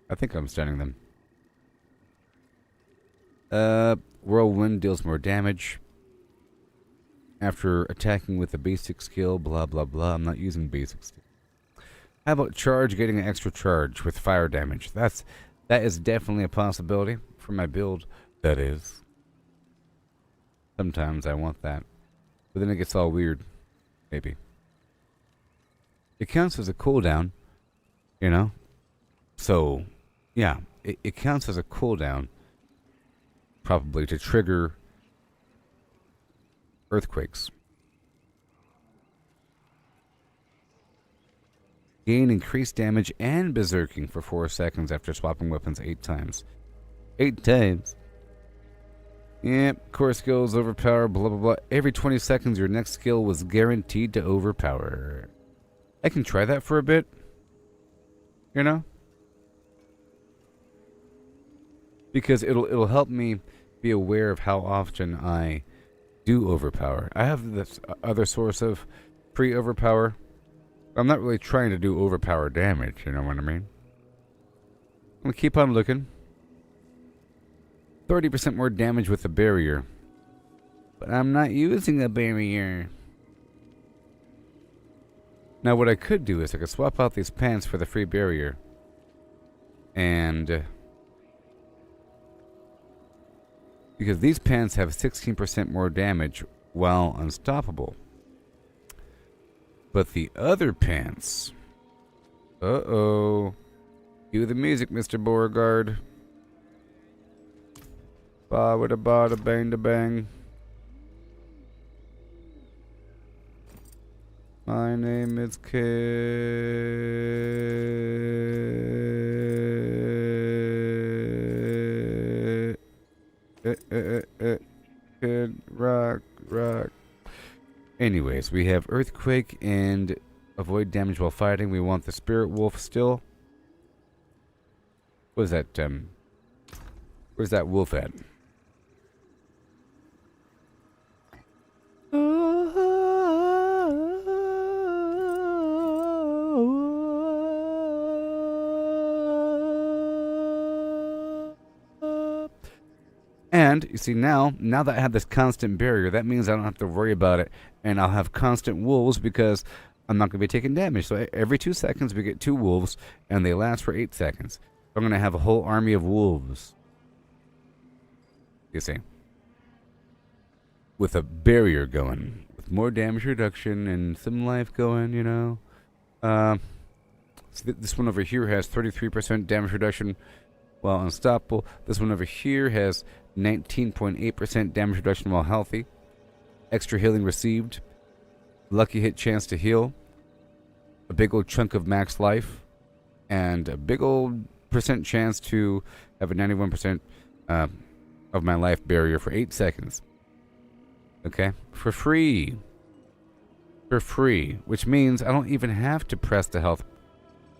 I think I'm stunning them. Whirlwind deals more damage. After attacking with a basic skill, blah blah blah. I'm not using basic skill. How about charge, getting an extra charge with fire damage? That is definitely a possibility for my build. That is. Sometimes I want that. But then it gets all weird. Maybe. It counts as a cooldown. You know? So, yeah. It counts as a cooldown. Probably to trigger earthquakes. Gain increased damage and berserking for 4 seconds after swapping weapons 8 times. 8 times? Yep, core skills overpower, blah blah blah. Every 20 seconds your next skill was guaranteed to overpower. I can try that for a bit. You know? Because it'll help me be aware of how often I do overpower. I have this other source of pre-overpower. I'm not really trying to do overpower damage, you know what I mean? I'm gonna keep on looking. 30% more damage with the barrier. But I'm not using a barrier. Now what I could do is I could swap out these pants for the free barrier. And because these pants have 16% more damage while unstoppable. But the other pants... Uh-oh. Cue the music, Mr. Beauregard. Ba with a ba da bang da bang. My name is Kid Rock. Anyways, we have Earthquake and avoid damage while fighting. We want the Spirit Wolf still. What is that, where's that wolf at? And, you see, now that I have this constant barrier, that means I don't have to worry about it. And I'll have constant wolves because I'm not going to be taking damage. So every 2 seconds we get 2 wolves, and they last for 8 seconds. I'm going to have a whole army of wolves. You see. With a barrier going. With more damage reduction and some life going, you know. So this one over here has 33% damage reduction while unstoppable. This one over here has 19.8% damage reduction while healthy. Extra healing received. Lucky hit chance to heal. A big old chunk of max life. And a big old percent chance to have a 91% of my life barrier for 8 seconds. Okay? For free. For free. Which means I don't even have to press the health.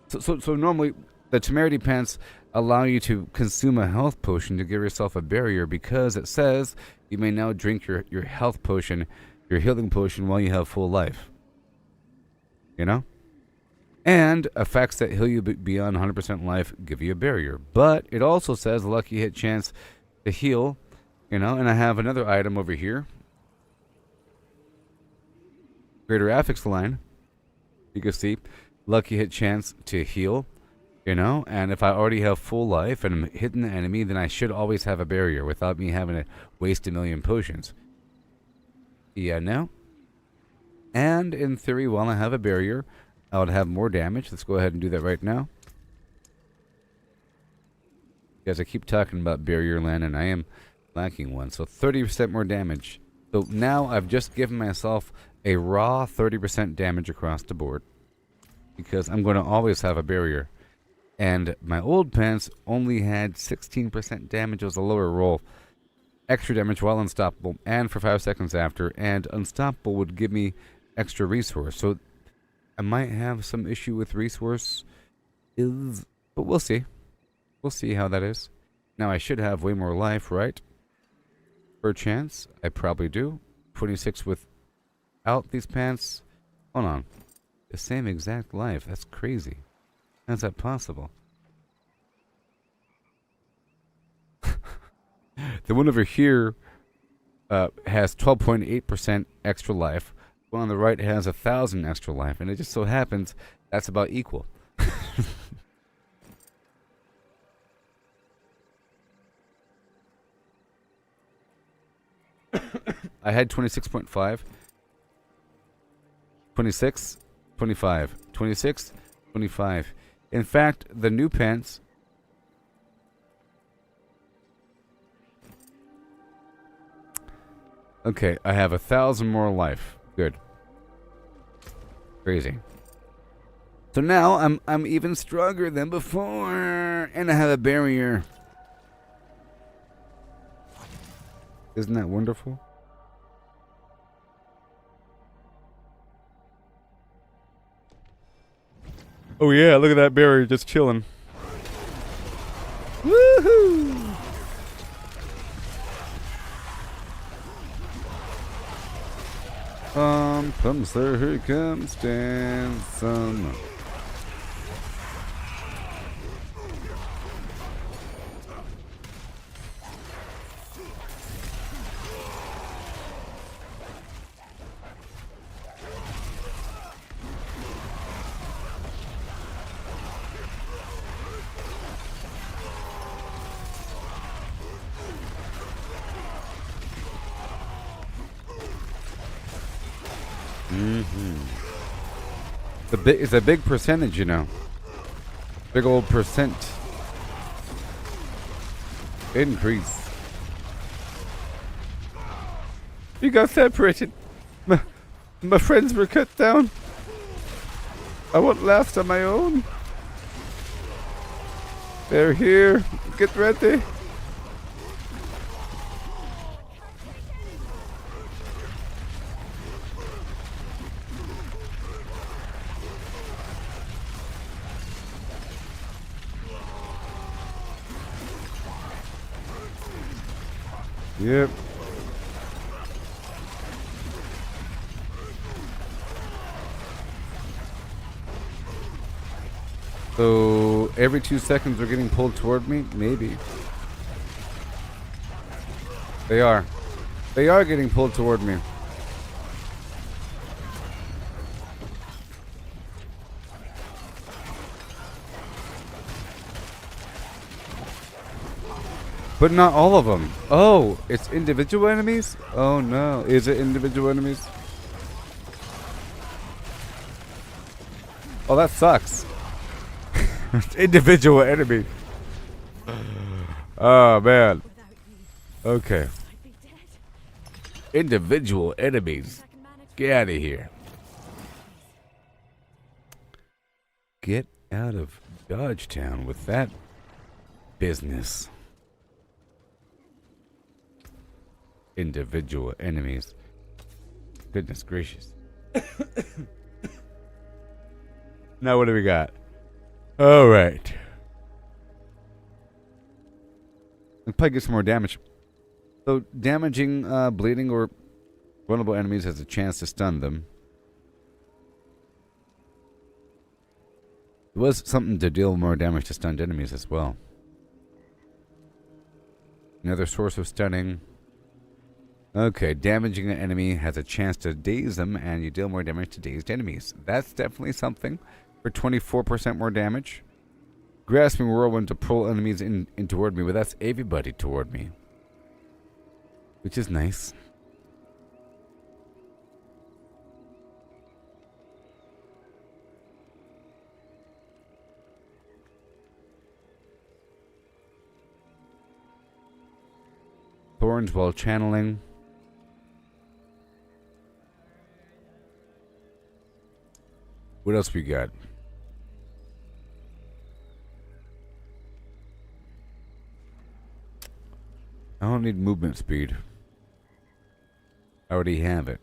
So normally, the Temerity Pants allow you to consume a health potion to give yourself a barrier because it says you may now drink your health potion, your healing potion while you have full life. You know? And effects that heal you beyond 100% life give you a barrier. But it also says lucky hit chance to heal, you know, and I have another item over here. Greater Affix line. You can see lucky hit chance to heal, you know, and if I already have full life and I'm hitting the enemy, then I should always have a barrier without me having to waste a million potions. Yeah, no. And in theory, while I have a barrier, I would have more damage. Let's go ahead and do that right now. Guys, I keep talking about barrier land, and I am lacking one. So 30% more damage. So now I've just given myself a raw 30% damage across the board. Because I'm going to always have a barrier. And my old pants only had 16% damage. It was a lower roll. Extra damage while unstoppable, and for 5 seconds after. And unstoppable would give me extra resource. So I might have some issue with resource. But we'll see. We'll see how that is. Now I should have way more life, right? Per chance. I probably do. 26 without these pants. Hold on. The same exact life. That's crazy. How's that possible? The one over here has 12.8% extra life. The one on the right has 1,000 extra life. And it just so happens that's about equal. I had 26.5. 26. 25, 26, 25. In fact, the new pants okay, I have 1,000 more life. Good. Crazy. So now I'm even stronger than before, and I have a barrier. Isn't that wonderful? Oh yeah, look at that barrier just chilling. Woohoo! Comes there, here he comes, dancing. It's a big percentage, you know. Big old percent increase. You got separated. My friends were cut down. I went last on my own. They're here. Get ready. Yep. So every 2 seconds they're getting pulled toward me? Maybe. They are. They are getting pulled toward me. But not all of them. Oh, it's individual enemies? Oh no. Is it individual enemies? Oh, that sucks. It's individual enemy. Oh man. Without you, Okay. I'd be dead. Individual enemies. I can manage. Get out of here. Get out of Dodgetown with that business. Individual enemies. Goodness gracious. Now what do we got? All right. Let's probably get some more damage. So damaging, bleeding, or vulnerable enemies has a chance to stun them. There was something to deal more damage to stunned enemies as well. Another source of stunning. Okay, damaging an enemy has a chance to daze them, and you deal more damage to dazed enemies. That's definitely something. For 24% more damage. Grasping whirlwind to pull enemies in toward me, but that's everybody toward me. Which is nice. Thorns while channeling. What else we got? I don't need movement speed. I already have it.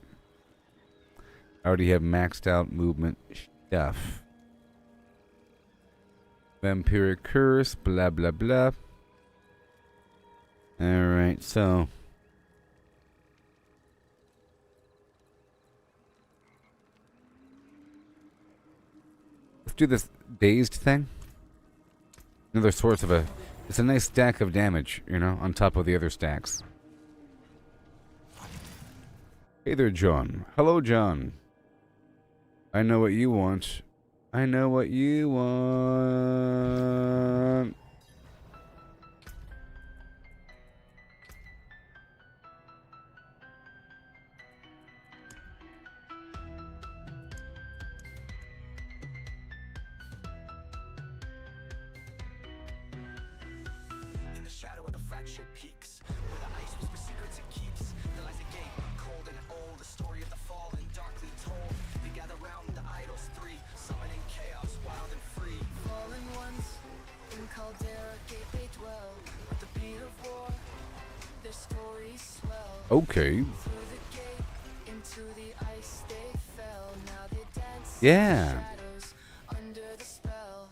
I already have maxed out movement stuff. Vampiric curse, blah blah blah. Alright, so let's do this dazed thing. Another source of it's a nice stack of damage, you know, on top of the other stacks. Hey there, John. Hello, John. I know what you want. I know what you want. In the shadow of the fractured peaks, where the ice whisper secrets it keeps, there lies a gate, cold and old, the story of the fallen, darkly told. They gather round the idols three, summoning chaos, wild and free. Fallen ones in Caldera gate they dwell. With the beat of war, their stories swell. Okay. Through the gate into the ice they fell. Now they dance Yeah. in the shadows under the spell.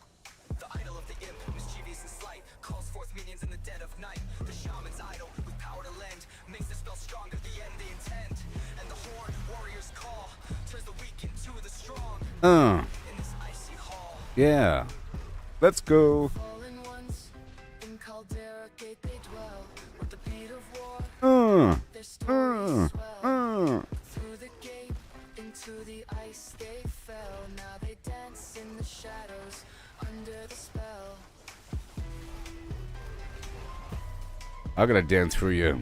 The idol of the imp, mischievous and slight, calls forth minions in the dead of night. The shaman's idol, with power to lend, makes the spell stronger, the end they intend. And the horde, warrior's call, turns the weak into the strong. In this icy hall, Yeah. Let's go. fallen ones in Caldera gate they dwell. With the beat of war, their stories swell. Through the gate into the ice they fell. Now they dance in the shadows under the spell. I gotta dance for you.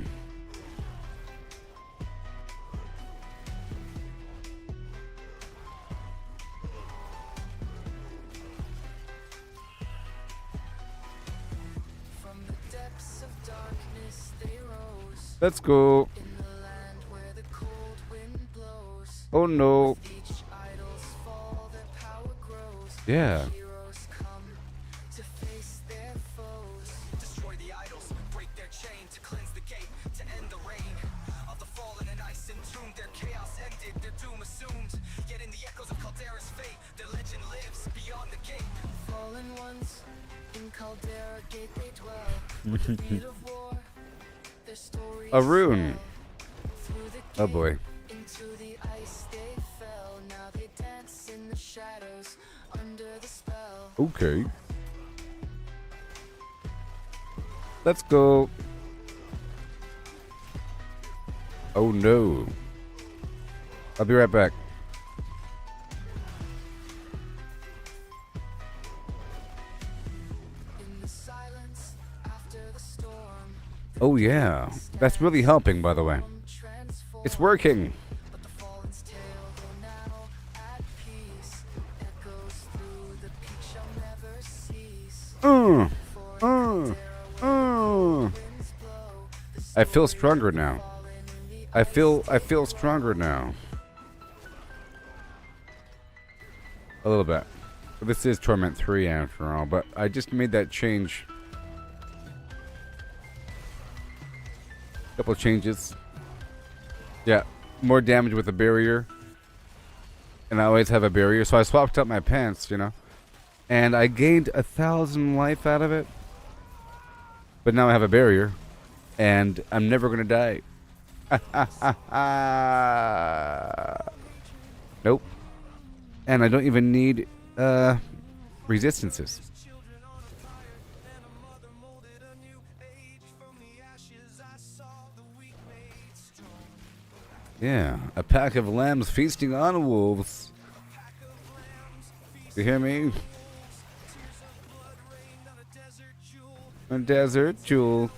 From the depths of darkness they rose. Let's go. In the land where the cold wind blows. Oh no. Each idol's fall, their power grows. Yeah. Heroes come to face their foes. destroy the idols, break their chain, to cleanse the gate, to end the reign of the fallen and ice entombed. Their chaos ended, their doom assumed. Yet in the echoes of Caldera's fate, their legend lives beyond the gate. Fallen ones in Caldera gate they dwell. With the beat of war, their stories A rune. swell. Through the Oh gate boy. into the ice they fell. Now they dance in the shadows under the spell. Okay. Let's go. Oh no. I'll be right back. In the silence after the storm, Oh yeah. That's really helping, by the way. transform. It's working. But the fallen's tale, though now at peace, echoes through the peak shall never cease. For in Caldera I feel stronger now. I feel stronger now. A little bit. This is Torment 3 after all, but I just made that change. Couple changes. Yeah, more damage with a barrier. And I always have a barrier, so I swapped out my pants, you know. And I gained 1,000 life out of it. But now I have a barrier. And I'm never gonna die. Nope. And I don't even need resistances. Yeah, a pack of lambs feasting on wolves. You hear me? A desert jewel.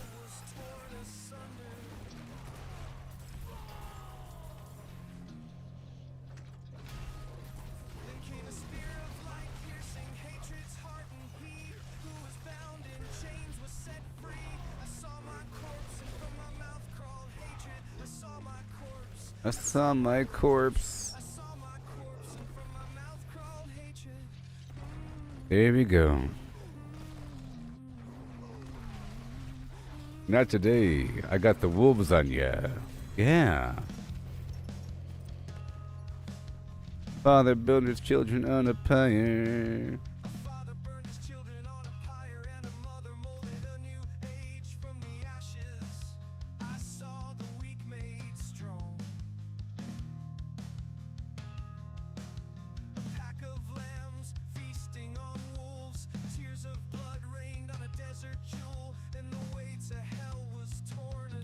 I saw my corpse. Here we go. Not today. I got the wolves on ya. Yeah. Father built his children on a pyre.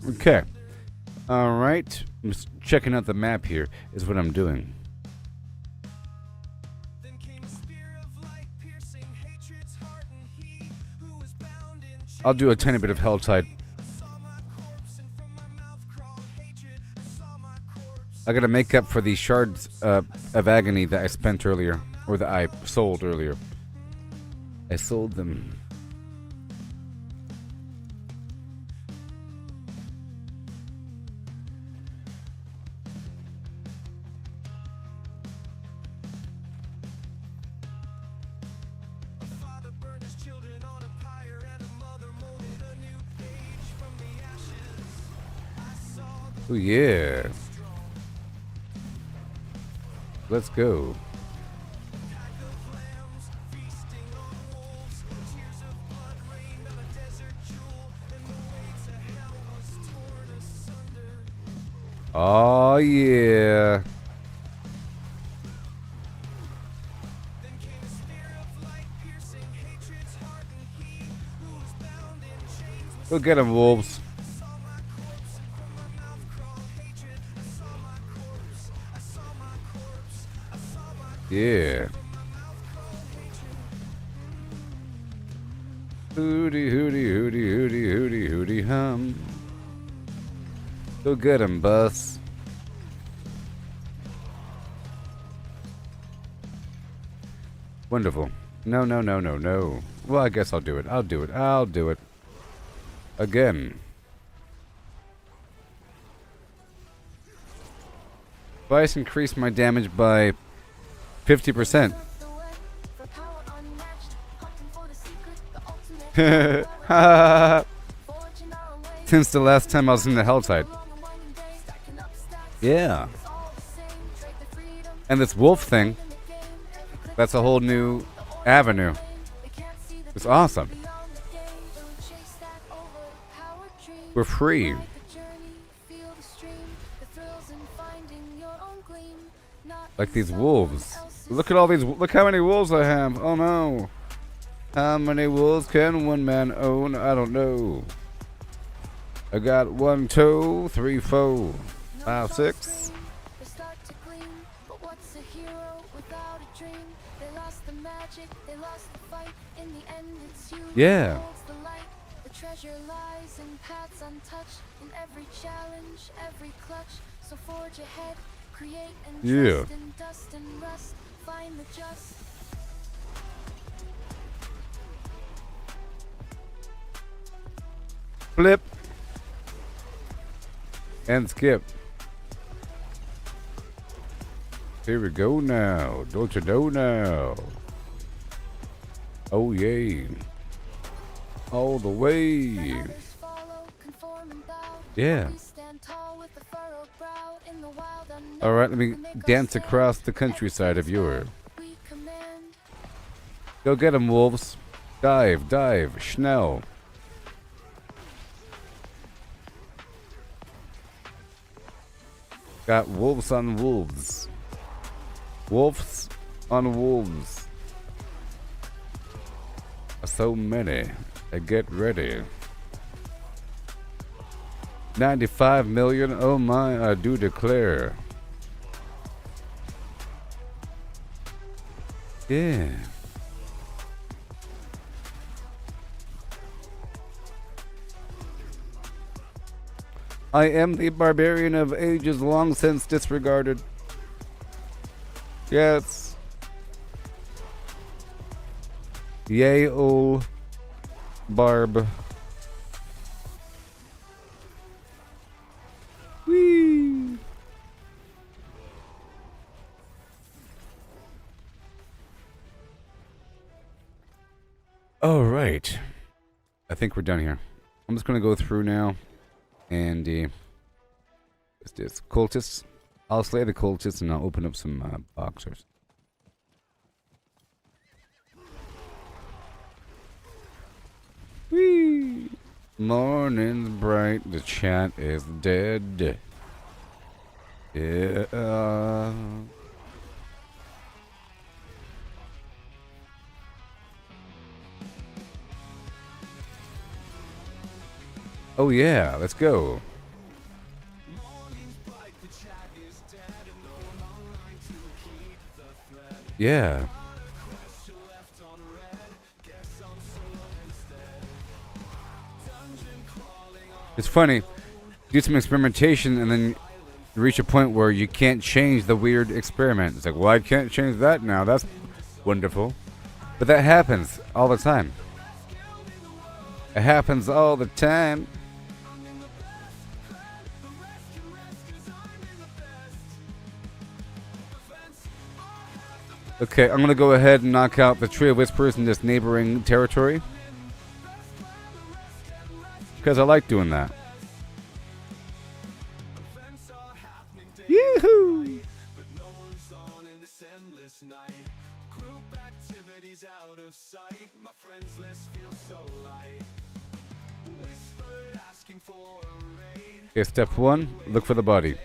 Okay. Alright. I'm just checking out the map here, is what I'm doing. I'll do a tiny bit of Helltide. I gotta make up for the shards of agony that I spent earlier, or that I sold earlier. I sold them. Oh yeah. Let's go. Oh yeah. Go get him, wolves. Yeah. Hooty, hooty, hooty, hooty, hooty, hooty, hum. Go get him, bus. Wonderful. No, no, no, no, no. Well, I guess I'll do it. I'll do it. I'll do it. Again. Vice increased my damage by 50%. Since the last time I was in the Helltide. Yeah. And this wolf thing, that's a whole new avenue. It's awesome. We're free. Like these wolves. Look at all these. Look how many wolves I have. Oh no. How many wolves can one man own? I don't know. I got 1, 2, 3, 4, 5, 6. Yeah. The treasure lies in paths untouched, in every challenge, every clutch. So forge ahead, create and trust in dust and rust. Find the just. Flip. And skip. Here we go now. Don't you know now? Oh, yay. All the way. Yeah. Alright, let me dance across the countryside of Europe. Go get 'em, wolves. Dive, dive, schnell. Got wolves on wolves. Wolves on wolves. So many. Get ready. 95 million, oh my, I do declare. Yeah. I am the barbarian of ages long since disregarded. Yes. Yay, old barb. Whee. All right. I think we're done here. I'm just going to go through now. And what's this? Cultists. I'll slay the cultists and I'll open up some boxers. Whee! Morning's bright, the chat is dead. Yeah. Oh yeah, let's go. Yeah. It's funny. Do some experimentation and then you reach a point where you can't change the weird experiment. It's like, well, I can't change that now. That's wonderful. But that happens all the time. It happens all the time. Okay, I'm gonna go ahead and knock out the Tree of Whispers in this neighboring territory. Because I like doing that. Yoo-hoo! Okay, step one, look for the body.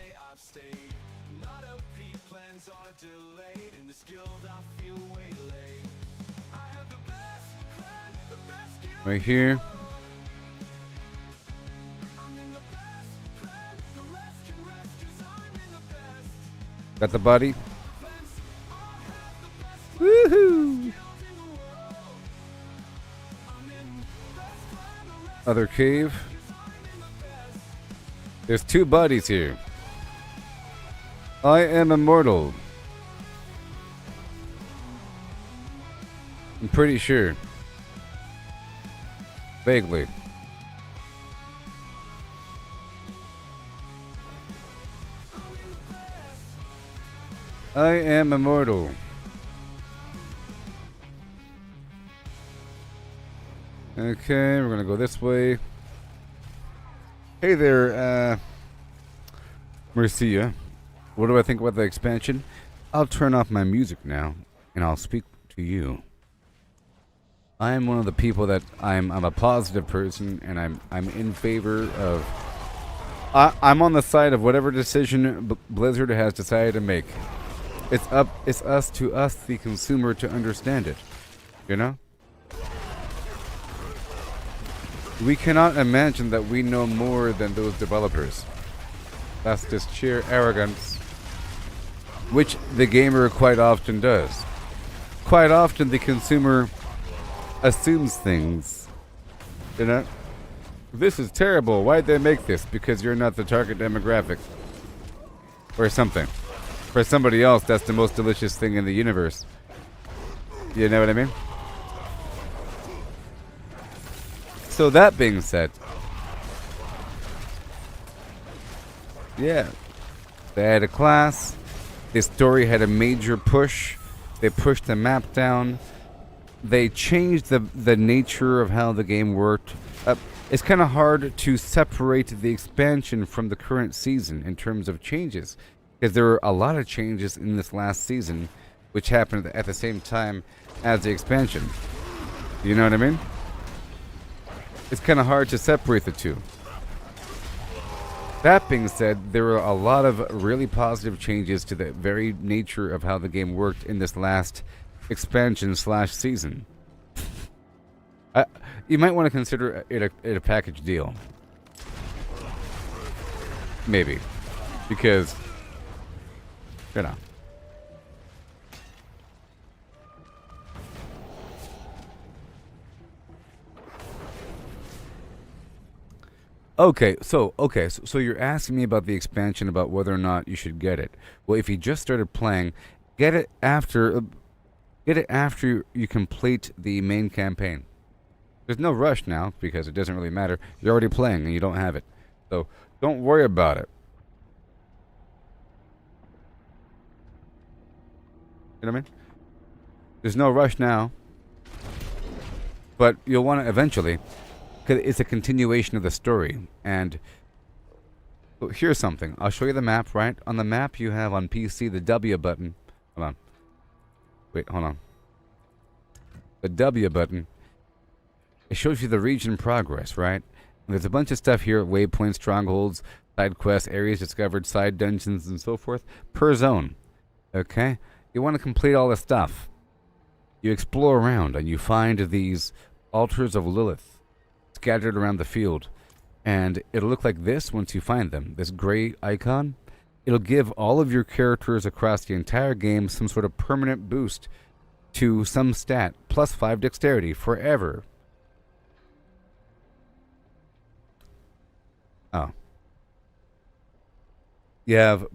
Right here. Got the body. Woohoo! Other cave. There's two bodies here. I am immortal. I'm pretty sure. Vaguely. I am immortal. Okay, we're gonna go this way. Hey there, Mercia. What do I think about the expansion? I'll turn off my music now, and I'll speak to you. I am one of the people that I'm a positive person, and I'm in favor of. I'm on the side of whatever decision Blizzard has decided to make. It's us, the consumer, to understand it. You know? We cannot imagine that we know more than those developers. That's just sheer arrogance, which the gamer quite often does. Quite often the consumer assumes things. You know? This is terrible. Why'd they make this? Because you're not the target demographic. Or something. For somebody else, that's the most delicious thing in the universe. You know what I mean? So that being said, Yeah. They had a class. The story had a major push. They pushed the map down. They changed the nature of how the game worked. It's kind of hard to separate the expansion from the current season in terms of changes, because there were a lot of changes in this last season, which happened at the same time as the expansion. You know what I mean? It's kind of hard to separate the two. That being said, there were a lot of really positive changes to the very nature of how the game worked in this last expansion / season. You might want to consider it a package deal. Maybe. Because, you know. Okay, so you're asking me about the expansion, about whether or not you should get it. Well, if you just started playing, get it after you complete the main campaign. There's no rush now, because it doesn't really matter. You're already playing and you don't have it. So don't worry about it. You know what I mean? There's no rush now. But you'll want to eventually, because it's a continuation of the story. And here's something. I'll show you the map, right? On the map you have on PC the W button. Hold on. Wait, hold on. The W button. It shows you the region progress, right? And there's a bunch of stuff here, waypoints, strongholds, side quests, areas discovered, side dungeons, and so forth, per zone. Okay? You want to complete all this stuff. You explore around, and you find these altars of Lilith scattered around the field. And it'll look like this once you find them. This gray icon. It'll give all of your characters across the entire game some sort of permanent boost to some stat, plus 5 dexterity, forever. Oh. You have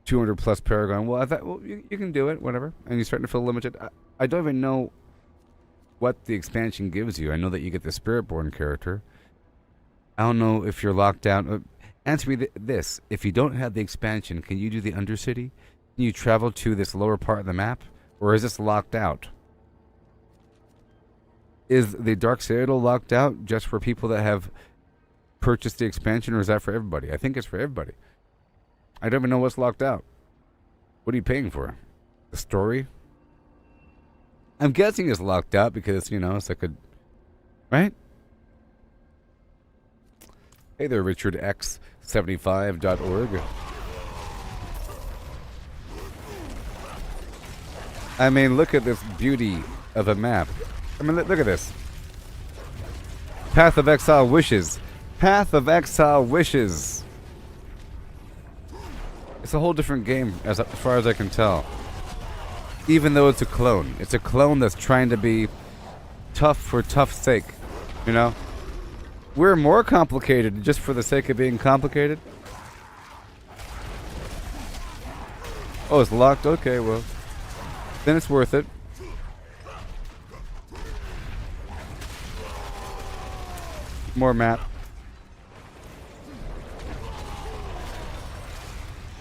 200 plus Paragon. Well, I thought, well, you can do it, whatever. And you're starting to feel limited. I don't even know what the expansion gives you. I know that you get the Spiritborn character. I don't know if you're locked out. Answer me this. If you don't have the expansion, can you do the Undercity? Can you travel to this lower part of the map? Or is this locked out? Is the Dark Citadel locked out just for people that have purchased the expansion, or is that for everybody? I think it's for everybody. I don't even know what's locked out. What are you paying for? The story? I'm guessing it's locked out because, you know, it's like a... Right? Hey there, RichardX75.org. I mean, look at this beauty of a map. I mean, look at this. Path of Exile Wishes. Path of Exile Wishes. It's a whole different game as far as I can tell. Even though it's a clone. It's a clone that's trying to be tough for tough's sake. You know? We're more complicated just for the sake of being complicated. Oh, it's locked? Okay, well. Then it's worth it. More map.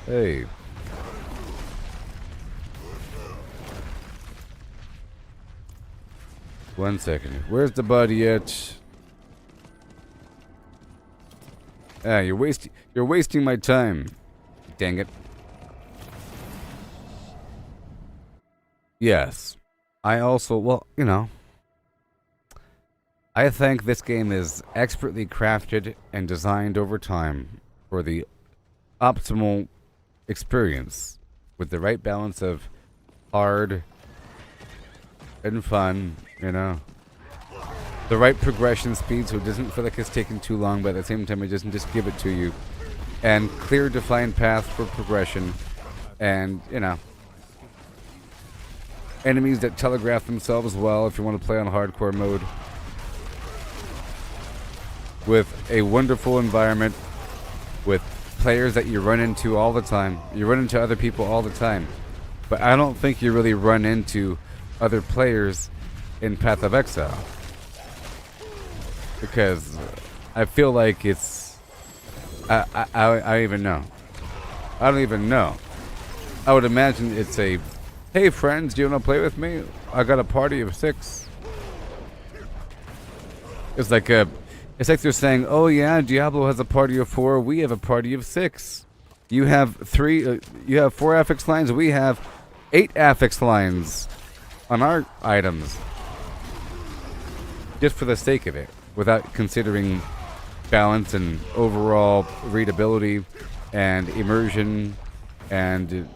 Hey. One second. Where's the body at? Ah, you're wasting my time. Dang it. Yes. I also, well, you know, I think this game is expertly crafted and designed over time for the optimal experience with the right balance of hard and fun, you know. The right progression speed so it doesn't feel like it's taking too long, but at the same time it doesn't just give it to you. And clear defined path for progression. And, you know, enemies that telegraph themselves well if you want to play on hardcore mode. With a wonderful environment. With players that you run into all the time. You run into other people all the time. But I don't think you really run into other players in Path of Exile. Because I feel like it's I even know. I don't even know. I would imagine it's a, hey friends, do you want to play with me? I got a party of 6. It's like they're saying, oh yeah, Diablo has a party of 4. We have a party of 6. You have 3. You have 4 affix lines. We have 8 affix lines on our items, just for the sake of it, without considering balance and overall readability and immersion and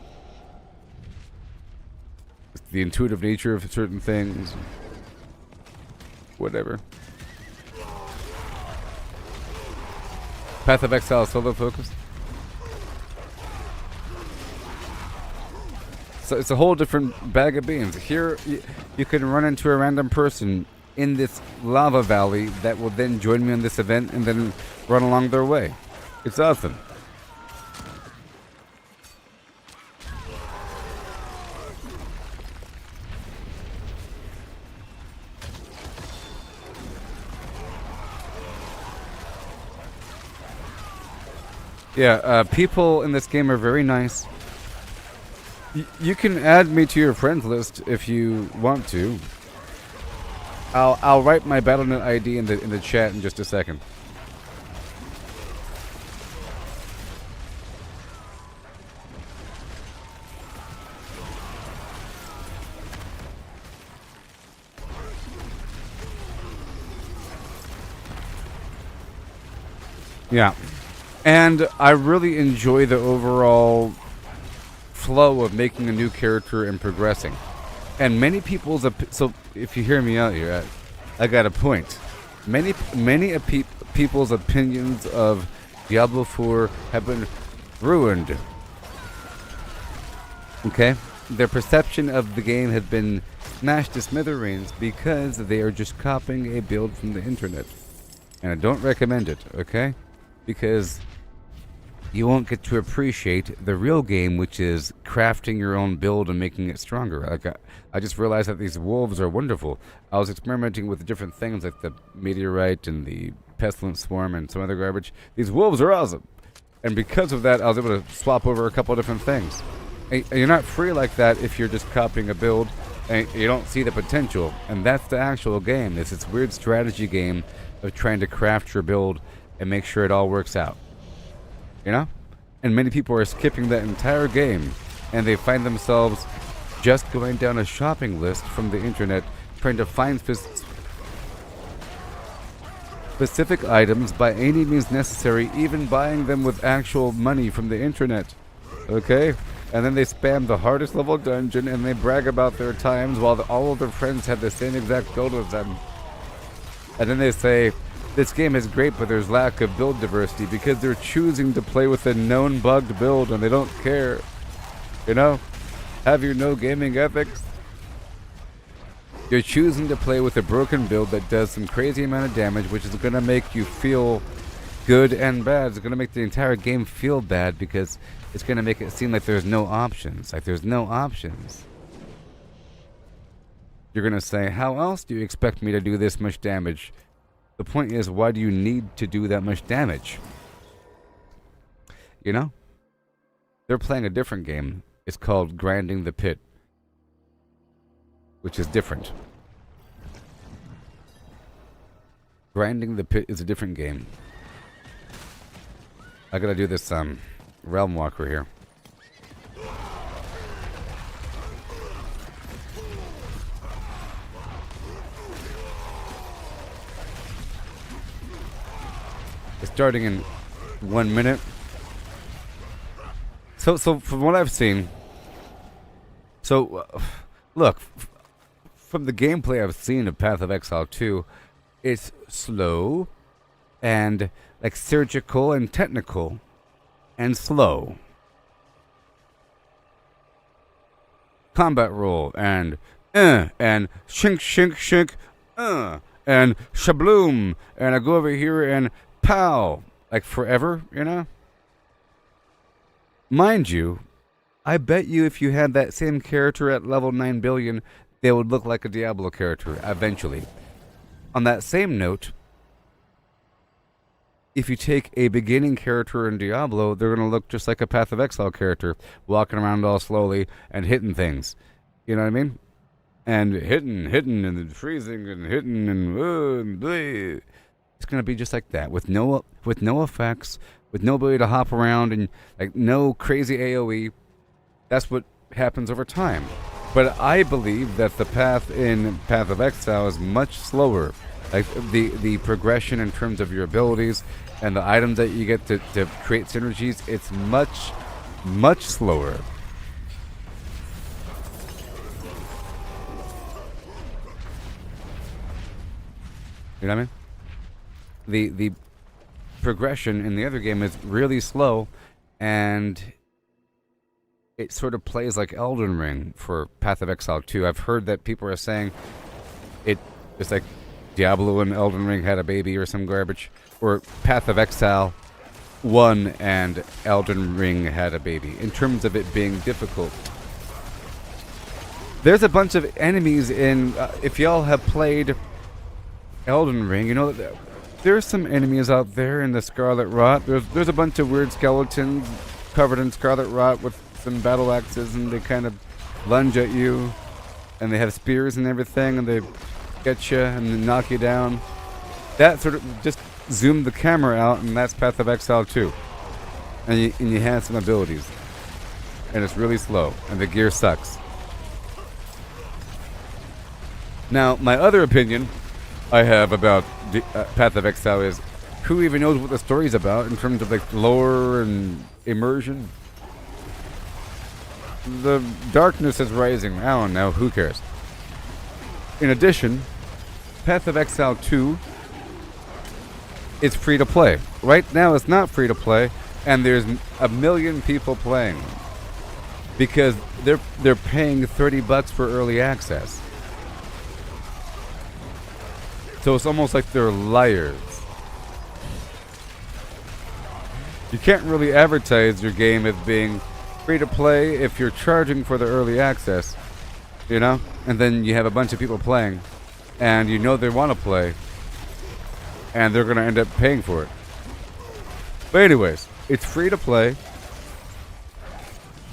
the intuitive nature of certain things. Whatever. Path of Exile solo focus. So it's a whole different bag of beans. Here, you can run into a random person in this lava valley that will then join me on this event and then run along their way. It's awesome. Yeah, people in this game are very nice. You can add me to your friends list if you want to. I'll write my Battle.net ID in the chat in just a second. Yeah. And I really enjoy the overall flow of making a new character and progressing. And many people's so if you hear me out here, I got a point. Many people's opinions of Diablo 4 have been ruined. Okay? Their perception of the game has been smashed to smithereens because they are just copying a build from the internet. And I don't recommend it, okay? Because you won't get to appreciate the real game, which is crafting your own build and making it stronger. Like I just realized that these wolves are wonderful. I was experimenting with different things like the meteorite and the pestilent swarm and some other garbage. These wolves are awesome. And because of that, I was able to swap over a couple of different things. And you're not free like that if you're just copying a build and you don't see the potential. And that's the actual game. It's this weird strategy game of trying to craft your build and make sure it all works out. You know? And many people are skipping that entire game, and they find themselves just going down a shopping list from the internet, trying to find specific items by any means necessary, even buying them with actual money from the internet. Okay? And then they spam the hardest level dungeon, and they brag about their times while all of their friends have the same exact build as them. And then they say, this game is great, but there's lack of build diversity because they're choosing to play with a known bugged build and they don't care. You know? Have you no gaming ethics? You're choosing to play with a broken build that does some crazy amount of damage, which is going to make you feel good and bad. It's going to make the entire game feel bad because it's going to make it seem like there's no options. Like there's no options. You're going to say, how else do you expect me to do this much damage? The point is, why do you need to do that much damage? You know? They're playing a different game. It's called Grinding the Pit, which is different. Grinding the Pit is a different game. I gotta do this Realm Walker here. It's starting in 1 minute. So from what I've seen, look, from the gameplay I've seen of Path of Exile 2, it's slow and like surgical and technical and slow. Combat roll and shink shink shink and shabloom, and I go over here and pow, like forever, you know? Mind you, I bet you if you had that same character at level 9 billion, they would look like a Diablo character eventually. On that same note, if you take a beginning character in Diablo, they're going to look just like a Path of Exile character, walking around all slowly and hitting things. You know what I mean? And hitting, and freezing, and hitting, and bleh. It's going to be just like that, with no effects, with no ability to hop around, and like no crazy AoE. That's what happens over time. But I believe that the path in Path of Exile is much slower. Like the progression in terms of your abilities and the items that you get to create synergies, it's much slower. You know what I mean? The progression in the other game is really slow, and it sort of plays like Elden Ring for Path of Exile 2. I've heard that people are saying it's like Diablo and Elden Ring had a baby or some garbage, or Path of Exile 1 and Elden Ring had a baby, in terms of it being difficult. There's a bunch of enemies in, if y'all have played Elden Ring, you know that there's some enemies out there in the Scarlet Rot. There's a bunch of weird skeletons covered in Scarlet Rot with some battle axes, and they kind of lunge at you, and they have spears and everything, and they get you and then knock you down. That sort of just zoomed the camera out, and that's Path of Exile 2. And you have some abilities, and it's really slow, and the gear sucks. Now, my other opinion I have about Path of Exile is, who even knows what the story's about in terms of like lore and immersion? The darkness is rising. I don't know. Who cares? In addition, Path of Exile 2 is free to play. Right now it's not free to play, and there's a million people playing because they're paying $30 for early access. So it's almost like they're liars. You can't really advertise your game as being free to play if you're charging for the early access, you know? And then you have a bunch of people playing, and you know they want to play, and they're going to end up paying for it. But anyways, it's free to play.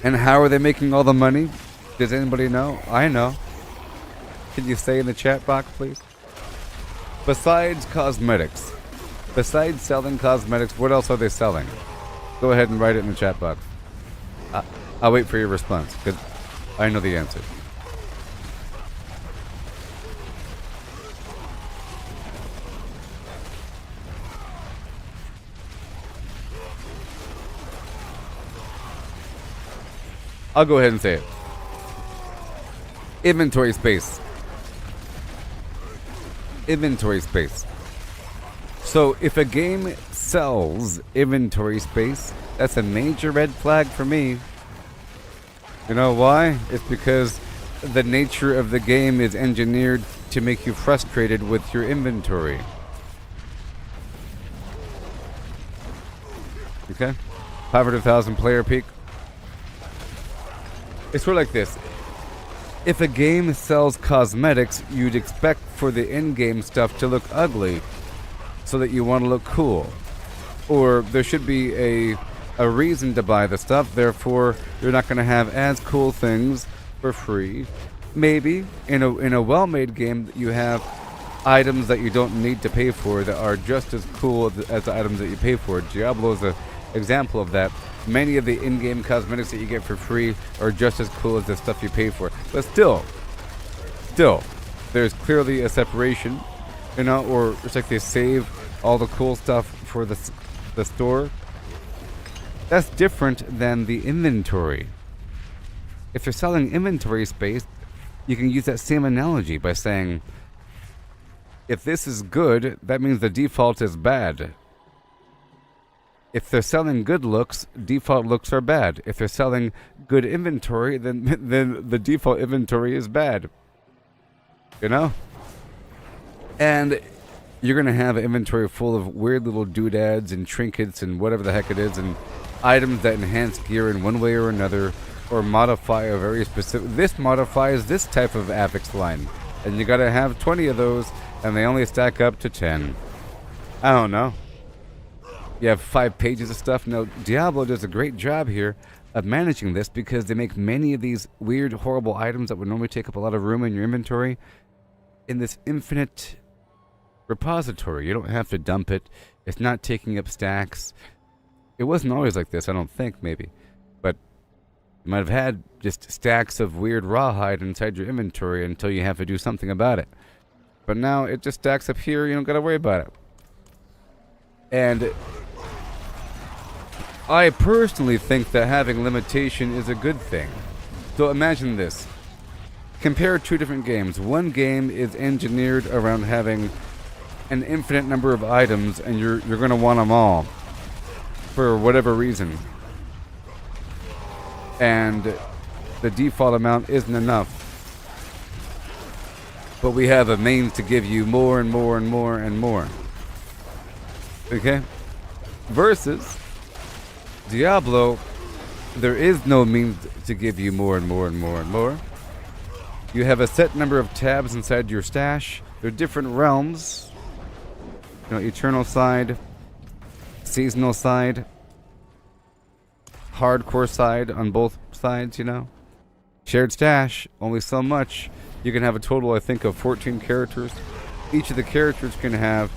And how are they making all the money? Does anybody know? I know. Can you say in the chat box, please? Besides cosmetics, besides selling cosmetics, what else are they selling? Go ahead and write it in the chat box. I'll wait for your response, because I know the answer. I'll go ahead and say it. Inventory space. Inventory space. So if a game sells inventory space, that's a major red flag for me. You know why? It's because the nature of the game is engineered to make you frustrated with your inventory. Okay? 500,000 player peak. It's sort of like this. If a game sells cosmetics, you'd expect for the in-game stuff to look ugly so that you want to look cool. Or there should be a reason to buy the stuff, therefore you're not going to have as cool things for free. Maybe in a well-made game you have items that you don't need to pay for that are just as cool as the items that you pay for. Diablo is an example of that. Many of the in-game cosmetics that you get for free are just as cool as the stuff you pay for. But still, there's clearly a separation, you know, or it's like they save all the cool stuff for the store. That's different than the inventory. If you're selling inventory space, you can use that same analogy by saying, if this is good, that means the default is bad. If they're selling good looks, default looks are bad. If they're selling good inventory, then the default inventory is bad. You know? And you're going to have an inventory full of weird little doodads and trinkets and whatever the heck it is, and items that enhance gear in one way or another, or modify a very specific... This modifies this type of affix line. And you got to have 20 of those, and they only stack up to 10. I don't know. You have 5 pages of stuff. Now, Diablo does a great job here of managing this because they make many of these weird, horrible items that would normally take up a lot of room in your inventory in this infinite repository. You don't have to dump it. It's not taking up stacks. It wasn't always like this, I don't think, maybe. But you might have had just stacks of weird rawhide inside your inventory until you have to do something about it. But now it just stacks up here, you don't gotta worry about it. And I personally think that having limitation is a good thing. So imagine this. Compare 2 different games. One game is engineered around having an infinite number of items, and you're going to want them all for whatever reason. And the default amount isn't enough. But we have a means to give you more and more and more and more. Okay? Versus Diablo, there is no means to give you more and more and more and more. You have a set number of tabs inside your stash. They're different realms. You know, eternal side, seasonal side, hardcore side on both sides, you know. Shared stash, only so much. You can have a total, I think, of 14 characters. Each of the characters can have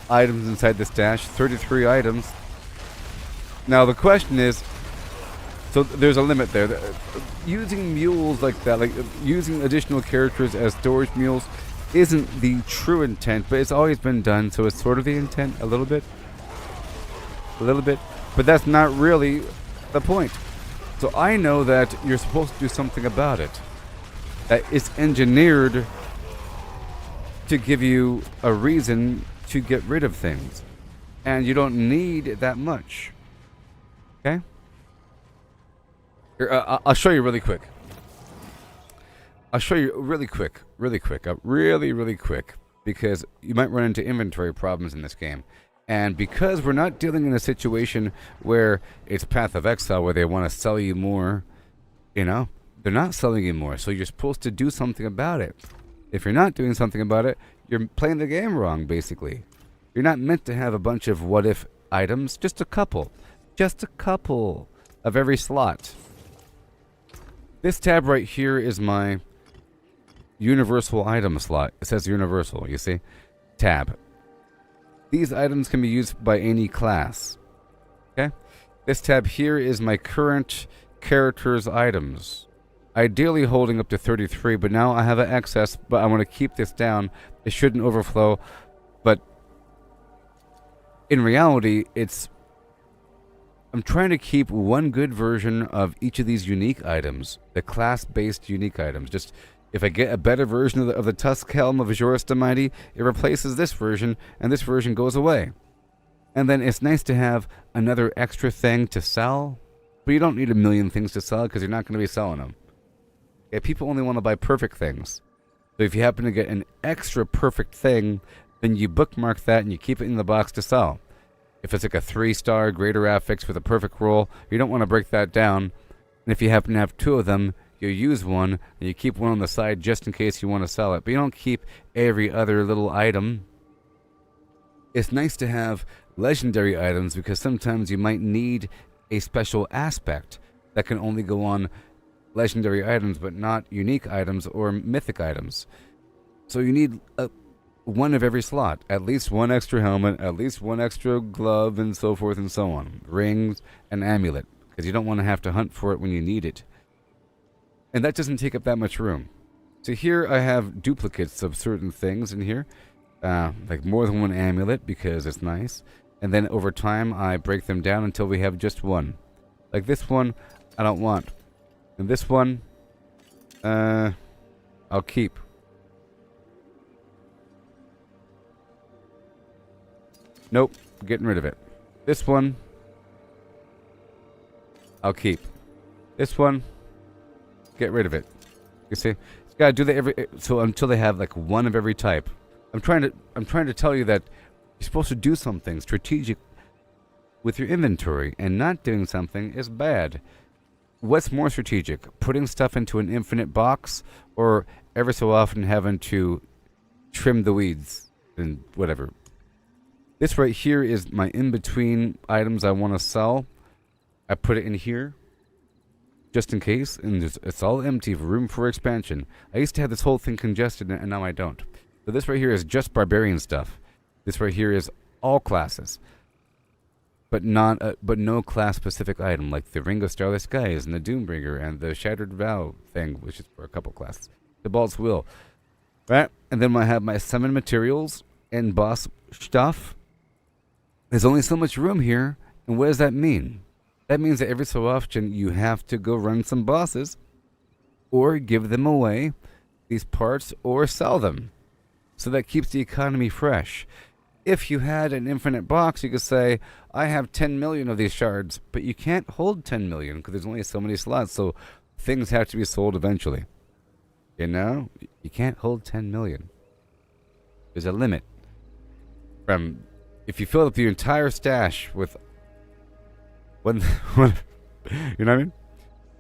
items inside the stash, 33 items. Now the question is, so there's a limit there. Using mules like that, like using additional characters as storage mules, isn't the true intent, but it's always been done, so it's sort of the intent a little bit. But that's not really the point. So I know that you're supposed to do something about it. That it's engineered to give you a reason to get rid of things. And you don't need that much. Okay? Here, I'll show you really quick. Really quick. Because you might run into inventory problems in this game. And because we're not dealing in a situation where it's Path of Exile, where they want to sell you more, you know, they're not selling you more. So you're supposed to do something about it. If you're not doing something about it, you're playing the game wrong, basically. You're not meant to have a bunch of what-if items, just a couple. Just a couple of every slot. This tab right here is my universal item slot. It says universal, you see? Tab. These items can be used by any class. Okay? This tab here is my current character's items. Ideally holding up to 33, but now I have an excess, but I want to keep this down. It shouldn't overflow, but in reality, I'm trying to keep one good version of each of these unique items, the class-based unique items. Just if I get a better version of the Tusk Helm of Azuris the Mighty, it replaces this version, and this version goes away. And then it's nice to have another extra thing to sell, but you don't need a million things to sell because you're not going to be selling them. Okay, people only want to buy perfect things. So if you happen to get an extra perfect thing, then you bookmark that and you keep it in the box to sell. If it's like a 3-star greater affix with a perfect roll, you don't want to break that down. And if you happen to have 2 of them, you use one and you keep one on the side just in case you want to sell it. But you don't keep every other little item. It's nice to have legendary items because sometimes you might need a special aspect that can only go on legendary items but not unique items or mythic items. So you need one of every slot. At least one extra helmet, at least one extra glove, and so forth and so on. Rings, and amulet. Because you don't want to have to hunt for it when you need it. And that doesn't take up that much room. So here I have duplicates of certain things in here. Like more than one amulet because it's nice. And then over time I break them down until we have just one. Like this one, I don't want. And this one, I'll keep. Nope, getting rid of it. This one, I'll keep. This one, get rid of it. You see, it's gotta do that so until they have like one of every type. I'm trying to tell you that you're supposed to do something strategic with your inventory, and not doing something is bad. What's more strategic? Putting stuff into an infinite box, or every so often having to trim the weeds and whatever. This right here is my in-between items I want to sell. I put it in here, just in case, and it's all empty, room for expansion. I used to have this whole thing congested, and now I don't. So this right here is just barbarian stuff. This right here is all classes, but no class-specific item, like the Ring of Starless Skies and the Doombringer and the Shattered Vow thing, which is for a couple classes. The Balt's Will, right? And then I have my summon materials and boss stuff. There's only so much room here, and what does that mean? That means that every so often you have to go run some bosses, or give them away, these parts, or sell them. So that keeps the economy fresh. If you had an infinite box, you could say, I have 10 million of these shards, but you can't hold 10 million because there's only so many slots, so things have to be sold eventually. You know? You can't hold 10 million. There's a limit. If you fill up your entire stash with you know what I mean?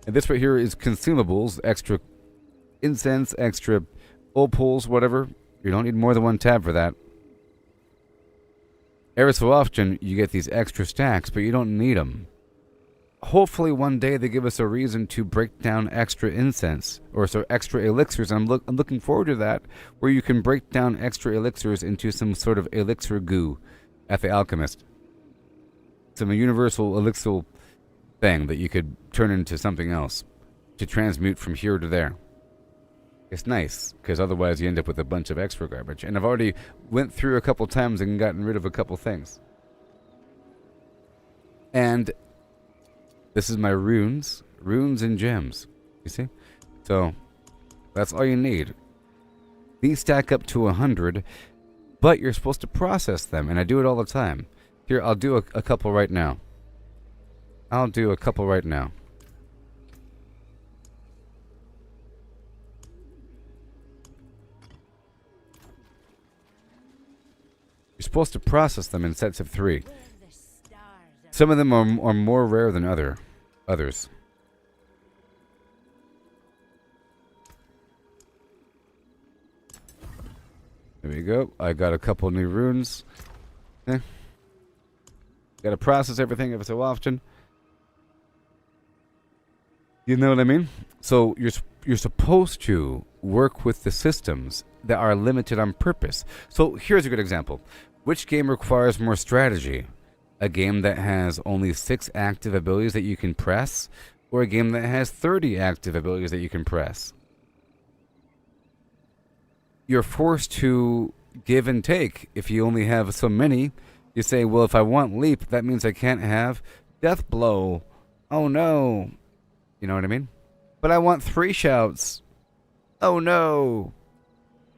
And this right here is consumables, extra incense, extra opals, whatever. You don't need more than one tab for that. Every so often, you get these extra stacks, but you don't need them. Hopefully one day they give us a reason to break down extra incense, or so extra elixirs. I'm looking forward to that, where you can break down extra elixirs into some sort of elixir goo at the alchemist. Some universal elixir thing that you could turn into something else to transmute from here to there. It's nice, because otherwise you end up with a bunch of extra garbage. And I've already went through a couple times and gotten rid of a couple things. And this is my runes and gems. You see? So that's all you need. These stack up to 100, but you're supposed to process them, and I do it all the time. Here, I'll do a couple right now. You're supposed to process them in sets of 3. Some of them are more rare than others. There we go. I got a couple new runes. Gotta process everything every so often. You know what I mean? So you're supposed to work with the systems that are limited on purpose. So here's a good example. Which game requires more strategy? A game that has only 6 active abilities that you can press, or a game that has 30 active abilities that you can press? You're forced to give and take. If you only have so many, you say, well, if I want leap, that means I can't have death blow. Oh no. You know what I mean? But I want 3 shouts. Oh no.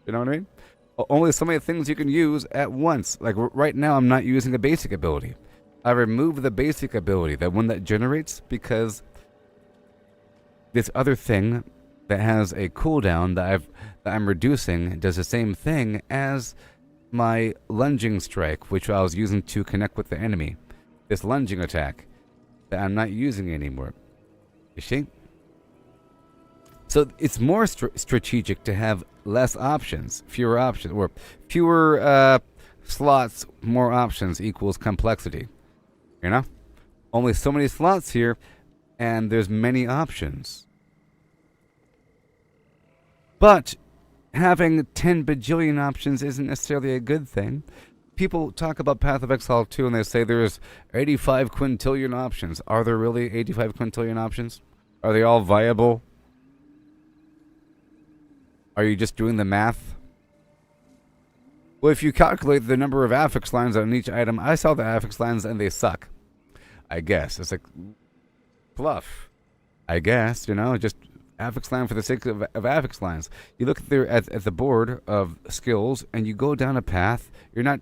You know what I mean? Only so many things you can use at once. Like right now, I'm not using a basic ability. I removed the basic ability, that one that generates, because this other thing that has a cooldown that I'm reducing does the same thing as my lunging strike, which I was using to connect with the enemy. This lunging attack that I'm not using anymore. You see? So it's more strategic to have less options, fewer options, or fewer slots, more options equals complexity. You know? Only so many slots here, and there's many options. But having 10 bajillion options isn't necessarily a good thing. People talk about Path of Exile 2 and they say there's 85 quintillion options. Are there really 85 quintillion options? Are they all viable? Are you just doing the math? Well, if you calculate the number of affix lines on each item, I saw the affix lines and they suck. I guess. It's like fluff. I guess, you know, just affix line for the sake of affix lines. You look there at the board of skills and you go down a path. You're not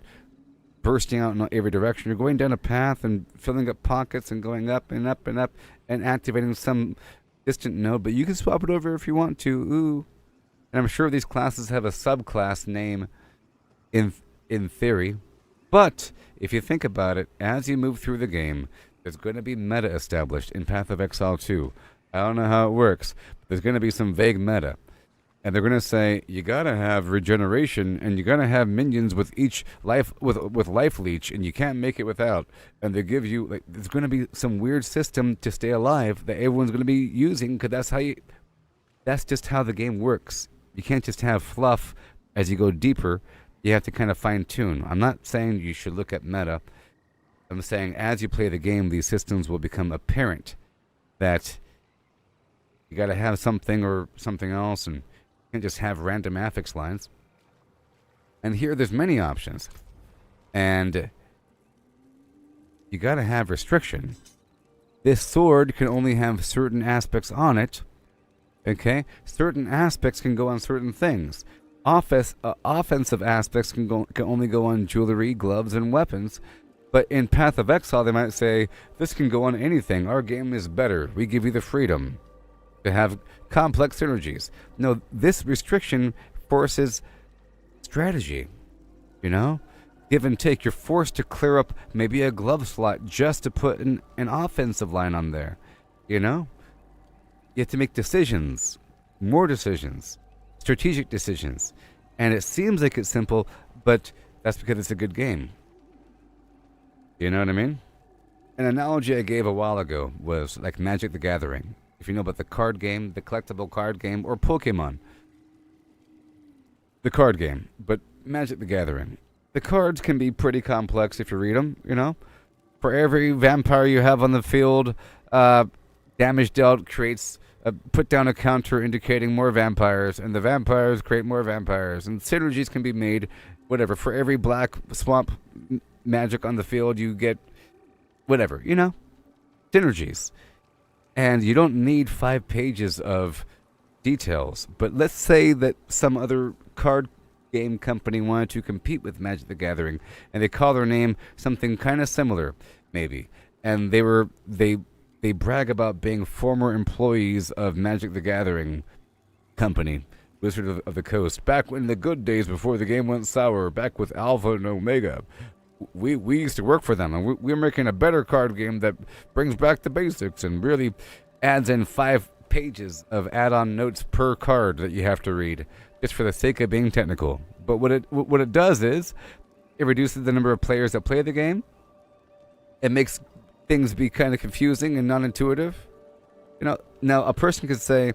bursting out in every direction. You're going down a path and filling up pockets and going up and up and up and activating some distant node, but you can swap it over if you want to. Ooh. And I'm sure these classes have a subclass name in theory. But if you think about it, as you move through the game, there's going to be meta established in Path of Exile 2. I don't know how it works, but there's going to be some vague meta. And they're gonna say you gotta have regeneration, and you gotta have minions with each life with life leech, and you can't make it without. And they give you like there's gonna be some weird system to stay alive that everyone's gonna be using, because that's just how the game works. You can't just have fluff as you go deeper. You have to kind of fine tune. I'm not saying you should look at meta. I'm saying as you play the game, these systems will become apparent that you got to have something or something else, and you can't just have random affix lines. And here there's many options. And you got to have restriction. This sword can only have certain aspects on it. Okay? Certain aspects can go on certain things. Offensive aspects can only go on jewelry, gloves, and weapons. But in Path of Exile, they might say, this can go on anything. Our game is better. We give you the freedom to have complex synergies. No, this restriction forces strategy. You know? Give and take. You're forced to clear up maybe a glove slot just to put an offensive line on there. You know? You have to make decisions. More decisions. Strategic decisions. And it seems like it's simple, but that's because it's a good game. You know what I mean? An analogy I gave a while ago was like Magic the Gathering. If you know about the card game, the collectible card game, or Pokemon. The card game, but Magic the Gathering. The cards can be pretty complex if you read them, you know? For every vampire you have on the field, damage dealt creates... put down a counter indicating more vampires, and the vampires create more vampires, and synergies can be made, whatever. For every black swamp magic on the field, you get whatever, you know? Synergies. And you don't need 5 pages of details. But let's say that some other card game company wanted to compete with Magic the Gathering, and they call their name something kind of similar, maybe. And they brag about being former employees of Magic the Gathering company, Wizard of the Coast, back in the good days before the game went sour, back with Alpha and Omega. We used to work for them, and we're making a better card game that brings back the basics and really adds in 5 pages of add-on notes per card that you have to read, just for the sake of being technical. But what it does is, it reduces the number of players that play the game. It makes things be kind of confusing and non-intuitive. You know, now a person could say,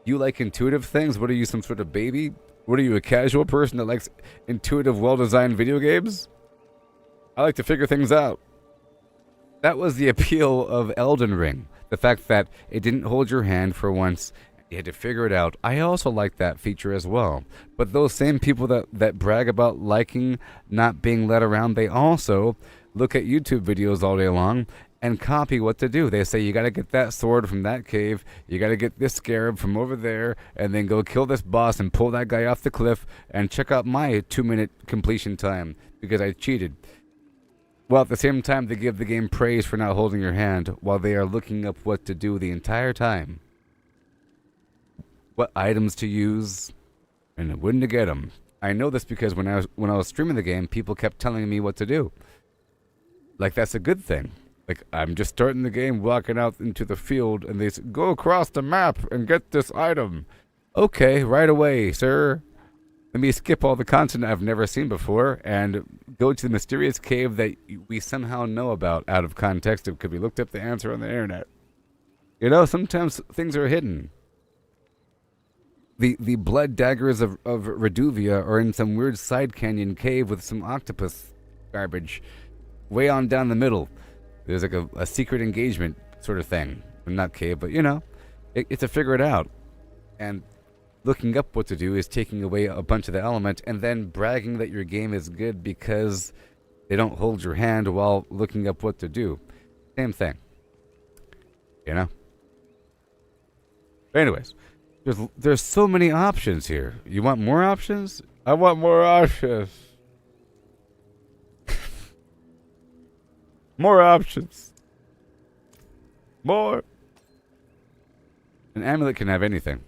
you like intuitive things? What are you, some sort of baby? What are you, a casual person that likes intuitive, well-designed video games? I like to figure things out. That was the appeal of Elden Ring. The fact that it didn't hold your hand for once. You had to figure it out. I also like that feature as well. But those same people that brag about liking not being led around, they also look at YouTube videos all day long and copy what to do. They say, you got to get that sword from that cave, you got to get this scarab from over there, and then go kill this boss and pull that guy off the cliff, and check out my 2-minute completion time because I cheated. Well, at the same time, they give the game praise for not holding your hand while they are looking up what to do the entire time. What items to use, and when to get them. I know this because when I was streaming the game, people kept telling me what to do. Like, that's a good thing. Like, I'm just starting the game, walking out into the field, and they say, go across the map and get this item. Okay, right away, sir. Let me skip all the content I've never seen before and go to the mysterious cave that we somehow know about out of context because we looked up the answer on the internet. You know, sometimes things are hidden. The blood daggers of Reduvia are in some weird side canyon cave with some octopus garbage way on down the middle. There's like a secret engagement sort of thing. Not cave, but you know, it's to figure it out. And looking up what to do is taking away a bunch of the element and then bragging that your game is good because they don't hold your hand while looking up what to do. Same thing. You know? But anyways, there's so many options here. You want more options? I want more options. More options. More. An amulet can have anything.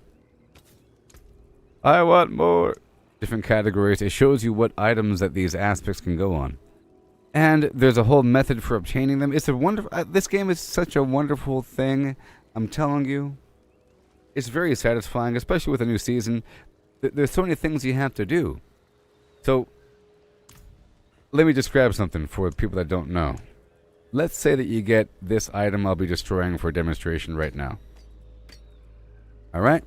I want more. Different categories. It shows you what items that these aspects can go on. And there's a whole method for obtaining them. It's a wonderful... this game is such a wonderful thing. I'm telling you. It's very satisfying, especially with a new season. there's so many things you have to do. So let me just grab something for people that don't know. Let's say that you get this item I'll be destroying for demonstration right now. Alright?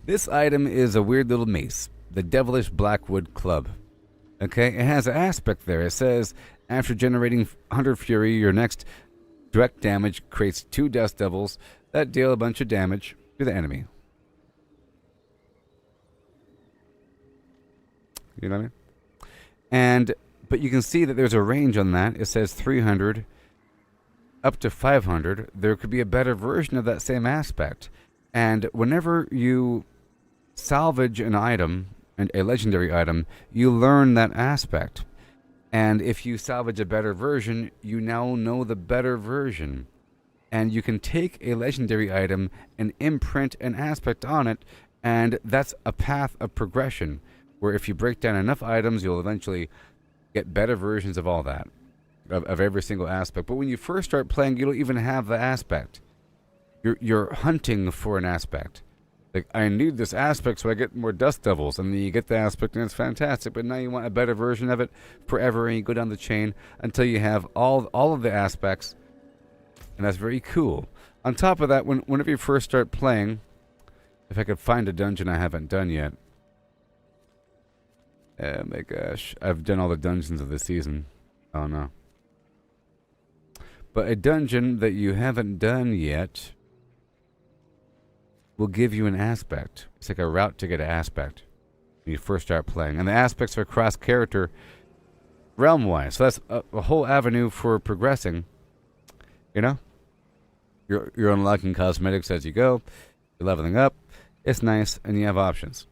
This item is a weird little mace. The Devilish Blackwood Club. Okay? It has an aspect there. It says, after generating 100 Fury, your next direct damage creates 2 Dust Devils that deal a bunch of damage to the enemy. You know what I mean? But you can see that there's a range on that. It says 300 up to 500. There could be a better version of that same aspect. And whenever you salvage an item, and a legendary item, you learn that aspect. And if you salvage a better version, you now know the better version. And you can take a legendary item and imprint an aspect on it, and that's a path of progression, where if you break down enough items, you'll eventually get better versions of all that, of every single aspect. But when you first start playing, you don't even have the aspect. You're hunting for an aspect. Like, I need this aspect so I get more Dust Devils, and then you get the aspect and it's fantastic, but now you want a better version of it forever, and you go down the chain until you have all of the aspects, and that's very cool. On top of that, whenever you first start playing, if I could find a dungeon I haven't done yet. Oh my gosh, I've done all the dungeons of the season. Oh no. But a dungeon that you haven't done yet will give you an aspect. It's like a route to get an aspect when you first start playing. And the aspects are cross-character realm-wise. So that's a whole avenue for progressing. You know? You're unlocking cosmetics as you go. You're leveling up. It's nice, and you have options.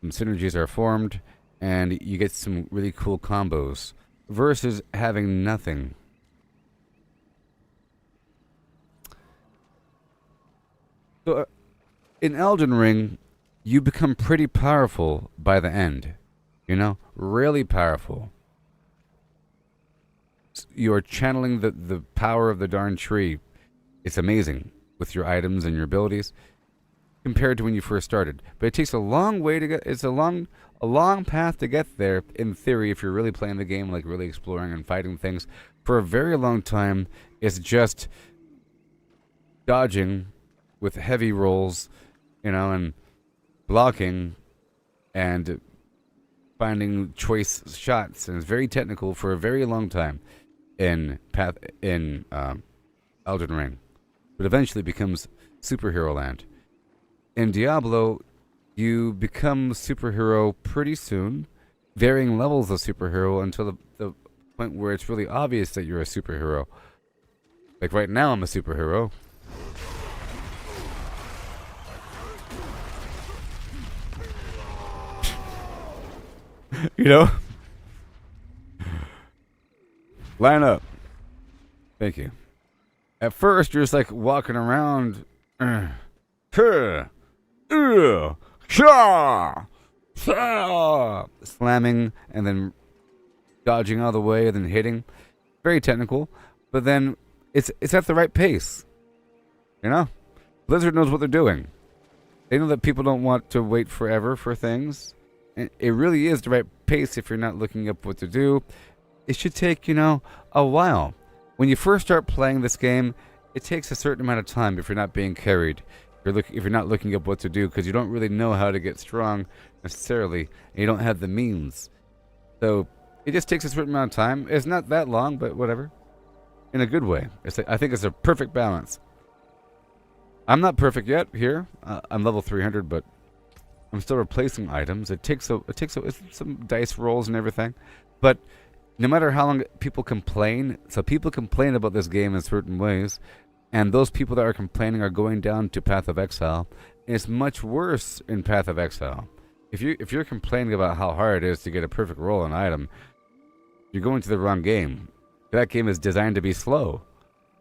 Some synergies are formed, and you get some really cool combos versus having nothing. So, in Elden Ring, you become pretty powerful by the end. You know? Really powerful. You're channeling the power of the darn tree. It's amazing with your items and your abilities compared to when you first started. But it takes a long way to get... It's a long path to get there, in theory, if you're really playing the game, like really exploring and fighting things. For a very long time, it's just dodging with heavy rolls, you know, and blocking and finding choice shots, and it's very technical for a very long time in Elden Ring, but eventually becomes superhero land. In Diablo, you become superhero pretty soon, varying levels of superhero until the point where it's really obvious that you're a superhero. Like right now, I'm a superhero. You know? Line up. Thank you. At first, you're just like walking around, slamming and then dodging all the way and then hitting. Very technical, but then it's at the right pace. You know? Blizzard knows what they're doing. They know that people don't want to wait forever for things. And it really is the right pace if you're not looking up what to do. It should take, you know, a while. When you first start playing this game, it takes a certain amount of time if you're not being carried. If you're not looking up what to do, because you don't really know how to get strong necessarily, and you don't have the means. So it just takes a certain amount of time. It's not that long, but whatever. In a good way. I think it's a perfect balance. I'm not perfect yet here. I'm level 300, but I'm still replacing items. It takes some dice rolls and everything. But no matter how long people complain, so people complain about this game in certain ways, and those people that are complaining are going down to Path of Exile. And it's much worse in Path of Exile. If you're complaining about how hard it is to get a perfect roll on an item, you're going to the wrong game. That game is designed to be slow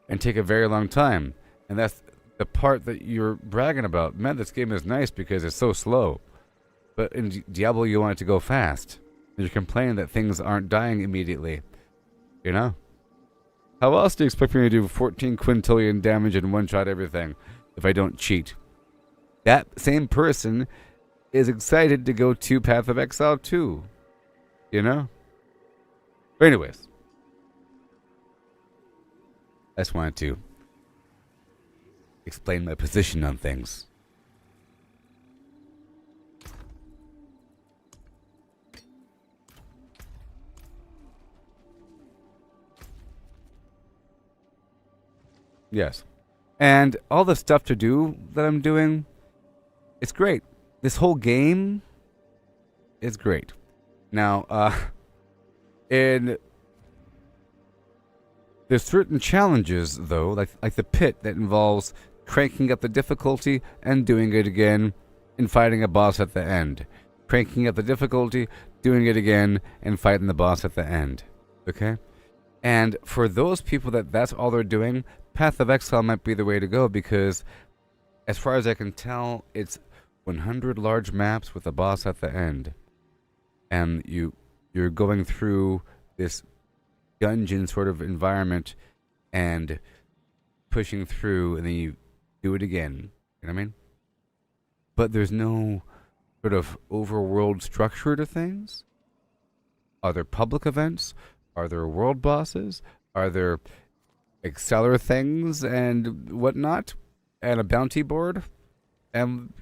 and take a very long time. And that's the part that you're bragging about. Man, this game is nice because it's so slow. But in Diablo, you want it to go fast. And you're complaining that things aren't dying immediately. You know? How else do you expect me to do 14 quintillion damage and one-shot everything if I don't cheat? That same person is excited to go to Path of Exile 2. You know? But anyways, I just wanted to explain my position on things. Yes. And all the stuff to do that I'm doing, it's great. This whole game is great. Now, there's certain challenges, though, like the pit that involves cranking up the difficulty and doing it again and fighting a boss at the end. Cranking up the difficulty, doing it again, and fighting the boss at the end. Okay? And for those people that's all they're doing, Path of Exile might be the way to go, because as far as I can tell, it's 100 large maps with a boss at the end. And you're going through this dungeon sort of environment and pushing through, and then you do it again. You know what I mean? But there's no sort of overworld structure to things. Are there public events? Are there world bosses? Are there acceler things and whatnot? And a bounty board? And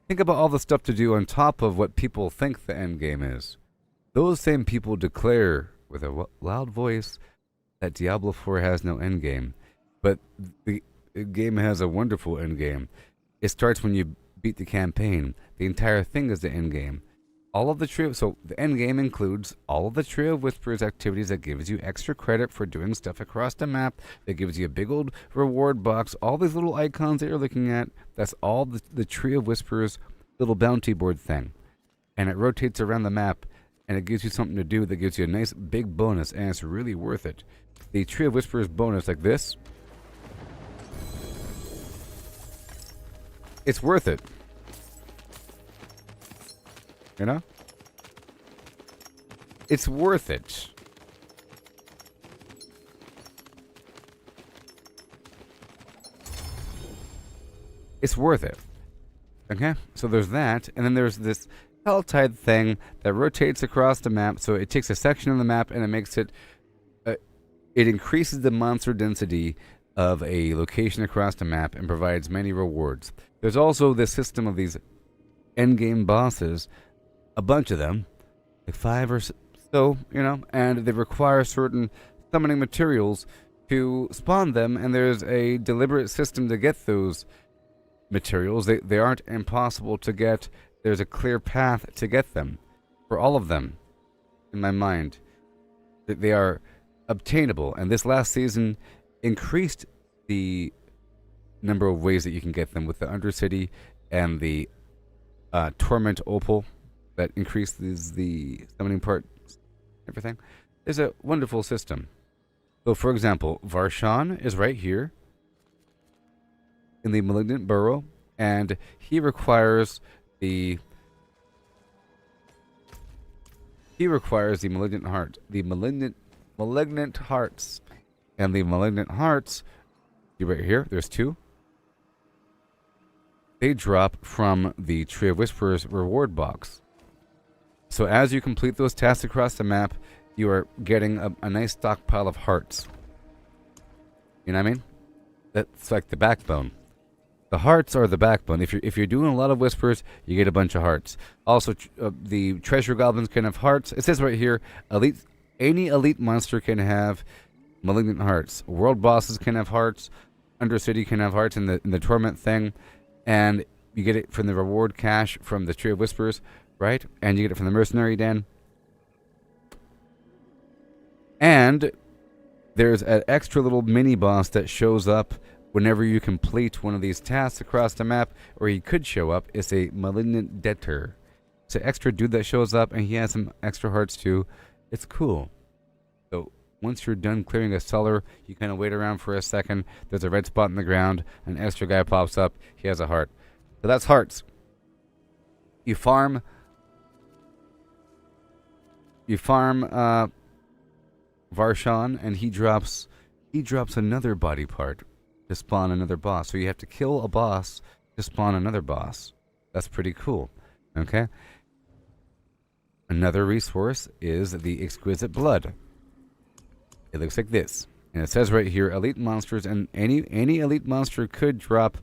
think about all the stuff to do on top of what people think the end game is. Those same people declare with a loud voice that Diablo 4 has no end game. But the game has a wonderful end game. It starts when you beat the campaign. The entire thing is the end game. All of the trio, so the end game includes all of the Trio of Whispers activities that gives you extra credit for doing stuff across the map, that gives you a big old reward box, all these little icons that you're looking at. That's all the Trio of Whispers little bounty board thing. And it rotates around the map, and it gives you something to do that gives you a nice big bonus, and it's really worth it. The Trio of Whispers bonus like this, it's worth it. You know? It's worth it. It's worth it. Okay? So there's that, and then there's this Helltide thing that rotates across the map, so it takes a section of the map and it makes it... it increases the monster density of a location across the map and provides many rewards. There's also this system of these endgame bosses, a bunch of them, like 5 or so, you know, and they require certain summoning materials to spawn them, and there's a deliberate system to get those materials. They aren't impossible to get. There's a clear path to get them, for all of them, in my mind. They are obtainable, and this last season increased the number of ways that you can get them with the Undercity and the Torment Opal that increases the summoning part, everything. There's a wonderful system. So, for example, Varshan is right here in the Malignant Burrow, and he requires the Malignant Heart, the Malignant Hearts, and the Malignant Hearts. You right here. There's 2. They drop from the Trio of Whispers reward box. So as you complete those tasks across the map, you are getting a nice stockpile of hearts. You know what I mean? That's like the backbone. The hearts are the backbone. If you're doing a lot of whispers, you get a bunch of hearts. Also, the treasure goblins can have hearts. It says right here, any elite monster can have malignant hearts. World bosses can have hearts. Undercity can have hearts in the torment thing, and you get it from the reward cache from the Trio of Whispers, right? And you get it from the mercenary den. And there's an extra little mini boss that shows up whenever you complete one of these tasks across the map, or he could show up. It's a malignant debtor. It's an extra dude that shows up, and he has some extra hearts too. It's cool. So once you're done clearing a cellar, you kind of wait around for a second. There's a red spot in the ground. An extra guy pops up. He has a heart. So that's hearts. You farm Varshan, and he drops another body part to spawn another boss. So you have to kill a boss to spawn another boss. That's pretty cool. Okay? Another resource is the Exquisite Blood. It looks like this. And it says right here, elite monsters, and any elite monster could drop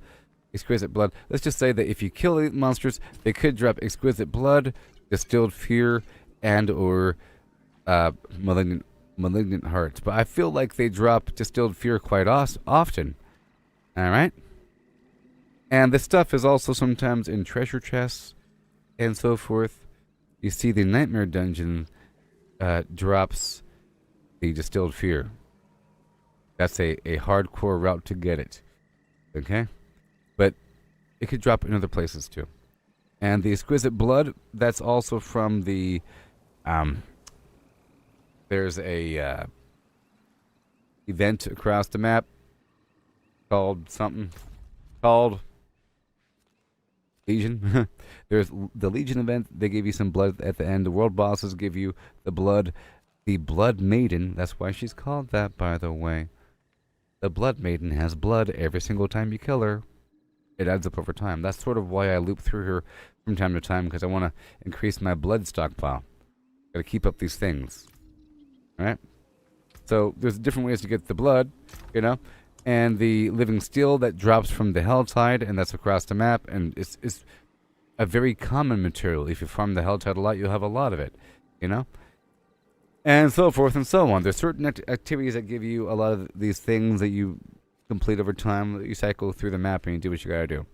Exquisite Blood. Let's just say that if you kill elite monsters, they could drop Exquisite Blood, Distilled Fear, and or Malignant Hearts. But I feel like they drop Distilled Fear quite often. Alright? And this stuff is also sometimes in treasure chests and so forth. You see the Nightmare Dungeon drops the Distilled Fear. That's a hardcore route to get it. Okay? But it could drop in other places too. And the Exquisite Blood, that's also from the... there's a event across the map called something. Called Legion. There's the Legion event. They give you some blood at the end. The world bosses give you the blood. The Blood Maiden. That's why she's called that, by the way. The Blood Maiden has blood every single time you kill her. It adds up over time. That's sort of why I loop through her from time to time, because I want to increase my blood stockpile. Gotta keep up these things. Alright? So, there's different ways to get the blood, you know? And the Living Steel that drops from the Helltide, and that's across the map, and it's a very common material. If you farm the Helltide a lot, you'll have a lot of it, you know? And so forth and so on. There's certain activities that give you a lot of these things that you complete over time. You cycle through the map and you do what you gotta do.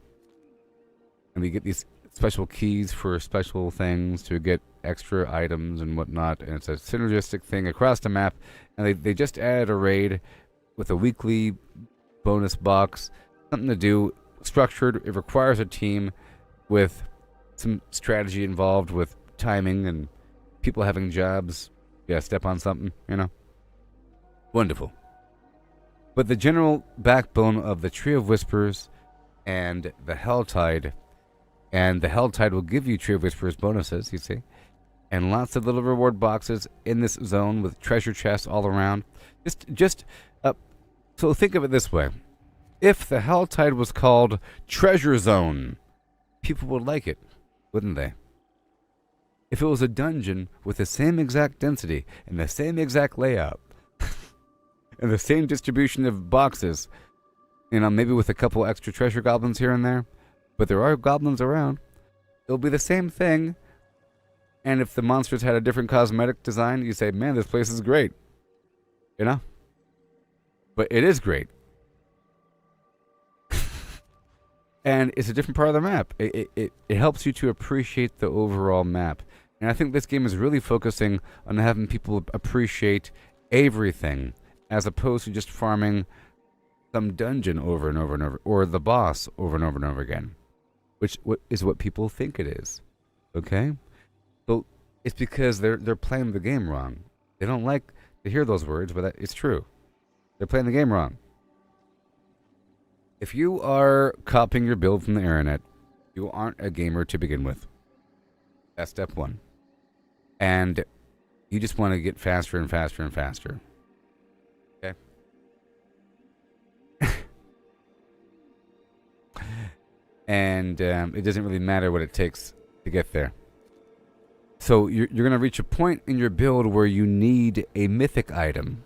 And you get these special keys for special things to get extra items and whatnot. And it's a synergistic thing across the map. And they just added a raid with a weekly bonus box. Something to do. Structured. It requires a team with some strategy involved with timing and people having jobs. Yeah, step on something, you know. Wonderful. But the general backbone of the Tree of Whispers and the Helltide, and the Helltide will give you Tree of Whispers bonuses, you see, and lots of little reward boxes in this zone with treasure chests all around. So think of it this way. If the Helltide was called Treasure Zone, people would like it, wouldn't they? If it was a dungeon with the same exact density and the same exact layout and the same distribution of boxes, you know, maybe with a couple extra treasure goblins here and there, but there are goblins around, it'll be the same thing. And if the monsters had a different cosmetic design, you say, man, this place is great. You know? But it is great. And it's a different part of the map. It helps you to appreciate the overall map. And I think this game is really focusing on having people appreciate everything, as opposed to just farming some dungeon over and over and over, or the boss over and over and over again, which is what people think it is. Okay? So it's because they're playing the game wrong. They don't like to hear those words, but it's true. They're playing the game wrong. If you are copying your build from the internet, you aren't a gamer to begin with. That's step one. And you just want to get faster and faster and faster. Okay? And it doesn't really matter what it takes to get there. So you're going to reach a point in your build where you need a mythic item.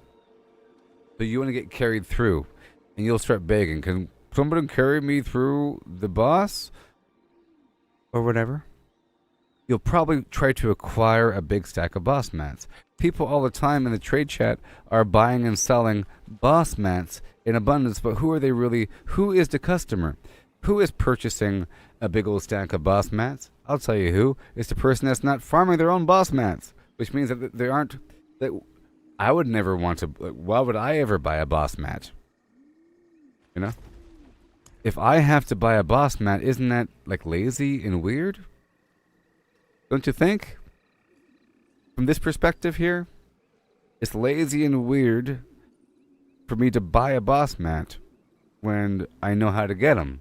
So you want to get carried through. And you'll start begging, can somebody carry me through the boss? Or whatever. You'll probably try to acquire a big stack of boss mats. People all the time in the trade chat are buying and selling boss mats in abundance, but who are they really? Who is the customer? Who is purchasing a big old stack of boss mats? I'll tell you who. It's the person that's not farming their own boss mats, which means that they aren't... That I would never want to... Why would I ever buy a boss mat? You know? If I have to buy a boss mat, isn't that like lazy and weird? Don't you think? From this perspective here, it's lazy and weird for me to buy a boss mat when I know how to get them.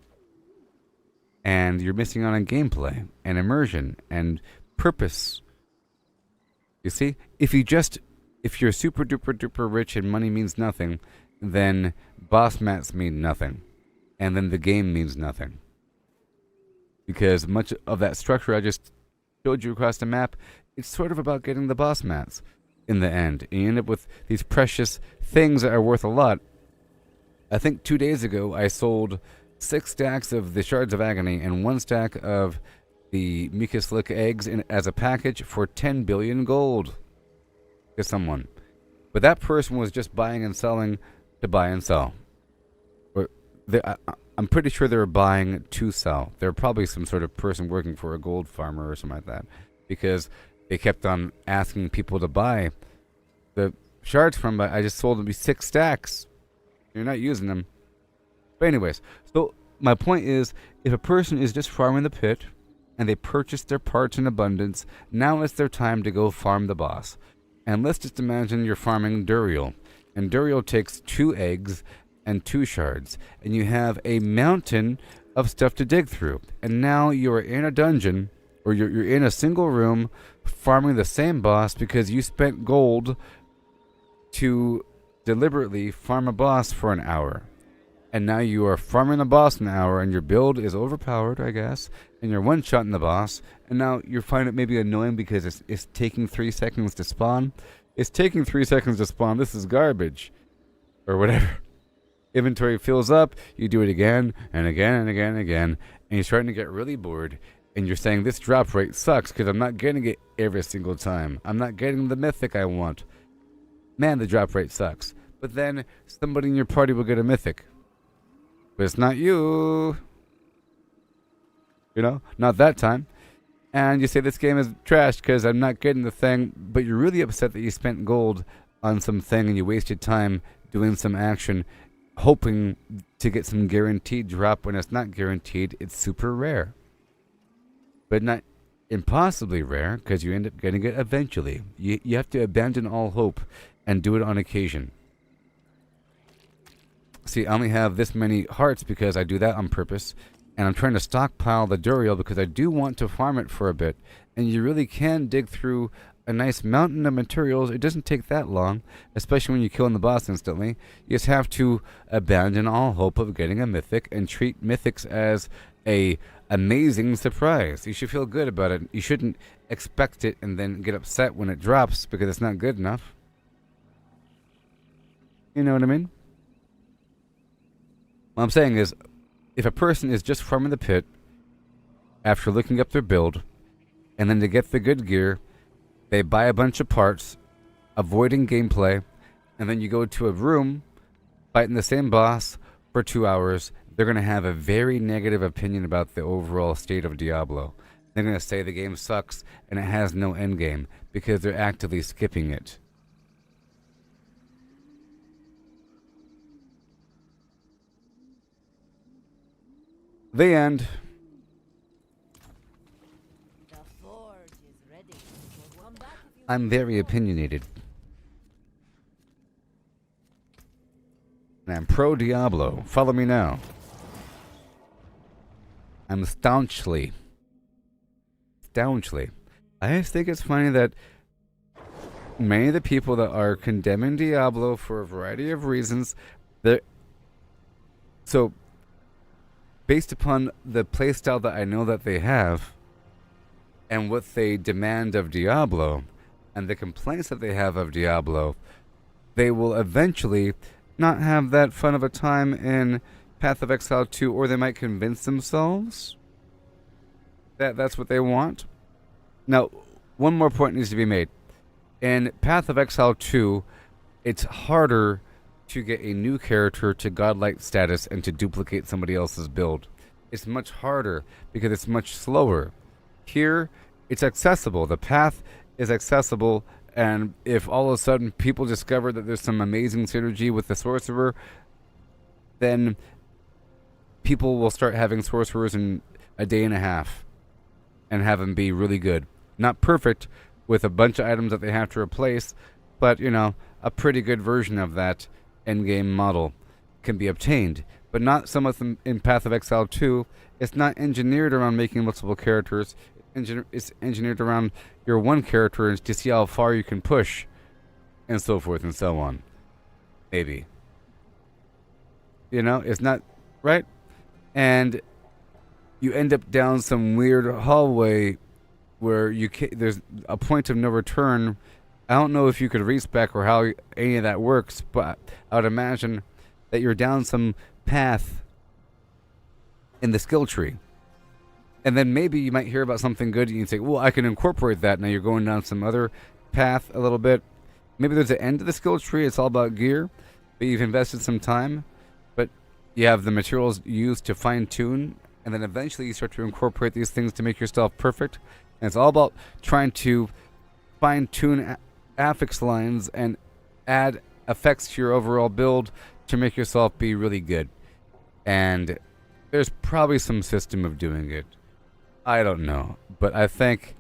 And you're missing out on gameplay and immersion and purpose. You see? If you're super duper duper rich and money means nothing, then boss mats mean nothing. And then the game means nothing. Because much of that structure I just showed you across the map, it's sort of about getting the boss mats in the end. And you end up with these precious things that are worth a lot. I think 2 days ago, I sold 6 stacks of the Shards of Agony and 1 stack of the Mucus Lick eggs as a package for 10 billion gold to someone. But that person was just buying and selling to buy and sell. I'm pretty sure they were buying to sell. They're probably some sort of person working for a gold farmer or something like that, because they kept on asking people to buy the shards from. But I just sold them 6 stacks. You're not using them. But anyways, so my point is, if a person is just farming the pit and they purchase their parts in abundance, now it's their time to go farm the boss. And let's just imagine you're farming Duriel. And Duriel takes 2 eggs and 2 shards. And you have a mountain of stuff to dig through. And now you're in a dungeon, or you're in a single room, farming the same boss because you spent gold to deliberately farm a boss for an hour. And now you are farming the boss an hour, and your build is overpowered, I guess, and you're one-shotting the boss, and now you find it maybe annoying because it's taking 3 seconds to spawn. It's taking 3 seconds to spawn. This is garbage. Or whatever. Inventory fills up, you do it again, and again, and again, and again, and you're starting to get really bored, and you're saying, this drop rate sucks because I'm not getting it every single time. I'm not getting the mythic I want. Man, the drop rate sucks. But then somebody in your party will get a mythic. But it's not you. You know, not that time. And you say this game is trash because I'm not getting the thing, but you're really upset that you spent gold on something and you wasted time doing some action, hoping to get some guaranteed drop when it's not guaranteed. It's super rare. But not impossibly rare, because you end up getting it eventually. You have to abandon all hope and do it on occasion. See, I only have this many hearts because I do that on purpose. And I'm trying to stockpile the Duriel because I do want to farm it for a bit. And you really can dig through a nice mountain of materials. It doesn't take that long, especially when you're killing the boss instantly. You just have to abandon all hope of getting a mythic and treat mythics as a amazing surprise. You should feel good about it. You shouldn't expect it and then get upset when it drops because it's not good enough. You know what I mean? What I'm saying is, if a person is just farming the pit after looking up their build, and then to get the good gear, they buy a bunch of parts, avoiding gameplay, and then you go to a room, fighting the same boss for 2 hours, they're going to have a very negative opinion about the overall state of Diablo. They're going to say the game sucks and it has no end game because they're actively skipping it. The end. The forge is ready. We'll come back if you I'm very opinionated. And I'm pro Diablo. Follow me now. I'm staunchly. I just think it's funny that many of the people that are condemning Diablo for a variety of reasons, so based upon the playstyle that I know that they have, and what they demand of Diablo, and the complaints that they have of Diablo, they will eventually not have that fun of a time in Path of Exile 2, or they might convince themselves that that's what they want. Now, one more point needs to be made. In Path of Exile 2, it's harder to get a new character to godlike status and to duplicate somebody else's build. It's much harder because it's much slower. Here, it's accessible. The path is accessible, and if all of a sudden people discover that there's some amazing synergy with the sorcerer, then people will start having sorcerers in a day and a half and have them be really good. Not perfect, with a bunch of items that they have to replace, but, you know, a pretty good version of that endgame model can be obtained. But not so much in Path of Exile 2. It's not engineered around making multiple characters. It's engineered around your one character to see how far you can push, and so forth and so on. Maybe. You know, it's not right. And you end up down some weird hallway where there's a point of no return. I don't know if you could respec or how any of that works, but I would imagine that you're down some path in the skill tree. And then maybe you might hear about something good and you say, well, I can incorporate that. Now you're going down some other path a little bit. Maybe there's an end to the skill tree. It's all about gear, but you've invested some time, but you have the materials used to fine tune. And then eventually you start to incorporate these things to make yourself perfect. And it's all about trying to fine tune affix lines and add effects to your overall build to make yourself be really good. And there's probably some system of doing it. I don't know. But I think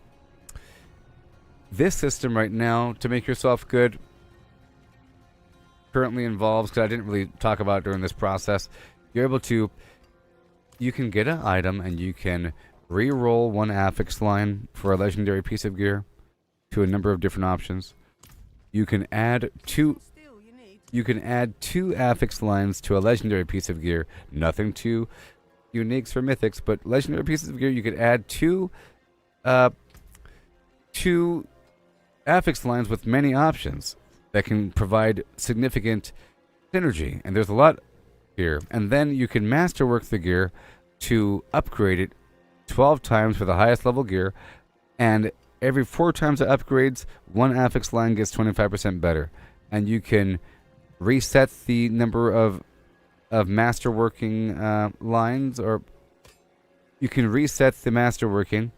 this system right now to make yourself good currently involves, because I didn't really talk about it during this process, you're able to, you can get an item and you can re-roll one affix line for a legendary piece of gear to a number of different options. You can add two affix lines to a legendary piece of gear. Nothing too unique for mythics, but legendary pieces of gear, you could add two affix lines with many options that can provide significant synergy. And there's a lot here. And then you can masterwork the gear to upgrade it 12 times for the highest level gear, and every 4 times it upgrades, one affix line gets 25% better. And you can reset the number of masterworking lines, or you can reset the masterworking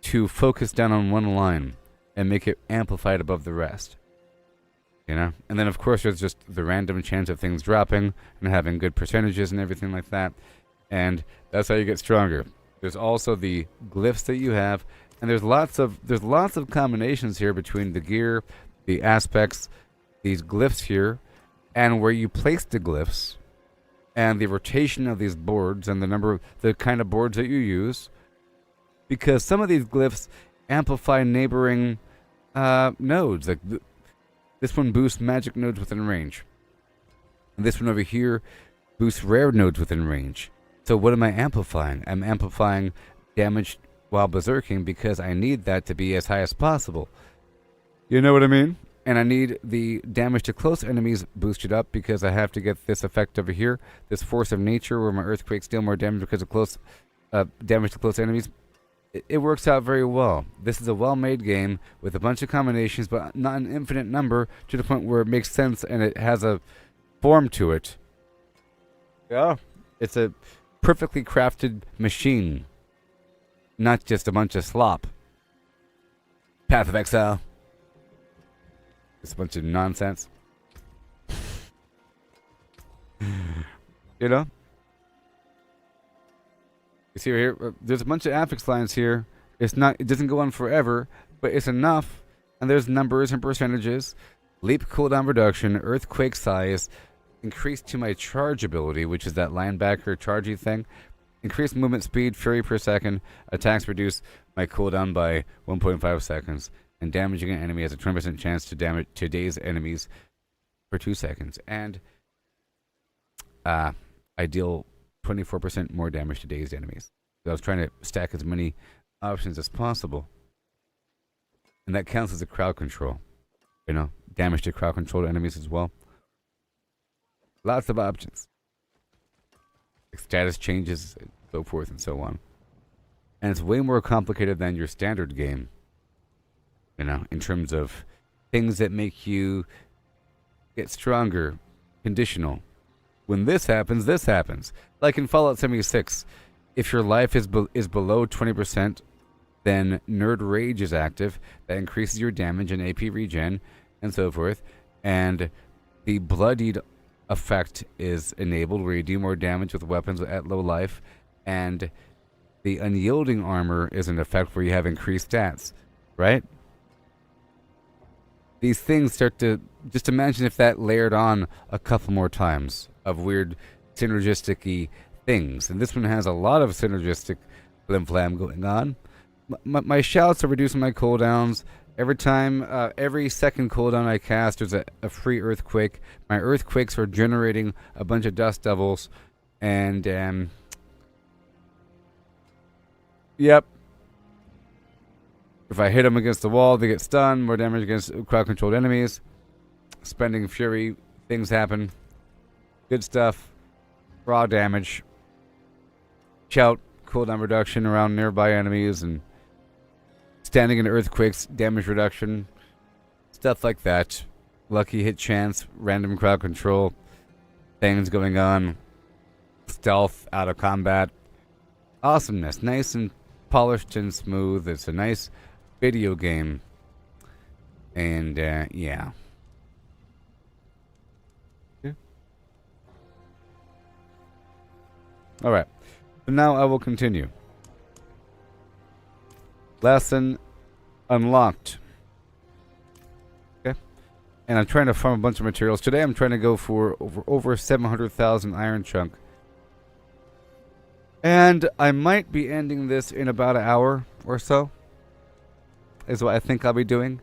to focus down on one line and make it amplified above the rest. You know? And then of course there's just the random chance of things dropping and having good percentages and everything like that. And that's how you get stronger. There's also the glyphs that you have, and there's lots of combinations here between the gear, the aspects, these glyphs here, and where you place the glyphs, and the rotation of these boards, and the kind of boards that you use, because some of these glyphs amplify neighboring nodes. Like this one boosts magic nodes within range, and this one over here boosts rare nodes within range. So what am I amplifying? I'm amplifying damage while berserking because I need that to be as high as possible. You know what I mean? And I need the damage to close enemies boosted up because I have to get this effect over here, this force of nature where my earthquakes deal more damage because of close damage to close enemies. It works out very well. This is a well-made game with a bunch of combinations, but not an infinite number, to the point where it makes sense and it has a form to it. Yeah, it's a perfectly crafted machine, not just a bunch of slop. Path of Exile. It's a bunch of nonsense. You know? You see right here, there's a bunch of affix lines here. It doesn't go on forever, but it's enough. And there's numbers and percentages. Leap cooldown reduction, earthquake size, increased to my charge ability, which is that linebacker chargey thing. Increased movement speed, fury per second. Attacks reduce my cooldown by 1.5 seconds. And damaging an enemy has a 20% chance to daze enemies for 2 seconds. And I deal 24% more damage to dazed enemies. So I was trying to stack as many options as possible. And that counts as a crowd control. You know, damage to crowd control enemies as well. Lots of options. Like status changes, and so forth and so on. And it's way more complicated than your standard game. You know, in terms of things that make you get stronger, conditional. When this happens, this happens. Like in Fallout 76, if your life is below 20%, then Nerd Rage is active. That increases your damage and AP regen, and so forth. And the Bloodied effect is enabled, where you do more damage with weapons at low life. And the Unyielding Armor is an effect where you have increased stats, right? These things start to, just imagine if that layered on a couple more times of weird synergistic-y things. And this one has a lot of synergistic flim-flam going on. My shouts are reducing my cooldowns. Every second cooldown I cast, there's a free earthquake. My earthquakes are generating a bunch of dust devils. And, yep. If I hit them against the wall, they get stunned. More damage against crowd-controlled enemies. Spending fury, things happen. Good stuff. Raw damage. Shout, cooldown reduction around nearby enemies, and standing in earthquakes, damage reduction. Stuff like that. Lucky hit chance, random crowd control. Things going on. Stealth, out of combat. Awesomeness. Nice and polished and smooth. It's a nice video game. And, yeah. Alright. So now I will continue. Lesson unlocked. Okay. And I'm trying to farm a bunch of materials. Today I'm trying to go for over 700,000 iron chunk. And I might be ending this in about an hour or so. Is what I think I'll be doing.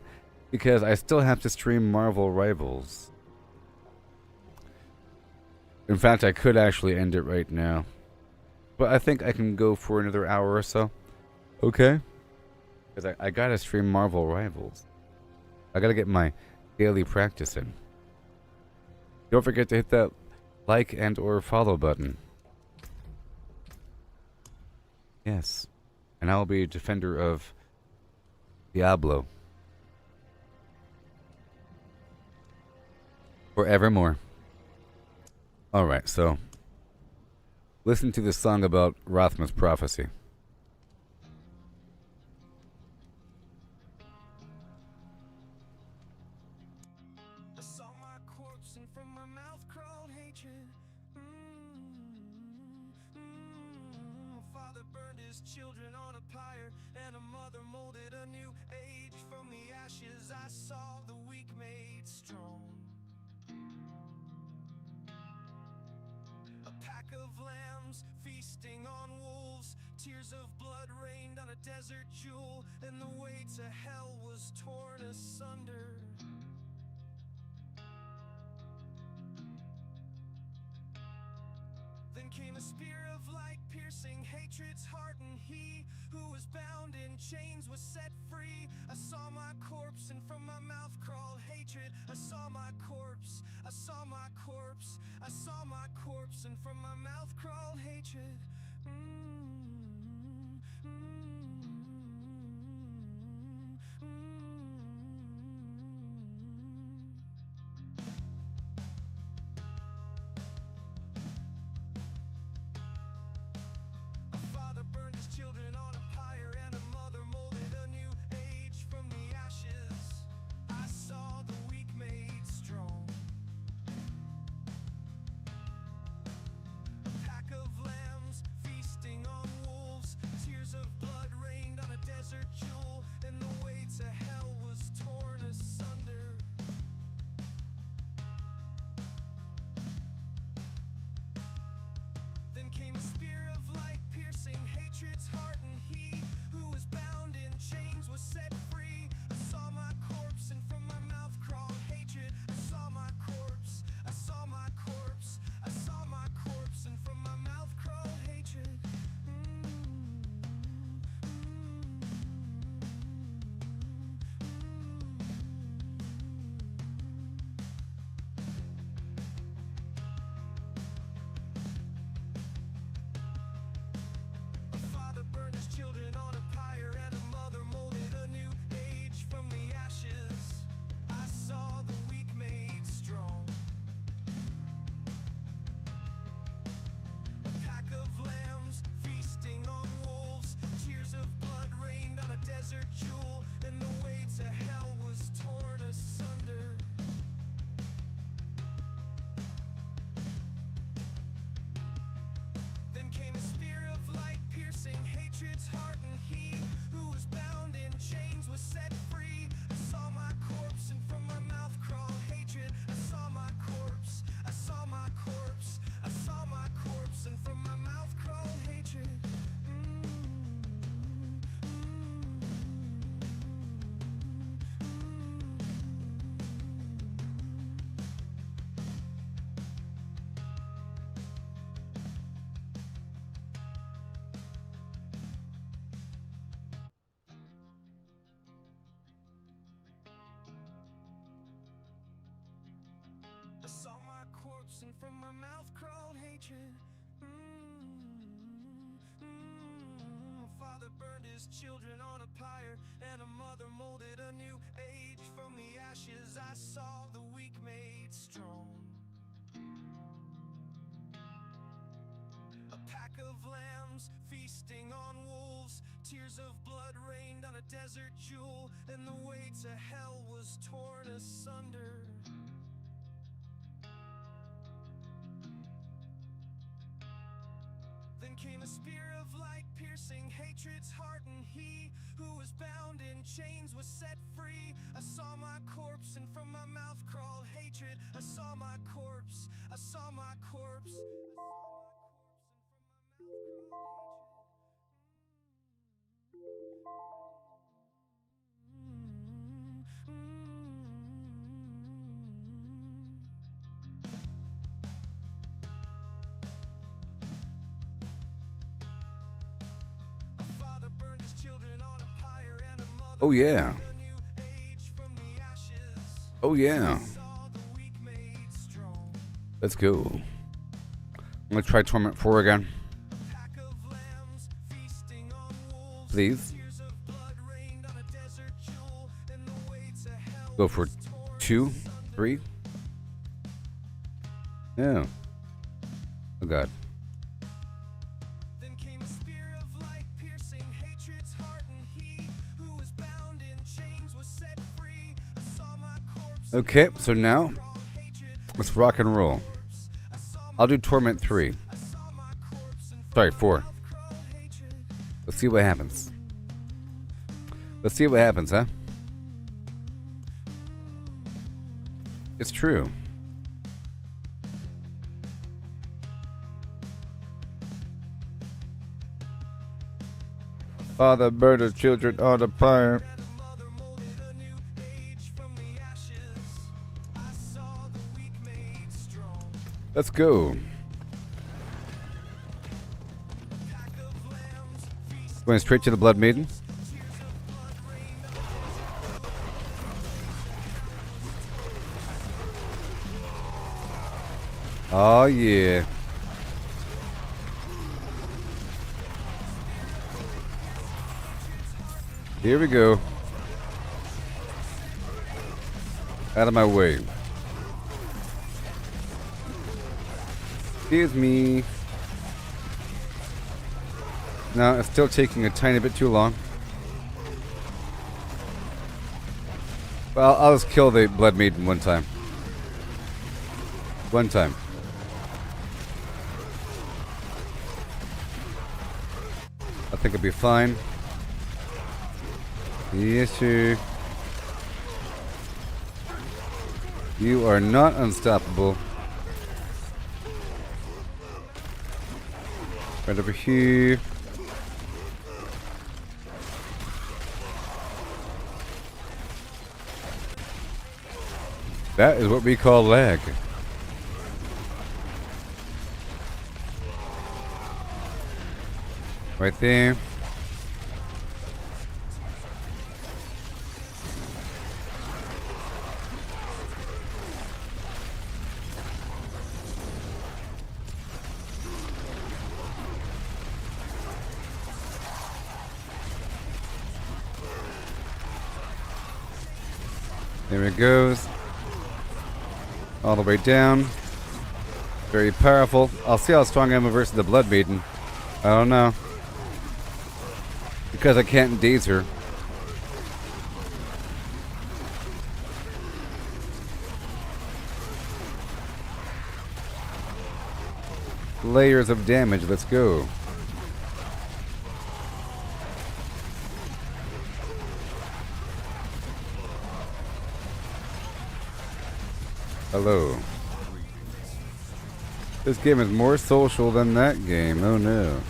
Because I still have to stream Marvel Rivals. In fact, I could actually end it right now. But I think I can go for another hour or so. Okay. Because I gotta stream Marvel Rivals. I gotta get my daily practice in. Don't forget to hit that like and or follow button. Yes. And I'll be a defender of Diablo. Forevermore. Alright, so listen to this song about Rothman's prophecy. I saw my corpse and from my mouth crawled hatred. Father burned his children on a pyre, and a mother molded a new age. From the ashes I saw the weak made strong. A pack of lambs feasting on wolves. Tears of blood rained on a desert jewel, and the way to hell was torn asunder. Then came a spear of light, piercing hatred's heart, and he who was bound in chains was set free. I saw my corpse, and from my mouth crawled hatred. I saw my corpse, I saw my corpse, I saw my corpse, and from my mouth crawled hatred. A father burned his children on a pyre, and a mother molded a new age. From the ashes I saw the weak made strong. A pack of lambs corpse, and from my mouth crawled hatred. A father burned his children on a pyre, and a mother molded a new age. From the ashes I saw the weak made strong. A pack of lambs feasting on wolves, tears of blood rained on a desert jewel, and the way to hell was torn asunder. Then came a spear of light, piercing hatred's heart, and he who was bound in chains was set free. I saw my corpse, and from my mouth crawled hatred. I saw my corpse, I saw my corpse. Oh yeah. Oh yeah. Let's go. I'm gonna try Torment 4 again. Please. Go for 2, 3. No. Oh god. Okay, so now let's rock and roll. I'll do Torment 3. Sorry, 4. Let's see what happens. Let's see what happens, huh? It's true. Father murdered children on a pyre. Let's go. Going straight to the Blood Maiden. Oh yeah. Here we go. Out of my way. Excuse me. No, it's still taking a tiny bit too long. Well, I'll just kill the Blood Maiden one time. One time. I think it'll be fine. Yes, sir. You are not unstoppable. Right over here. That is what we call lag. Right there. There it goes. All the way down. Very powerful. I'll see how strong I am versus the Blood Maiden. I don't know. Because I can't daze her. Layers of damage. Let's go. Hello. This game is more social than that game. Oh no.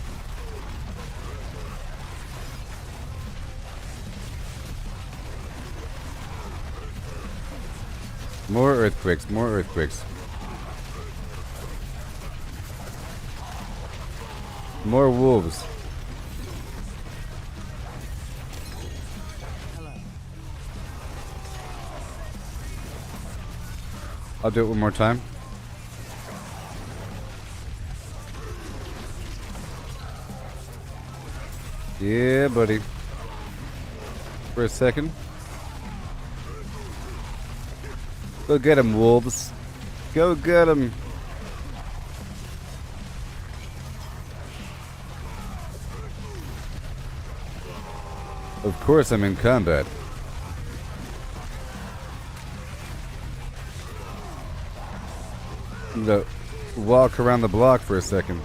More earthquakes, more earthquakes. More wolves. I'll do it one more time. Yeah, buddy. For a second. Go get him, wolves. Go get him. Of course I'm in combat. I'm gonna walk around the block for a second.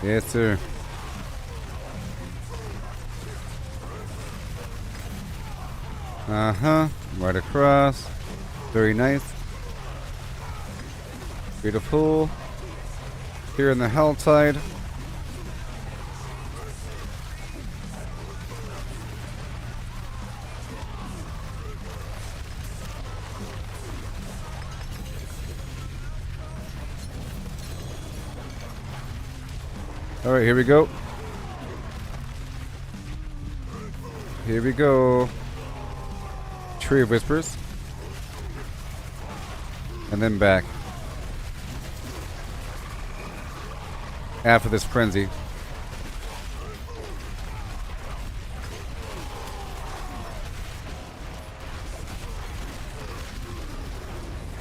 Yes, sir. Uh-huh. Right across. Very nice. Beautiful. Here in the Helltide. Alright, here we go. Here we go. Tree of Whispers. And then back. After this frenzy.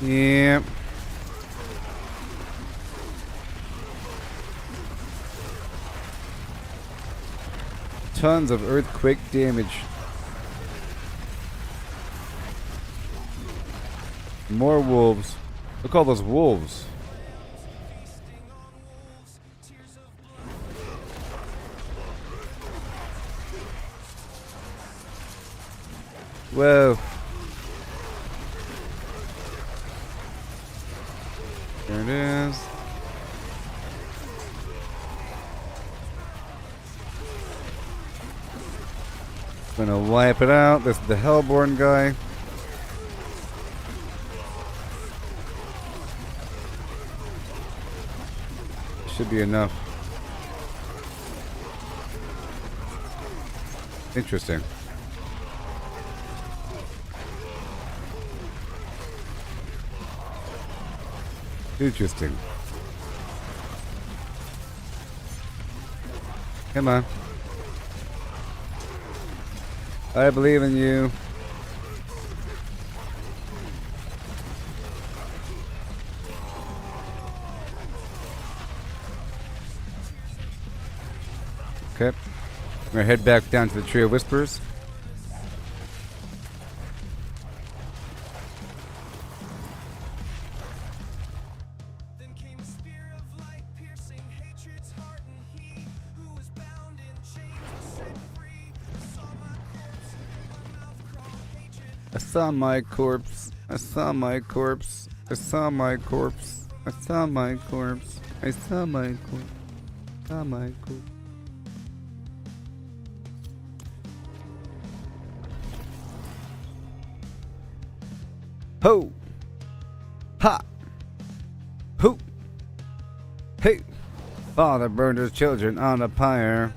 Yep. Tons of earthquake damage. More wolves. Look at all those wolves. Whoa. There it is. Gonna wipe it out. This is the Hellborn guy. Should be enough. Interesting. Interesting. Come on. I believe in you. Okay. I'm gonna head back down to the Tree of Whispers. I saw my corpse. I saw my corpse. I saw my corpse. I saw my corpse. I saw my corpse. I saw my corpse. Ho! Ha! Hoo! Hey! Father burned his children on a pyre.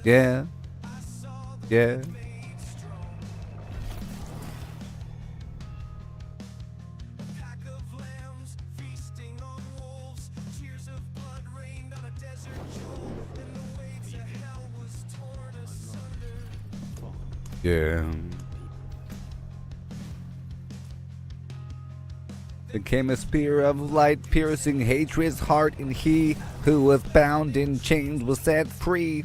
Yeah. Yeah. Yeah. There came a spear of light, piercing hatred's heart, and he who was bound in chains was set free.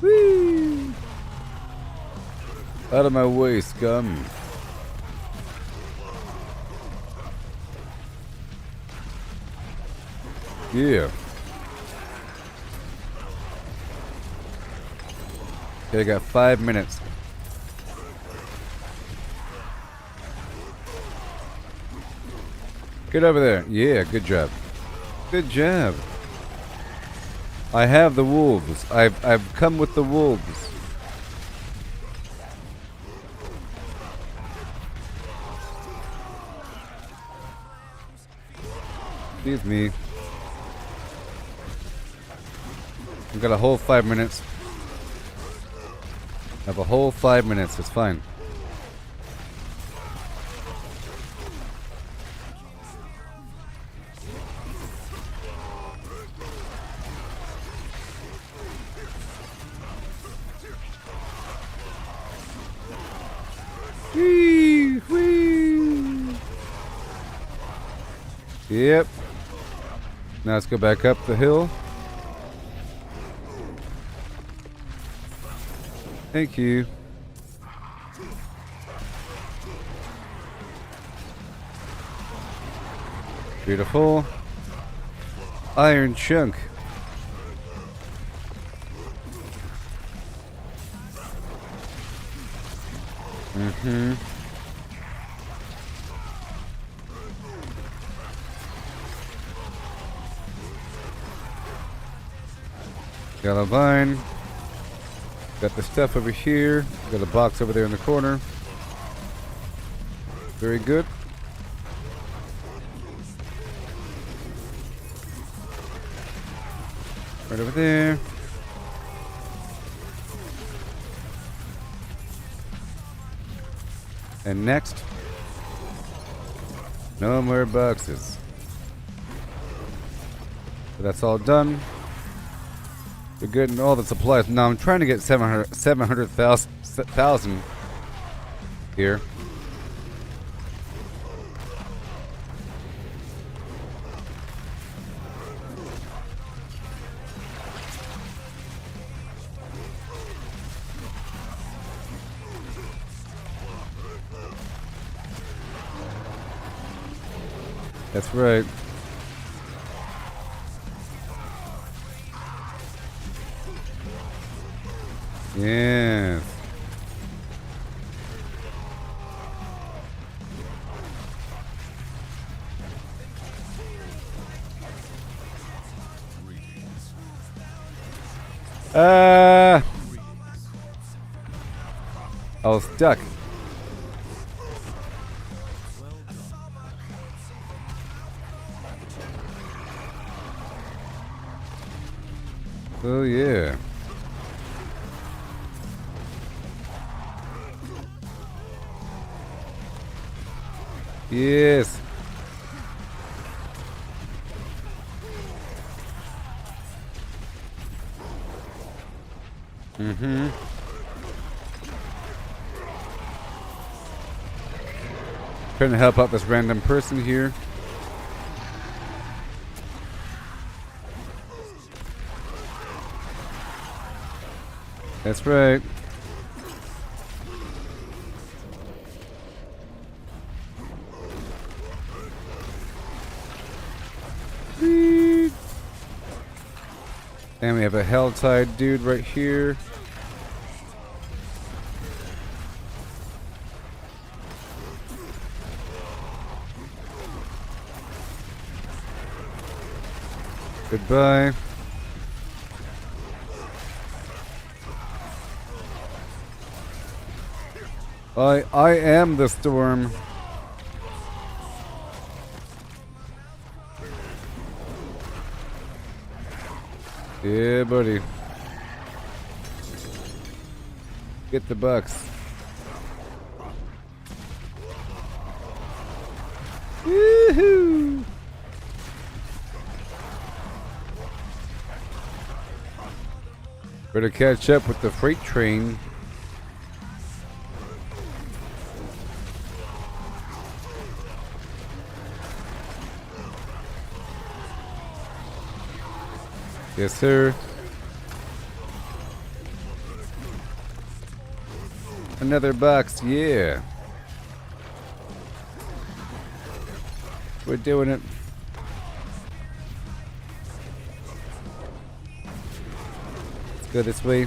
Whee! Out of my way, scum. Yeah. Okay, I got 5 minutes. Get over there. Yeah, good job. Good job. I have the wolves. I've come with the wolves. Excuse me. I've got a whole 5 minutes. I have a whole 5 minutes. It's fine. Whee! Whee! Yep. Now let's go back up the hill. Thank you. Beautiful. Iron chunk. Mm-hmm. Yellow vine. Got the stuff over here. Got a box over there in the corner. Very good. Right over there. And next, no more boxes. So that's all done. We're getting all the supplies. Now I'm trying to get 700,000 here. That's right. Yes. I was stuck. Oh yeah. Yes. Mm-hmm. Trying to help out this random person here. That's right. Sweet. And we have a Helltide dude right here. Goodbye. I am the storm. Yeah, buddy. Get the bucks. Woohoo! Better catch up with the freight train. Yes, sir. Another box, yeah. We're doing it. Let's go this way.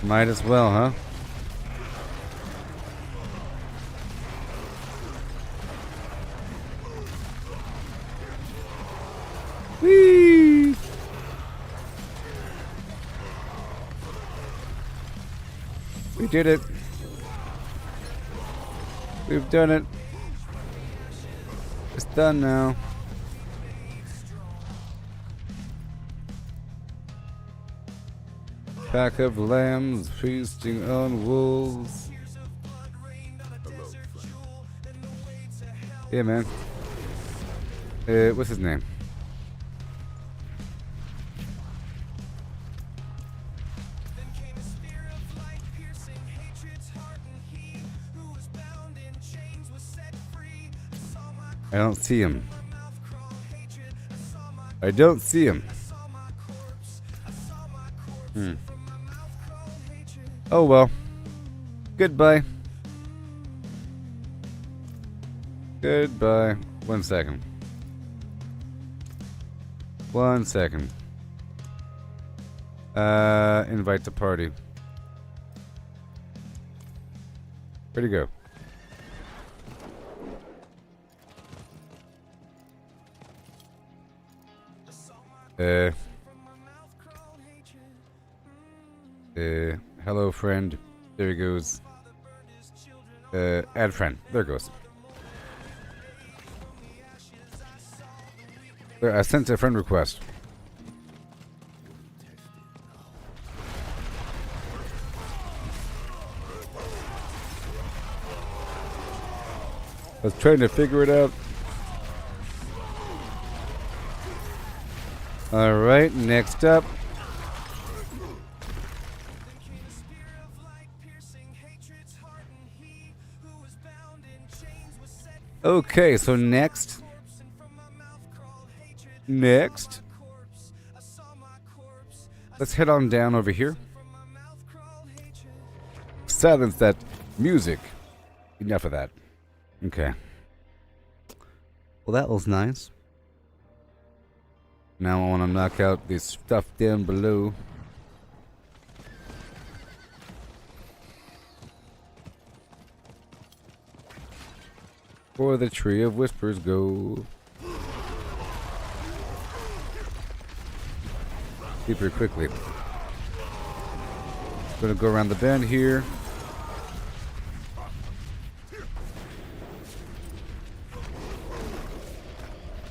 Might as well, huh? Whee! We did it. We've done it. It's done now. Pack of lambs feasting on wolves. Yeah, man. What's his name? I don't see him. I don't see him. Oh well. Goodbye. Goodbye. 1 second. 1 second. Invite to party. Where'd he go? Hello friend. There he goes. Add friend. There it goes. There, I sent a friend request. I was trying to figure it out. Alright, next up. Okay, so next. Let's head on down over here. Silence that music. Enough of that. Okay. Well, that was nice. Now I want to knock out this stuff down below. For the Tree of Whispers go. Super quickly. Gonna go around the bend here.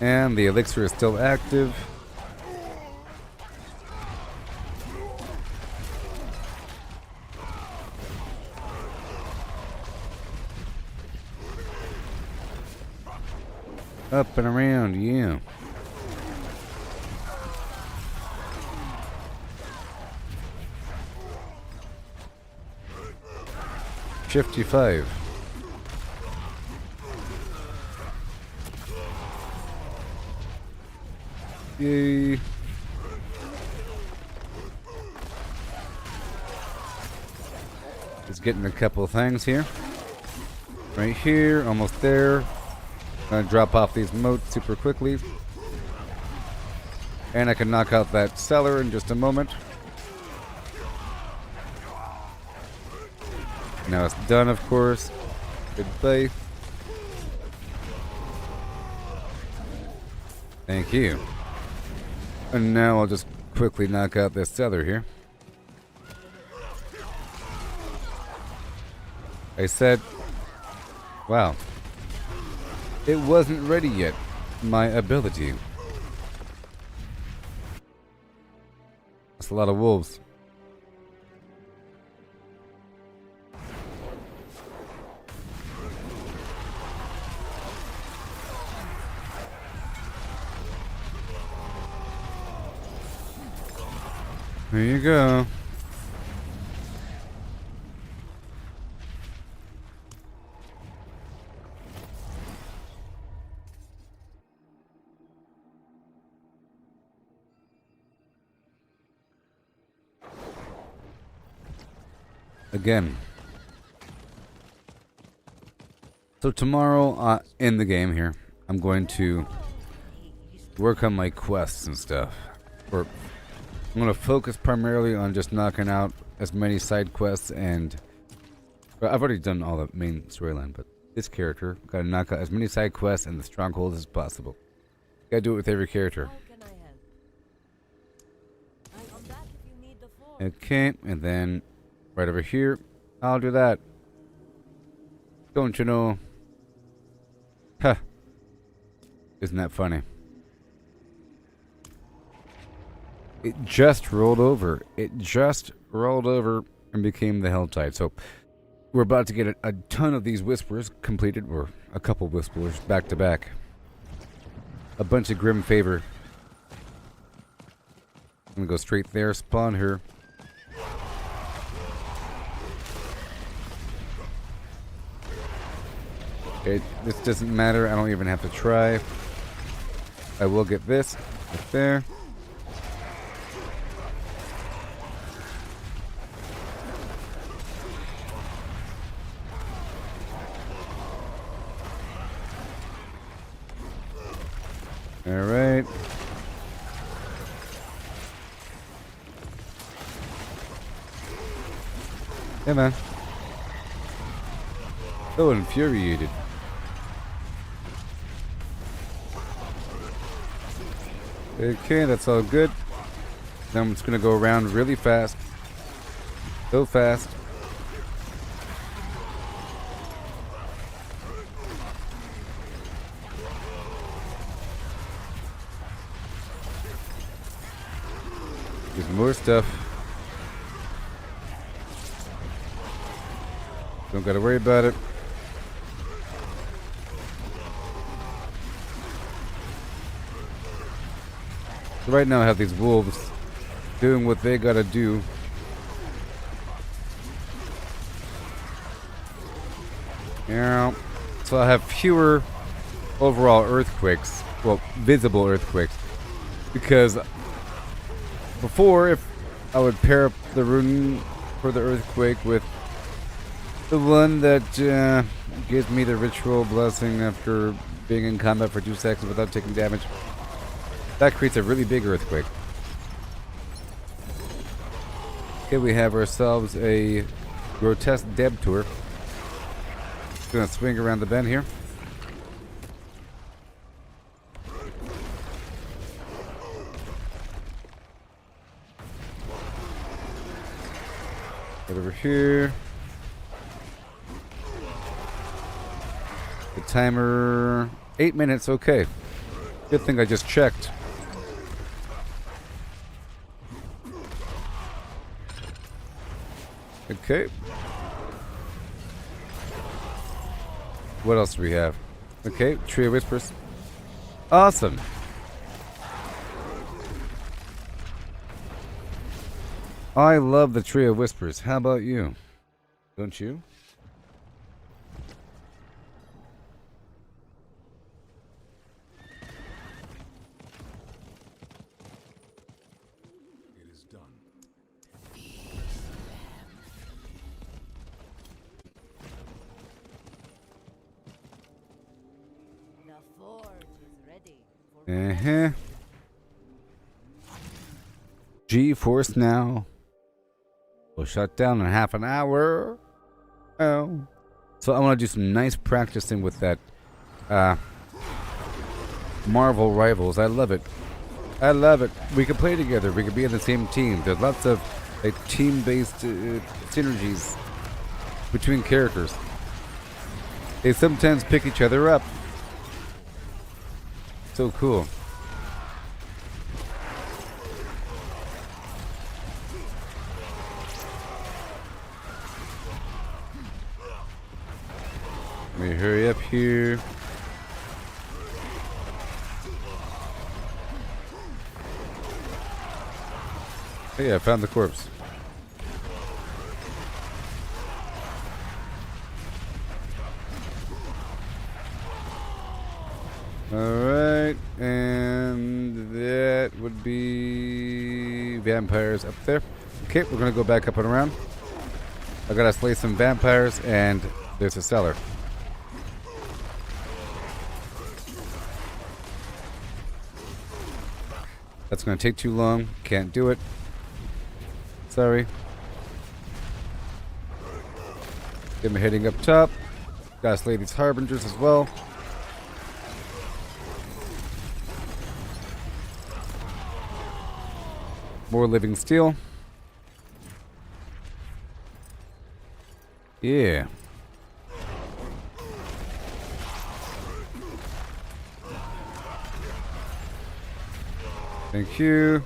And the elixir is still active. Up and around, yeah. $55. Yay. Just getting a couple of things here. Right here, almost there. Gonna drop off these motes super quickly. And I can knock out that cellar in just a moment. Now it's done, of course. Goodbye. Thank you. And now I'll just quickly knock out this cellar here. I said, wow. It wasn't ready yet. My ability. That's a lot of wolves. There you go. Again. So tomorrow in the game here, I'm going to work on my quests and stuff. Or I'm going to focus primarily on just knocking out as many side quests and... Well, I've already done all the main storyline, but this character, got to knock out as many side quests and the strongholds as possible. Got to do it with every character. How can I help? I'm on that if you need the floor. Okay, and then right over here, I'll do that. Don't you know? Huh. Isn't that funny? It just rolled over. It just rolled over and became the Helltide. So we're about to get a ton of these Whisperers completed, or a couple Whisperers back to back. A bunch of Grim Favor. I'm gonna go straight there, spawn her. This doesn't matter. I don't even have to try. I will get this right there. All right. Hey, man. So infuriated. Okay, that's all good. Now I'm just gonna go around really fast. So fast. There's more stuff. Don't gotta worry about it. So right now I have these wolves doing what they gotta do. Yeah. So I have fewer overall earthquakes. Well, visible earthquakes. Because before, if I would pair up the rune for the earthquake with the one that gives me the ritual blessing after being in combat for 2 seconds without taking damage, that creates a really big earthquake. Okay, we have ourselves a grotesque Deb tour. Just gonna swing around the bend here. Get over here. The timer, 8 minutes, okay. Good thing I just checked. Okay. What else do we have? Okay, Tree of Whispers. Awesome. I love the Tree of Whispers. How about you? Don't you? It is done. The forge is ready. For GeForce Now. We'll shut down in half an hour. Oh. So I want to do some nice practicing with that Marvel Rivals. I love it. I love it. We can play together. We can be in the same team. There's lots of team-based synergies between characters. They sometimes pick each other up. So cool. Let me hurry up here. Hey, I found the corpse. Alright, and that would be vampires up there. Okay, we're gonna go back up and around. I gotta slay some vampires, and there's a cellar. That's gonna take too long. Can't do it. Sorry. Get me heading up top. Gotta slay these harbingers as well. More living steel. Yeah. Thank you.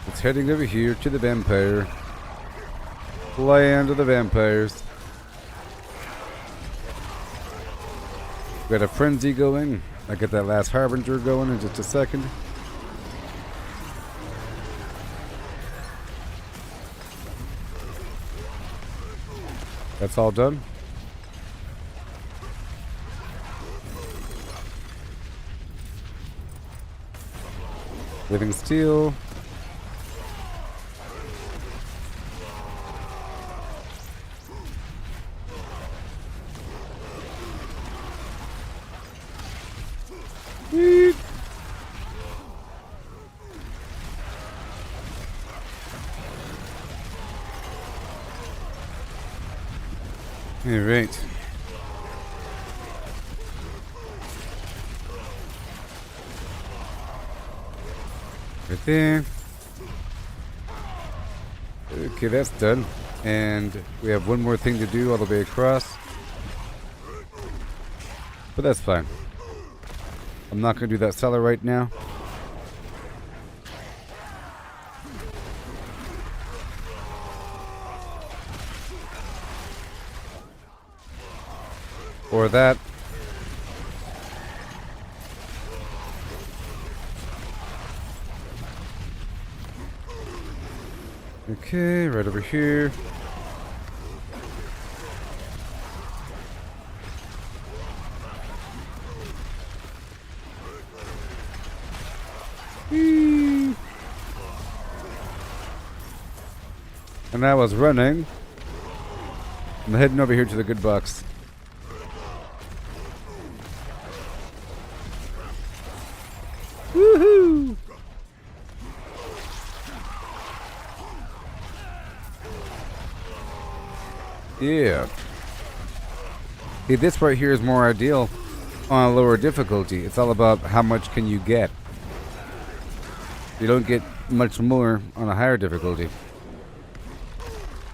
It's heading over here to the vampire. Land of the vampires. Got a frenzy going. I get that last harbinger going in just a second. That's all done. Living steel. Yeet. All right. Right there. Okay, that's done. And we have one more thing to do all the way across. But that's fine. I'm not going to do that cellar right now. Or that. Okay, right over here. Whee! And I was running. I'm heading over here to the good box. Woohoo! Yeah. See, this right here is more ideal on a lower difficulty. It's all about how much can you get. You don't get much more on a higher difficulty.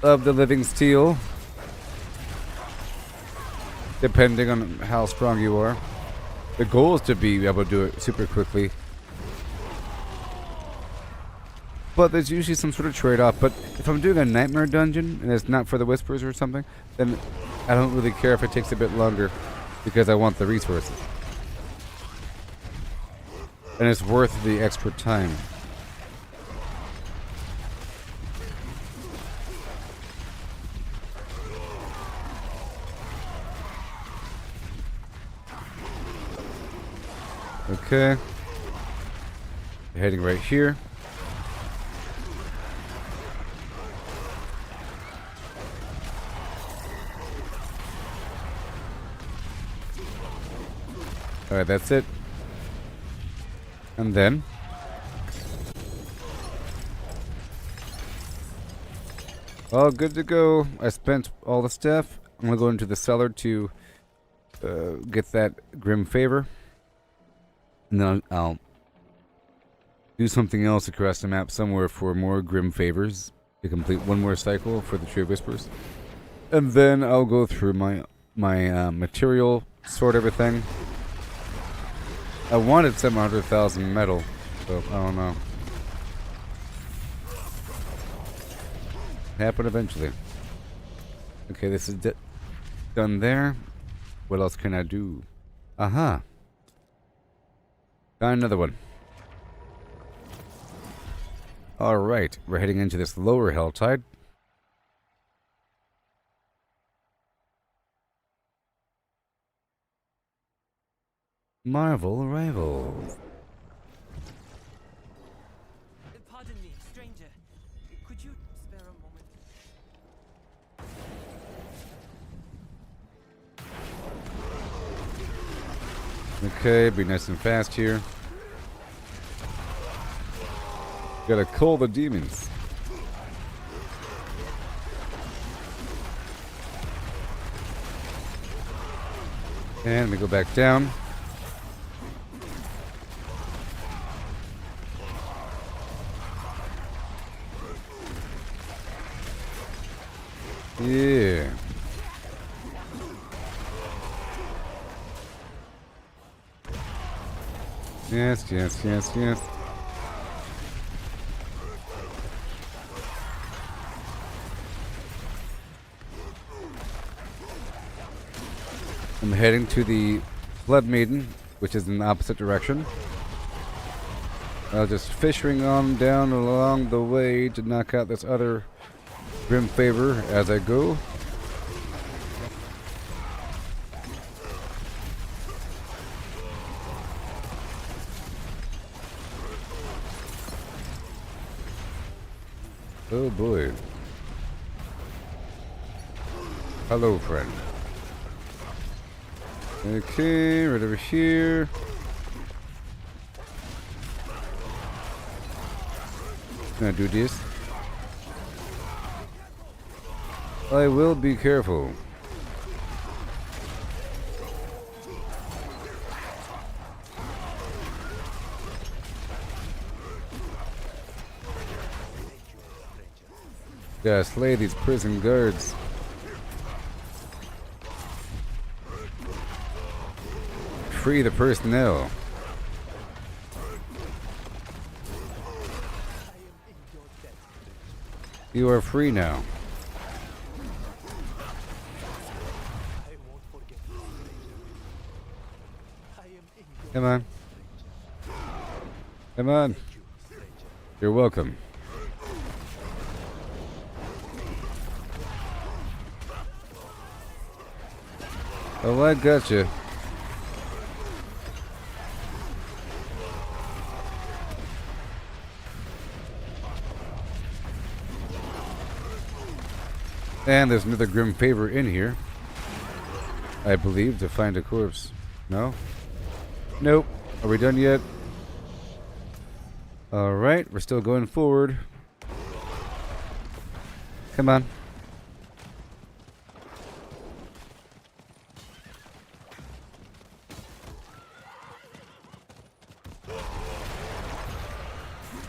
Of the living steel. Depending on how strong you are. The goal is to be able to do it super quickly. But there's usually some sort of trade-off. But if I'm doing a nightmare dungeon and it's not for the whispers or something, then I don't really care if it takes a bit longer because I want the resources. And it's worth the extra time. Okay. Heading right here. Alright, that's it. And then all good to go. I spent all the stuff. I'm gonna go into the cellar to get that grim favor. And then I'll do something else across the map somewhere for more grim favors to complete one more cycle for the Tree of Whispers. And then I'll go through my material, sort everything. I wanted 700,000 metal, so I don't know. Happen eventually. Okay, this is done there. What else can I do? Aha. Got another one. Alright, we're heading into this lower Helltide. Marvel arrivals. Pardon me, stranger. Could you spare a moment? Okay, be nice and fast here. Gotta cull the demons. And we go back down. Yeah. Yes, yes, yes, yes. I'm heading to the Blood Maiden, which is in the opposite direction. I'll just fishing on down along the way to knock out this other Grim Favor as I go. Oh boy. Hello, friend. Okay, right over here. Gonna do this. I will be careful. Gotta slay these prison guards. Free the personnel. You are free now. Come on. Come on. You're welcome. Oh, I gotcha. And there's another Grim Favor in here, I believe, to find a corpse. No? Nope. Are we done yet? Alright, we're still going forward. Come on.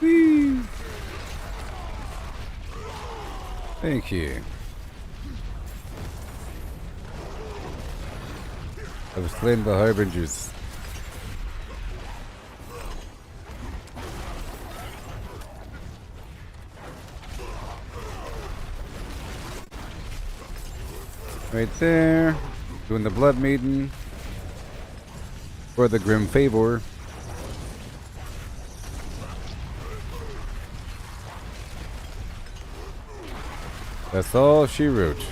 Whee! Thank you. I was slain the Harbingers. Right there. Doing the Blood Maiden. Or the Grim Favor. That's all she wrote.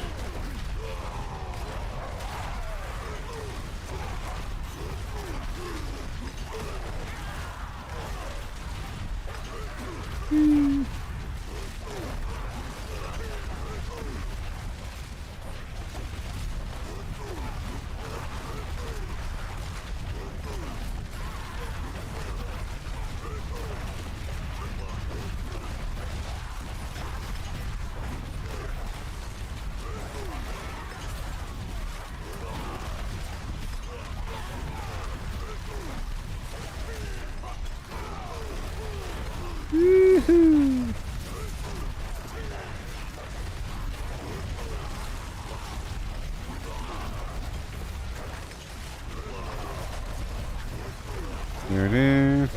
Woohoo! There it is.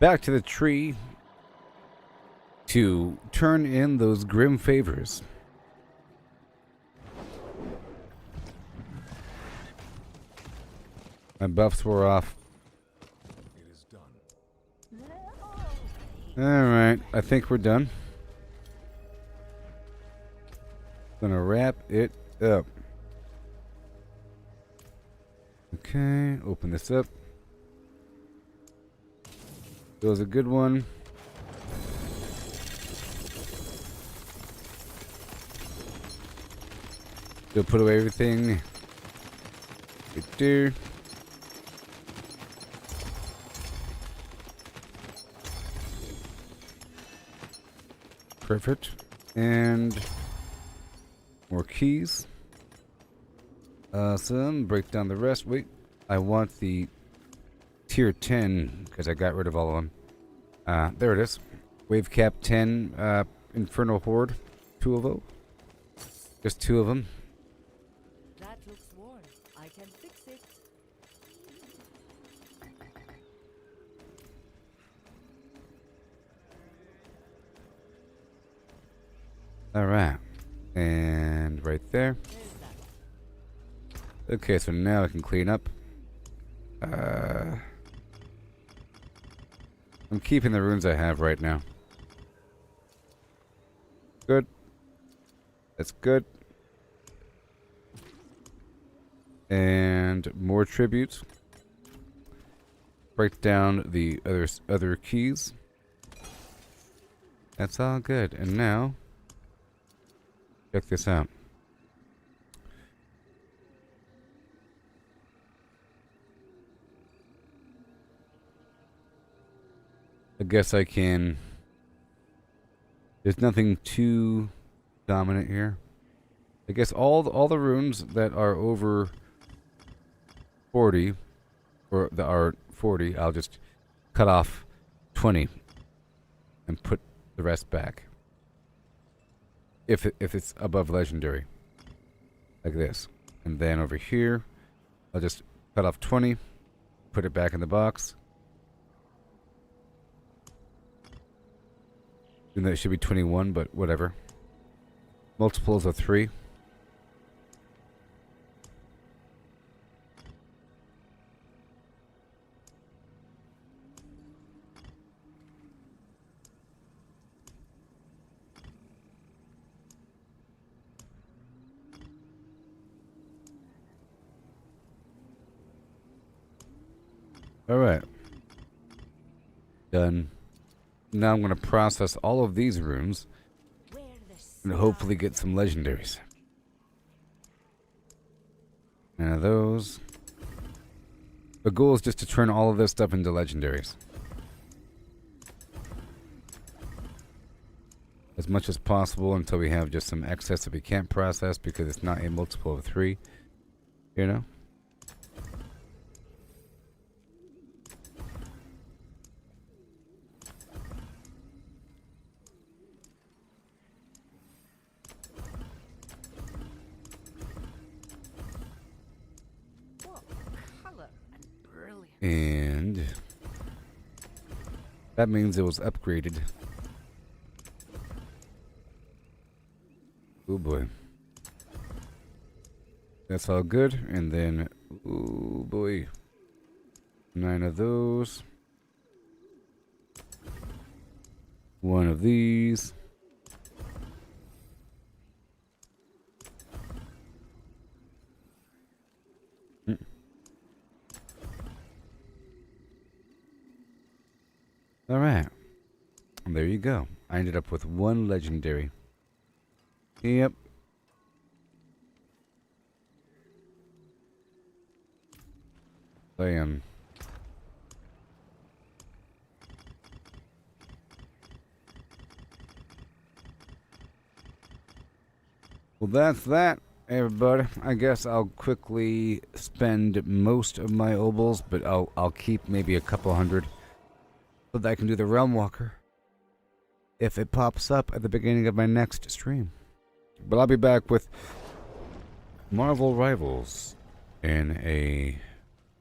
Back to the tree to turn in those Grim Favors. My buffs were off. Alright, I think we're done. Gonna wrap it up. Okay, open this up. That was a good one. Go put away everything. Right there. Perfect. And more keys. Awesome. Break down the rest. Wait, I want the tier 10 because I got rid of all of them. There it is. Wave cap 10 Infernal Horde. 2 of them. Just 2 of them. That looks worn. I can fix it. Alright. And right there. Okay, so now I can clean up. I'm keeping the runes I have right now. Good. That's good. And more tributes. Break down the other keys. That's all good. And now, check this out. I guess I can. There's nothing too dominant here. I guess all the runes that are over 40, or that are 40, I'll just cut off 20 and put the rest back. If it's above legendary, like this, and then over here, I'll just cut off 20, put it back in the box. And that should be 21, but whatever. Multiples of 3. Alright. Done. Now I'm going to process all of these runes and hopefully get some legendaries. Now those. The goal is just to turn all of this stuff into legendaries. As much as possible until we have just some excess that we can't process because it's not a multiple of 3. You know? And that means it was upgraded. Oh boy. That's all good. And then, oh boy. 9 of those. 1 of these. Alright. And there you go. I ended up with 1 legendary. Yep. I am. Well, that's that, everybody. I guess I'll quickly spend most of my Opals, but I'll keep maybe a couple hundred. So that I can do the Realm Walker if it pops up at the beginning of my next stream. But I'll be back with Marvel Rivals in a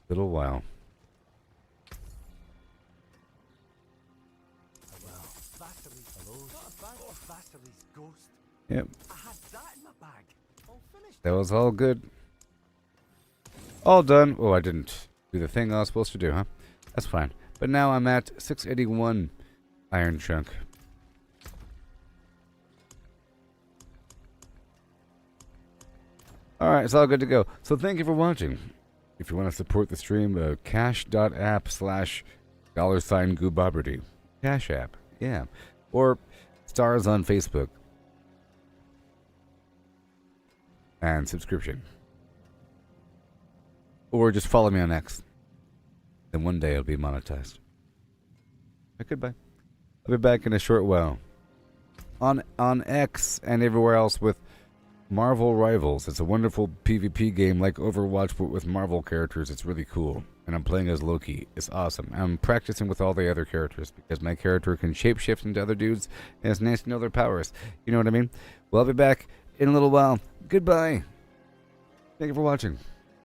little while. Well, Vasili's ghost. Yep. I had that in my bag. All finished. That was all good. All done. Oh, I didn't do the thing I was supposed to do, huh? That's fine. But now I'm at 681 Iron Chunk. Alright, it's all good to go. So thank you for watching. If you want to support the stream, cash.app/$Gooboberti. Cash App, yeah. Or stars on Facebook. And subscription. Or just follow me on X. Then one day it'll be monetized. Goodbye. I'll be back in a short while. on X and everywhere else with Marvel Rivals. It's a wonderful PvP game like Overwatch, but with Marvel characters. It's really cool. And I'm playing as Loki. It's awesome. I'm practicing with all the other characters because my character can shapeshift into other dudes, and it's nice to know their powers. You know what I mean? Well, I'll be back in a little while. Goodbye. Thank you for watching.